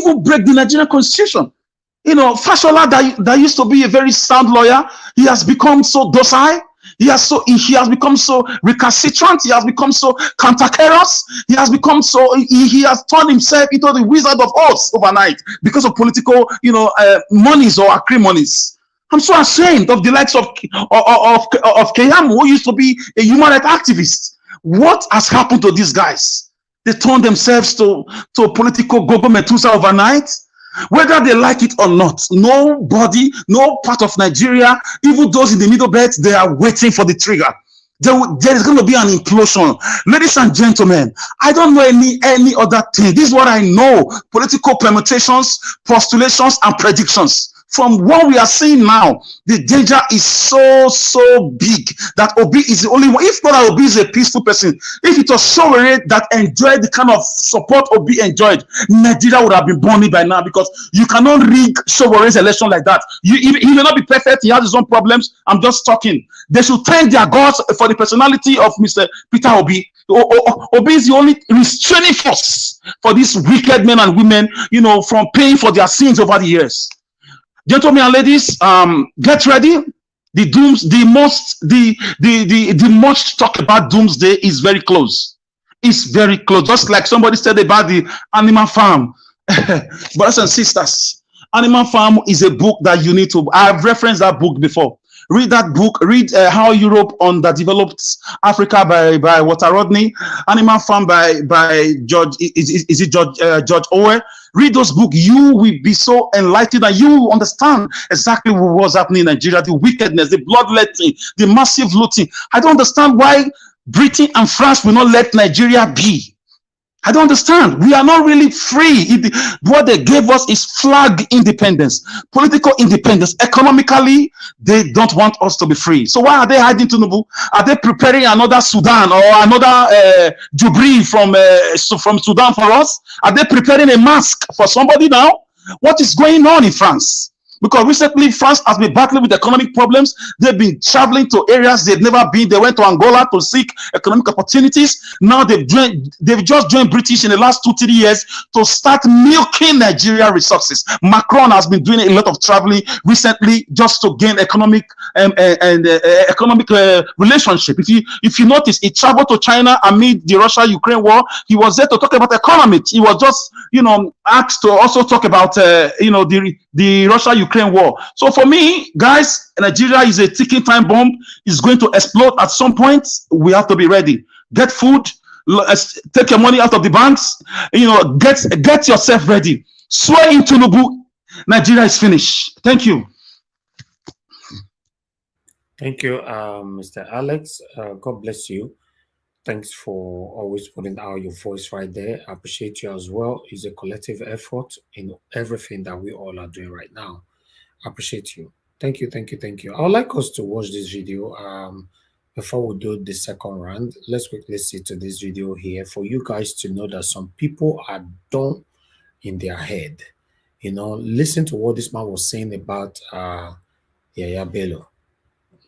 Speaker 17: even break the Nigerian constitution? You know, Fashola, that used to be a very sound lawyer, he has become so docile. He has become so recalcitrant. He has become so cantankerous. He has become so he has turned himself into the Wizard of Oz overnight because of political, you know, monies or acrimonies. I'm so ashamed of the likes of Keyamo, who used to be a human rights activist. What has happened to these guys? They turned themselves to political government overnight. Whether they like it or not, nobody, no part of Nigeria, even those in the middle belt, they are waiting for the trigger. There is going to be an implosion. Ladies and gentlemen, I don't know any other thing. This is what I know. Political permutations, postulations, and predictions. From what we are seeing now, the danger is so big that Obi is the only one. If not, Obi is a peaceful person. If it was Sowore that enjoyed the kind of support Obi enjoyed, Nigeria would have been burning by now, because you cannot rig Sowore's election like that. He may not be perfect. He has his own problems. I'm just talking. They should thank their gods for the personality of Mr. Peter Obi. Obi is the only restraining force for these wicked men and women, you know, from paying for their sins over the years. Gentlemen and ladies, get ready. The much talk about doomsday is very close. It's very close. Just like somebody said about the Animal Farm. Brothers and sisters, Animal Farm is a book that you need to. I've referenced that book before. Read that book. Read How Europe Underdeveloped Africa by Walter Rodney. Animal Farm by George. Is it George Orwell? Read those books. You will be so enlightened, and you will understand exactly what was happening in Nigeria, the wickedness, the bloodletting, the massive looting. I don't understand why Britain and France will not let Nigeria be. I don't understand. We are not really free. What they gave us is flag independence, political independence. Economically, they don't want us to be free. So why are they hiding Tinubu? Are they preparing another Sudan or another Jubilee from Sudan for us? Are they preparing a mask for somebody now? What is going on in France? Because recently, France has been battling with economic problems. They've been traveling to areas they've never been. They went to Angola to seek economic opportunities. Now they've just joined British in the last 2-3 years to start milking Nigeria resources. Macron has been doing a lot of traveling recently just to gain economic relationship. If you notice, he traveled to China amid the Russia-Ukraine war. He was there to talk about economy. He was just, asked to also talk about, the Russia-Ukraine war. So for me, guys, Nigeria is a ticking time bomb. It's going to explode at some point. We have to be ready. Get food. Take your money out of the banks. Get yourself ready. Swear in Tinubu. Nigeria is finished. Thank you.
Speaker 4: Thank you, Mr. Alex. God bless you. Thanks for always putting out your voice right there. I appreciate you as well. It's a collective effort in everything that we all are doing right now. I appreciate you. Thank you, thank you, thank you. I would like us to watch this video. Before we do the second round, let's quickly see to this video here for you guys to know that some people are done in their head. Listen to what this man was saying about Yaya Bello.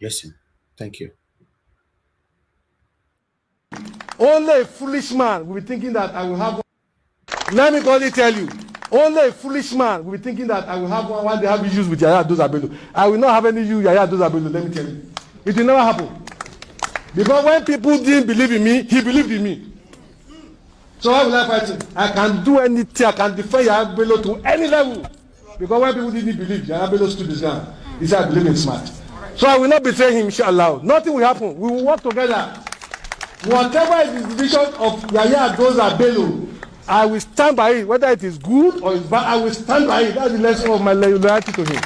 Speaker 4: Listen. Thank you.
Speaker 20: Only a foolish man will be thinking that I will have one. Let me clearly tell you, only a foolish man will be thinking that I will have one when they have issues with Yaya Bello. I will not have any issue with Yaya Bello, let me tell you. It will never happen. Because when people didn't believe in me, he believed in me. So why will I fight him? I can do anything, I can defend Yaya Bello to any level. Because when people didn't believe, Yaya Bello stood his ground. He said, I believe in smart. So I will not betray him, inshallah. Nothing will happen. We will work together. Whatever is the decision of Yaya Bello, I will stand by it, whether it is good or it's bad. I will stand by it. That's the lesson of my loyalty to him.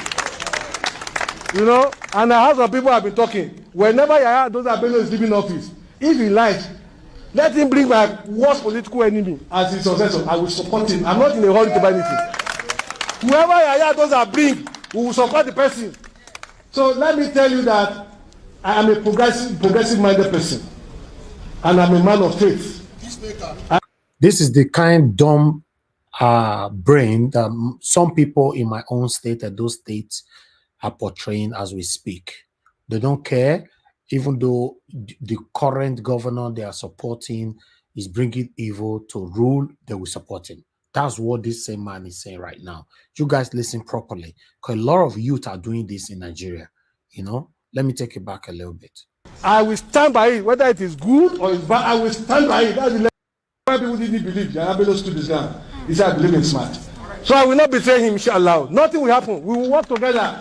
Speaker 20: And I have some people have been talking. Whenever Yaya Bello is leaving office, if he likes, let him bring my worst political enemy as his successor. I will support him. I'm not in a hurry to buy anything. Whoever Yaya bring, we will support the person. So let me tell you that I am a progressive-minded person. And I'm a man of faith.
Speaker 4: This is the kind dumb brain that some people in my own state and those states are portraying as we speak. They don't care, even though the current governor they are supporting is bringing evil to rule, they will support him. That's what this same man is saying right now. You guys listen properly, because a lot of youth are doing this in Nigeria. Let me take it back a little bit.
Speaker 20: I will stand by it, whether it is good or it's bad. I will stand by it. That's the when people didn't believe, Yaya Bello stood his ground. He said, I believe in smart. So I will not betray him, inshallah. Nothing will happen. We will work together.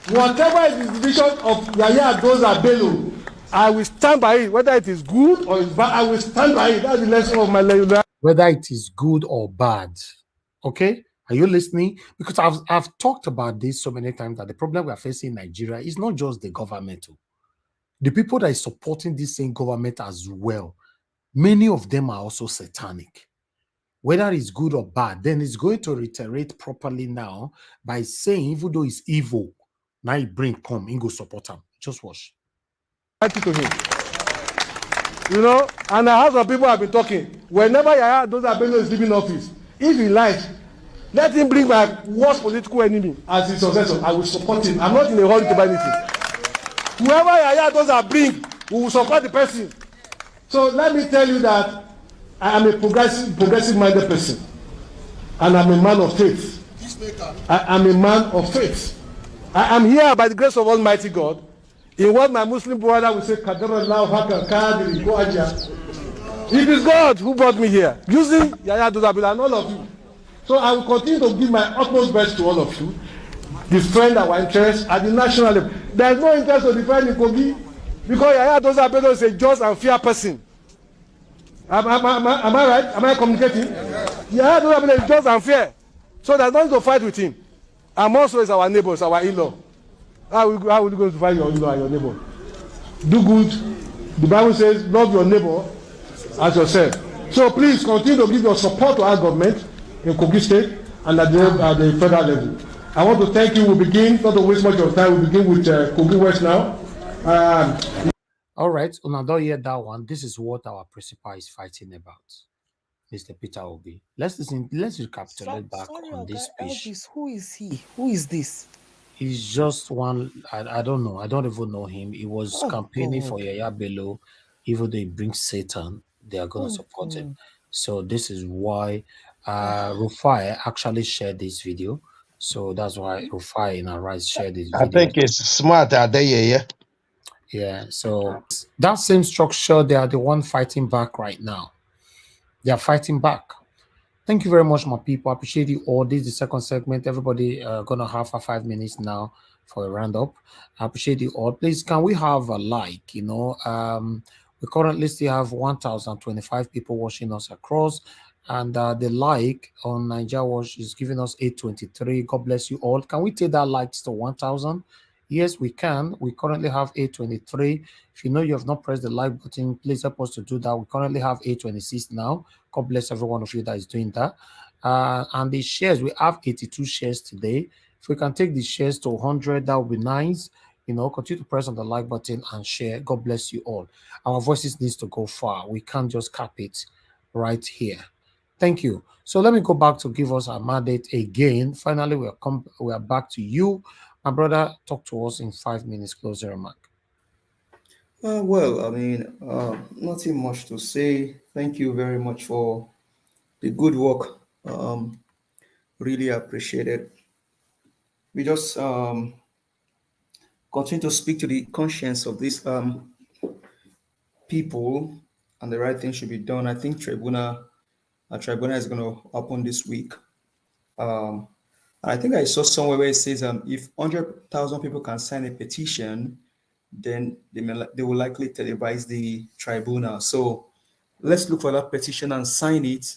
Speaker 20: Whatever is the decision of Yaya Bello, I will stand by it, whether it is good or it's bad. I will stand by it. That's the lesson of my loyalty.
Speaker 4: Whether it is good or bad. Okay? Are you listening? Because I've talked about this so many times that the problem we are facing in Nigeria is not just the government. The people that is supporting this same government as well, many of them are also satanic. Whether it's good or bad, then it's going to reiterate properly now by saying, even though it's evil, now he bring come, he go support him. Just watch.
Speaker 20: To him. And I have some people have been talking. Whenever Yaya Bello is leaving office, if he likes, let him bring my worst political enemy as his successor. I will support him. I'm not in a hurry to buy anything. Whoever Yaya bring, we will support the person. So let me tell you that I am a progressive-minded person. And I'm a man of faith. I am a man of faith. I am here by the grace of Almighty God. In what my Muslim brother will say, it is God who brought me here, using Yaya Bello and all of you. So I will continue to give my utmost best to all of you. Defend our interests at the national level. There is no interest to defend in Kogi because Yaya Bello is a just and fair person. Am I right? Am I communicating? Yaya Bello is just and fair. So there's nothing to fight with him. And also is our neighbors, our in-law. How will you go to fight your in-law and your neighbor? Do good. The Bible says, love your neighbor as yourself. So please continue to give your support to our government in Kogi State and at the federal level. I want to thank you. We begin, not to waste much of time, we begin with Kogi West now.
Speaker 4: All right, when I don't hear that one, this is what our principal is fighting about. Mr. Peter Obi. Let's listen. Let's recapitulate back
Speaker 19: Sorry,
Speaker 4: on this speech.
Speaker 19: Elvis, who is he? Who is this?
Speaker 4: He's just one. I don't know. I don't even know him. He was campaigning for
Speaker 19: God.
Speaker 4: Yaya Bello. Even though he brings Satan, they are going to support him. So this is why Rufai actually shared this video. So that's why Rufai in our right shared this
Speaker 10: I
Speaker 4: video.
Speaker 10: think it's smart out there, yeah.
Speaker 4: Yeah. So that same structure, they are the one fighting back right now. They are fighting back. Thank you very much, my people. I appreciate you all. This is the second segment. Everybody gonna have 5 minutes now for a roundup. I appreciate you all. Please, can we have a like? We currently still have 1,025 people watching us across, and the like on Nigeria Watch is giving us 823. God bless you all. Can we take that likes to 1,000? Yes, we can. We currently have 823. If you know you have not pressed the like button, please help us to do that. We currently have 826 now. God bless every one of you that is doing that. And the shares, we have 82 shares today. If we can take the shares to 100, that would be nice. Continue to press on the like button and share. God bless you all. Our voices needs to go far. We can't just cap it right here. Thank you. So let me go back to give us our mandate again. Finally, we are back to you. My brother, talk to us in 5 minutes. Closing remark.
Speaker 6: Well, I mean, nothing much to say. Thank you very much for the good work. Really appreciate it. We just continue to speak to the conscience of these people, and the right thing should be done. I think tribunal is going to happen this week. I think I saw somewhere where it says if 100,000 people can sign a petition, then they will likely televise the tribunal. So let's look for that petition and sign it.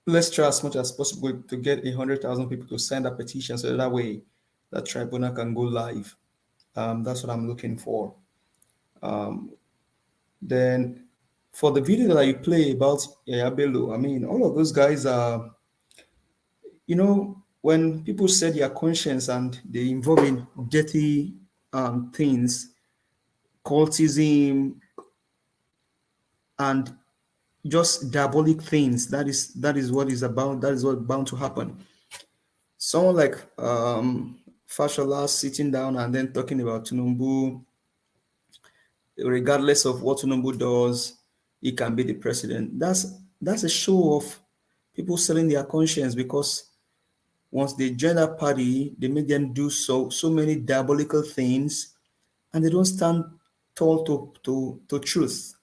Speaker 6: Let's try as much as possible to get 100,000 people to sign that petition, so that way that tribunal can go live. That's what I'm looking for. Then for the video that you play about Yaya Bello, I mean, all of those guys are, when people set their conscience and they involve in dirty things, cultism, and just diabolic things, that is what is about. That is what bound to happen. Someone like Fashola sitting down and then talking about Tinubu, regardless of what Tinubu does, he can be the president. That's a show of people selling their conscience, because once they join that party, they make them do so many diabolical things, and they don't stand tall to truth.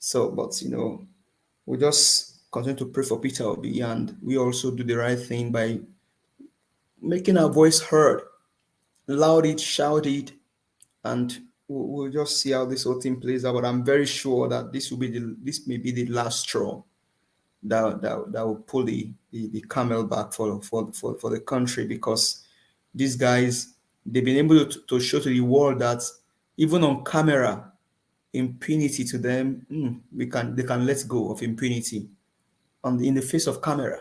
Speaker 6: So, but we just continue to pray for Peter Obi, and we also do the right thing by making our voice heard, loud it, shout it, and we'll just see how this whole thing plays out. But I'm very sure that this may be the last straw that will pull the camel back for the country, because these guys, they've been able to show to the world that even on camera, impunity to them, they can let go of impunity. In the face of camera,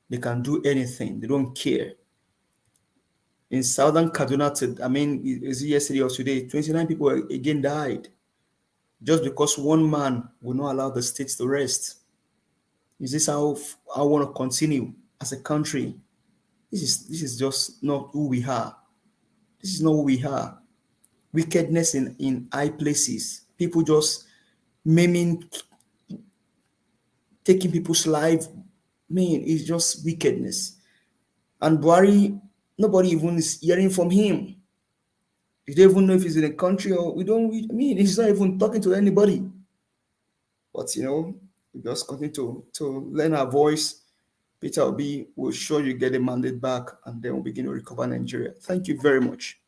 Speaker 6: they can do anything. They don't care. In southern Kaduna, is it yesterday or today, 29 people again died just because one man will not allow the states to rest. Is this how I want to continue as a country? This is just not who we are. This is not who we are. Wickedness in high places. People just maiming, taking people's life. Man, it's just wickedness. And Buhari, nobody even is hearing from him. You don't even know if he's in the country, or he's not even talking to anybody. But we just continue to learn our voice. Peter Obi will show you get the mandate back, and then we'll begin to recover Nigeria. Thank you very much.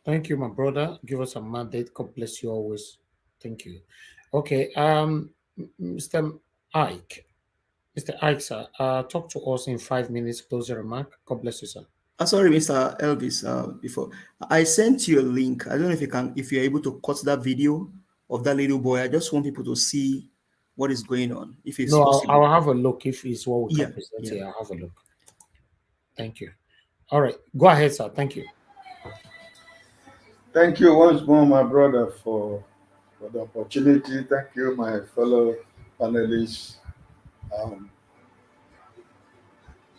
Speaker 4: Thank you, my brother. Give us a mandate. God bless you always. Thank you. Okay, Mr. Ike. Mr. Ike, sir, talk to us in 5 minutes. Close your remark. God bless you, sir.
Speaker 6: Sorry, Mr. Elvis. Before I sent you a link. I don't know if you're able to cut that video of that little boy. I just want people to see what is going on. If it's possible.
Speaker 4: I'll have a look. If it's what we can present here, I'll have a look. Thank you. All right, go ahead, sir. Thank you.
Speaker 2: Thank you once more, my brother, for for the opportunity. Thank you, my fellow panelists. Um,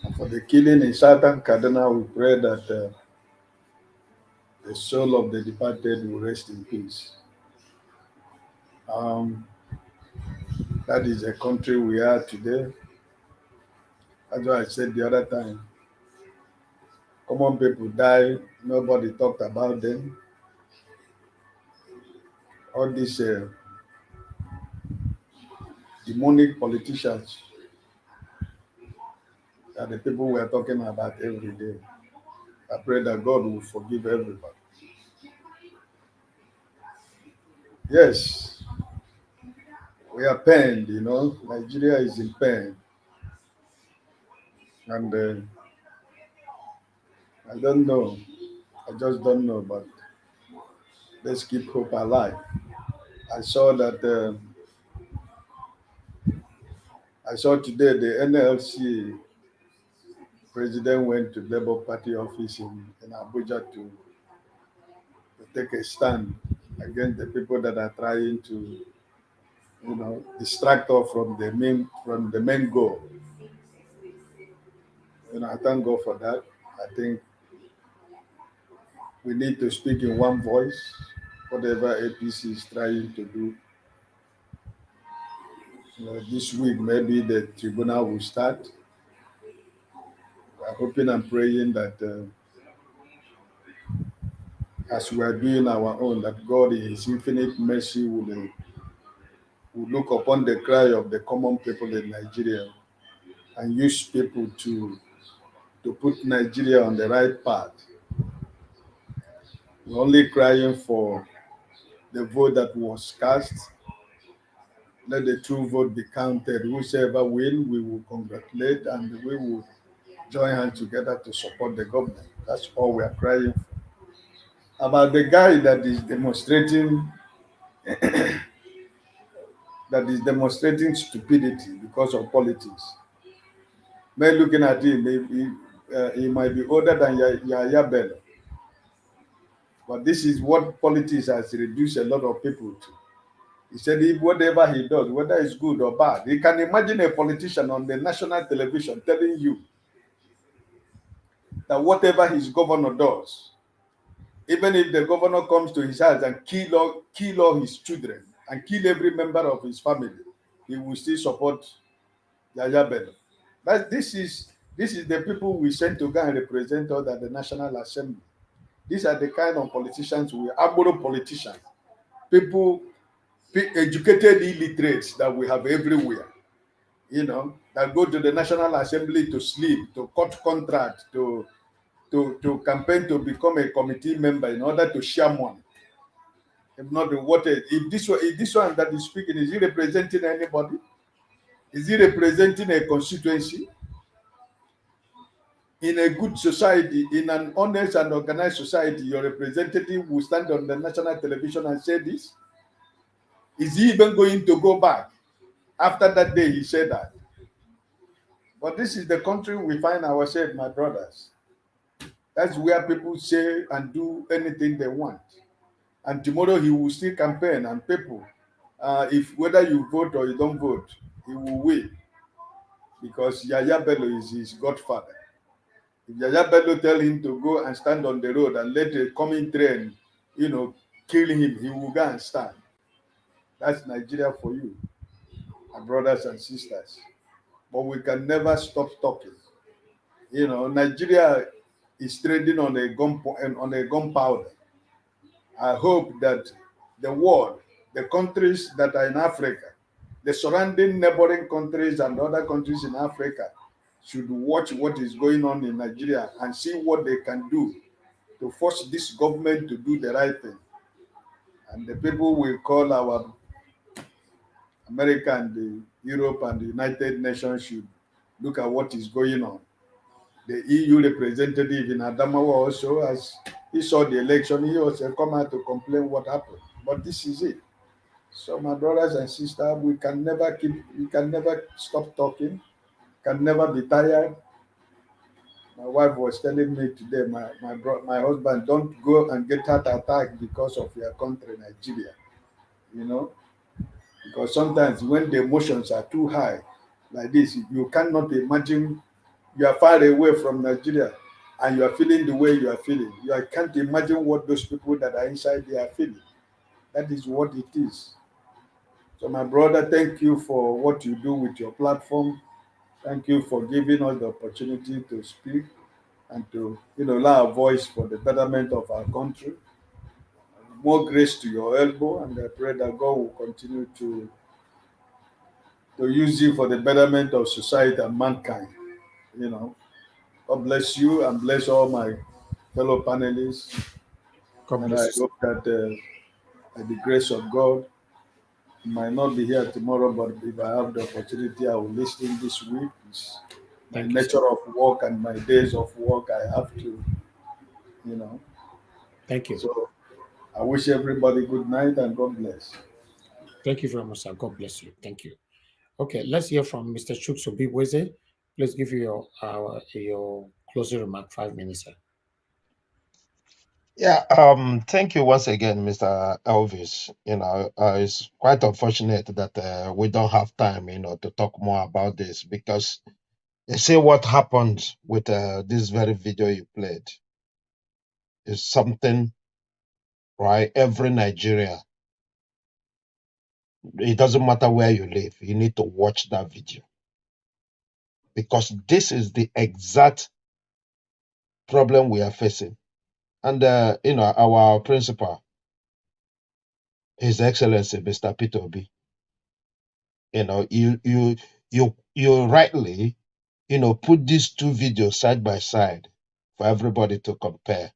Speaker 2: and for the killing in Southern Kaduna, we pray that the soul of the departed will rest in peace. Um, that is the country we are today. That's why I said the other time, common people die, nobody talked about them. All these demonic politicians are the people we are talking about every day. I pray that God will forgive everybody. Yes, we are pained, Nigeria is in pain. And I don't know. I just don't know, but let's keep hope alive. I saw that, I saw today the NLC president went to Labour Party office in Abuja to take a stand against the people that are trying to, distract us from the main goal. I thank God for that. I think we need to speak in one voice. Whatever APC is trying to do, this week maybe the tribunal will start. We're hoping and praying that as we are doing our own, that God in His infinite mercy will look upon the cry of the common people in Nigeria and use people to put Nigeria on the right path. We're only crying for the vote that was cast. Let the true vote be counted. Whoever win, we will congratulate and we will join hands together to support the government. That's all we are crying for. About the guy that is demonstrating stupidity because of politics. Men looking at him, he might be older than Yahya Bello. But this is what politics has reduced a lot of people to. He said whatever he does, whether it's good or bad, you can imagine a politician on the national television telling you that whatever his governor does, even if the governor comes to his house and kill all his children and kill every member of his family, he will still support Yahya Bello. This is the people we sent to go and represent us at the National Assembly. These are the kind of politicians we are, Agboro politicians, people, educated illiterates that we have everywhere, that go to the National Assembly to sleep, to cut contract, to campaign to become a committee member in order to share money. If not, if this one that is speaking, is he representing anybody? Is he representing a constituency? In a good society, in an honest and organized society, your representative will stand on the national television and say this? Is he even going to go back? After that day, he said that. But this is the country we find ourselves, my brothers. That's where people say and do anything they want. And tomorrow he will still campaign and people, if whether you vote or you don't vote, he will win. Because Yahya Bello is his godfather. If Yahya Bello tell him to go and stand on the road and let a coming train, kill him, he will go and stand. That's Nigeria for you, my brothers and sisters. But we can never stop talking. Nigeria is trading on a gunpowder. I hope that the world, the countries that are in Africa, the surrounding neighboring countries and other countries in Africa should watch what is going on in Nigeria and see what they can do to force this government to do the right thing. And the people will call our America and the Europe and the United Nations should look at what is going on. The EU representative in Adamawa also, as he saw the election, he also come out to complain what happened. But this is it. So my brothers and sisters, we can never stop talking, can never be tired. My wife was telling me today, my husband, don't go and get heart attack because of your country, Nigeria. you know, because sometimes when the emotions are too high, like this, you cannot imagine. You are far away from Nigeria, and you are feeling the way you are feeling. I can't imagine what those people that are inside there are feeling. That is what it is. So, my brother, thank you for what you do with your platform. Thank you for giving us the opportunity to speak and to, allow a voice for the betterment of our country. More grace to your elbow, and I pray that God will continue to use you for the betterment of society and mankind. God bless you and bless all my fellow panelists.
Speaker 4: God
Speaker 2: And I
Speaker 4: bless you.
Speaker 2: hope that by the grace of God, I might not be here tomorrow, but if I have the opportunity, I will listen this week. It's my
Speaker 4: Thank you,
Speaker 2: nature
Speaker 4: sir.
Speaker 2: of work and my days of work, I have to, you know.
Speaker 4: Thank you.
Speaker 2: So I wish everybody good night and God bless.
Speaker 4: Thank you very much, sir. God bless you. Thank you. Okay, let's hear from Mr. Chuksobibweze. Please give your closing remark, 5 minutes, sir.
Speaker 10: Yeah, thank you once again, Mr. Elvis. It's quite unfortunate that we don't have time, to talk more about this because you see what happened with this very video you played is something, right? Every Nigeria, it doesn't matter where you live, you need to watch that video because this is the exact problem we are facing. And, our principal, His Excellency, Mr. Peter Obi, you rightly, put these two videos side by side for everybody to compare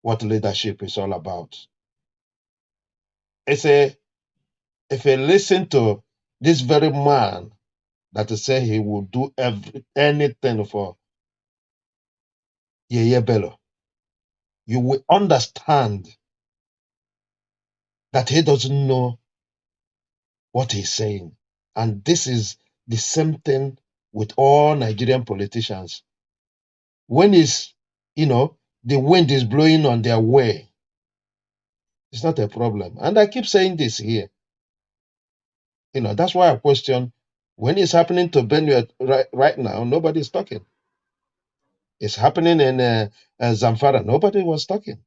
Speaker 10: what leadership is all about. If you listen to this very man that say he will do anything for Yeye Bello, you will understand that he doesn't know what he's saying. And this is the same thing with all Nigerian politicians. When the wind is blowing on their way, it's not a problem. And I keep saying this here. That's why I question when it's happening to Benue right now, nobody's talking. It's happening in Zamfara, nobody was talking.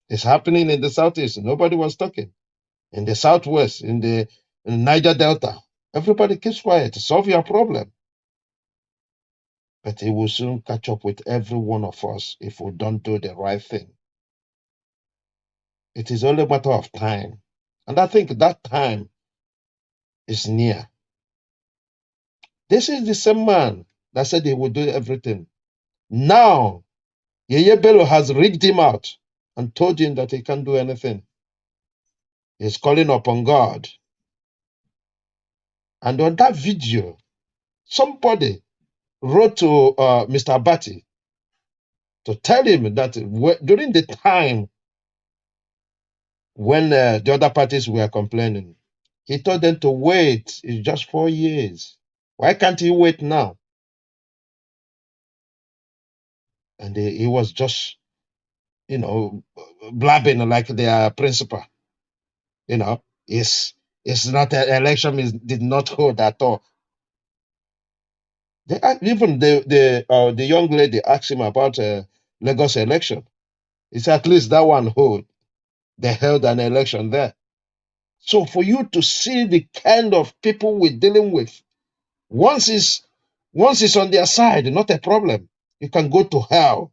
Speaker 10: It's happening in the southeast, nobody was talking. In the southwest, in the Niger Delta, everybody keeps quiet. Solve your problem. But it will soon catch up with every one of us if we don't do the right thing. It is only a matter of time. And I think that time is near. This is the same man that said he would do everything. Now, Yeye Bello has rigged him out and told him that he can't do anything. He's calling upon God. And on that video, somebody wrote to Mr. Abati to tell him that during the time when the other parties were complaining, he told them to wait. It's just 4 years. Why can't he wait now? And he was just, blabbing like their principal. It's not an election did not hold at all. Even the young lady asked him about Lagos election. He said at least that one hold. They held an election there. So for you to see the kind of people we're dealing with, once it's on their side, not a problem. You can go to hell.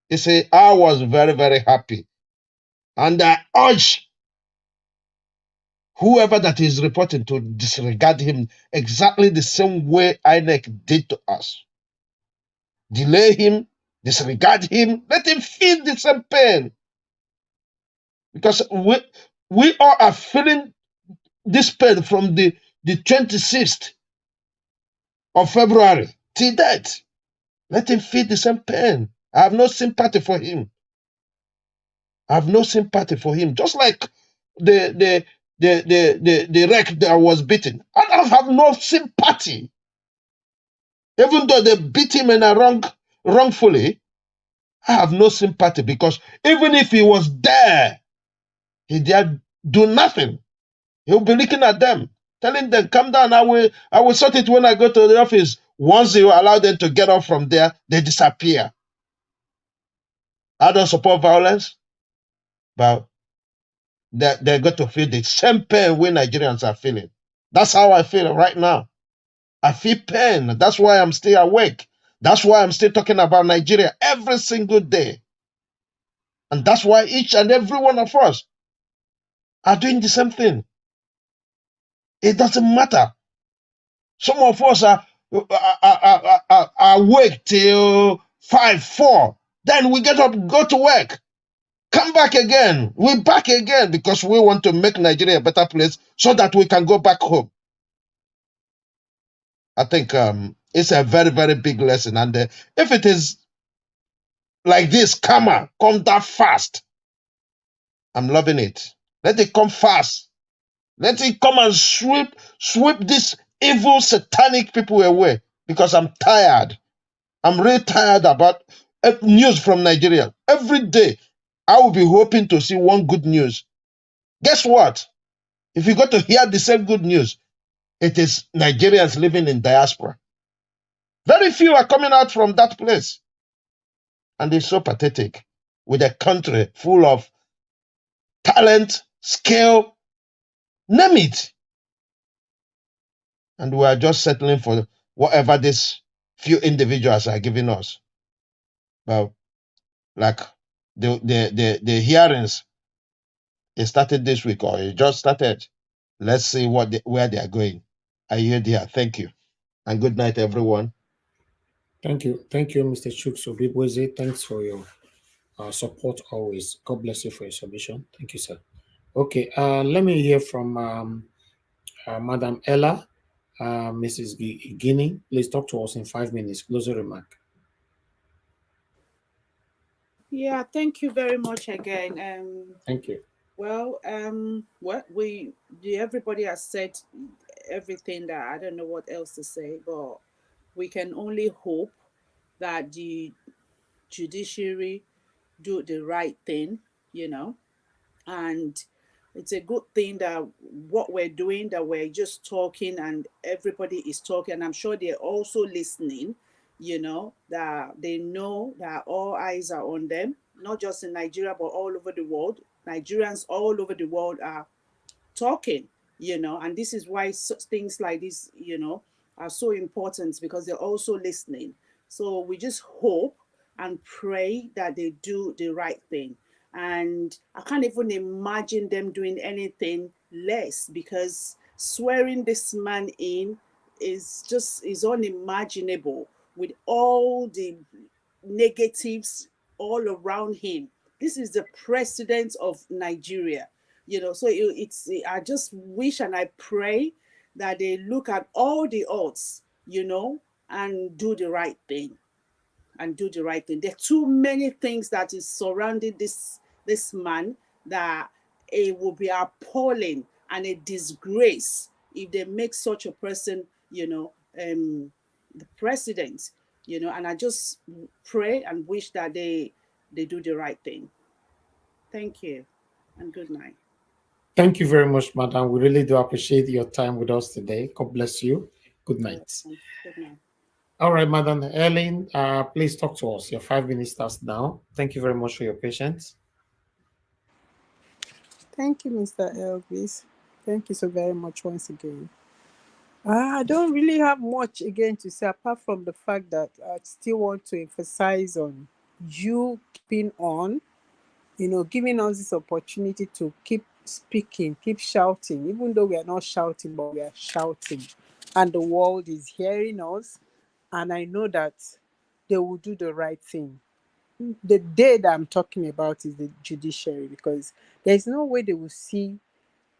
Speaker 10: He said, I was very, very happy. And I urge whoever that is reporting to disregard him exactly the same way INEC did to us. Delay him, disregard him, let him feel the same pain. Because we all are feeling this pain from the 26th of February till that. Let him feel the same pain. I have no sympathy for him. I have no sympathy for him. Just like the wreck that was beaten. I don't have no sympathy. Even though they beat him in a wrongfully, I have no sympathy because even if he was there, He dare do nothing. He'll be looking at them, telling them, "Come down. I will sort it when I go to the office." Once you allow them to get off from there, they disappear. I don't support violence, but they're going to feel the same pain we Nigerians are feeling. That's how I feel right now. I feel pain. That's why I'm still awake. That's why I'm still talking about Nigeria every single day. And that's why each and every one of us are doing the same thing. It doesn't matter. Some of us are awake till 5, 4. Then we get up, go to work, come back again. We're back again because we want to make Nigeria a better place so that we can go back home. I think it's a very, very big lesson. And if it is like this, come that fast. I'm loving it. Let it come fast. Let it come and sweep these evil satanic people away, because I'm tired. I'm really tired about news from Nigeria. Every day, I will be hoping to see one good news. Guess what? If you got to hear the same good news, it is Nigerians living in diaspora. Very few are coming out from that place. And it's so pathetic, with a country full of talent, skill, name it. And we are just settling for whatever these few individuals are giving us. Well, like the hearings, it started this week, or it just started. Let's see where they are going. I hear there. Thank you. And good night, everyone.
Speaker 4: Thank you, Mr. Chukso Bibweze. Thanks for your support always. God bless you for your submission. Thank you, sir. Okay, let me hear from Madam Ella, Mrs. Guinea. Please talk to us in 5 minutes. Closing remark.
Speaker 14: Yeah, thank you very much again.
Speaker 4: Thank you.
Speaker 14: Well, everybody has said everything that I don't know what else to say, but we can only hope that the judiciary do the right thing, and it's a good thing that what we're doing, that we're just talking and everybody is talking, and I'm sure they're also listening, that they know that all eyes are on them, not just in Nigeria, but all over the world. Nigerians all over the world are talking, and this is why things like this, are so important, because they're also listening. So we just hope and pray that they do the right thing. And I can't even imagine them doing anything less, because swearing this man in is unimaginable, with all the negatives all around him. This is the president of Nigeria, so I just wish and I pray that they look at all the odds, and do the right thing. There are too many things that is surrounding this man, that it will be appalling and a disgrace if they make such a person, the president, and I just pray and wish that they do the right thing. Thank you and good night.
Speaker 4: Thank you very much, madam. We really do appreciate your time with us today. God bless you. Good night.
Speaker 14: Good night.
Speaker 4: All right, Madam Ellen, please talk to us. Your 5 minutes starts now. Thank you very much for your patience.
Speaker 13: Thank you, Mr. Elvis. Thank you so very much once again. I don't really have much again to say, apart from the fact that I still want to emphasize on you keeping on, giving us this opportunity to keep speaking, keep shouting, even though we are not shouting, but we are shouting. And the world is hearing us. And I know that they will do the right thing. The day that I'm talking about is the judiciary, because there's no way they will see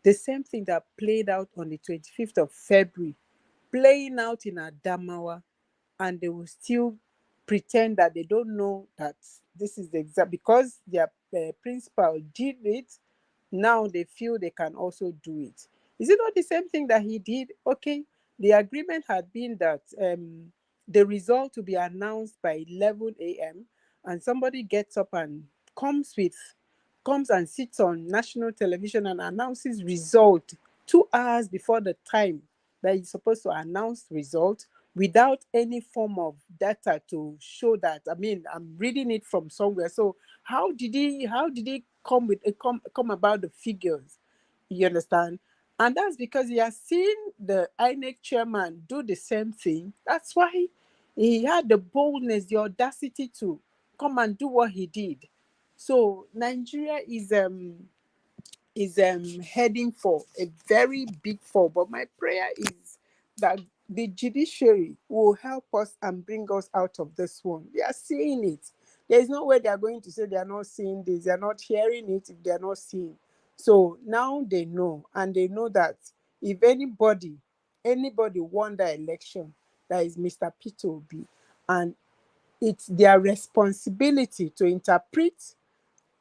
Speaker 13: the same thing that played out on the 25th of February, playing out in Adamawa, and they will still pretend that they don't know that this is the exact, because their principal did it, now they feel they can also do it. Is it not the same thing that he did? Okay, the agreement had been that the result to be announced by 11 a.m. and somebody gets up and comes with comes and sits on national television and announces result 2 hours before the time that he's supposed to announce result without any form of data to show that. I mean, I'm reading it from somewhere. So how did he come about the figures? You understand? And that's because he has seen the INEC chairman do the same thing. That's why he had the boldness, the audacity to come and do what he did. So Nigeria is heading for a very big fall. But my prayer is that the judiciary will help us and bring us out of this one. They are seeing it. There is no way they are going to say they are not seeing this. They are not hearing it if they are not seeing. So now they know, and they know that if anybody won the election, that is Mr. Peter Obi, and it's their responsibility to interpret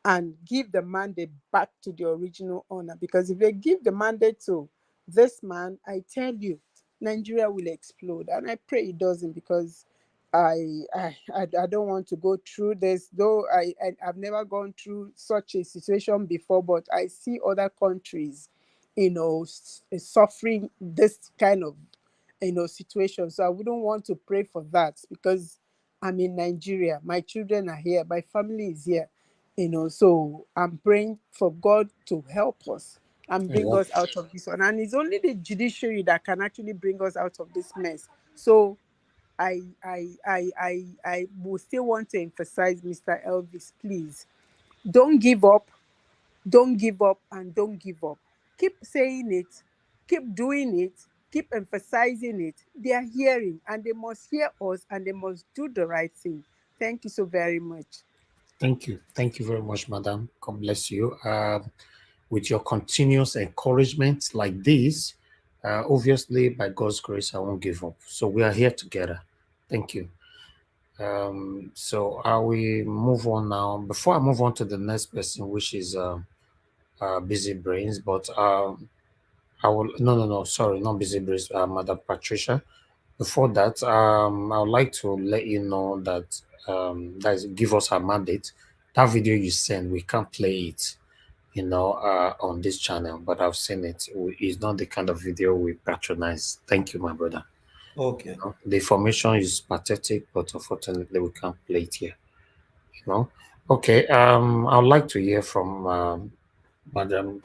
Speaker 13: and give the mandate back to the original owner. Because if they give the mandate to this man, I tell you, Nigeria will explode. And I pray it doesn't, because I don't want to go through this, though I've never gone through such a situation before, but I see other countries, suffering this kind of, situation. So I wouldn't want to pray for that, because I'm in Nigeria. My children are here. My family is here. So I'm praying for God to help us and bring us out of this one. And it's only the judiciary that can actually bring us out of this mess. So I will still want to emphasize, Mr. Elvis, please, don't give up, and don't give up. Keep saying it, keep doing it, keep emphasizing it. They are hearing, and they must hear us, and they must do the right thing. Thank you so very much.
Speaker 4: Thank you. Thank you very much, madam. God bless you. With your continuous encouragement like this, obviously, by God's grace, I won't give up. So we are here together. Thank you. So I will move on now. Before I move on to the next person, which is Busy Brains, but I will, no, sorry, not Busy Brains, Madam Patricia. Before that, I would like to let you know that that is, give us her mandate. That video you send, we can't play it, on this channel, but I've seen it. It's not the kind of video we patronize. Thank you, my brother.
Speaker 6: Okay.
Speaker 4: The information is pathetic, but unfortunately we can't play it here. Okay. I would like to hear from Madam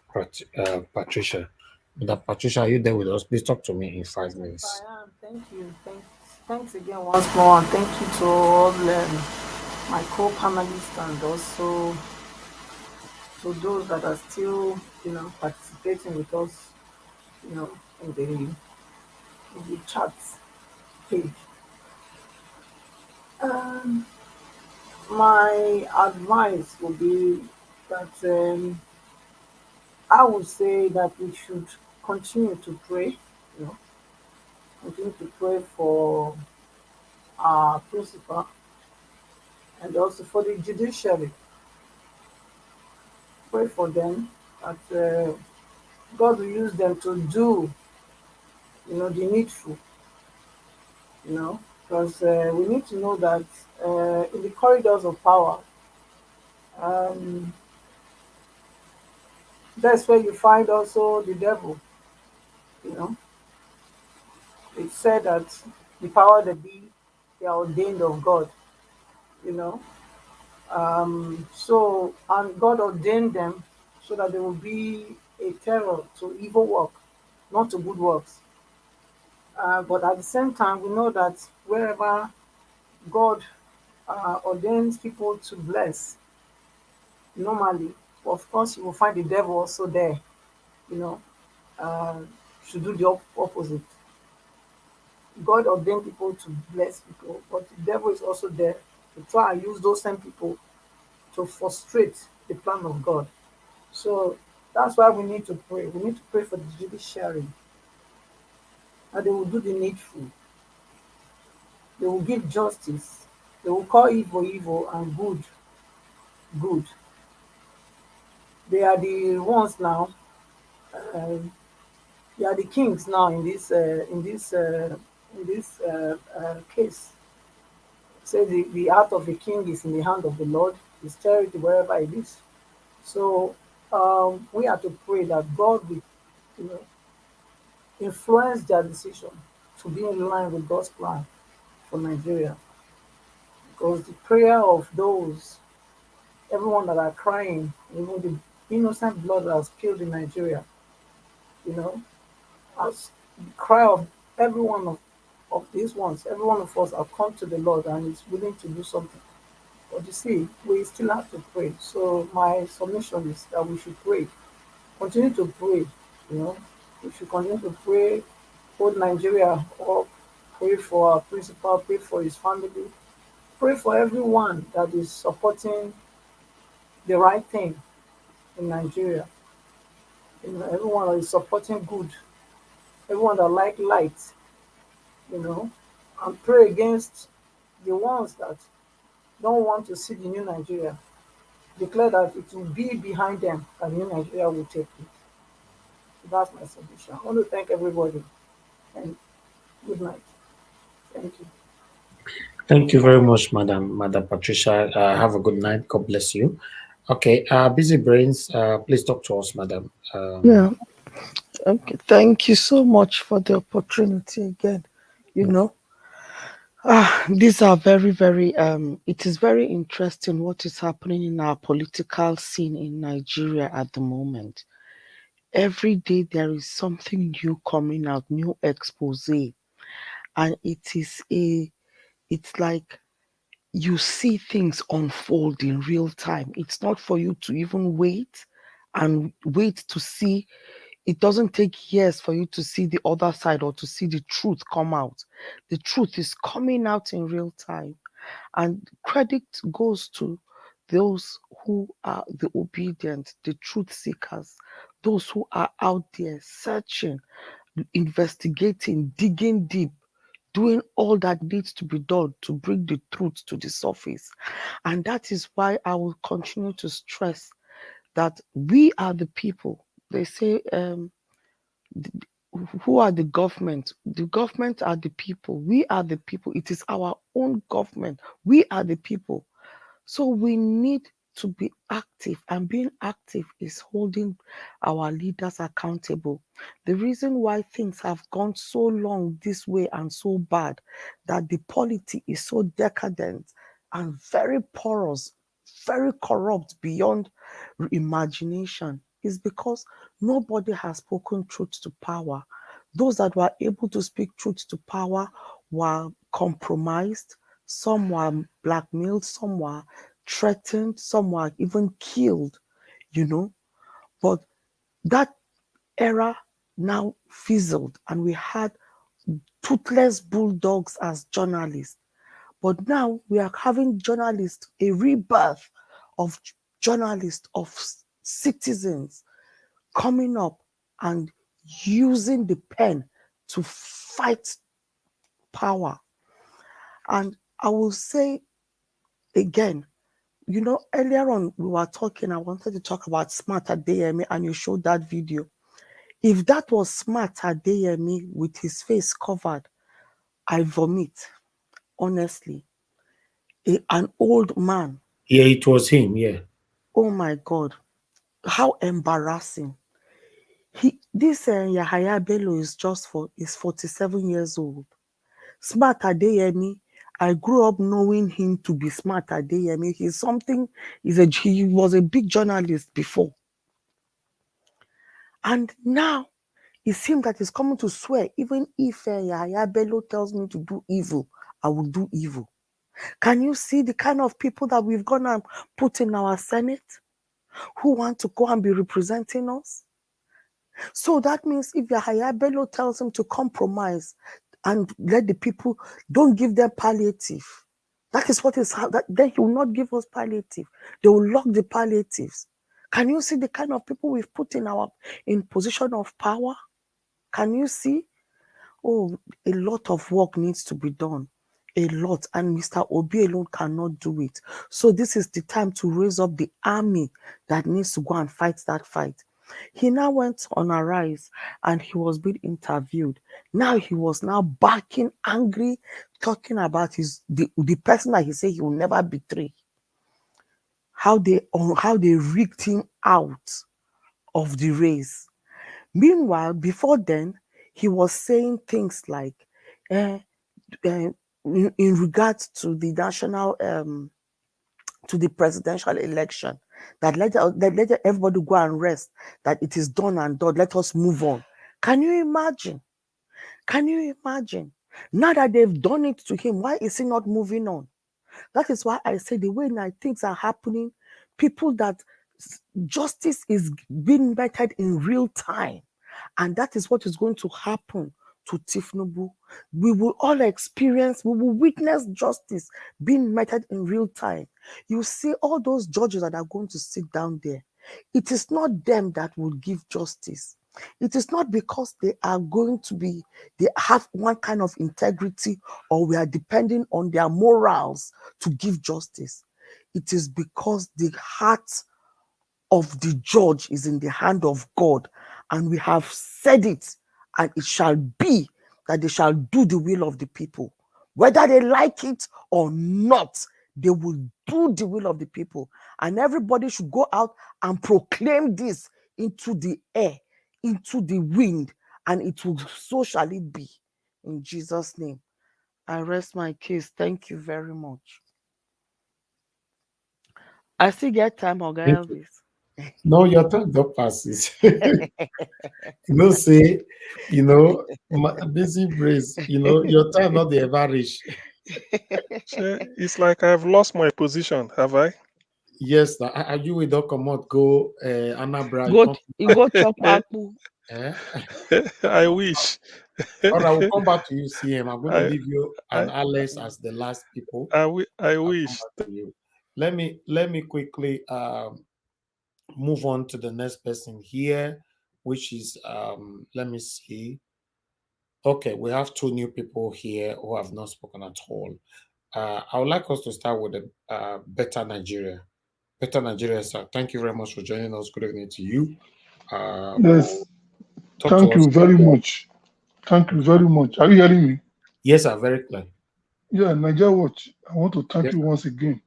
Speaker 4: Patricia. Madam Patricia, are you there with us? Please talk to me in 5 minutes.
Speaker 12: I am. Thank you. Thanks again once more, and thank you to all my co-panelists, and also to those that are still, participating with us, in the chat page. My advice would be that I would say that we should continue to pray, continue to pray for our principal, and also for the judiciary. Pray for them that God will use them to do, the needful, because we need to know that in the corridors of power, that's where you find also the devil. It's said that the power that be, they are ordained of God. So, and God ordained them so that they will be a terror to evil work, not to good works. But at the same time, we know that wherever God ordains people to bless, normally, of course, you will find the devil also there, to do the opposite. God ordained people to bless people, but the devil is also there to try and use those same people to frustrate the plan of God. So that's why we need to pray. We need to pray for the judiciary, that they will do the needful. They will give justice. They will call evil evil and good good. They are the ones now. They are the kings now in this case. Say the heart of the king is in the hand of the Lord. His charity wherever it is. So we have to pray that God will, you know, influence their decision to be in line with God's plan for Nigeria. Because the prayer of those, everyone that are crying, even the innocent blood that has killed in Nigeria, you know, as the cry of every one of these ones, every one of us have come to the Lord and is willing to do something. But you see, we still have to pray. So my submission is that we should pray. Continue to pray, you know. We should continue to pray, hold Nigeria up, pray for our principal, pray for his family, pray for everyone that is supporting the right thing in Nigeria. You know, everyone that is supporting good, everyone that like light, you know, and pray against the ones that don't want to see the new Nigeria. Declare that it will be behind them and new Nigeria will take it. So that's my submission. I want to thank everybody and good night. Thank you.
Speaker 4: Thank you very much, Madam Patricia. Have a good night. God bless you. Okay, Busy Brains, please talk to us, Madam.
Speaker 8: Yeah. Okay. Thank you so much for the opportunity again. You know, these are very, very, it is very interesting what is happening in our political scene in Nigeria at the moment. Every day there is something new coming out, new expose. And it's like you see things unfold in real time. It's not for you to even wait and wait to see. It doesn't take years for you to see the other side or to see the truth come out. The truth is coming out in real time. And credit goes to those who are the obedient, the truth seekers, those who are out there searching, investigating, digging deep, doing all that needs to be done to bring the truth to the surface. And that is why I will continue to stress that we are the people. They say, who are the government? The government are the people. We are the people. It is our own government. We are the people. So we need to be active, and being active is holding our leaders accountable. The reason why things have gone so long this way and so bad, that the polity is so decadent and very porous, very corrupt beyond imagination, is because nobody has spoken truth to power. Those that were able to speak truth to power were compromised, some were blackmailed, some were threatened, some were even killed, you know. But that era now fizzled, and we had toothless bulldogs as journalists. But now we are having journalists, a rebirth of journalists, of citizens coming up and using the pen to fight power. And I will say again, you know, earlier on we were talking, I wanted to talk about Smart Adeyemi, and you showed that video. If that was Smart Adeyemi with his face covered, I vomit, honestly. An old man.
Speaker 4: Yeah, it was him, yeah.
Speaker 8: Oh my God, how embarrassing. This Yahaya Bello is 47 years old. Smart Adeyemi, I grew up knowing him to be Smart Adeyemi. He was a big journalist before. And now it seems that he's coming to swear, even if Yahaya Bello tells me to do evil, I will do evil. Can you see the kind of people that we've gone and put in our Senate who want to go and be representing us? So that means if Yahaya Bello tells him to compromise and let the people, don't give them palliative. That is what is, then he will not give us palliative. They will lock the palliatives. Can you see the kind of people we've put in position of power? Can you see? Oh, a lot of work needs to be done. A lot. And Mr. Obi alone cannot do it. So this is the time to raise up the army that needs to go and fight that fight. He now went on a rise and he was being interviewed. Now he was now barking, angry, talking about the person that he said he will never betray.
Speaker 19: how they rigged him out of the race. Meanwhile, before then, he was saying things like, in regards to the national, to the presidential election, that let everybody go and rest, that it is done and done, let us move on. Can you imagine? Can you imagine? Now that they've done it to him, why is he not moving on? That is why I say the way now things are happening, people that justice is being meted in real time. And that is what is going to happen to Tifnubu. We will all experience, we will witness justice being meted in real time. You see all those judges that are going to sit down there. It is not them that will give justice. It is not because they are going to be, they have one kind of integrity or we are depending on their morals to give justice. It is because the heart of the judge is in the hand of God, and we have said it, and it shall be that they shall do the will of the people. Whether they like it or not, they will do the will of the people. And everybody should go out and proclaim this into the air, into the wind, and it will, so shall it be. In Jesus' name, I rest my case. Thank you very much. I still get time, Oga Elvis.
Speaker 4: No, your time don't passes. Say, busy brace, your time not the average.
Speaker 11: It's like I've lost my position, have I?
Speaker 4: Yes, are you with Dokomot go Anabra?
Speaker 19: You go chop apple.
Speaker 11: I wish.
Speaker 4: All right, we'll come back to you, CM. I'm going to leave you and Alex as the last people.
Speaker 11: I wish.
Speaker 4: Let me quickly move on to the next person here, which is let me see. Okay, we have two new people here who have not spoken at all. I would like us to start with the Better Nigeria. Better Nigeria, sir. Thank you very much for joining us. Good evening to you.
Speaker 21: Yes. Thank you very much. Thank you very much. Are you hearing me?
Speaker 4: Yes, sir. Very clear.
Speaker 21: Yeah, Nigeria Watch. I want to thank you once again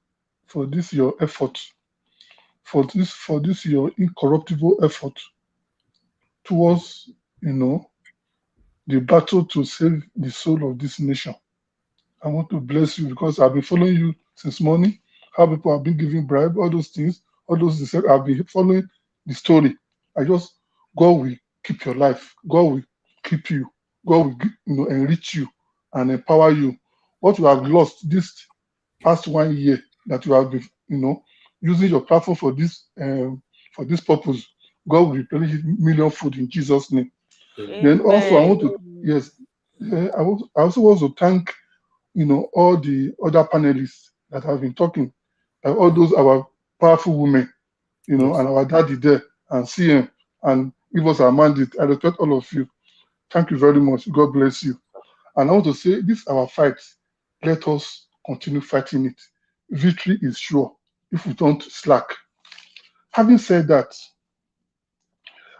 Speaker 21: for this your effort, for this your incorruptible effort towards the battle to save the soul of this nation. I want to bless you because I've been following you since morning. How people have been giving bribe, all those things, all those. I've been following the story. God will keep your life. God will keep you. God will, enrich you and empower you. What you have lost this past 1 year that you have been, using your platform for this purpose, God will replenish million-fold in Jesus' name. Amen. Then also I want to I also want to thank all the other panelists that have been talking, all those our powerful women, and our daddy there and CM and give us our mandate. I respect all of you. Thank you very much. God bless you. And I want to say this is our fight. Let us continue fighting it. Victory is sure if we don't slack. Having said that,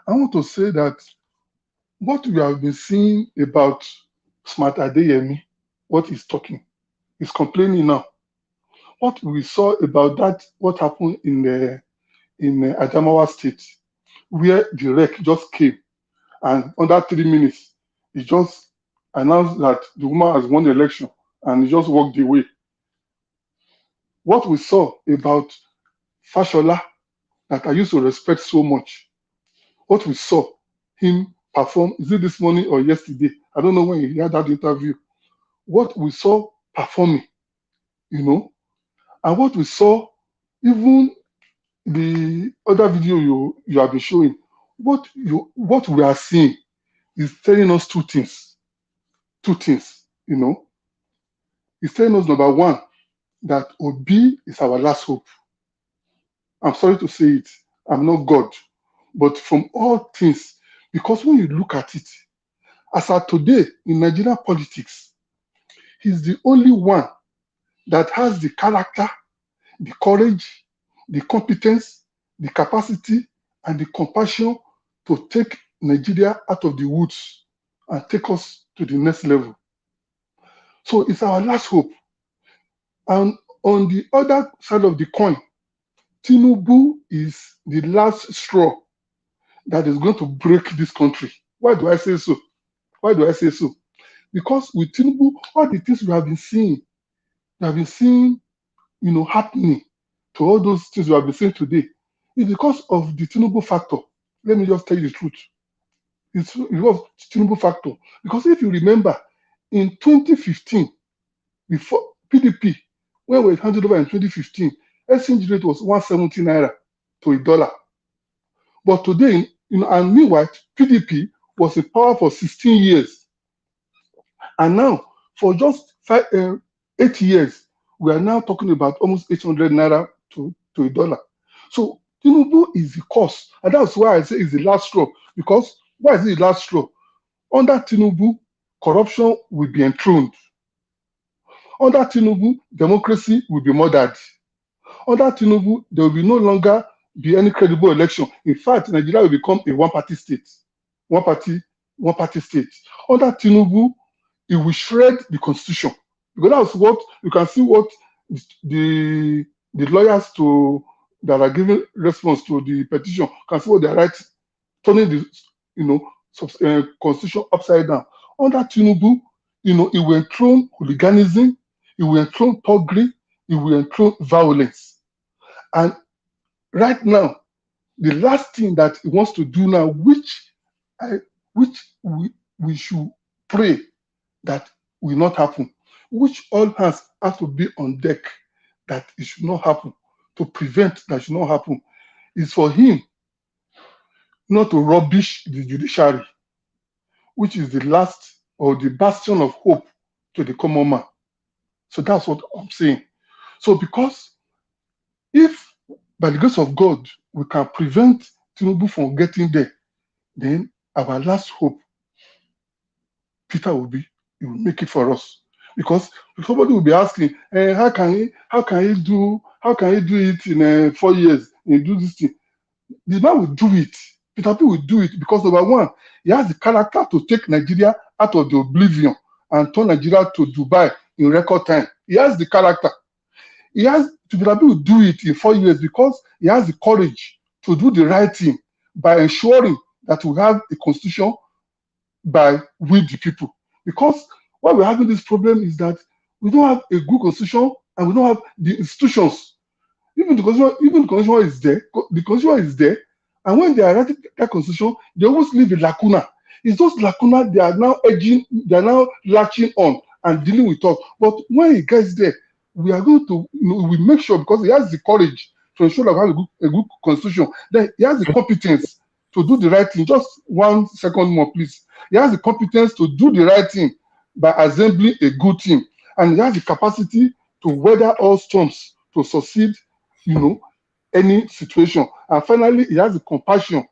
Speaker 21: I want to say that what we have been seeing about Smart Adeyemi, what he's talking, he's complaining now. What we saw about that, what happened in Adamawa State, where the wreck just came, and under 3 minutes, he just announced that the woman has won the election, and he just walked away. What we saw about Fashola, that I used to respect so much, what we saw him perform, is it this morning or yesterday? I don't know when he had that interview. What we saw performing, and what we saw, even the other video you have been showing, what we are seeing is telling us two things. It's telling us, number one, that Obi is our last hope. I'm sorry to say it, I'm not God, but from all things, because when you look at it, as of today in Nigerian politics, he's the only one that has the character, the courage, the competence, the capacity, and the compassion to take Nigeria out of the woods and take us to the next level. So it's our last hope. And on the other side of the coin, Tinubu is the last straw that is going to break this country. Why do I say so? Why do I say so? Because with Tinubu, all the things we have been seeing, happening to all those things we have been seeing today, is because of the Tinubu factor. Let me just tell you the truth. It was Tinubu factor. Because if you remember, in 2015, before PDP, when we handed over in 2015, exchange rate was 170 naira to a dollar. But today, and meanwhile, PDP was in power for 16 years. And now, for just 8 years, we are now talking about almost 800 naira to a dollar. So Tinubu is the cause. And that's why I say it's the last straw. Because why is it the last straw? Under Tinubu, corruption will be enthroned. Under Tinubu, democracy will be murdered. Under Tinubu, there will be no longer be any credible election. In fact, Nigeria will become a one-party state. One-party state. Under Tinubu, it will shred the constitution. Because that's what you can see what the lawyers that are giving response to the petition can see what they are writing, turning the constitution upside down. Under Tinubu, it will enthrone hooliganism, it will enthrone thuggery, it will enthrone violence. And right now, the last thing that he wants to do now, which we should pray that will not happen, which all hands have to be on deck that it should not happen, to prevent that should not happen, is for him not to rubbish the judiciary, which is the last or the bastion of hope to the common man. So that's what I'm saying. So because if by the grace of God we can prevent Tinubu from getting there, then our last hope, Peter will make it for us. Because somebody will be asking, how can he do it in 4 years? He do this thing. The man will do it. Peter P will do it because number one, he has the character to take Nigeria out of the oblivion and turn Nigeria to Dubai in record time. He has the character. Peter P will do it in 4 years because he has the courage to do the right thing by ensuring that we have a constitution by we the people. Because why we're having this problem is that we don't have a good constitution and we don't have the institutions. Even the constitution is there. The constitution is there, and when they are writing that constitution, they always leave a lacuna. It's those lacuna they are now latching on and dealing with us. But when it gets there, we are going to we make sure, because he has the courage to ensure that we have a good constitution. Then he has the competence to do the right thing. Just 1 second more, please. He has the competence to do the right thing by assembling a good team, and he has the capacity to weather all storms to succeed any situation. And finally, he has the compassion,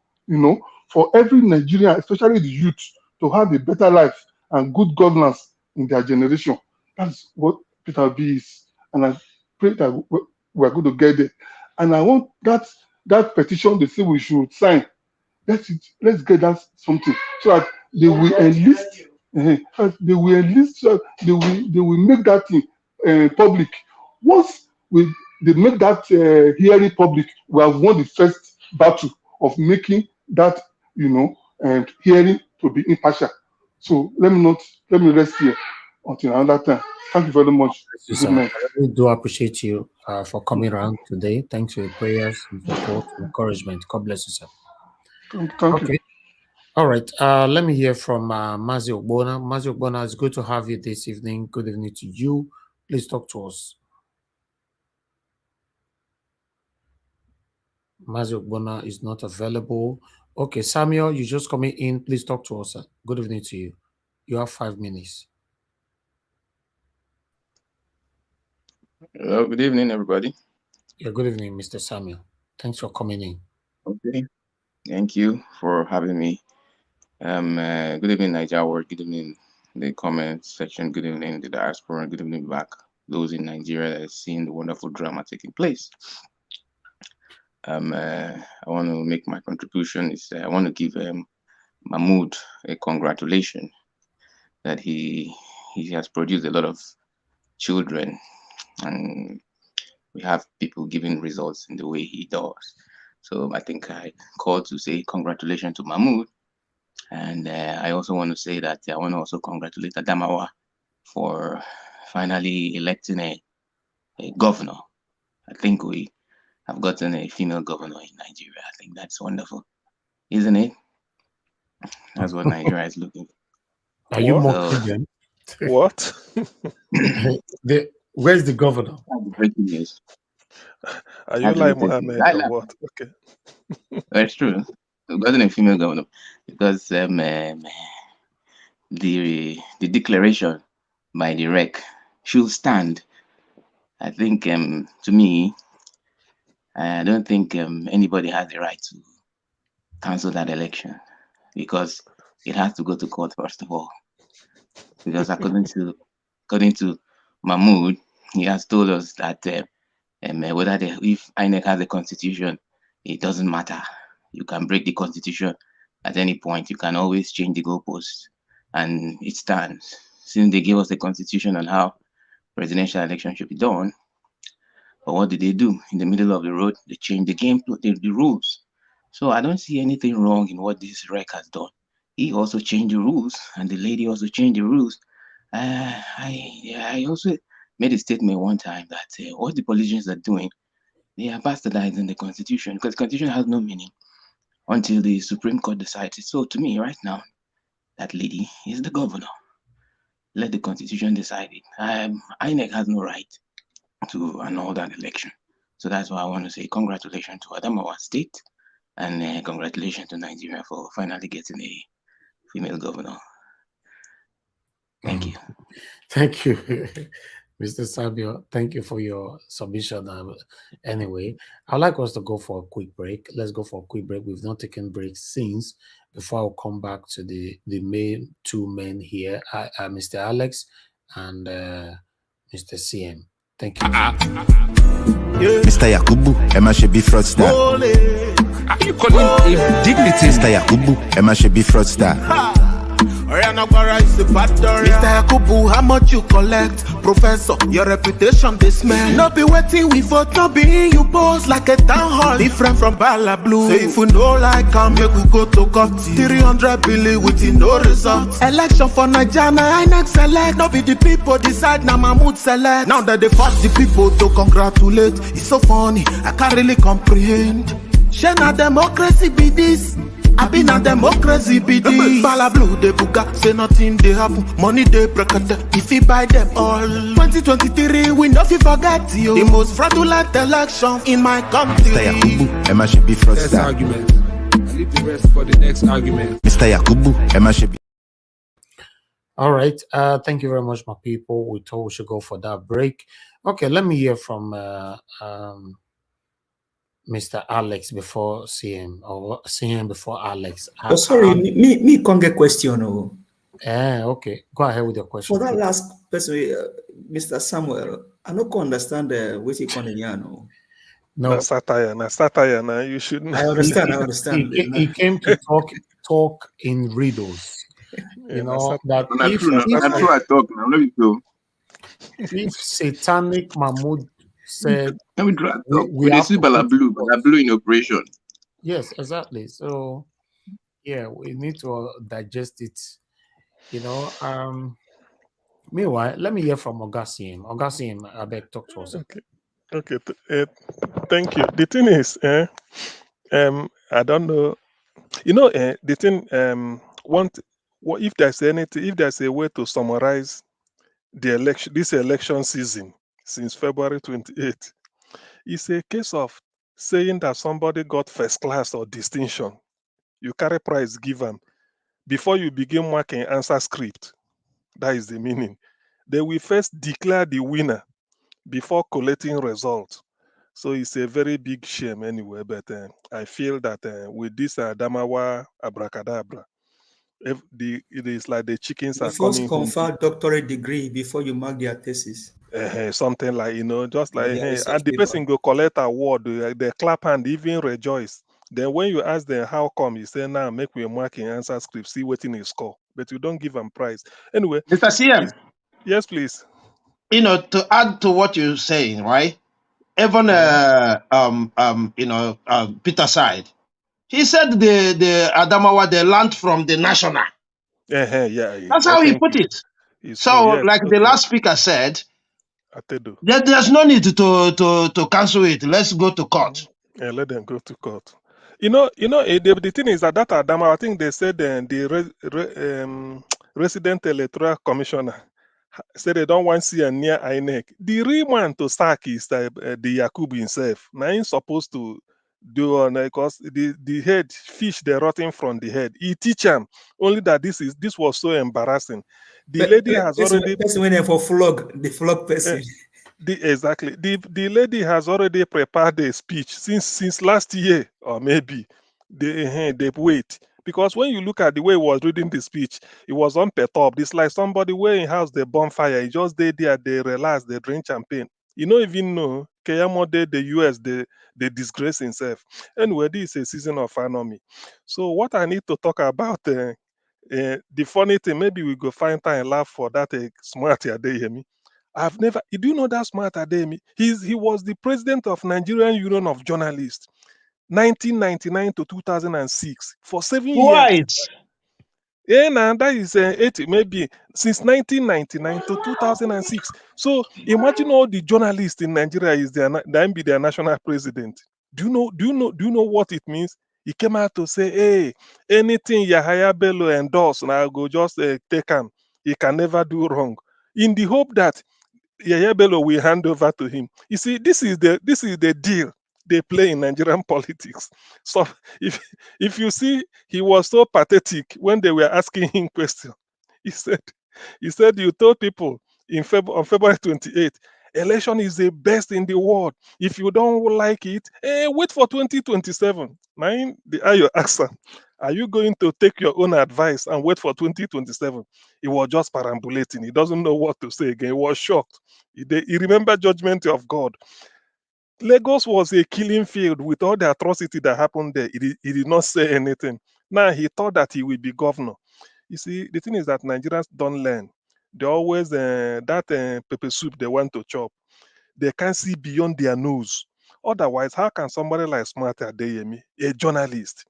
Speaker 21: for every Nigerian, especially the youth, to have a better life and good governance in their generation. That's what Peter B is. And I pray that we're going to get there. And I want that petition they say we should sign. Let's get that something so that they will enlist. They will enlist. They will make that thing public. Once they make that hearing public, we have won the first battle of making that hearing to be impartial. So let me rest here until another time. Thank you very much.
Speaker 4: Good night. I really do appreciate you for coming around today. Thanks for your prayers and support and encouragement. God bless you, sir.
Speaker 21: Thank you.
Speaker 4: All right. Let me hear from Mazi Ogbona. Mazi Ogbona, it's good to have you this evening. Good evening to you. Please talk to us. Mazi Ogbona is not available. Okay, Samuel, you're just coming in. Please talk to us, sir. Good evening to you. You have 5 minutes.
Speaker 3: Hello, good evening, everybody.
Speaker 4: Yeah, good evening, Mr. Samuel. Thanks for coming in.
Speaker 3: Okay, thank you for having me. Good evening, Nigeria World. Good evening, the comment section. Good evening, the diaspora. Good evening, back those in Nigeria that are seeing the wonderful drama taking place. I want to make my contribution. I want to give Mahmoud a congratulation that he has produced a lot of children, and we have people giving results in the way he does. So I think I called to say congratulations to Mahmoud. And I also want to say that I want to also congratulate Adamawa for finally electing a governor. I think we have gotten a female governor in Nigeria. I think that's wonderful, isn't it? That's what Nigeria is looking for.
Speaker 4: Are you mocking them?
Speaker 11: What?
Speaker 4: Where's the governor?
Speaker 3: Breaking news.
Speaker 11: Are you like Mohammed or what? Okay.
Speaker 3: That's true. We've gotten a female governor because the declaration by the REC should stand. I think to me, I don't think anybody has the right to cancel that election because it has to go to court first of all. Because according to Mahmoud, he has told us that whether if INEC has a constitution, it doesn't matter. You can break the constitution at any point. You can always change the goalposts, and it stands. Since they gave us the constitution on how presidential election should be done, but what did they do? In the middle of the road, they changed the game, the rules. So I don't see anything wrong in what this REC has done. He also changed the rules, and the lady also changed the rules. I also made a statement one time that what the politicians are doing, they are bastardizing the constitution because the constitution has no meaning until the Supreme Court decides it. So to me, right now, that lady is the governor. Let the constitution decide it. INEC has no right to annul that election. So that's why I want to say congratulations to Adamawa State and congratulations to Nigeria for finally getting a female governor. Thank you.
Speaker 4: Thank you, Mr. Sabio. Thank you for your submission. Anyway, I'd like us to go for a quick break. Let's go for a quick break. We've not taken breaks since. Before I'll come back to the main two men here, Mr. Alex and Mr. CM. Thank you.
Speaker 5: Mr. Yakubu, Emma should be fraudster.
Speaker 22: You calling him dignity?
Speaker 5: Mr. Yakubu, Emma should be fraudster.
Speaker 22: Mr. Yakubu, how much you collect? Professor, your reputation this man. No be waiting we vote, no be you pose like a town hall. Different from Bala Blue. So if you know like come, make we go to court. 300 billion with no results. Election for Nigeria, INEC select. No be the people decide, now Mahmoud select. Now that they force the people to congratulate. It's so funny, I can't really comprehend. Shena democracy be this. I been a democracy be this. Bala Blue de buga, say nothing they happen. Money they break if you buy them all. 2023 we no forget you. The most fraudulent election in my country.
Speaker 5: Mr. Yakubu, Emma should be fraudster.
Speaker 22: Next argument. I leave the rest for the next argument.
Speaker 5: Mr. Yakubu, Emma should be.
Speaker 4: All right. Thank you very much, my people. We thought we should go for that break. Okay, let me hear from Mr. Alex before CM, or CM before Alex.
Speaker 6: Oh, sorry, me can't get question. Oh.
Speaker 4: Okay, go ahead with your question.
Speaker 6: For that last person, Mr. Samuel, I don't understand what you call No,
Speaker 11: na satire. Now you shouldn't.
Speaker 6: I understand.
Speaker 4: He came to talk in riddles. You know that if Satanic Mahmoud said
Speaker 3: we see Bala Blue in operation.
Speaker 4: Yes, exactly. So yeah, we need to digest it. You know. Meanwhile, let me hear from Ogasim. Ogasim, I beg talk to us.
Speaker 11: Okay. Thank you. The thing is, I don't know. You know, the thing. If there's a way to summarize this election season since February 28th, it's a case of saying that somebody got first class or distinction. You carry prize given before you begin marking answer script. That is the meaning. They will first declare the winner before collecting results. So it's a very big shame anyway. But I feel that with this Adamawa abracadabra, it is like the chickens are coming.
Speaker 6: First confer doctorate degree before you mark their thesis.
Speaker 11: Something like, just like, and the person go collect award, they clap and even rejoice. Then when you ask them how come, you say, now make me mark in answer script, see what in his score. But you don't give them prize. Anyway.
Speaker 10: Mr. CM.
Speaker 11: Yes, please.
Speaker 10: To add to what you're saying, right? even Peter side. He said the Adamawa they learned from the national.
Speaker 11: Yeah,
Speaker 10: That's how he
Speaker 11: thank
Speaker 10: put
Speaker 11: you.
Speaker 10: it.
Speaker 11: It's
Speaker 10: So,
Speaker 11: true. Yes.
Speaker 10: like the
Speaker 11: Okay.
Speaker 10: last speaker said,
Speaker 11: Atedo.
Speaker 10: there's no need to cancel it. Let's go to court.
Speaker 11: Yeah, let them go to court. The thing is that Adama, I think they said resident electoral commissioner said they don't want to see a near INEC. The real man to sack is the Yakubu himself. Now he's supposed to do on because the head fish they rotting from the head. He teach him only that this was so embarrassing. The lady has already
Speaker 6: person went there for the flog person.
Speaker 11: Exactly. The lady has already prepared a speech since last year, or maybe they wait. Because when you look at the way he was reading the speech, it was unperturbed. It's like somebody where in house the bonfire. He just they there, they relax, they drink champagne. You don't even know Keyamo did the US, they disgrace himself. Anyway, this is a season of anomy. So what I need to talk about the funny thing, maybe we go find time and laugh for that smart Adeyemi. I've never. Do you know that smart Adeyemi? He was the president of Nigerian Union of Journalists, 1999 to 2006, for 7 years.
Speaker 10: Twice.
Speaker 11: Yeah, now that is 80, maybe since 1999 to 2006. So imagine all the journalists in Nigeria is be their national president. Do you know what it means? He came out to say, hey, anything Yahaya Bello endorse, and I'll go just take him. He can never do wrong. In the hope that Yahya Bello will hand over to him. You see, this is the deal they play in Nigerian politics. So if you see, he was so pathetic when they were asking him questions. He said you told people on February 28th, election is the best in the world. If you don't like it, wait for 2027. Mind the Ayo answer. Are you going to take your own advice and wait for 2027? He was just perambulating. He doesn't know what to say again. He was shocked. He remembered judgment of God. Lagos was a killing field with all the atrocity that happened there. He did not say anything. Now he thought that he will be governor. You see, the thing is that Nigerians don't learn. They always pepper soup they want to chop. They can't see beyond their nose. Otherwise, how can somebody like Smart Adeyemi, a journalist,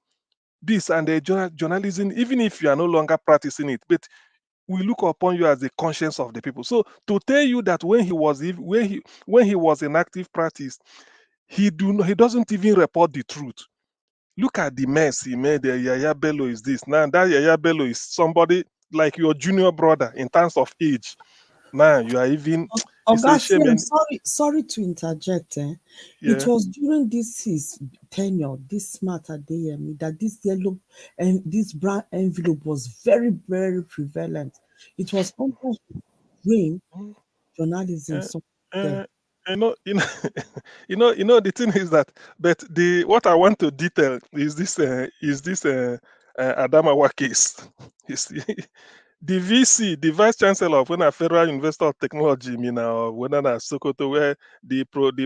Speaker 11: this and the journalism, even if you are no longer practicing it, but we look upon you as the conscience of the people. So to tell you that when he was in active practice, he doesn't even report the truth. Look at the mess he made. Yaya Bello is this. Now that Yaya Bello is somebody like your junior brother in terms of age. Now you are even it's a shame.
Speaker 19: I'm sorry to interject.
Speaker 11: Yeah.
Speaker 19: It was during his tenure, this Smart Adeyemi, that this yellow and this brown envelope was very, very prevalent. It was almost rain journalism.
Speaker 11: The thing is that, but what I want to detail is this Adamawa case. You see, the VC, the Vice Chancellor of a Federal University of Technology, or Sokoto, where the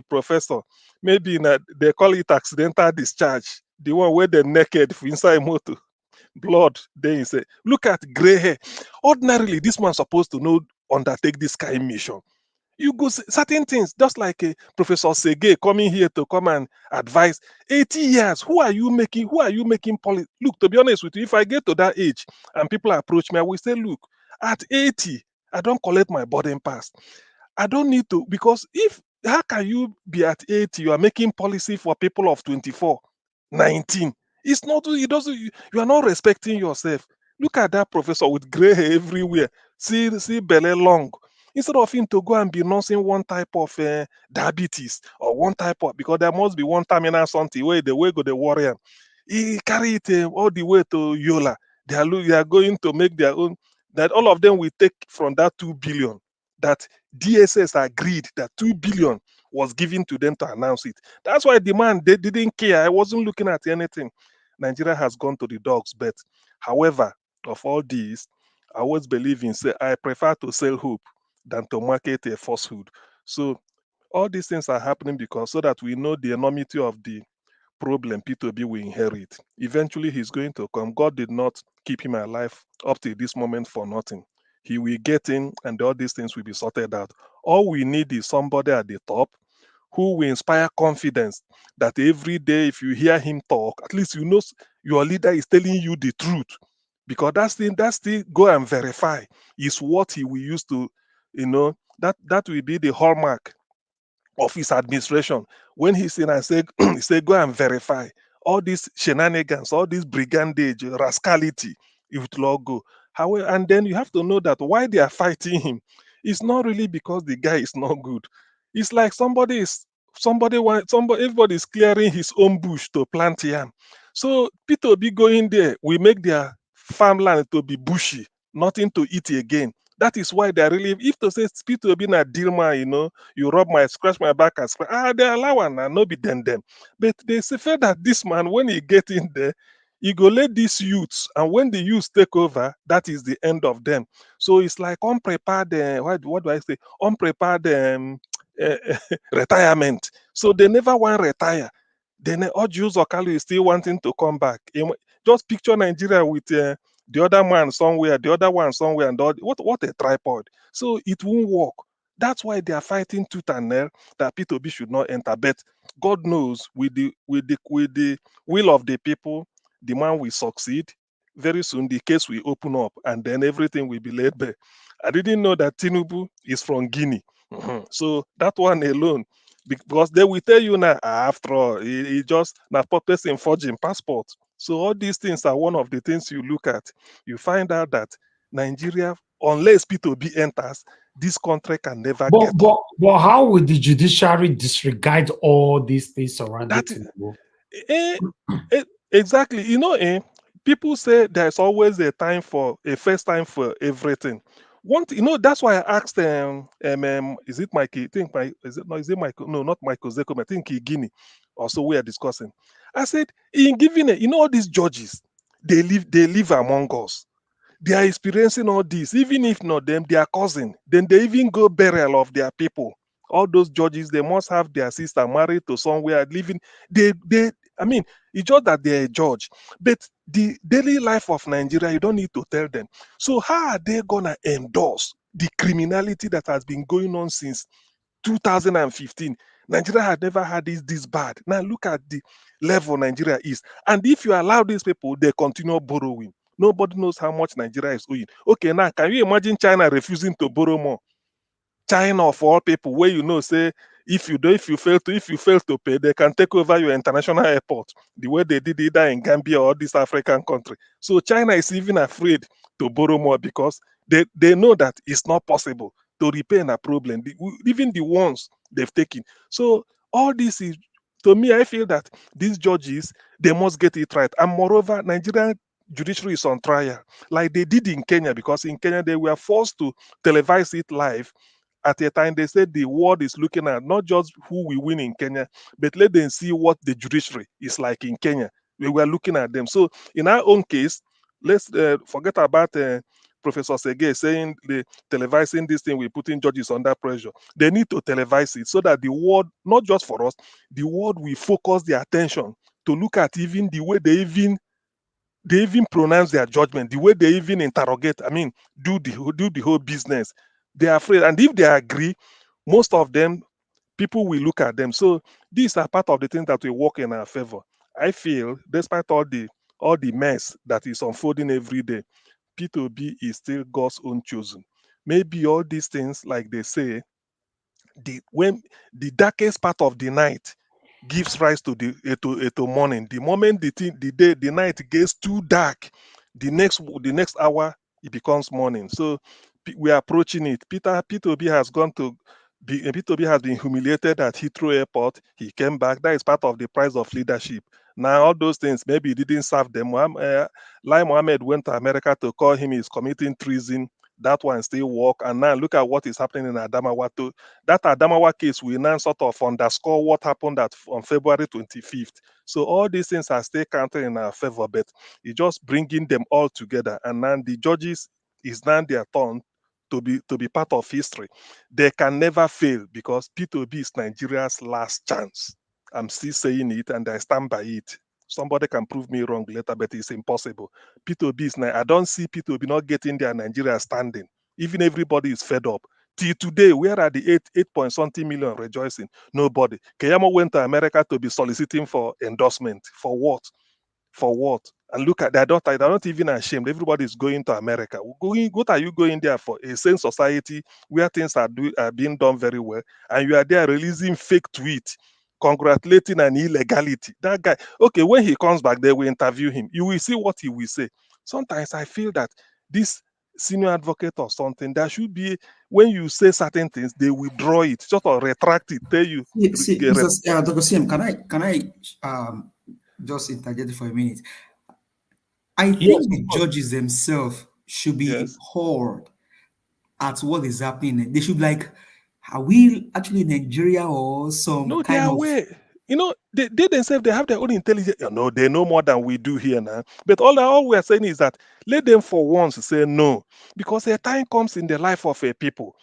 Speaker 11: professor, maybe they call it accidental discharge, the one where they're naked for inside motor, blood. Then you say, look at gray hair. Ordinarily, this man's supposed to undertake this kind of mission. You go certain things, just like Professor Sege coming here to come and advise. 80 years, who are you making policy? Look, to be honest with you, if I get to that age and people approach me, I will say, look, at 80, I don't collect my boarding pass. I don't need to, because how can you be at 80, you are making policy for people of 24, 19? It's not, you are not respecting yourself. Look at that professor with gray hair everywhere. See belly long. Instead of him to go and be nursing one type of diabetes or one type of, because there must be one terminal something where the way go the warrior, he carry it all the way to Yola. They are going to make their own, that all of them will take from that 2 billion that DSS agreed that 2 billion was given to them to announce it. That's why the man, they didn't care. I wasn't looking at anything. Nigeria has gone to the dogs, but however, of all these, I always believe I prefer to sell hope than to market a falsehood. So all these things are happening because so that we know the enormity of the problem P2B will inherit. Eventually he's going to come. God did not keep him alive up to this moment for nothing. He will get in and all these things will be sorted out. All we need is somebody at the top who will inspire confidence, that every day if you hear him talk, at least you know your leader is telling you the truth. Because that thing go and verify is what he will use to, that will be the hallmark of his administration. When he's in and say, he say, go and verify all these shenanigans, all this brigandage, rascality, it will all go. However, and then you have to know that why they are fighting him, it's not really because the guy is not good. It's like everybody is clearing his own bush to plant yam. So Peter be going there, we make their farmland to be bushy, nothing to eat again. That is why they are really, if to say Peter be na Dilma, you scratch my back and scratch, they allow and no be them. But they say that this man, when he get in there, he go let these youths, and when the youths take over, that is the end of them. So it's like unprepared, what do I say? Unprepared retirement. So they never want to retire. Then Jews or Kalu is still wanting to come back. Just picture Nigeria with the other man somewhere, the other one somewhere, and what a tripod. So it won't work. That's why they are fighting tooth and nail that P2B should not enter. But God knows, with the will of the people, the man will succeed. Very soon the case will open up, and then everything will be laid bare. I didn't know that Tinubu is from Guinea. So that one alone, because they will tell you now, after all, he just na purpose in forging passport. So all these things are one of the things you look at. You find out that Nigeria, unless P2B enters, this country can never get up.
Speaker 4: But how would the judiciary disregard all these things surrounding Tinubu?
Speaker 11: Exactly. People say there's always a first time for everything. That's why I asked is it Mikey? Is it Michael? No, not Michael Zekom. I think Guinea. Also, we are discussing. I said, in giving all these judges, they live among us. They are experiencing all this, even if not them, their cousin. Then they even go burial of their people. All those judges, they must have their sister married to somewhere living. It's just that they're a judge. But the daily life of Nigeria, you don't need to tell them. So how are they gonna endorse the criminality that has been going on since 2015? Nigeria had never had this bad. Now look at the level Nigeria is. And if you allow these people, they continue borrowing. Nobody knows how much Nigeria is owing. Okay, now can you imagine China refusing to borrow more? China, of all people, where say if you fail to pay, they can take over your international airport, the way they did either in Gambia or this African country. So China is even afraid to borrow more because they know that it's not possible to repay a problem, even the ones they've taken. So all this is, to me, I feel that these judges, they must get it right. And moreover, Nigerian judiciary is on trial, like they did in Kenya, because in Kenya they were forced to televise it live. At a time, they said the world is looking at not just who we win in Kenya, but let them see what the judiciary is like in Kenya. We were looking at them. So in our own case, let's forget about Professor Sege saying the televising this thing, we're putting judges under pressure. They need to televise it so that the world, not just for us, the world will focus their attention to look at even the way they even pronounce their judgment, the way they even interrogate, do the whole business. They are afraid. And if they agree, most of them, people will look at them. So these are part of the things that will work in our favor. I feel, despite all the mess that is unfolding every day, P2B is still God's own chosen. Maybe all these things, like they say, when the darkest part of the night gives rise to the morning. The moment the night gets too dark, the next hour it becomes morning. So we are approaching it. P2B has P2B has been humiliated at Heathrow Airport. He came back. That is part of the price of leadership. Now all those things maybe didn't serve them. Lai Mohammed went to America to call him he's committing treason. That one still work. And now look at what is happening in Adamawa. That Adamawa case will now sort of underscore what happened on February 25th. So all these things are still counting in our favor, but it's just bringing them all together. And now the judges is now their turn to be part of history. They can never fail because P2B is Nigeria's last chance. I'm still saying it and I stand by it. Somebody can prove me wrong later, but it's impossible. P2B is I don't see P2B not getting their Nigeria standing. Even everybody is fed up. Till today, where are the 8 point something million rejoicing? Nobody. Keyamo went to America to be soliciting for endorsement. For what? For what? And look at their daughter, they're not even ashamed. Everybody's going to America. What are you going there for? A sane society where things are being done very well, and you are there releasing fake tweets, congratulating an illegality. That guy, okay, when he comes back, they will interview him. You will see what he will say. Sometimes I feel that this senior advocate or something, there should be, when you say certain things, they withdraw it, sort of retract it, tell you.
Speaker 6: Dr. CM, can I just interject for a minute? I think the judges themselves should be appalled at what is happening. They should be like, are we actually in Nigeria or some
Speaker 11: No, they
Speaker 6: kind
Speaker 11: are
Speaker 6: of...
Speaker 11: aware. You know, they themselves, they have their own intelligence. No, they know more than we do here now. But all we are saying is that let them for once say no. Because a time comes in the life of a people.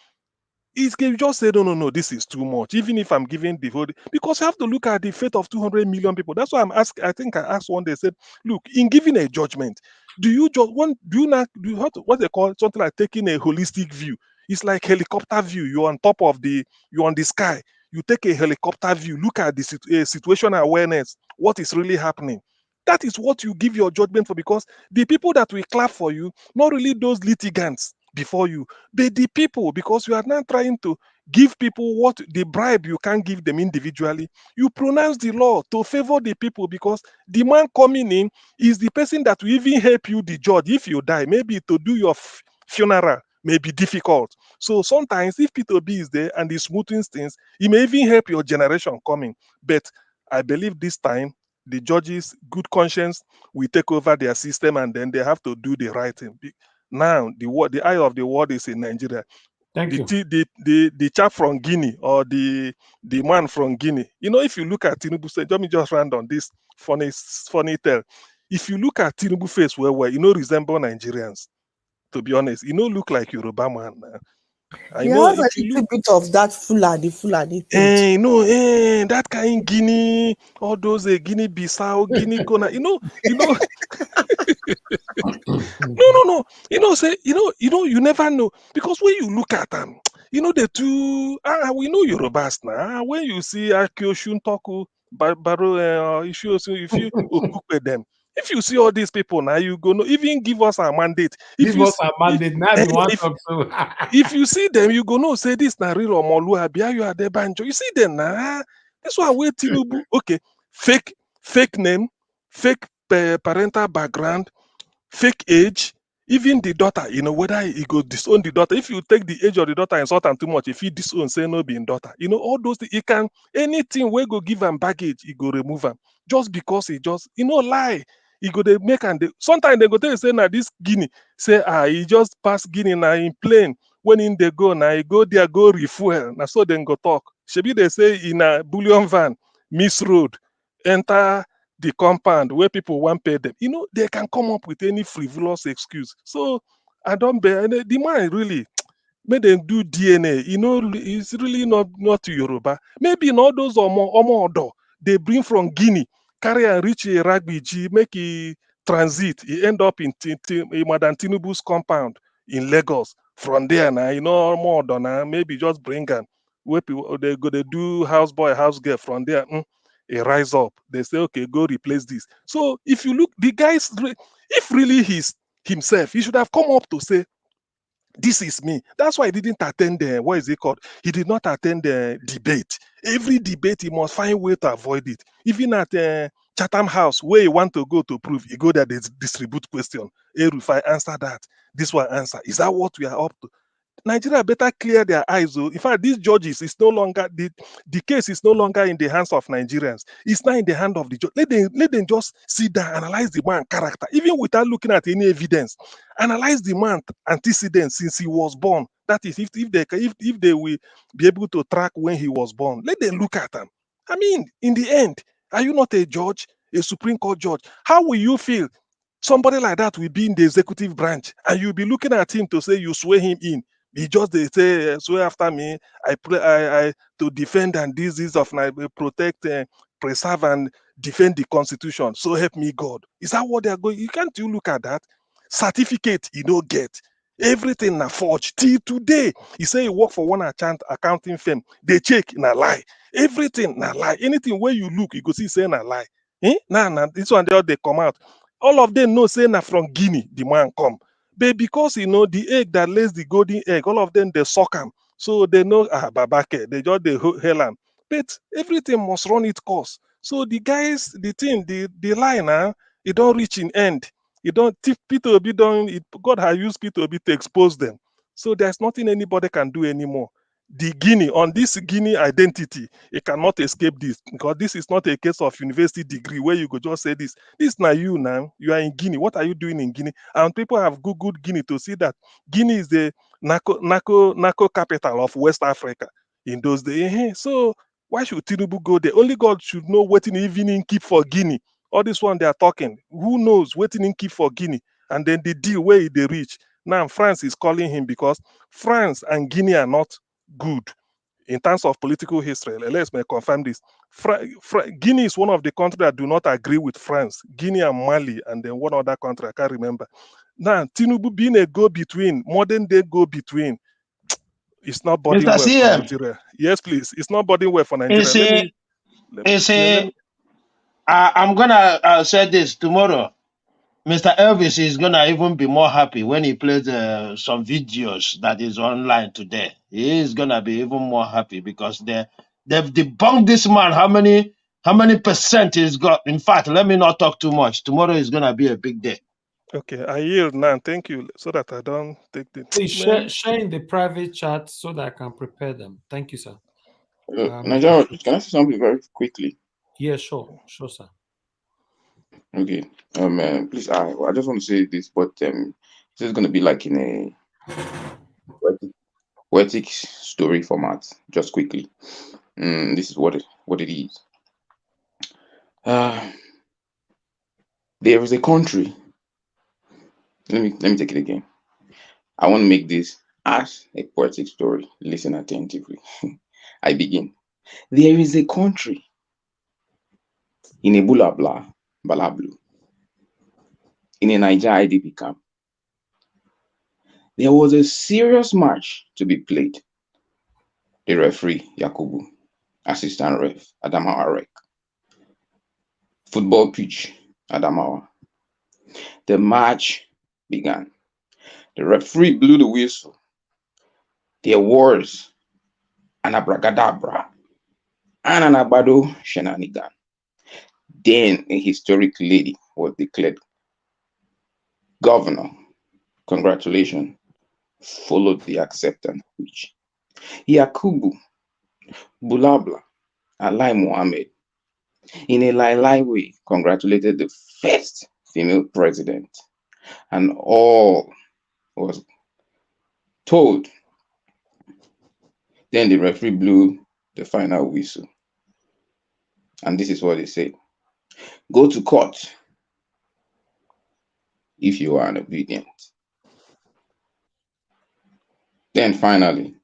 Speaker 11: It can just say, no, this is too much. Even if I'm giving the vote, because you have to look at the fate of 200 million people. That's why I'm asking. I think I asked one day, said, look, in giving a judgment, do you have to, what they call something like taking a holistic view? It's like helicopter view. You're on top of you're on the sky. You take a helicopter view, look at the situational awareness, what is really happening. That is what you give your judgment for, because the people that will clap for you, not really those litigants before you, but the people, because you are now trying to give people what the bribe you can't give them individually. You pronounce the law to favor the people, because the man coming in is the person that will even help you, the judge, if you die. Maybe to do your funeral may be difficult. So sometimes if Peter B is there and he's smoothing things, he may even help your generation coming. But I believe this time the judges, good conscience, will take over their system, and then they have to do the right thing. Now the eye of the world is in Nigeria. The chap from Guinea, or the man from Guinea. You know, if you look at Tinubu, say, let me just run on this funny tale. If you look at Tinubu face where you know resemble Nigerians. To be honest, you know, look like Yoruba man.
Speaker 19: He has a little bit of that Fulani thing.
Speaker 11: That kind Guinea, all those Guinea Bissau, Guinea Kona, you know. No. You never know, because when you look at them, you know the two. We know Yorubas now. When you see Akioshun Toku, Baro, if you with them, if you see all these people now, you go no. Even give us our mandate. If you if you see them, you go no. Say this na real Omolu Abia, you are the banjo. You see them now. That's why we Tinubu. Okay, fake name, fake parental background, fake age, even the daughter, you know, whether he go disown the daughter. If you take the age of the daughter and insult am too much, if he disown, say no be in daughter. You know, all those things, he can, anything we go give him baggage, he go remove him. Just because he just, lie. He go they make, and sometimes they go tell you, say, now this Guinea, say, he just pass Guinea now in plane. When in they go, now he go there, go refuel. Now so then go talk. Shebi they say in a bullion van, miss road, enter the compound where people want pay them. You know, they can come up with any frivolous excuse. So I don't bear the man really make them do DNA. You know, it's really not Yoruba. Maybe in all those Omo they bring from Guinea, carry and reach a rugby G, make a transit. He end up in Madam Tinubu's compound in Lagos. From there now, you know, Omo now, maybe just bring them. Where people they go, they do house boy, house girl from there. He rise up. They say, okay, go replace this. So if you look, the guys, if really he's himself, he should have come up to say, this is me. That's why he didn't attend the, what is it called? He did not attend the debate. Every debate, he must find a way to avoid it. Even at Chatham House, where he want to go to prove, he go there, they distribute question. If I answer that, this one answer. Is that what we are up to? Nigeria better clear their eyes. In fact, these judges is no longer the case is no longer in the hands of Nigerians. It's now in the hand of the judge. Let them just sit down, analyze the man character, even without looking at any evidence. Analyze the man antecedents since he was born. That is, if they will be able to track when he was born, let them look at him. I mean, in the end, are you not a judge, a Supreme Court judge? How will you feel? Somebody like that will be in the executive branch, and you'll be looking at him to say you swear him in. He just they say swear after me. I pray I to defend and this of my protect, preserve and defend the Constitution. So help me God. Is that what they are going? You can't you look at that certificate? You don't get. Everything na forge. Till today, he say he work for one accounting firm. They check na lie. Everything na lie. Anything where you look, you go see say na lie. Nah, this one they come out. All of them know say na from Guinea the man come. But because the egg that lays the golden egg, all of them they suck am. So they know Babake, they just they hell am. But everything must run its course. So the guys, the thing, the line, it don't reach in end. You don't Peter Obi don't. God has used Peter Obi to expose them. So there's nothing anybody can do anymore. The Guinea on this Guinea identity, it cannot escape this because this is not a case of university degree where you could just say this. This now you now you are in Guinea. What are you doing in Guinea? And people have googled Guinea to see that Guinea is the narco capital of West Africa in those days. So why should Tinubu go there? Only God should know what in evening keep for Guinea. All this one they are talking. Who knows waiting in keep for Guinea? And then the deal where they reach. Now France is calling him because France and Guinea are not good in terms of political history. Let's confirm this. Guinea is one of the countries that do not agree with France. Guinea and Mali, and then one other country I can't remember. Now Tinubu being a go-between, modern day go-between, it's not boding well for Nigeria. Yes, please. It's not boding well for Nigeria.
Speaker 10: I'm gonna say this tomorrow. Mr. Elvis is gonna even be more happy when he plays some videos that is online today. He is gonna be even more happy because they've debunked this man. How many percent he's got? In fact, let me not talk too much. Tomorrow is gonna be a big day.
Speaker 11: Okay, I yield now. Thank you, so that I don't take the.
Speaker 1: Please share in the private chat so that I can prepare them. Thank you, sir.
Speaker 3: Nigeria, can I say something very quickly?
Speaker 1: Yeah, sure, sir.
Speaker 3: Okay. Please, I just want to say this, but this is going to be like in a poetic story format. Just quickly, this is what it is. There is a country. Let me take it again. I want to make this as a poetic story. Listen attentively. I begin. There is a country in a Balablu, in a Niger IDP camp. There was a serious match to be played. The referee, Yakubu, assistant ref, Adamawa Rek. Football pitch, Adamawa. The match began. The referee blew the whistle. There was an abracadabra and an abado shenanigan. Then a historic lady was declared governor. Congratulations. Followed the acceptance speech. Yakubu, Bulabla, Alai Mohammed, in a Lai way, congratulated the first female president, and all was told. Then the referee blew the final whistle. And this is what they said. Go to court if you are obedient. Then finally,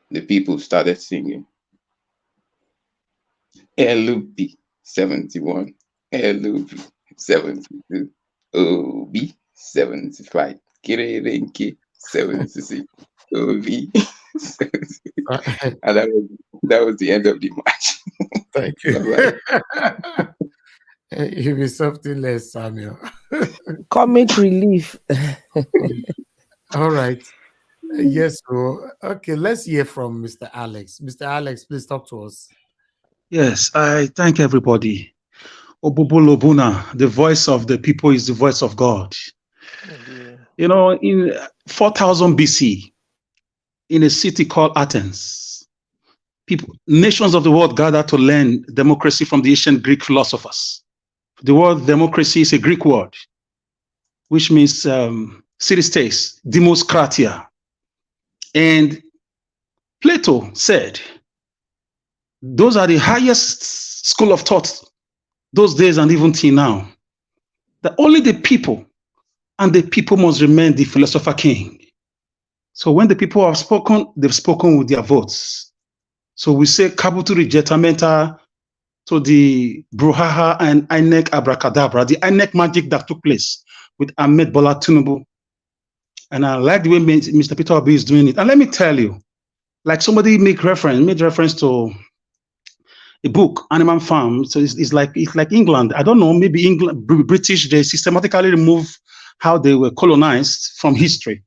Speaker 3: the people started singing. LUP 71, LUP 72, OB 75, Kirenke 76, OB 76. And that was the end of the match.
Speaker 4: Thank you. He'll be something less, Samuel.
Speaker 19: Comic relief.
Speaker 4: All right. Yes, so okay, let's hear from Mr. Alex. Mr. Alex, please talk to us.
Speaker 17: Yes, I thank everybody. Obubulobuna, the voice of the people is the voice of God. You know, in 4000 BC, in a city called Athens, nations of the world gathered to learn democracy from the ancient Greek philosophers. The word democracy is a Greek word, which means city-states, demoskratia. And Plato said, those are the highest school of thought those days and even till now, that only the people and the people must remain the philosopher king. So when the people have spoken, they've spoken with their votes. So we say kabutu rejetamenta to the brouhaha and INEC abracadabra, the INEC magic that took place with Ahmed Bola Tinubu And I like the way Mr. Peter Obi is doing it. And let me tell you, like somebody made reference to a book, Animal Farm. So it's like England. I don't know, maybe England, British, they systematically remove how they were colonized from history.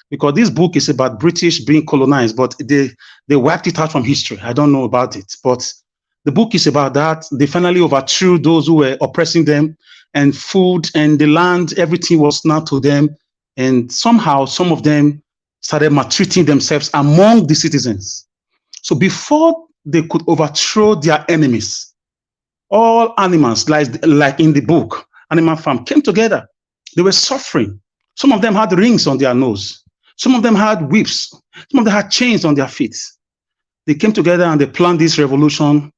Speaker 17: Because this book is about British being colonized, but they wiped it out from history. I don't know about it. But the book is about that. They finally overthrew those who were oppressing them, and food and the land, everything was now to them. And somehow some of them started maltreating themselves among the citizens. So before they could overthrow their enemies, all animals, like in the book, Animal Farm, came together. They were suffering. Some of them had rings on their nose. Some of them had whips. Some of them had chains on their feet. They came together and they planned this revolution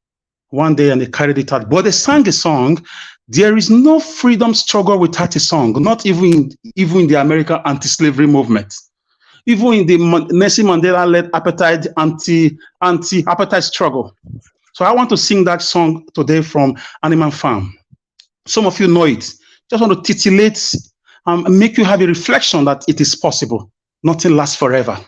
Speaker 17: one day and they carried it out. But they sang a song. There is no freedom struggle without a song, not even in the American anti-slavery movement. Even in the Nelson Mandela-led anti-apartheid struggle. So I want to sing that song today from Animal Farm. Some of you know it. Just want to titillate and make you have a reflection that it is possible. Nothing lasts forever.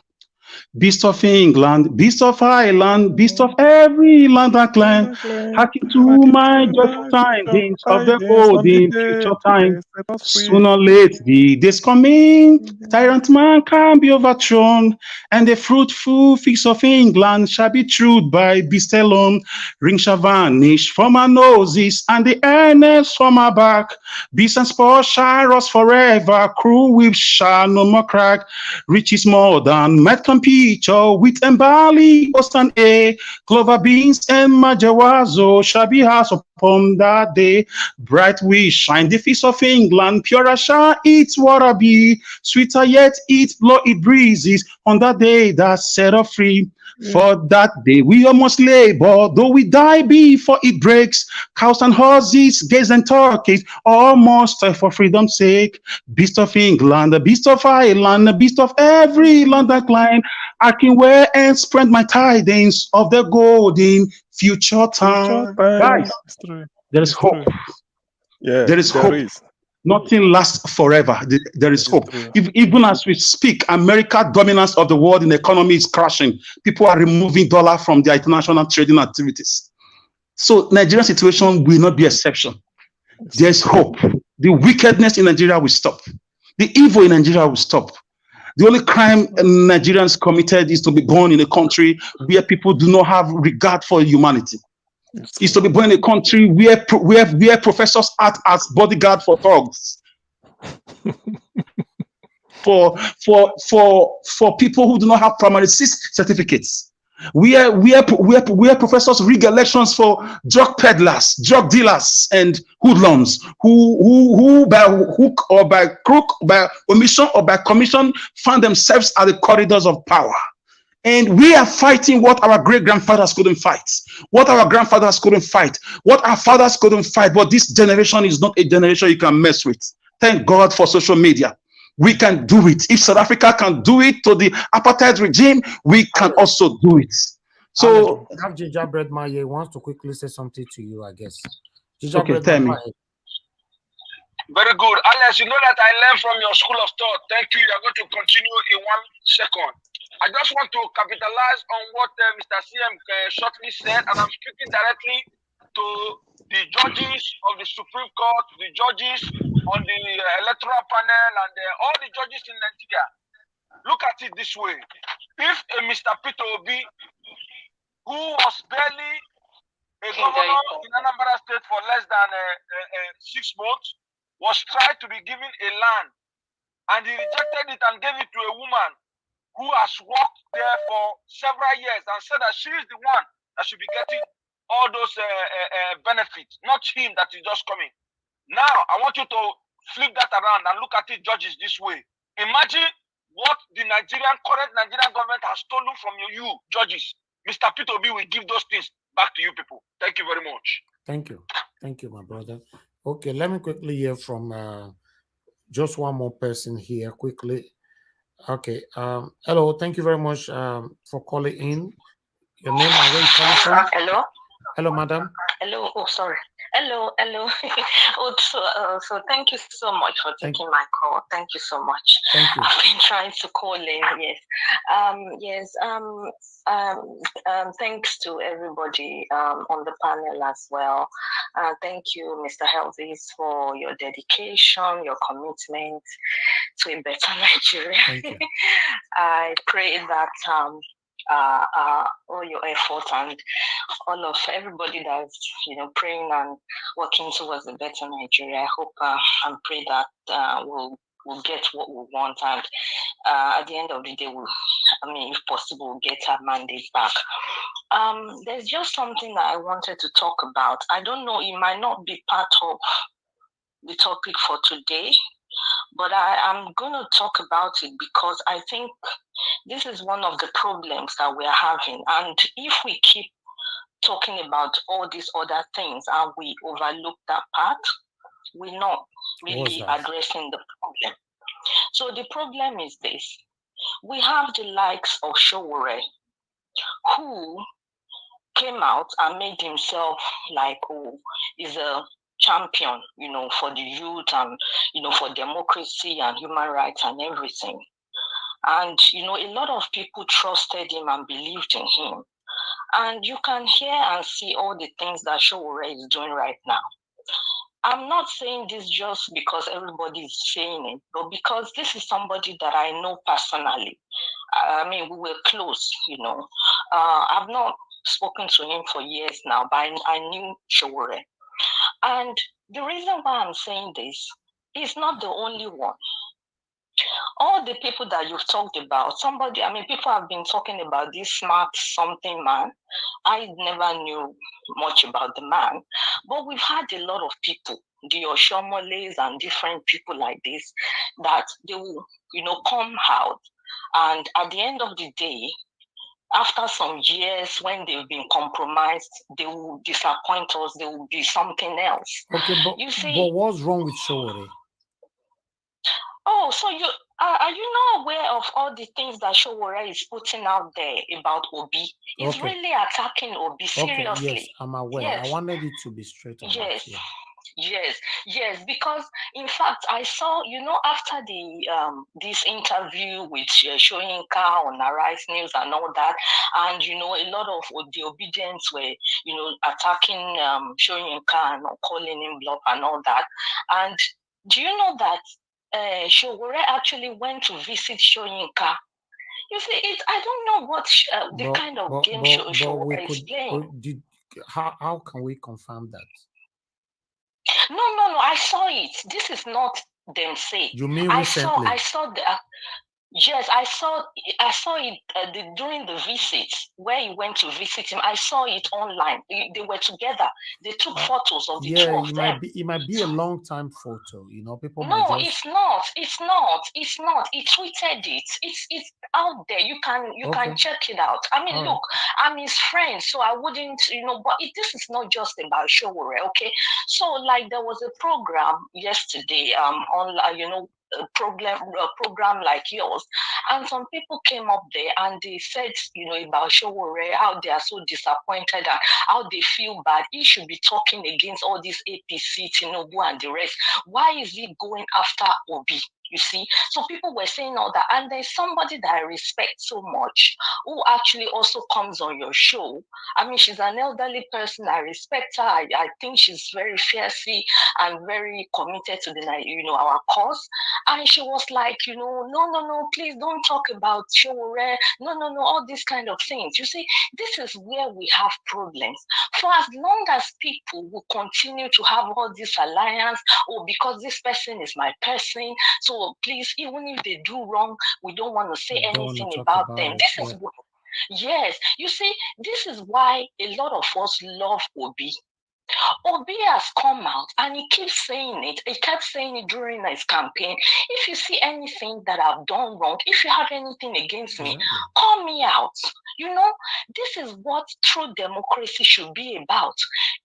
Speaker 17: Beast of England, beast of Ireland, beast of every land and clan, hearken to my joyful tidings of the golden future time. Sooner or late the days coming, tyrant man can be overthrown, and the fruitful figs of England shall be chewed by beast alone. Ring shall vanish from our noses, and the earnest from our back. Beast and sport shall rust forever, cruel whips shall no more crack. Riches more than might compete, wheat and barley, oats and hay, clover beans and majawazo shall be housed upon that day. Bright we shine the feast of England, purer shall its water be, sweeter yet its blow it breezes on that day that set us free. For that day we almost labor, though we die before it breaks. Cows and horses, gays and turkeys, all must die for freedom's sake. Beast of England, the beast of Ireland, the beast of every land that climb, I can wear and spread my tidings of the golden future time. Guys, there is hope.
Speaker 11: Yeah,
Speaker 17: there is hope. Nothing lasts forever. There is hope. Even as we speak, America's dominance of the world in the economy is crashing. People are removing dollar from their international trading activities. So Nigerian situation will not be exception. There's hope. The wickedness in Nigeria will stop. The evil in Nigeria will stop. The only crime Nigerians committed is to be born in a country where people do not have regard for humanity. Is to be born in a country where professors act as bodyguard for thugs. for people who do not have primary certificates. Where professors rig elections for drug peddlers, drug dealers, and hoodlums who by hook or by crook, by omission or by commission find themselves at the corridors of power. And we are fighting what our great-grandfathers couldn't fight, what our grandfathers couldn't fight, what our fathers couldn't fight. But this generation is not a generation you can mess with. Thank God for social media. We can do it. If South Africa can do it to the apartheid regime, we can also do it. So,
Speaker 4: have Gingerbread Maye wants to quickly say something to you, I guess.
Speaker 17: Okay, tell me.
Speaker 9: Very good. Alex, you know that I learned from your school of thought. Thank you. You're going to continue in 1 second. I just want to capitalize on what Mr. CM shortly said, and I'm speaking directly to the judges of the Supreme Court, the judges on the electoral panel, and all the judges in Nigeria. Look at it this way. If Mr. Peter Obi, who was barely a governor in Anambra State for less than 6 months, was tried to be given a land, and he rejected it and gave it to a woman who has worked there for several years and said that she is the one that should be getting all those benefits, not him that is just coming. Now, I want you to flip that around and look at it, judges, this way. Imagine what the current Nigerian government has stolen from you, judges. Mr. Peter Obi will give those things back to you people. Thank you very much.
Speaker 4: Thank you. Thank you, my brother. Okay, let me quickly hear from just one more person here quickly. Okay. Hello. Thank you very much for calling in. Your name and where you calling from?
Speaker 7: Hello.
Speaker 4: Hello, madam.
Speaker 7: Hello. Oh, sorry. Hello. So thank you so much for taking my call. Thank you so much.
Speaker 4: Thank you.
Speaker 7: I've been trying to call in. Yes. Thanks to everybody on the panel as well. Thank you, Mr. Helvis, for your dedication, your commitment to a better Nigeria.
Speaker 4: Thank you.
Speaker 7: I pray that all your effort and all of everybody that's praying and working towards a better Nigeria. I hope and pray that we'll get what we want, and at the end of the day, if possible, we'll get our mandate back. There's just something that I wanted to talk about. I don't know, it might not be part of the topic for today, but I'm going to talk about it because I think this is one of the problems that we're having. And if we keep talking about all these other things and we overlook that part, we're not really addressing the problem. So the problem is this. We have the likes of Sowore, who came out and made himself like, he's a champion, for the youth and, for democracy and human rights and everything. And, a lot of people trusted him and believed in him. And you can hear and see all the things that Sowore is doing right now. I'm not saying this just because everybody is saying it, but because this is somebody that I know personally. We were close, I've not spoken to him for years now, but I knew Sowore. And the reason why I'm saying this is not the only one. All the people that you've talked about, people have been talking about this smart something man. I never knew much about the man, but we've had a lot of people, the Oshomoles and different people like this, that they will, come out. And at the end of the day, after some years, when they've been compromised, they will disappoint us. They will be something else.
Speaker 4: Okay, but what's wrong with Sowore?
Speaker 7: Oh, so are you not aware of all the things that Sowore is putting out there about Obi? He's really attacking Obi, seriously.
Speaker 4: Okay, yes, I'm aware.
Speaker 7: Yes.
Speaker 4: I wanted it to be straight on.
Speaker 7: Yes.
Speaker 4: Yeah.
Speaker 7: Yes, because in fact I saw, after the this interview with Soyinka on Arise News and all that, and a lot of the obedience were, attacking Soyinka and calling him bluff and all that. And do you know that Sowore actually went to visit Soyinka? You see, I don't know what the kind of game Sowore is playing.
Speaker 4: How can we confirm that?
Speaker 7: No. I saw it. This is not them say.
Speaker 4: You mean recently?
Speaker 7: I saw the. Yes, I saw it during the visit where he went to visit him. I saw it online. They were together. They took photos of the two of them.
Speaker 4: It might be a long time photo. People.
Speaker 7: No, it's not. It's not. He tweeted it. It's out there. You can check it out. Look, I'm his friend, so I wouldn't, But this is not just about Sowore, okay? So, like, there was a program yesterday, online, a program like yours, and some people came up there and they said, about Sowore, how they are so disappointed and how they feel bad. He should be talking against all these APC, Tinubu and the rest. Why is he going after Obi? You see, so people were saying all that, and there's somebody that I respect so much who actually also comes on your show. She's an elderly person. I respect her. I think she's very fiercey and very committed to the our cause. And she was like, no, please don't talk about Sowore. No, all these kind of things. You see, this is where we have problems. For as long as people will continue to have all this alliance, because this person is my person, so please, even if they do wrong, we don't want to say anything about them. This is what, yes, you see, this is why a lot of us love Obi. Obi has come out and he keeps saying it. He kept saying it during his campaign. If you see anything that I've done wrong, if you have anything against me, call me out. This is what true democracy should be about.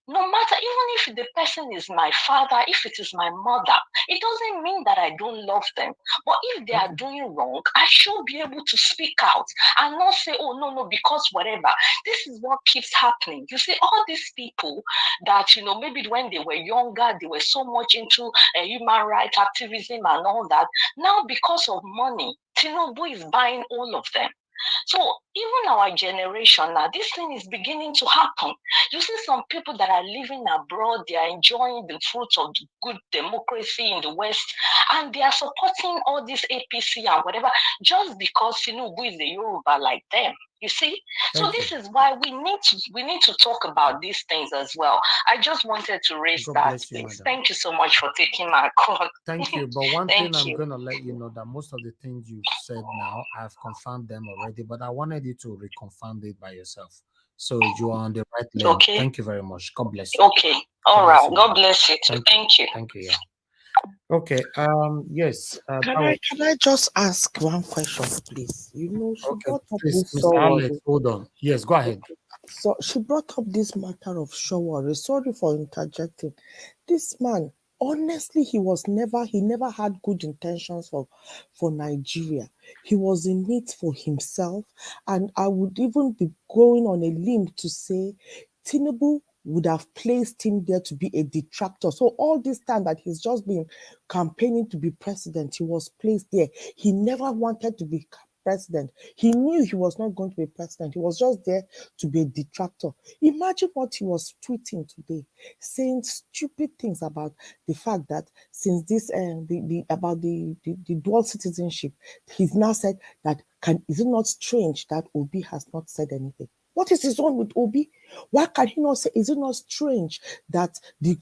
Speaker 7: No matter, even if the person is my father, if it is my mother, it doesn't mean that I don't love them. But if they are doing wrong, I should be able to speak out and not say, oh, no, because whatever. This is what keeps happening. You see, all these people that, maybe when they were younger, they were so much into human rights activism and all that. Now, because of money, Tinubu is buying all of them. So even our generation now, this thing is beginning to happen. You see some people that are living abroad, they are enjoying the fruits of good democracy in the West, and they are supporting all this APC and whatever, just because Tinubu is a Yoruba like them. You see? So this is why we need to talk about these things as well. I just wanted to raise
Speaker 4: God
Speaker 7: that
Speaker 4: bless you,
Speaker 7: thing.
Speaker 4: madam.
Speaker 7: Thank you so much for taking my call.
Speaker 4: Thank you. But one thing
Speaker 7: Thank
Speaker 4: I'm
Speaker 7: you.
Speaker 4: going to let you know that most of the things you've said now, I've confirmed them already, but I wanted you to reconfirm it by yourself. So you are on the right lane.
Speaker 7: Okay.
Speaker 4: Thank you very much. God bless you.
Speaker 7: Okay. All right. God bless you too.
Speaker 4: Thank
Speaker 7: Thank you.
Speaker 4: Thank you. Yeah. Okay. Yes.
Speaker 8: Can I just ask one question, please? She brought up
Speaker 4: Please,
Speaker 8: this
Speaker 4: Mr.
Speaker 8: Sowore.
Speaker 4: Alex, hold on. Yes, go ahead.
Speaker 8: So she brought up this matter of Sowore. Sorry for interjecting. This man, honestly, he never had good intentions for Nigeria. He was in it for himself, and I would even be going on a limb to say Tinubu would have placed him there to be a detractor. So all this time that he's just been campaigning to be president, he was placed there. He never wanted to be president. He knew he was not going to be president. He was just there to be a detractor. Imagine what he was tweeting today, saying stupid things about the fact that since this about the dual citizenship, he's now said that is it not strange that Obi has not said anything? What is his own with Obi? Why can he not say, is it not strange that the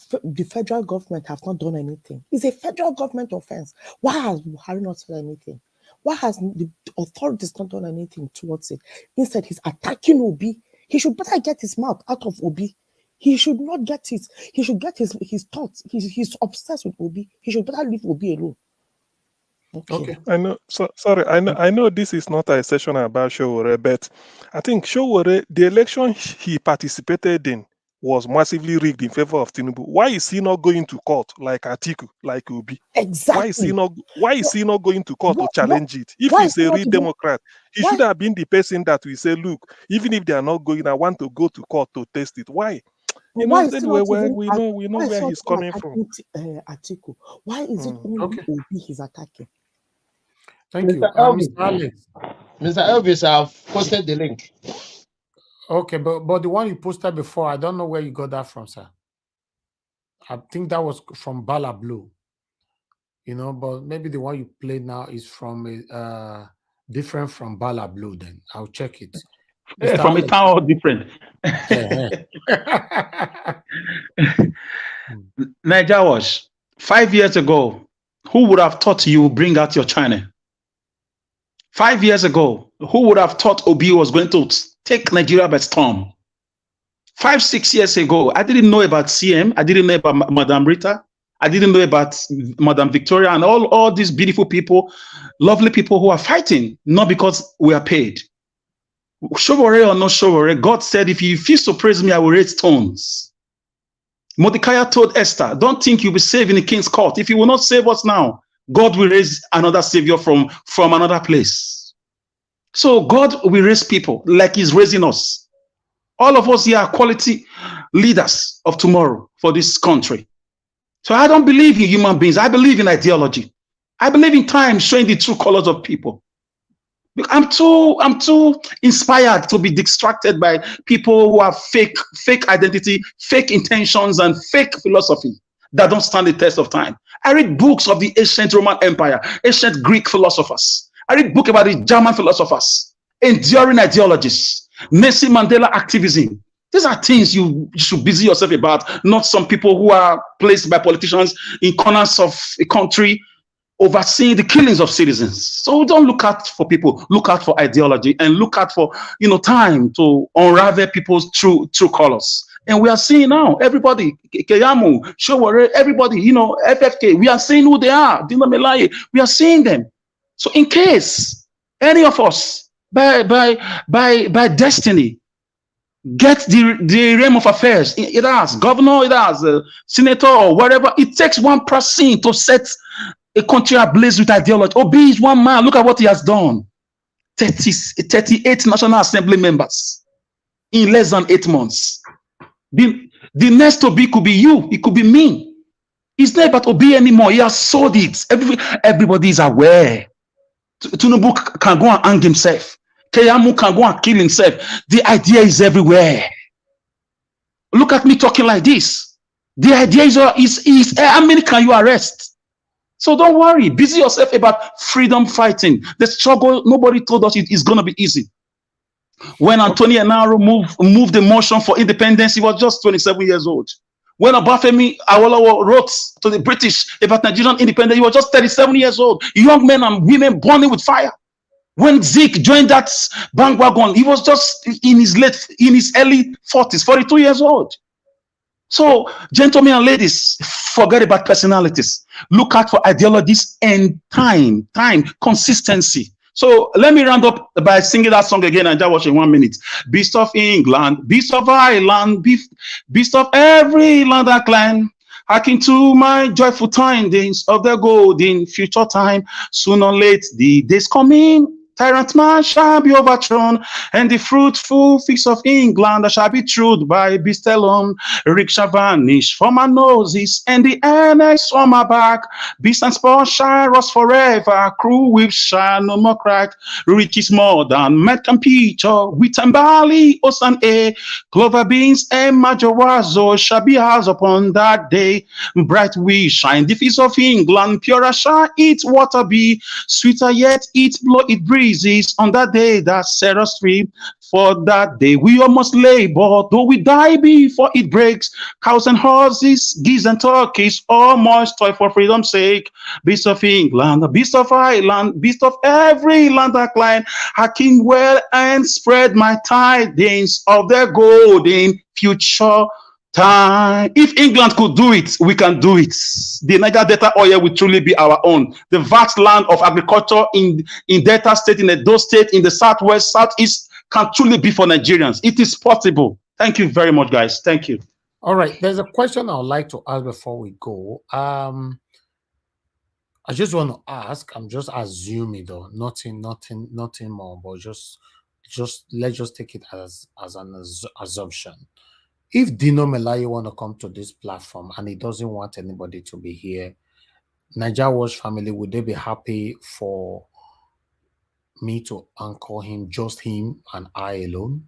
Speaker 8: federal government have not done anything? It's a federal government offense. Why has Buhari not said anything? Why has the authorities not done anything towards it? Instead, he's attacking Obi. He should better get his mouth out of Obi. He should not get he should get his thoughts. He's obsessed with Obi. He should better leave Obi alone.
Speaker 11: Okay. I know. So sorry. I know this is not a session about Sowore, but I think Sowore, the election he participated in was massively rigged in favor of Tinubu. Why is he not going to court like Atiku, like Obi?
Speaker 8: Exactly.
Speaker 11: Why is he not going to court to challenge it? If he's a real Democrat, he should have been the person that will say, look, even if they are not going, I want to go to court to test it. Why? We know where he's coming from.
Speaker 8: Atiku? Why is it only Obi he's attacking?
Speaker 4: Thank you.
Speaker 10: Mr.
Speaker 4: Mr. Alex.
Speaker 10: Mr. Elvis, I've posted the link.
Speaker 4: Okay, but the one you posted before, I don't know where you got that from, sir. I think that was from Bala Blue. But maybe the one you played now is from different from Bala Blue. Then I'll check it.
Speaker 17: From a town or different. Niger was 5 years ago. Who would have thought you would bring out your channel? 5 years ago, who would have thought Obi was going to take Nigeria by storm? 5, 6 years ago, I didn't know about CM. I didn't know about Madam Rita. I didn't know about Madam Victoria and all these beautiful people, lovely people who are fighting, not because we are paid. Sowore or no Sowore, God said, if you refuse to praise me, I will raise stones. Mordecai told Esther, don't think you'll be saved in the king's court. If you will not save us now, God will raise another savior from another place. So God will raise people like he's raising us. All of us here are quality leaders of tomorrow for this country. So I don't believe in human beings. I believe in ideology. I believe in time showing the true colors of people. I'm too inspired to be distracted by people who have fake identity, fake intentions, and fake philosophy that don't stand the test of time. I read books of the ancient Roman Empire, ancient Greek philosophers. I read books about the German philosophers, enduring ideologies, Nelson Mandela activism. These are things you should busy yourself about, not some people who are placed by politicians in corners of a country overseeing the killings of citizens. So don't look out for people, look out for ideology, and look out for time to unravel people's true colors. And we are seeing now, everybody, Keyamo, Sowore, everybody, FFK, we are seeing who they are, Dino Melaye, we are seeing them. So in case any of us, by destiny, get the realm of affairs, it has governor, it has senator, or whatever, it takes one person to set a country ablaze with ideology. Obi is one man. Look at what he has done. 38 National Assembly members in less than 8 months. The next to be could be you. It could be me. It's not about Obi anymore. He has sold it. Everybody is aware. Tinubu can go and hang himself. Keyamo can go and kill himself. The idea is everywhere. Look at me talking like this. The idea is how many can you arrest? So don't worry. Busy yourself about freedom fighting. The struggle, nobody told us it is going to be easy. When Anthony Enaro moved the motion for independence, he was just 27 years old. When Obafemi Awolowo wrote to the British about Nigerian independence, he was just 37 years old. Young men and women burning with fire. When Zeke joined that bandwagon, he was just in his early 40s, 42 years old. So, gentlemen and ladies, forget about personalities. Look out for ideologies and time, consistency. So let me round up by singing that song again and just watch in 1 minute. Beast of England, beast of Ireland, beast of every land and clan. Hearken to my joyful tidings of the golden future time. Soon or late, the days coming. Tyrant man shall be overthrown, and the fruitful figs of England shall be trod by beast alone. Rick shall vanish from my noses, and the NX on my back. Beast and sport shall rust forever, cruel whips shall no more crack. Riches more than men can picture, wheat and barley, oats and hay, clover beans and majorazo shall be ours upon that day. Bright we shine, the fields of England, purer shall its water be, sweeter yet its blow it breathes. On that day that set us free, for that day we all must labor, though we die before it breaks. Cows and horses, geese and turkeys, all must toil for freedom's sake. Beast of England, beast of Ireland, beast of every land I climb, hacking well and spread my tidings of their golden future time. If England could do it, we can do it. The Niger Delta oil will truly be our own. The vast land of agriculture in Delta State, in Edo State, in the southwest, southeast can truly be for Nigerians. It is possible. Thank you very much, guys. Thank you.
Speaker 4: All right. There's a question I would like to ask before we go. I just want to ask. I'm just assuming though, nothing more, but let's just take it as an assumption. If Dino Melaye want to come to this platform and he doesn't want anybody to be here, Naija Watch family, would they be happy for me to anchor him, just him and I alone?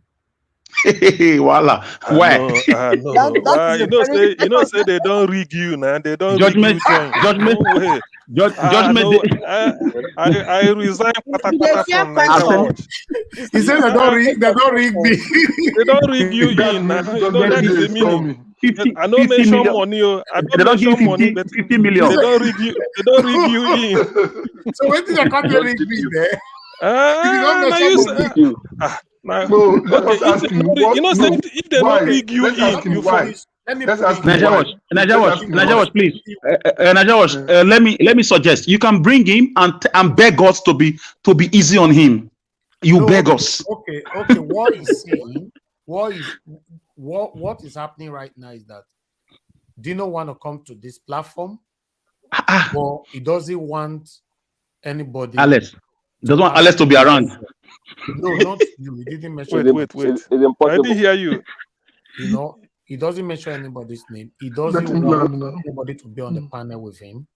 Speaker 17: Voila. Why?
Speaker 11: You know, say they don't rig you now. They don't
Speaker 17: judgment.
Speaker 11: Judgment. No way.
Speaker 17: Judgment.
Speaker 11: I resign from Naija Watch.
Speaker 4: He said they don't rig me.
Speaker 11: They don't rig you in. That is the meaning. I don't mention money. I don't mention money, but
Speaker 17: 50 million.
Speaker 11: They don't rig you. They don't rig you in.
Speaker 4: So when did they come to rig me there?
Speaker 11: If they don't rig you in, you finish.
Speaker 17: Naija Watch, please. Naija Watch, let me suggest you can bring him and beg us to be easy on him. Beg us.
Speaker 4: Okay. What he's saying, what is happening right now is that Dino want to come to this platform, but he doesn't want anybody.
Speaker 17: Alex doesn't want Alex to be around.
Speaker 4: No, not you. He didn't mention.
Speaker 11: Wait. I didn't hear you.
Speaker 4: You know, he doesn't mention anybody's name. He doesn't want anybody to be on the panel with him.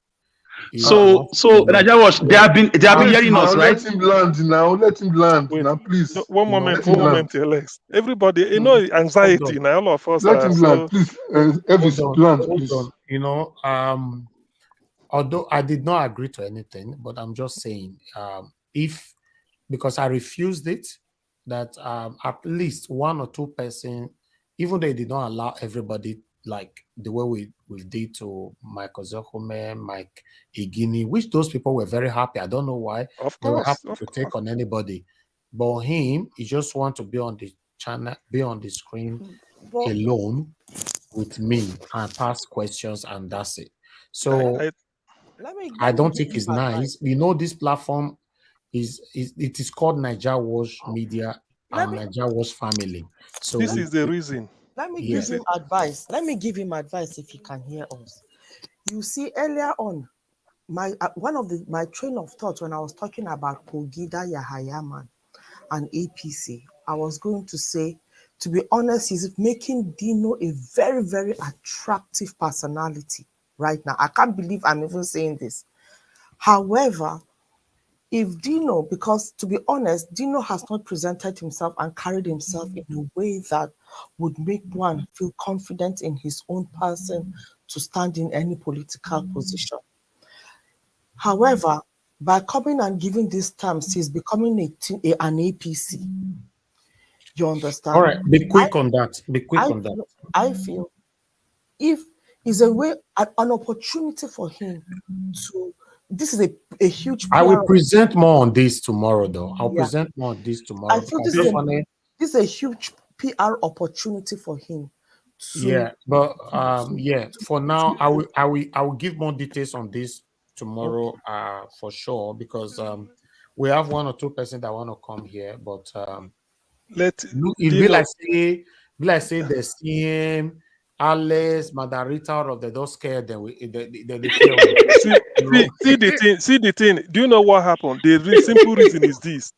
Speaker 17: So Naija Watch, they have been hearing us, right?
Speaker 21: Let him land now, please.
Speaker 11: No, one moment, Alex. Everybody, you know, anxiety now. All of us.
Speaker 21: Let him land, please. Elvis, land, please.
Speaker 4: You know, although I did not agree to anything, but I'm just saying, because I refused it, that at least one or two person, even though they did not allow everybody, like the way we did to Michael Zohome, Mike Igini, which those people were very happy. I don't know why. They were happy to take on anybody. But him, he just want to be on the channel, be on the screen alone with me and ask questions, and that's it. So I don't think it's nice. You know, this platform it is called Naija Watch Media and Naija Watch Family. So
Speaker 11: this is the reason.
Speaker 19: Let me give him advice. Let me give him advice if he can hear us. You see, earlier on, one of my train of thought when I was talking about Kogida Yahayaman and APC, I was going to say to be honest, he's making Dino a very, very attractive personality right now. I can't believe I'm even saying this. However, if Dino, because to be honest, Dino has not presented himself and carried himself in a way that would make one feel confident in his own person to stand in any political position. However, by coming and giving these terms, he's becoming an APC. You understand?
Speaker 4: All right, be quick on that. Be quick on that.
Speaker 19: I feel if is a way, an opportunity for him to, this is a huge PR.
Speaker 4: I will present more on this tomorrow, though. I'll
Speaker 19: Yeah.
Speaker 4: present more on this tomorrow.
Speaker 19: I feel this is a huge PR opportunity for him.
Speaker 4: Yeah, but yeah, for now, I will give more details on this tomorrow, for sure, because we have one or two persons that want to come here, but
Speaker 11: let
Speaker 4: it be like say the CM, Alice, Madarita out of the door scared, then
Speaker 11: see the thing. Do you know what happened? The simple reason is this.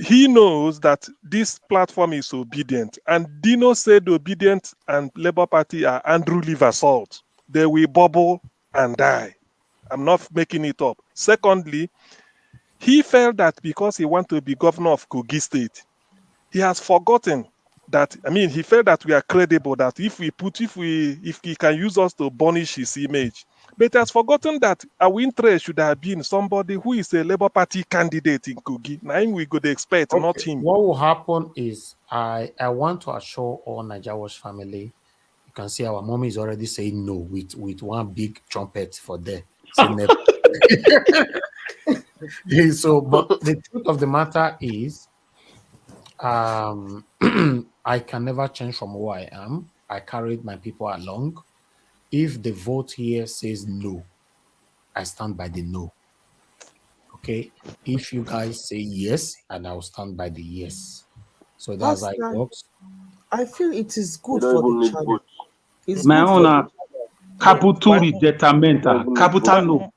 Speaker 11: He knows that this platform is obedient, and Dino said obedient and Labour Party are unruly vassals. They will bubble and die. I'm not making it up. Secondly, he felt that because he wants to be governor of Kogi State, he has forgotten that, I mean, he felt that we are credible, that if he can use us to burnish his image. But he has forgotten that our interest should have been somebody who is a Labour Party candidate in Kogi. Now we could expect, not him.
Speaker 4: What will happen is I want to assure all Naija Watch family, you can see our mommy is already saying no with one big trumpet for there. Say never. So, but the truth of the matter is, I can never change from who I am. I carried my people along. If the vote here says no, I stand by the no. Okay. If you guys say yes, and I'll stand by the yes. So that's how it works.
Speaker 19: I feel it is good for the channel.
Speaker 17: My own capital detrimental. Capital no.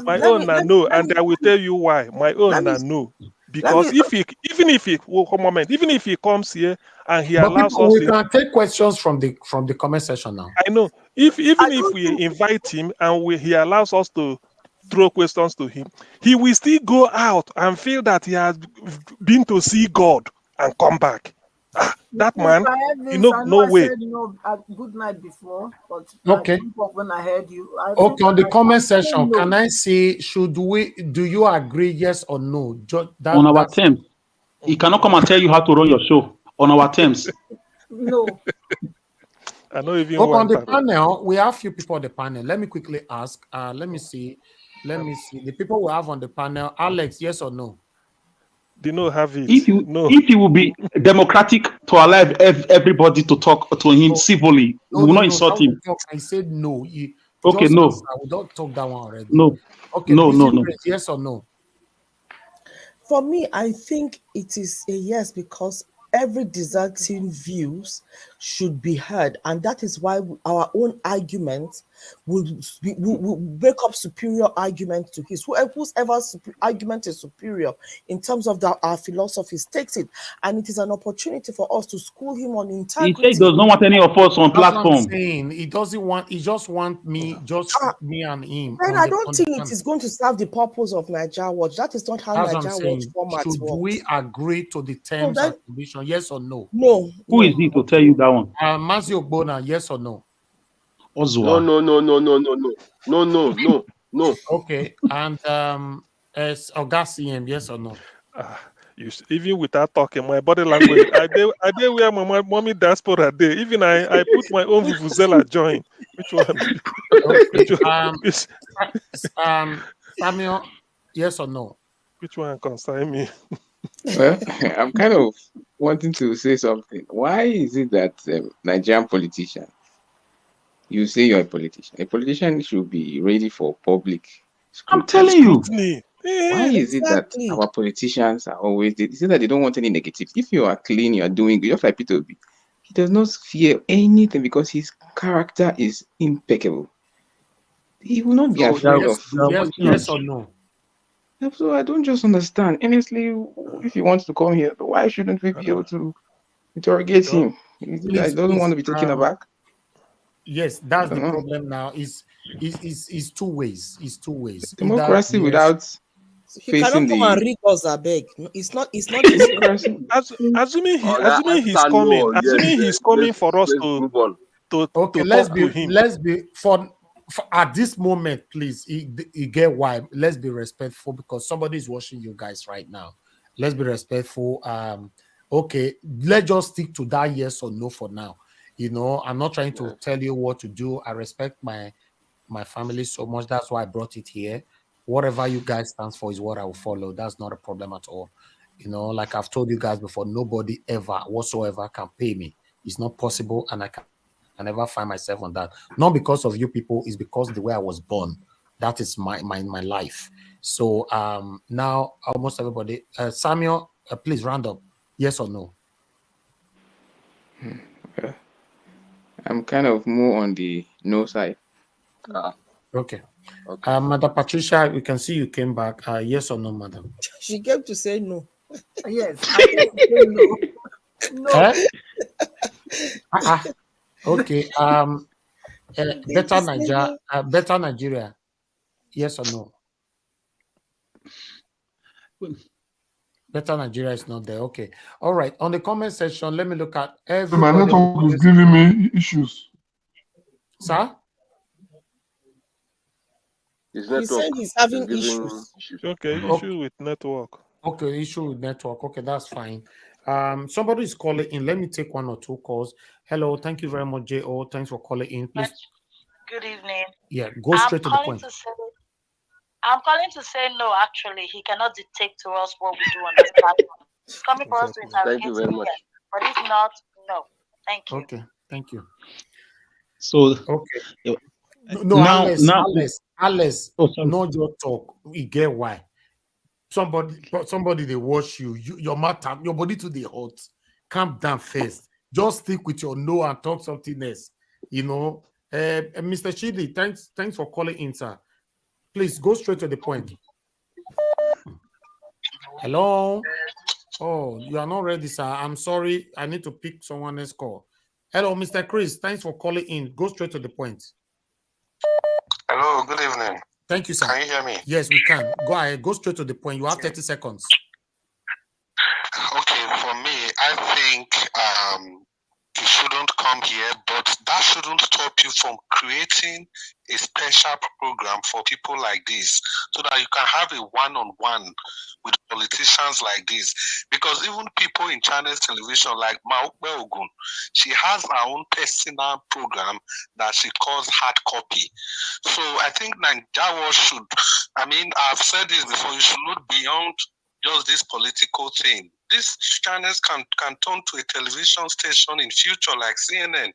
Speaker 11: My own no, and I will tell you why. My own no. Because even if he comes here and he allows us,
Speaker 4: we can take questions from the comment section now.
Speaker 11: I know. Even if we invite him and he allows us to throw questions to him, he will still go out and feel that he has been to see God and come back. That man, no way.
Speaker 12: I said good night before, but
Speaker 4: okay.
Speaker 12: When I heard you,
Speaker 4: okay, on the comment section, can I say, do you agree, yes or no?
Speaker 17: On our terms. He cannot come and tell you how to run your show. On our terms.
Speaker 12: No.
Speaker 11: I know even
Speaker 4: on the panel, we have a few people on the panel. Let me quickly ask. Let me see. The people we have on the panel. Alex, yes or no?
Speaker 11: Dino have it.
Speaker 17: If he will be democratic to allow everybody to talk to him civilly, we will not insult him.
Speaker 4: I said no.
Speaker 17: Okay, no.
Speaker 4: I will not talk that one already.
Speaker 17: No.
Speaker 4: Okay,
Speaker 17: no.
Speaker 4: Yes or no?
Speaker 19: For me, I think it is a yes, because every dissenting views should be heard, and that is why our own argument will break up superior argument to his. Whoever's argument is superior in terms of our philosophies takes it, and it is an opportunity for us to school him on integrity.
Speaker 17: He said he does not want any of us on platform.
Speaker 4: That's what I'm saying. He doesn't want. He just wants me, me and him.
Speaker 19: Then I don't think it is going to serve the purpose of Naija Watch. That is not how Naija Watch format
Speaker 4: works. Should we agree to the terms and conditions? Yes or no?
Speaker 19: No.
Speaker 17: Who is he to tell you that one?
Speaker 4: Mazio Bona, yes or no?
Speaker 17: Ozua.
Speaker 16: No.
Speaker 4: Okay, and as Augustine, yes or no?
Speaker 11: Even without talking, my body language, I did where my mommy diaspora day. Even I put my own vuvuzela join. Which one?
Speaker 4: Okay. Samuel, yes or no?
Speaker 11: Which one concern me?
Speaker 3: Well, I'm kind of wanting to say something. Why is it that Nigerian politician, you say you're a politician? A politician should be ready for public scrutiny.
Speaker 17: I'm telling you.
Speaker 3: Why is it that our politicians are always, they say that they don't want any negative? If you are clean, you are doing good, just like Peter Obi. He does not fear anything because his character is impeccable. He will not be afraid of.
Speaker 4: Yes or no?
Speaker 3: So I don't just understand. Honestly, if he wants to come here, why shouldn't we be able to Interrogate him. He doesn't want to be taken aback.
Speaker 4: Yes, that's the
Speaker 3: know.
Speaker 4: problem now. Is two ways. It's two ways.
Speaker 3: Democracy
Speaker 4: Either,
Speaker 3: without
Speaker 15: He
Speaker 3: facing
Speaker 15: cannot come and
Speaker 3: the
Speaker 15: read us, I beg. No, it's not his
Speaker 11: Assuming
Speaker 18: Answer
Speaker 11: he's
Speaker 18: no
Speaker 11: coming,
Speaker 18: or yes,
Speaker 11: assuming he's coming for us
Speaker 18: let's move on.
Speaker 11: to
Speaker 4: okay,
Speaker 11: talk to him.
Speaker 4: let's be for at this moment, please. You get why. Let's be respectful because somebody is watching you guys right now. Let's be respectful. Okay, let's just stick to that yes or no for now. You know, I'm not trying to tell you what to do. I respect my family so much. That's why I brought it here. Whatever you guys stand for is what I will follow. That's not a problem at all. You know, like I've told you guys before, nobody ever whatsoever can pay me. It's not possible, and I never find myself on that. Not because of you people, it's because the way I was born. That is my life. So now almost everybody. Samuel, please round up. Yes or no?
Speaker 3: Okay. I'm kind of more on the no side.
Speaker 4: Okay. Madam Patricia, we can see you came back. Yes or no, madam?
Speaker 15: She came to say no.
Speaker 12: Yes, I came to say no. No.
Speaker 4: Okay. Better Nigeria. Yes or no? Better Nigeria is not there. Okay. All right. On the comment section, let me look at everybody.
Speaker 21: My network is giving me issues.
Speaker 4: Sir?
Speaker 15: He said he's having issues.
Speaker 11: Okay, issue with network.
Speaker 4: Okay, issue with network. Okay, that's fine. Somebody is calling in. Let me take one or two calls. Hello, thank you very much, J.O. Thanks for calling in. Please.
Speaker 23: Good evening.
Speaker 4: Yeah, go straight to the point.
Speaker 23: I'm calling to say no, actually. He cannot dictate to us what we do on this platform. He's coming for us to interrogate
Speaker 18: Thank you very much.
Speaker 23: But if not, no. Thank you.
Speaker 4: Okay, thank you.
Speaker 24: So
Speaker 4: okay. No, Alice, not your talk. We get why. Somebody they watch your mouth, your body to the hot. Calm down first. Just stick with your no and talk something else. You know, Mr. Chidi, thanks for calling in, sir. Please go straight to the point. Hello. Oh, you are not ready, sir. I'm sorry. I need to pick someone else's call. Hello, Mr. Chris. Thanks for calling in. Go straight to the point.
Speaker 25: Hello, good evening.
Speaker 4: Thank you, sir.
Speaker 25: Can you hear me?
Speaker 4: Yes, we can. Go ahead. Go straight to the point. You have 30 seconds.
Speaker 25: Okay, for me, I think you shouldn't come here, but that shouldn't stop you from creating a special program for people like this so that you can have a one-on-one with politicians like this. Because even people in Chinese television like Mao Ogun, she has her own personal program that she calls Hard Copy. So I think Nigeria should, I've said this before, you should look beyond just this political thing. These channels can turn to a television station in future like CNN.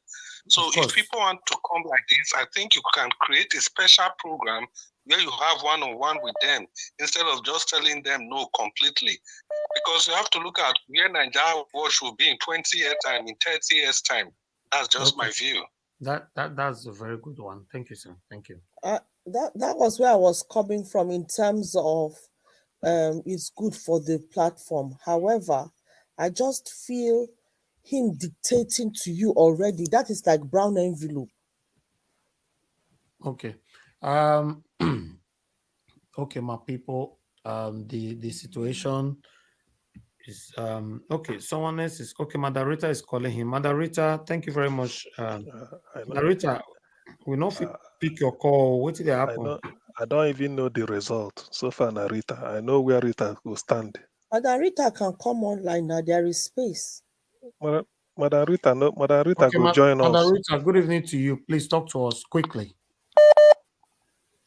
Speaker 25: So if people want to come like this, I think you can create a special program where you have one-on-one with them instead of just telling them no completely. Because you have to look at where Nigeria Watch will be in 20 years time, in 30 years time. That's just my view.
Speaker 4: That's a very good one. Thank you, sir. Thank you.
Speaker 15: That was where I was coming from in terms of it's good for the platform. However, I just feel him dictating to you already. That is like brown envelope.
Speaker 4: Okay. Okay, my people. The situation is okay. Someone else is okay. Madarita is calling him. Madarita, thank you very much. Madarita, we know if you pick your call. What did happen?
Speaker 11: I don't even know the result so far, Narita. I know where Rita will stand.
Speaker 15: Madam Rita can come online now. There is space.
Speaker 11: Madam Rita will join us.
Speaker 4: Madam Rita, good evening to you. Please talk to us quickly.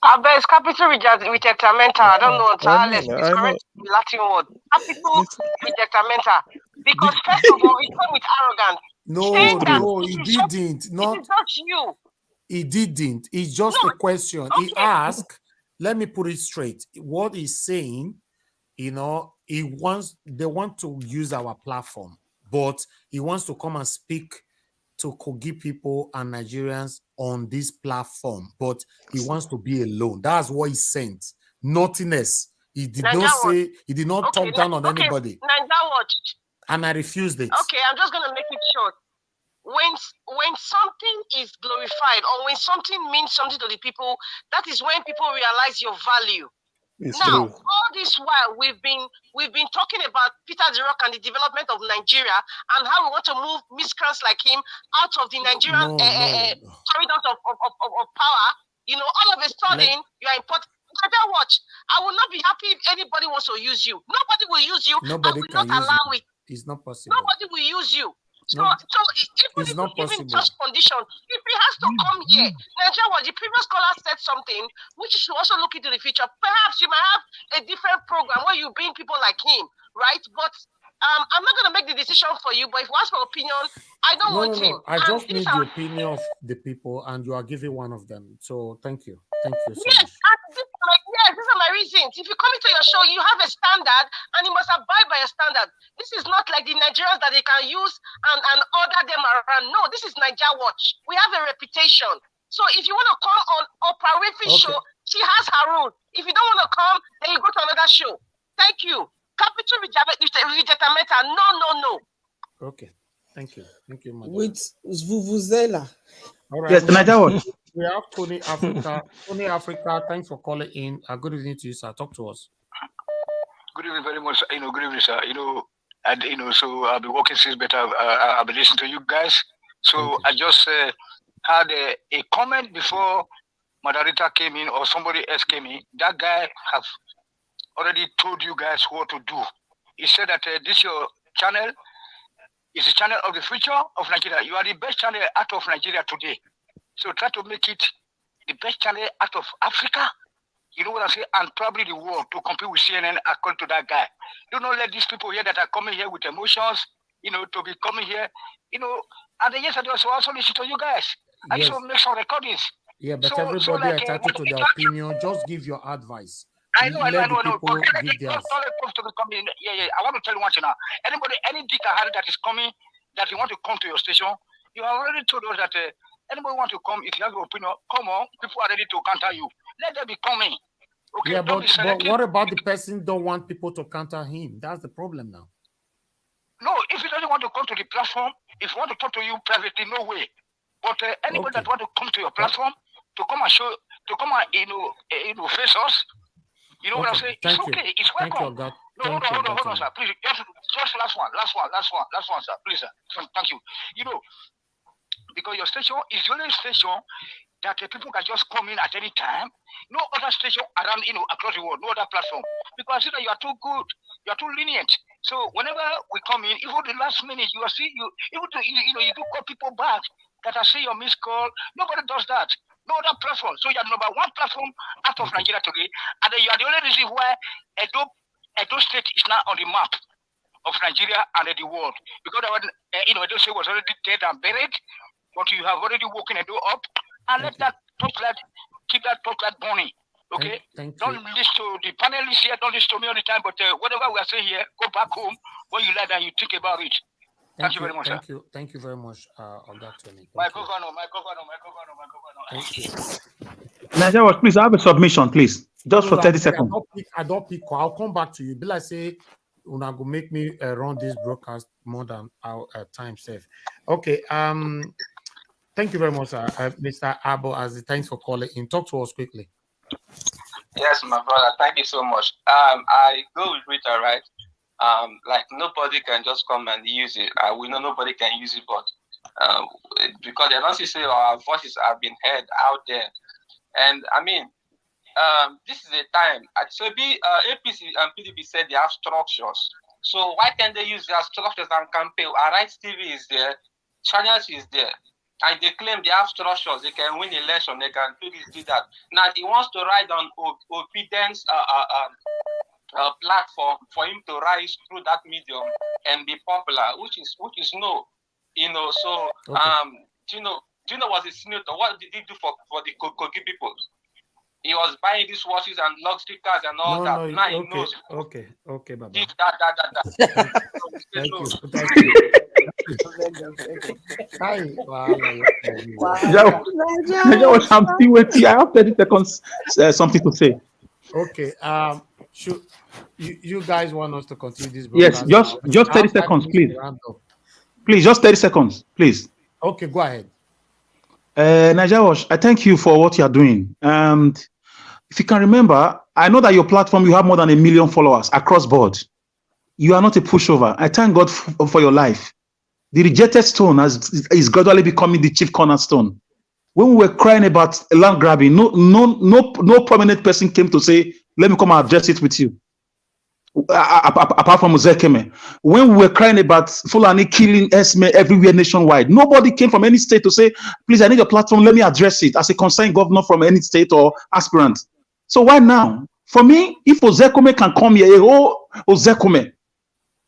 Speaker 26: It's capital rejectamenta. I don't know. It's correct the Latin word. Capital rejectamenta. Because first of all, he came with arrogance.
Speaker 4: No, he didn't.
Speaker 26: It is not you.
Speaker 4: He didn't. It's just a question. Okay. He asked, let me put it straight. What he's saying, they want to use our platform, but he wants to come and speak to Kogi people and Nigerians on this platform, but he wants to be alone. That's what he sent. Nothing else. He did not say, he did not talk down on anybody.
Speaker 26: Nigeria Watch.
Speaker 4: And I refused it.
Speaker 26: Okay, I'm just gonna make it short. When something is glorified or when something means something to the people, that is when people realize your value.
Speaker 11: It's
Speaker 26: Now,
Speaker 11: true.
Speaker 26: all this while we've been talking about Peter the Rock and the development of Nigeria and how we want to move miscreants like him out of the Nigerian corridors of power. You know, all of a sudden you are important. Watch. I will not be happy if anybody wants to use you. Nobody will use you.
Speaker 4: Nobody
Speaker 26: I will
Speaker 4: can
Speaker 26: not
Speaker 4: use
Speaker 26: allow
Speaker 4: it.
Speaker 26: it.
Speaker 4: It's not possible.
Speaker 26: Nobody will use you. So,
Speaker 4: No,
Speaker 26: so even
Speaker 4: it's
Speaker 26: if
Speaker 4: not
Speaker 26: even
Speaker 4: possible.
Speaker 26: such condition, if he has to come here, Nigeria, what the previous caller said something which you should also look into the future. Perhaps you might have a different program where you bring people like him, right? But I'm not going to make the decision for you. But if you ask my opinion, I don't want him.
Speaker 4: I
Speaker 26: And
Speaker 4: just
Speaker 26: these
Speaker 4: need
Speaker 26: are
Speaker 4: the opinion of the people, and you are giving one of them. So thank you. Thank you so
Speaker 26: yes,
Speaker 4: much.
Speaker 26: and these are my reasons. If you come into your show, you have a standard, and you must abide by a standard. This is not like the Nigerians that they can use and order them around. No, this is Nigeria Watch. We have a reputation. So if you want to come on Oprah Winfrey show, she has her rule. If you don't want to come, then you go to another show. Thank you. Capital Rejetamenta. No.
Speaker 4: Okay. Thank you. Thank you, madam.
Speaker 15: With Vuvuzela.
Speaker 4: All right.
Speaker 17: Yes, Nigeria Watch.
Speaker 4: We have Tony Africa. Tony Africa, thanks for calling in. Good evening to you, sir. Talk to us.
Speaker 2: Good evening very much. Good evening, sir. And so I've been working since better. I've been listening to you guys. So I just had a comment before Madarita came in or somebody else came in. That guy have already told you guys what to do. He said that this your channel is the channel of the future of Nigeria. You are the best channel out of Nigeria today. So try to make it the best channel out of Africa. You know what I'm saying? And probably the world to compete with CNN according to that guy. Do not let these people here that are coming here with emotions, to be coming here, and then yes, I also listen to you guys. I used to make some recordings.
Speaker 4: Yeah, but everybody entitled to their opinion. Just give your advice.
Speaker 2: I know.
Speaker 4: Give their
Speaker 2: I want to tell you one thing now. Any dick that is coming, that you want to come to your station, you have already told us that anybody want to come, if you have your opinion, come on. People are ready to counter you. Let them be coming. Okay,
Speaker 4: yeah, but what about the person don't want people to counter him? That's the problem now.
Speaker 2: No, if he doesn't want to come to the platform, if he want to talk to you privately, no way. But anybody that want to come to your platform, to come and show, to come and face us, you know what I'm saying? It's okay. It's welcome.
Speaker 4: Thank you,
Speaker 2: No, hold on, sir. Please, just last one, sir. Please, sir. Thank you. Because your station is the only station that people can just come in at any time. No other station around, across the world, no other platform. Because I see that you are too good, you are too lenient. So whenever we come in, even the last minute, you do call people back that I see your missed call. Nobody does that. No other platform. So you are number one platform out of Nigeria today, and then you are the only reason why Edo State is now on the map of Nigeria and the world. Because Edo State was already dead and buried, but you have already woken Edo up, and let that keep that top light burning. Okay? Don't listen to the panelists here, don't listen to me all the time, but whatever we are saying here, go back home when you like and you think about it. Thank you very much, sir.
Speaker 4: Thank you very much, Oga Tony.
Speaker 2: My governor.
Speaker 4: Thank you.
Speaker 17: Nigeria Watch, please, I have a submission, please. Just for 30 seconds.
Speaker 4: I don't pick. I'll come back to you. Be like, say, una go make me run this broadcast more than our time safe. Okay. Thank you very much, Mr. Abo. Thanks for calling in. Talk to us quickly.
Speaker 13: Yes, my brother. Thank you so much. I go with Rita, right? Like nobody can just come and use it. We know nobody can use it, but because they don't say our voices have been heard out there, and I mean, this is a time. So APC and PDP said they have structures. So why can't they use their structures and campaign? Arise TV is there, Channels is there. And they claim they have structures, they can win election, they can do this, do that. Now he wants to ride on obedience platform for him to rise through that medium and be popular, which is no, So Dino was a senator. What did he do for the Kogi people? He was buying these watches and luxury cars and all that. Now he knows.
Speaker 4: Okay, Baba.
Speaker 13: Thank
Speaker 4: you.
Speaker 17: I have 30 seconds, something to say.
Speaker 4: Okay. Should you guys want us to continue this
Speaker 17: Yes,
Speaker 4: broadcast?
Speaker 17: just 30 seconds, please. Please, just 30 seconds, please.
Speaker 4: Okay, go ahead.
Speaker 17: Nigeria Watch, I thank you for what you are doing. And if you can remember, I know that your platform, you have more than 1 million followers across board. You are not a pushover. I thank God for your life. The rejected stone is gradually becoming the chief cornerstone. When we were crying about land grabbing, no prominent person came to say, let me come and address it with you. Apart from Zekeme. When we were crying about Fulani killing Esme everywhere nationwide, nobody came from any state to say, please, I need a platform, let me address it as a concerned governor from any state or aspirant. So why now? For me, if Ozekome can come here, Ozekome,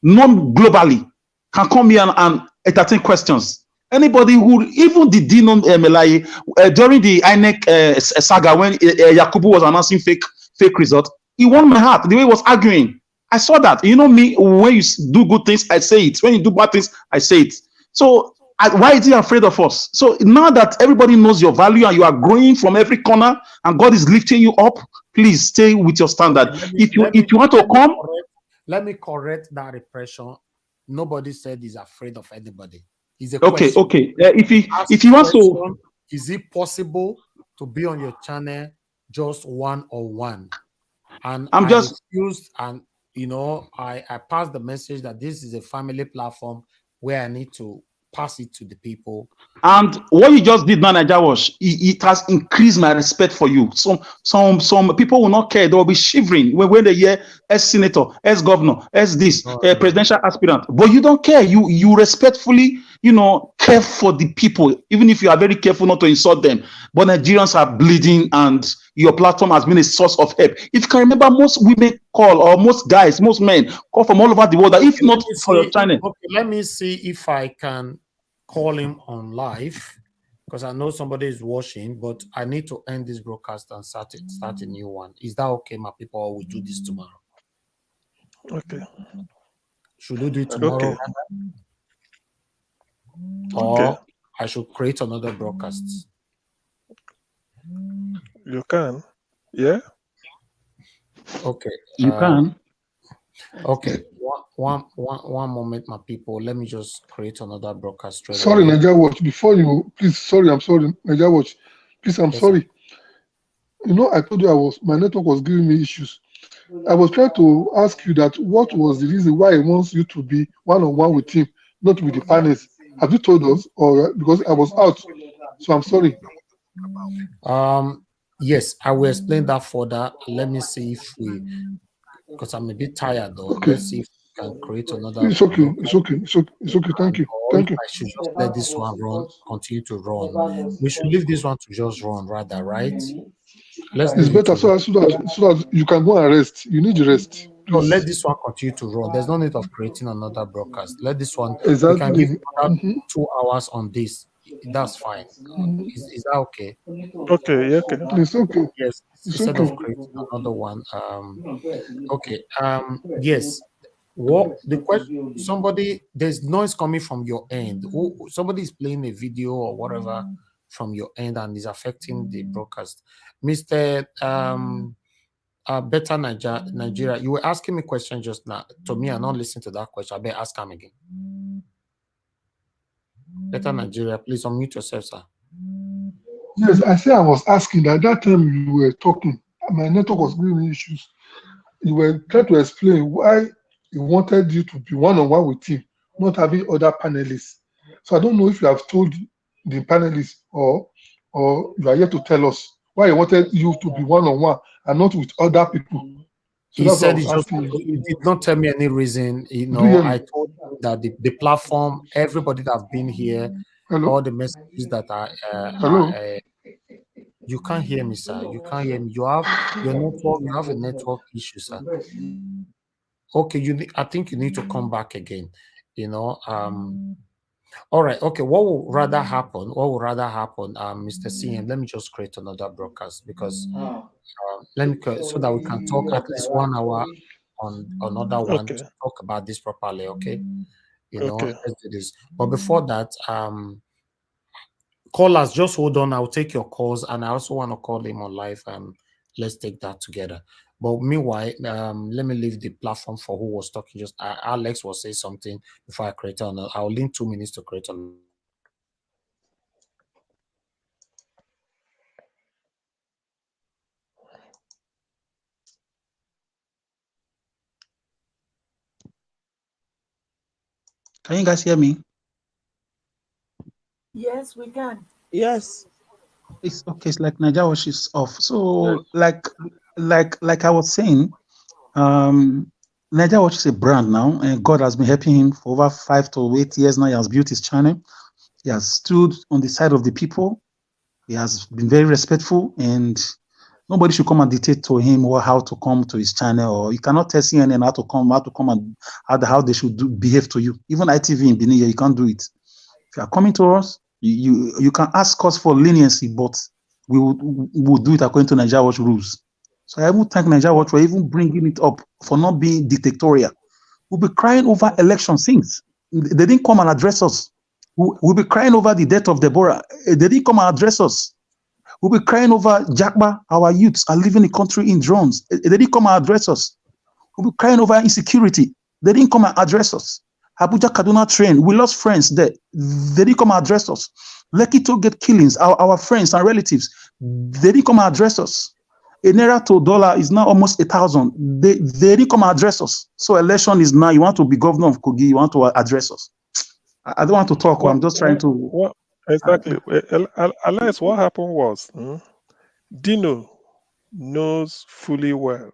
Speaker 17: non-globally, can come here and entertain questions. Anybody who, even the Dino Melaye, during the INEC saga, when Yakubu was announcing fake results, he won my heart, the way he was arguing. I saw that. You know me, when you do good things, I say it. When you do bad things, I say it. So why is he afraid of us? So now that everybody knows your value and you are growing from every corner and God is lifting you up, please stay with your standard. If you want to come,
Speaker 4: let me correct that repression. Nobody said he's afraid of anybody. It's a
Speaker 17: okay.
Speaker 4: question.
Speaker 17: Okay. If he wants to,
Speaker 4: is it possible to be on your channel just one-on-one? And I refused, and I passed the message that this is a family platform where I need to pass it to the people.
Speaker 17: And what you just did now, Nigeria Watch, it has increased my respect for you. Some people will not care; they will be shivering when they hear as senator, as governor, as this presidential aspirant. But you don't care. You respectfully, care for the people, even if you are very careful not to insult them. But Nigerians are bleeding, and your platform has been a source of help. If you can remember, most women call, or most guys, most men call from all over the world. If not for your channel,
Speaker 4: okay, let me see if I can call him on live, because I know somebody is watching, but I need to end this broadcast and start a new one. Is that okay, my people? Or we do this tomorrow?
Speaker 11: Okay.
Speaker 4: Should we do it tomorrow?
Speaker 11: Okay.
Speaker 4: Or I should create another broadcast?
Speaker 11: You can. Yeah.
Speaker 4: Okay.
Speaker 17: You can.
Speaker 4: Okay. One moment, my people. Let me just create another broadcast.
Speaker 21: Sorry, Nigeria Watch. Before you, please. Sorry, I'm sorry, Nigeria Watch. Please, I'm sorry. I told you my network was giving me issues. I was trying to ask you that what was the reason why he wants you to be one-on-one with him, not with the panelists. Have you told us, or because I was out? So I'm sorry.
Speaker 4: Yes, I will explain that further. Let me see if because I'm a bit tired though.
Speaker 21: Okay.
Speaker 4: Let's see if we can create another.
Speaker 21: It's okay. It's okay. It's okay. Thank you. Thank you.
Speaker 4: I should just let this one continue to run. We should leave this one to just run rather, right?
Speaker 21: It's better so that you can go and rest. You need rest.
Speaker 4: No, let this one continue to run. There's no need of creating another broadcast. Let this one.
Speaker 21: Exactly.
Speaker 4: We can give another 2 hours on this. That's fine. Is that okay?
Speaker 11: Okay. Yeah. Okay.
Speaker 21: It's okay.
Speaker 4: Yes. Instead of creating another one. Okay. Yes. What the question? Somebody, there's noise coming from your end. Somebody is playing a video or whatever from your end and is affecting the broadcast. Mr. Better Nigeria, you were asking me a question just now. To me, I'm not listening to that question. I better ask him again. Better Nigeria, please unmute yourself, sir.
Speaker 21: Yes, I say I was asking that time you were talking. My network was giving me issues. You were trying to explain why he wanted you to be one-on-one with him, not having other panelists. So I don't know if you have told the panelists or you are here to tell us why he wanted you to be one-on-one and not with other people. So
Speaker 4: he said he did not tell me any reason. I told him that the platform, everybody that have been here, all the messages that are you can't hear me, sir. You can't hear me. You have your network. You have a network issue, sir. Okay, I think you need to come back again. All right. Okay. What will rather happen? Mr. CM? Let me just create another broadcast because let me so that we can talk at least 1 hour on another one to talk about this properly. Okay. Let's do this. But before that, callers, just hold on. I'll take your calls, and I also want to call him on live, and let's take that together. But meanwhile, let me leave the platform for who was talking. Just Alex will say something before I create on. I'll leave 2 minutes to create on.
Speaker 17: Can you guys hear me?
Speaker 12: Yes, we can.
Speaker 15: Yes.
Speaker 17: It's okay. It's like Nigeria Watch is off. So like I was saying, Nigeria Watch is a brand now, and God has been helping him for over 5 to 8 years now. He has built his channel. He has stood on the side of the people. He has been very respectful, and nobody should come and dictate to him or how to come to his channel. Or you cannot tell CNN how to come and how they should behave to you. Even ITV in Benin, you can't do it. If you are coming to us, you can ask us for leniency, but we will do it according to Nigeria Watch rules. So I will thank Nigeria Watch for even bringing it up, for not being dictatorial. We'll be crying over election things. They didn't come and address us. We'll be crying over the death of Deborah. They didn't come and address us. We'll be crying over Jakba. Our youths are leaving the country in drones. They didn't come and address us. We'll be crying over insecurity. They didn't come and address us. Abuja Kaduna train, we lost friends there. They didn't come and address us. Lekki to get killings, our friends and relatives, they didn't come and address us. A naira to dollar is now almost 1,000. They didn't come and address us. So election is now, you want to be governor of Kogi, you want to address us. I don't want to talk, I'm just trying to...
Speaker 11: Exactly. Unless what happened was, Dino knows fully well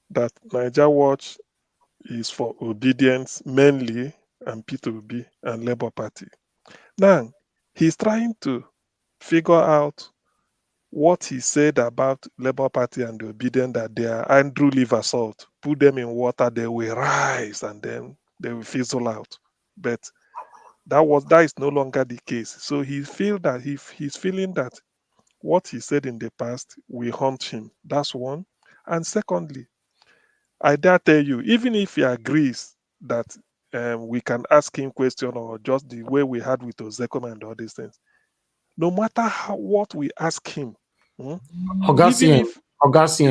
Speaker 11: that Nigeria Watch is for obedience mainly, and P2B and Labour Party. Now, he's trying to figure out what he said about Labour Party and the obedience, that they are Andrew liver salt. Put them in water, they will rise and then they will fizzle out. But that is no longer the case. So he feel that he's feeling that what he said in the past will haunt him. That's one. And secondly, I dare tell you, even if he agrees that we can ask him questions, or just the way we had with Ozekom and all these things, no matter what we ask him,
Speaker 4: Augustine,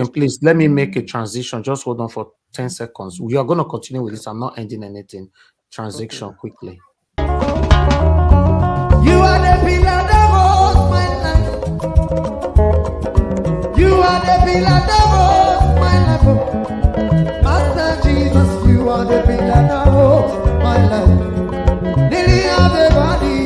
Speaker 4: please let me make a transition. Just hold on for 10 seconds. We are going to continue with this. I'm not ending anything. Transition quickly.
Speaker 5: You are the pillar that holds my life. You are the pillar that holds my life. Master Jesus, you are the pillar that holds my life. Lily of the valley,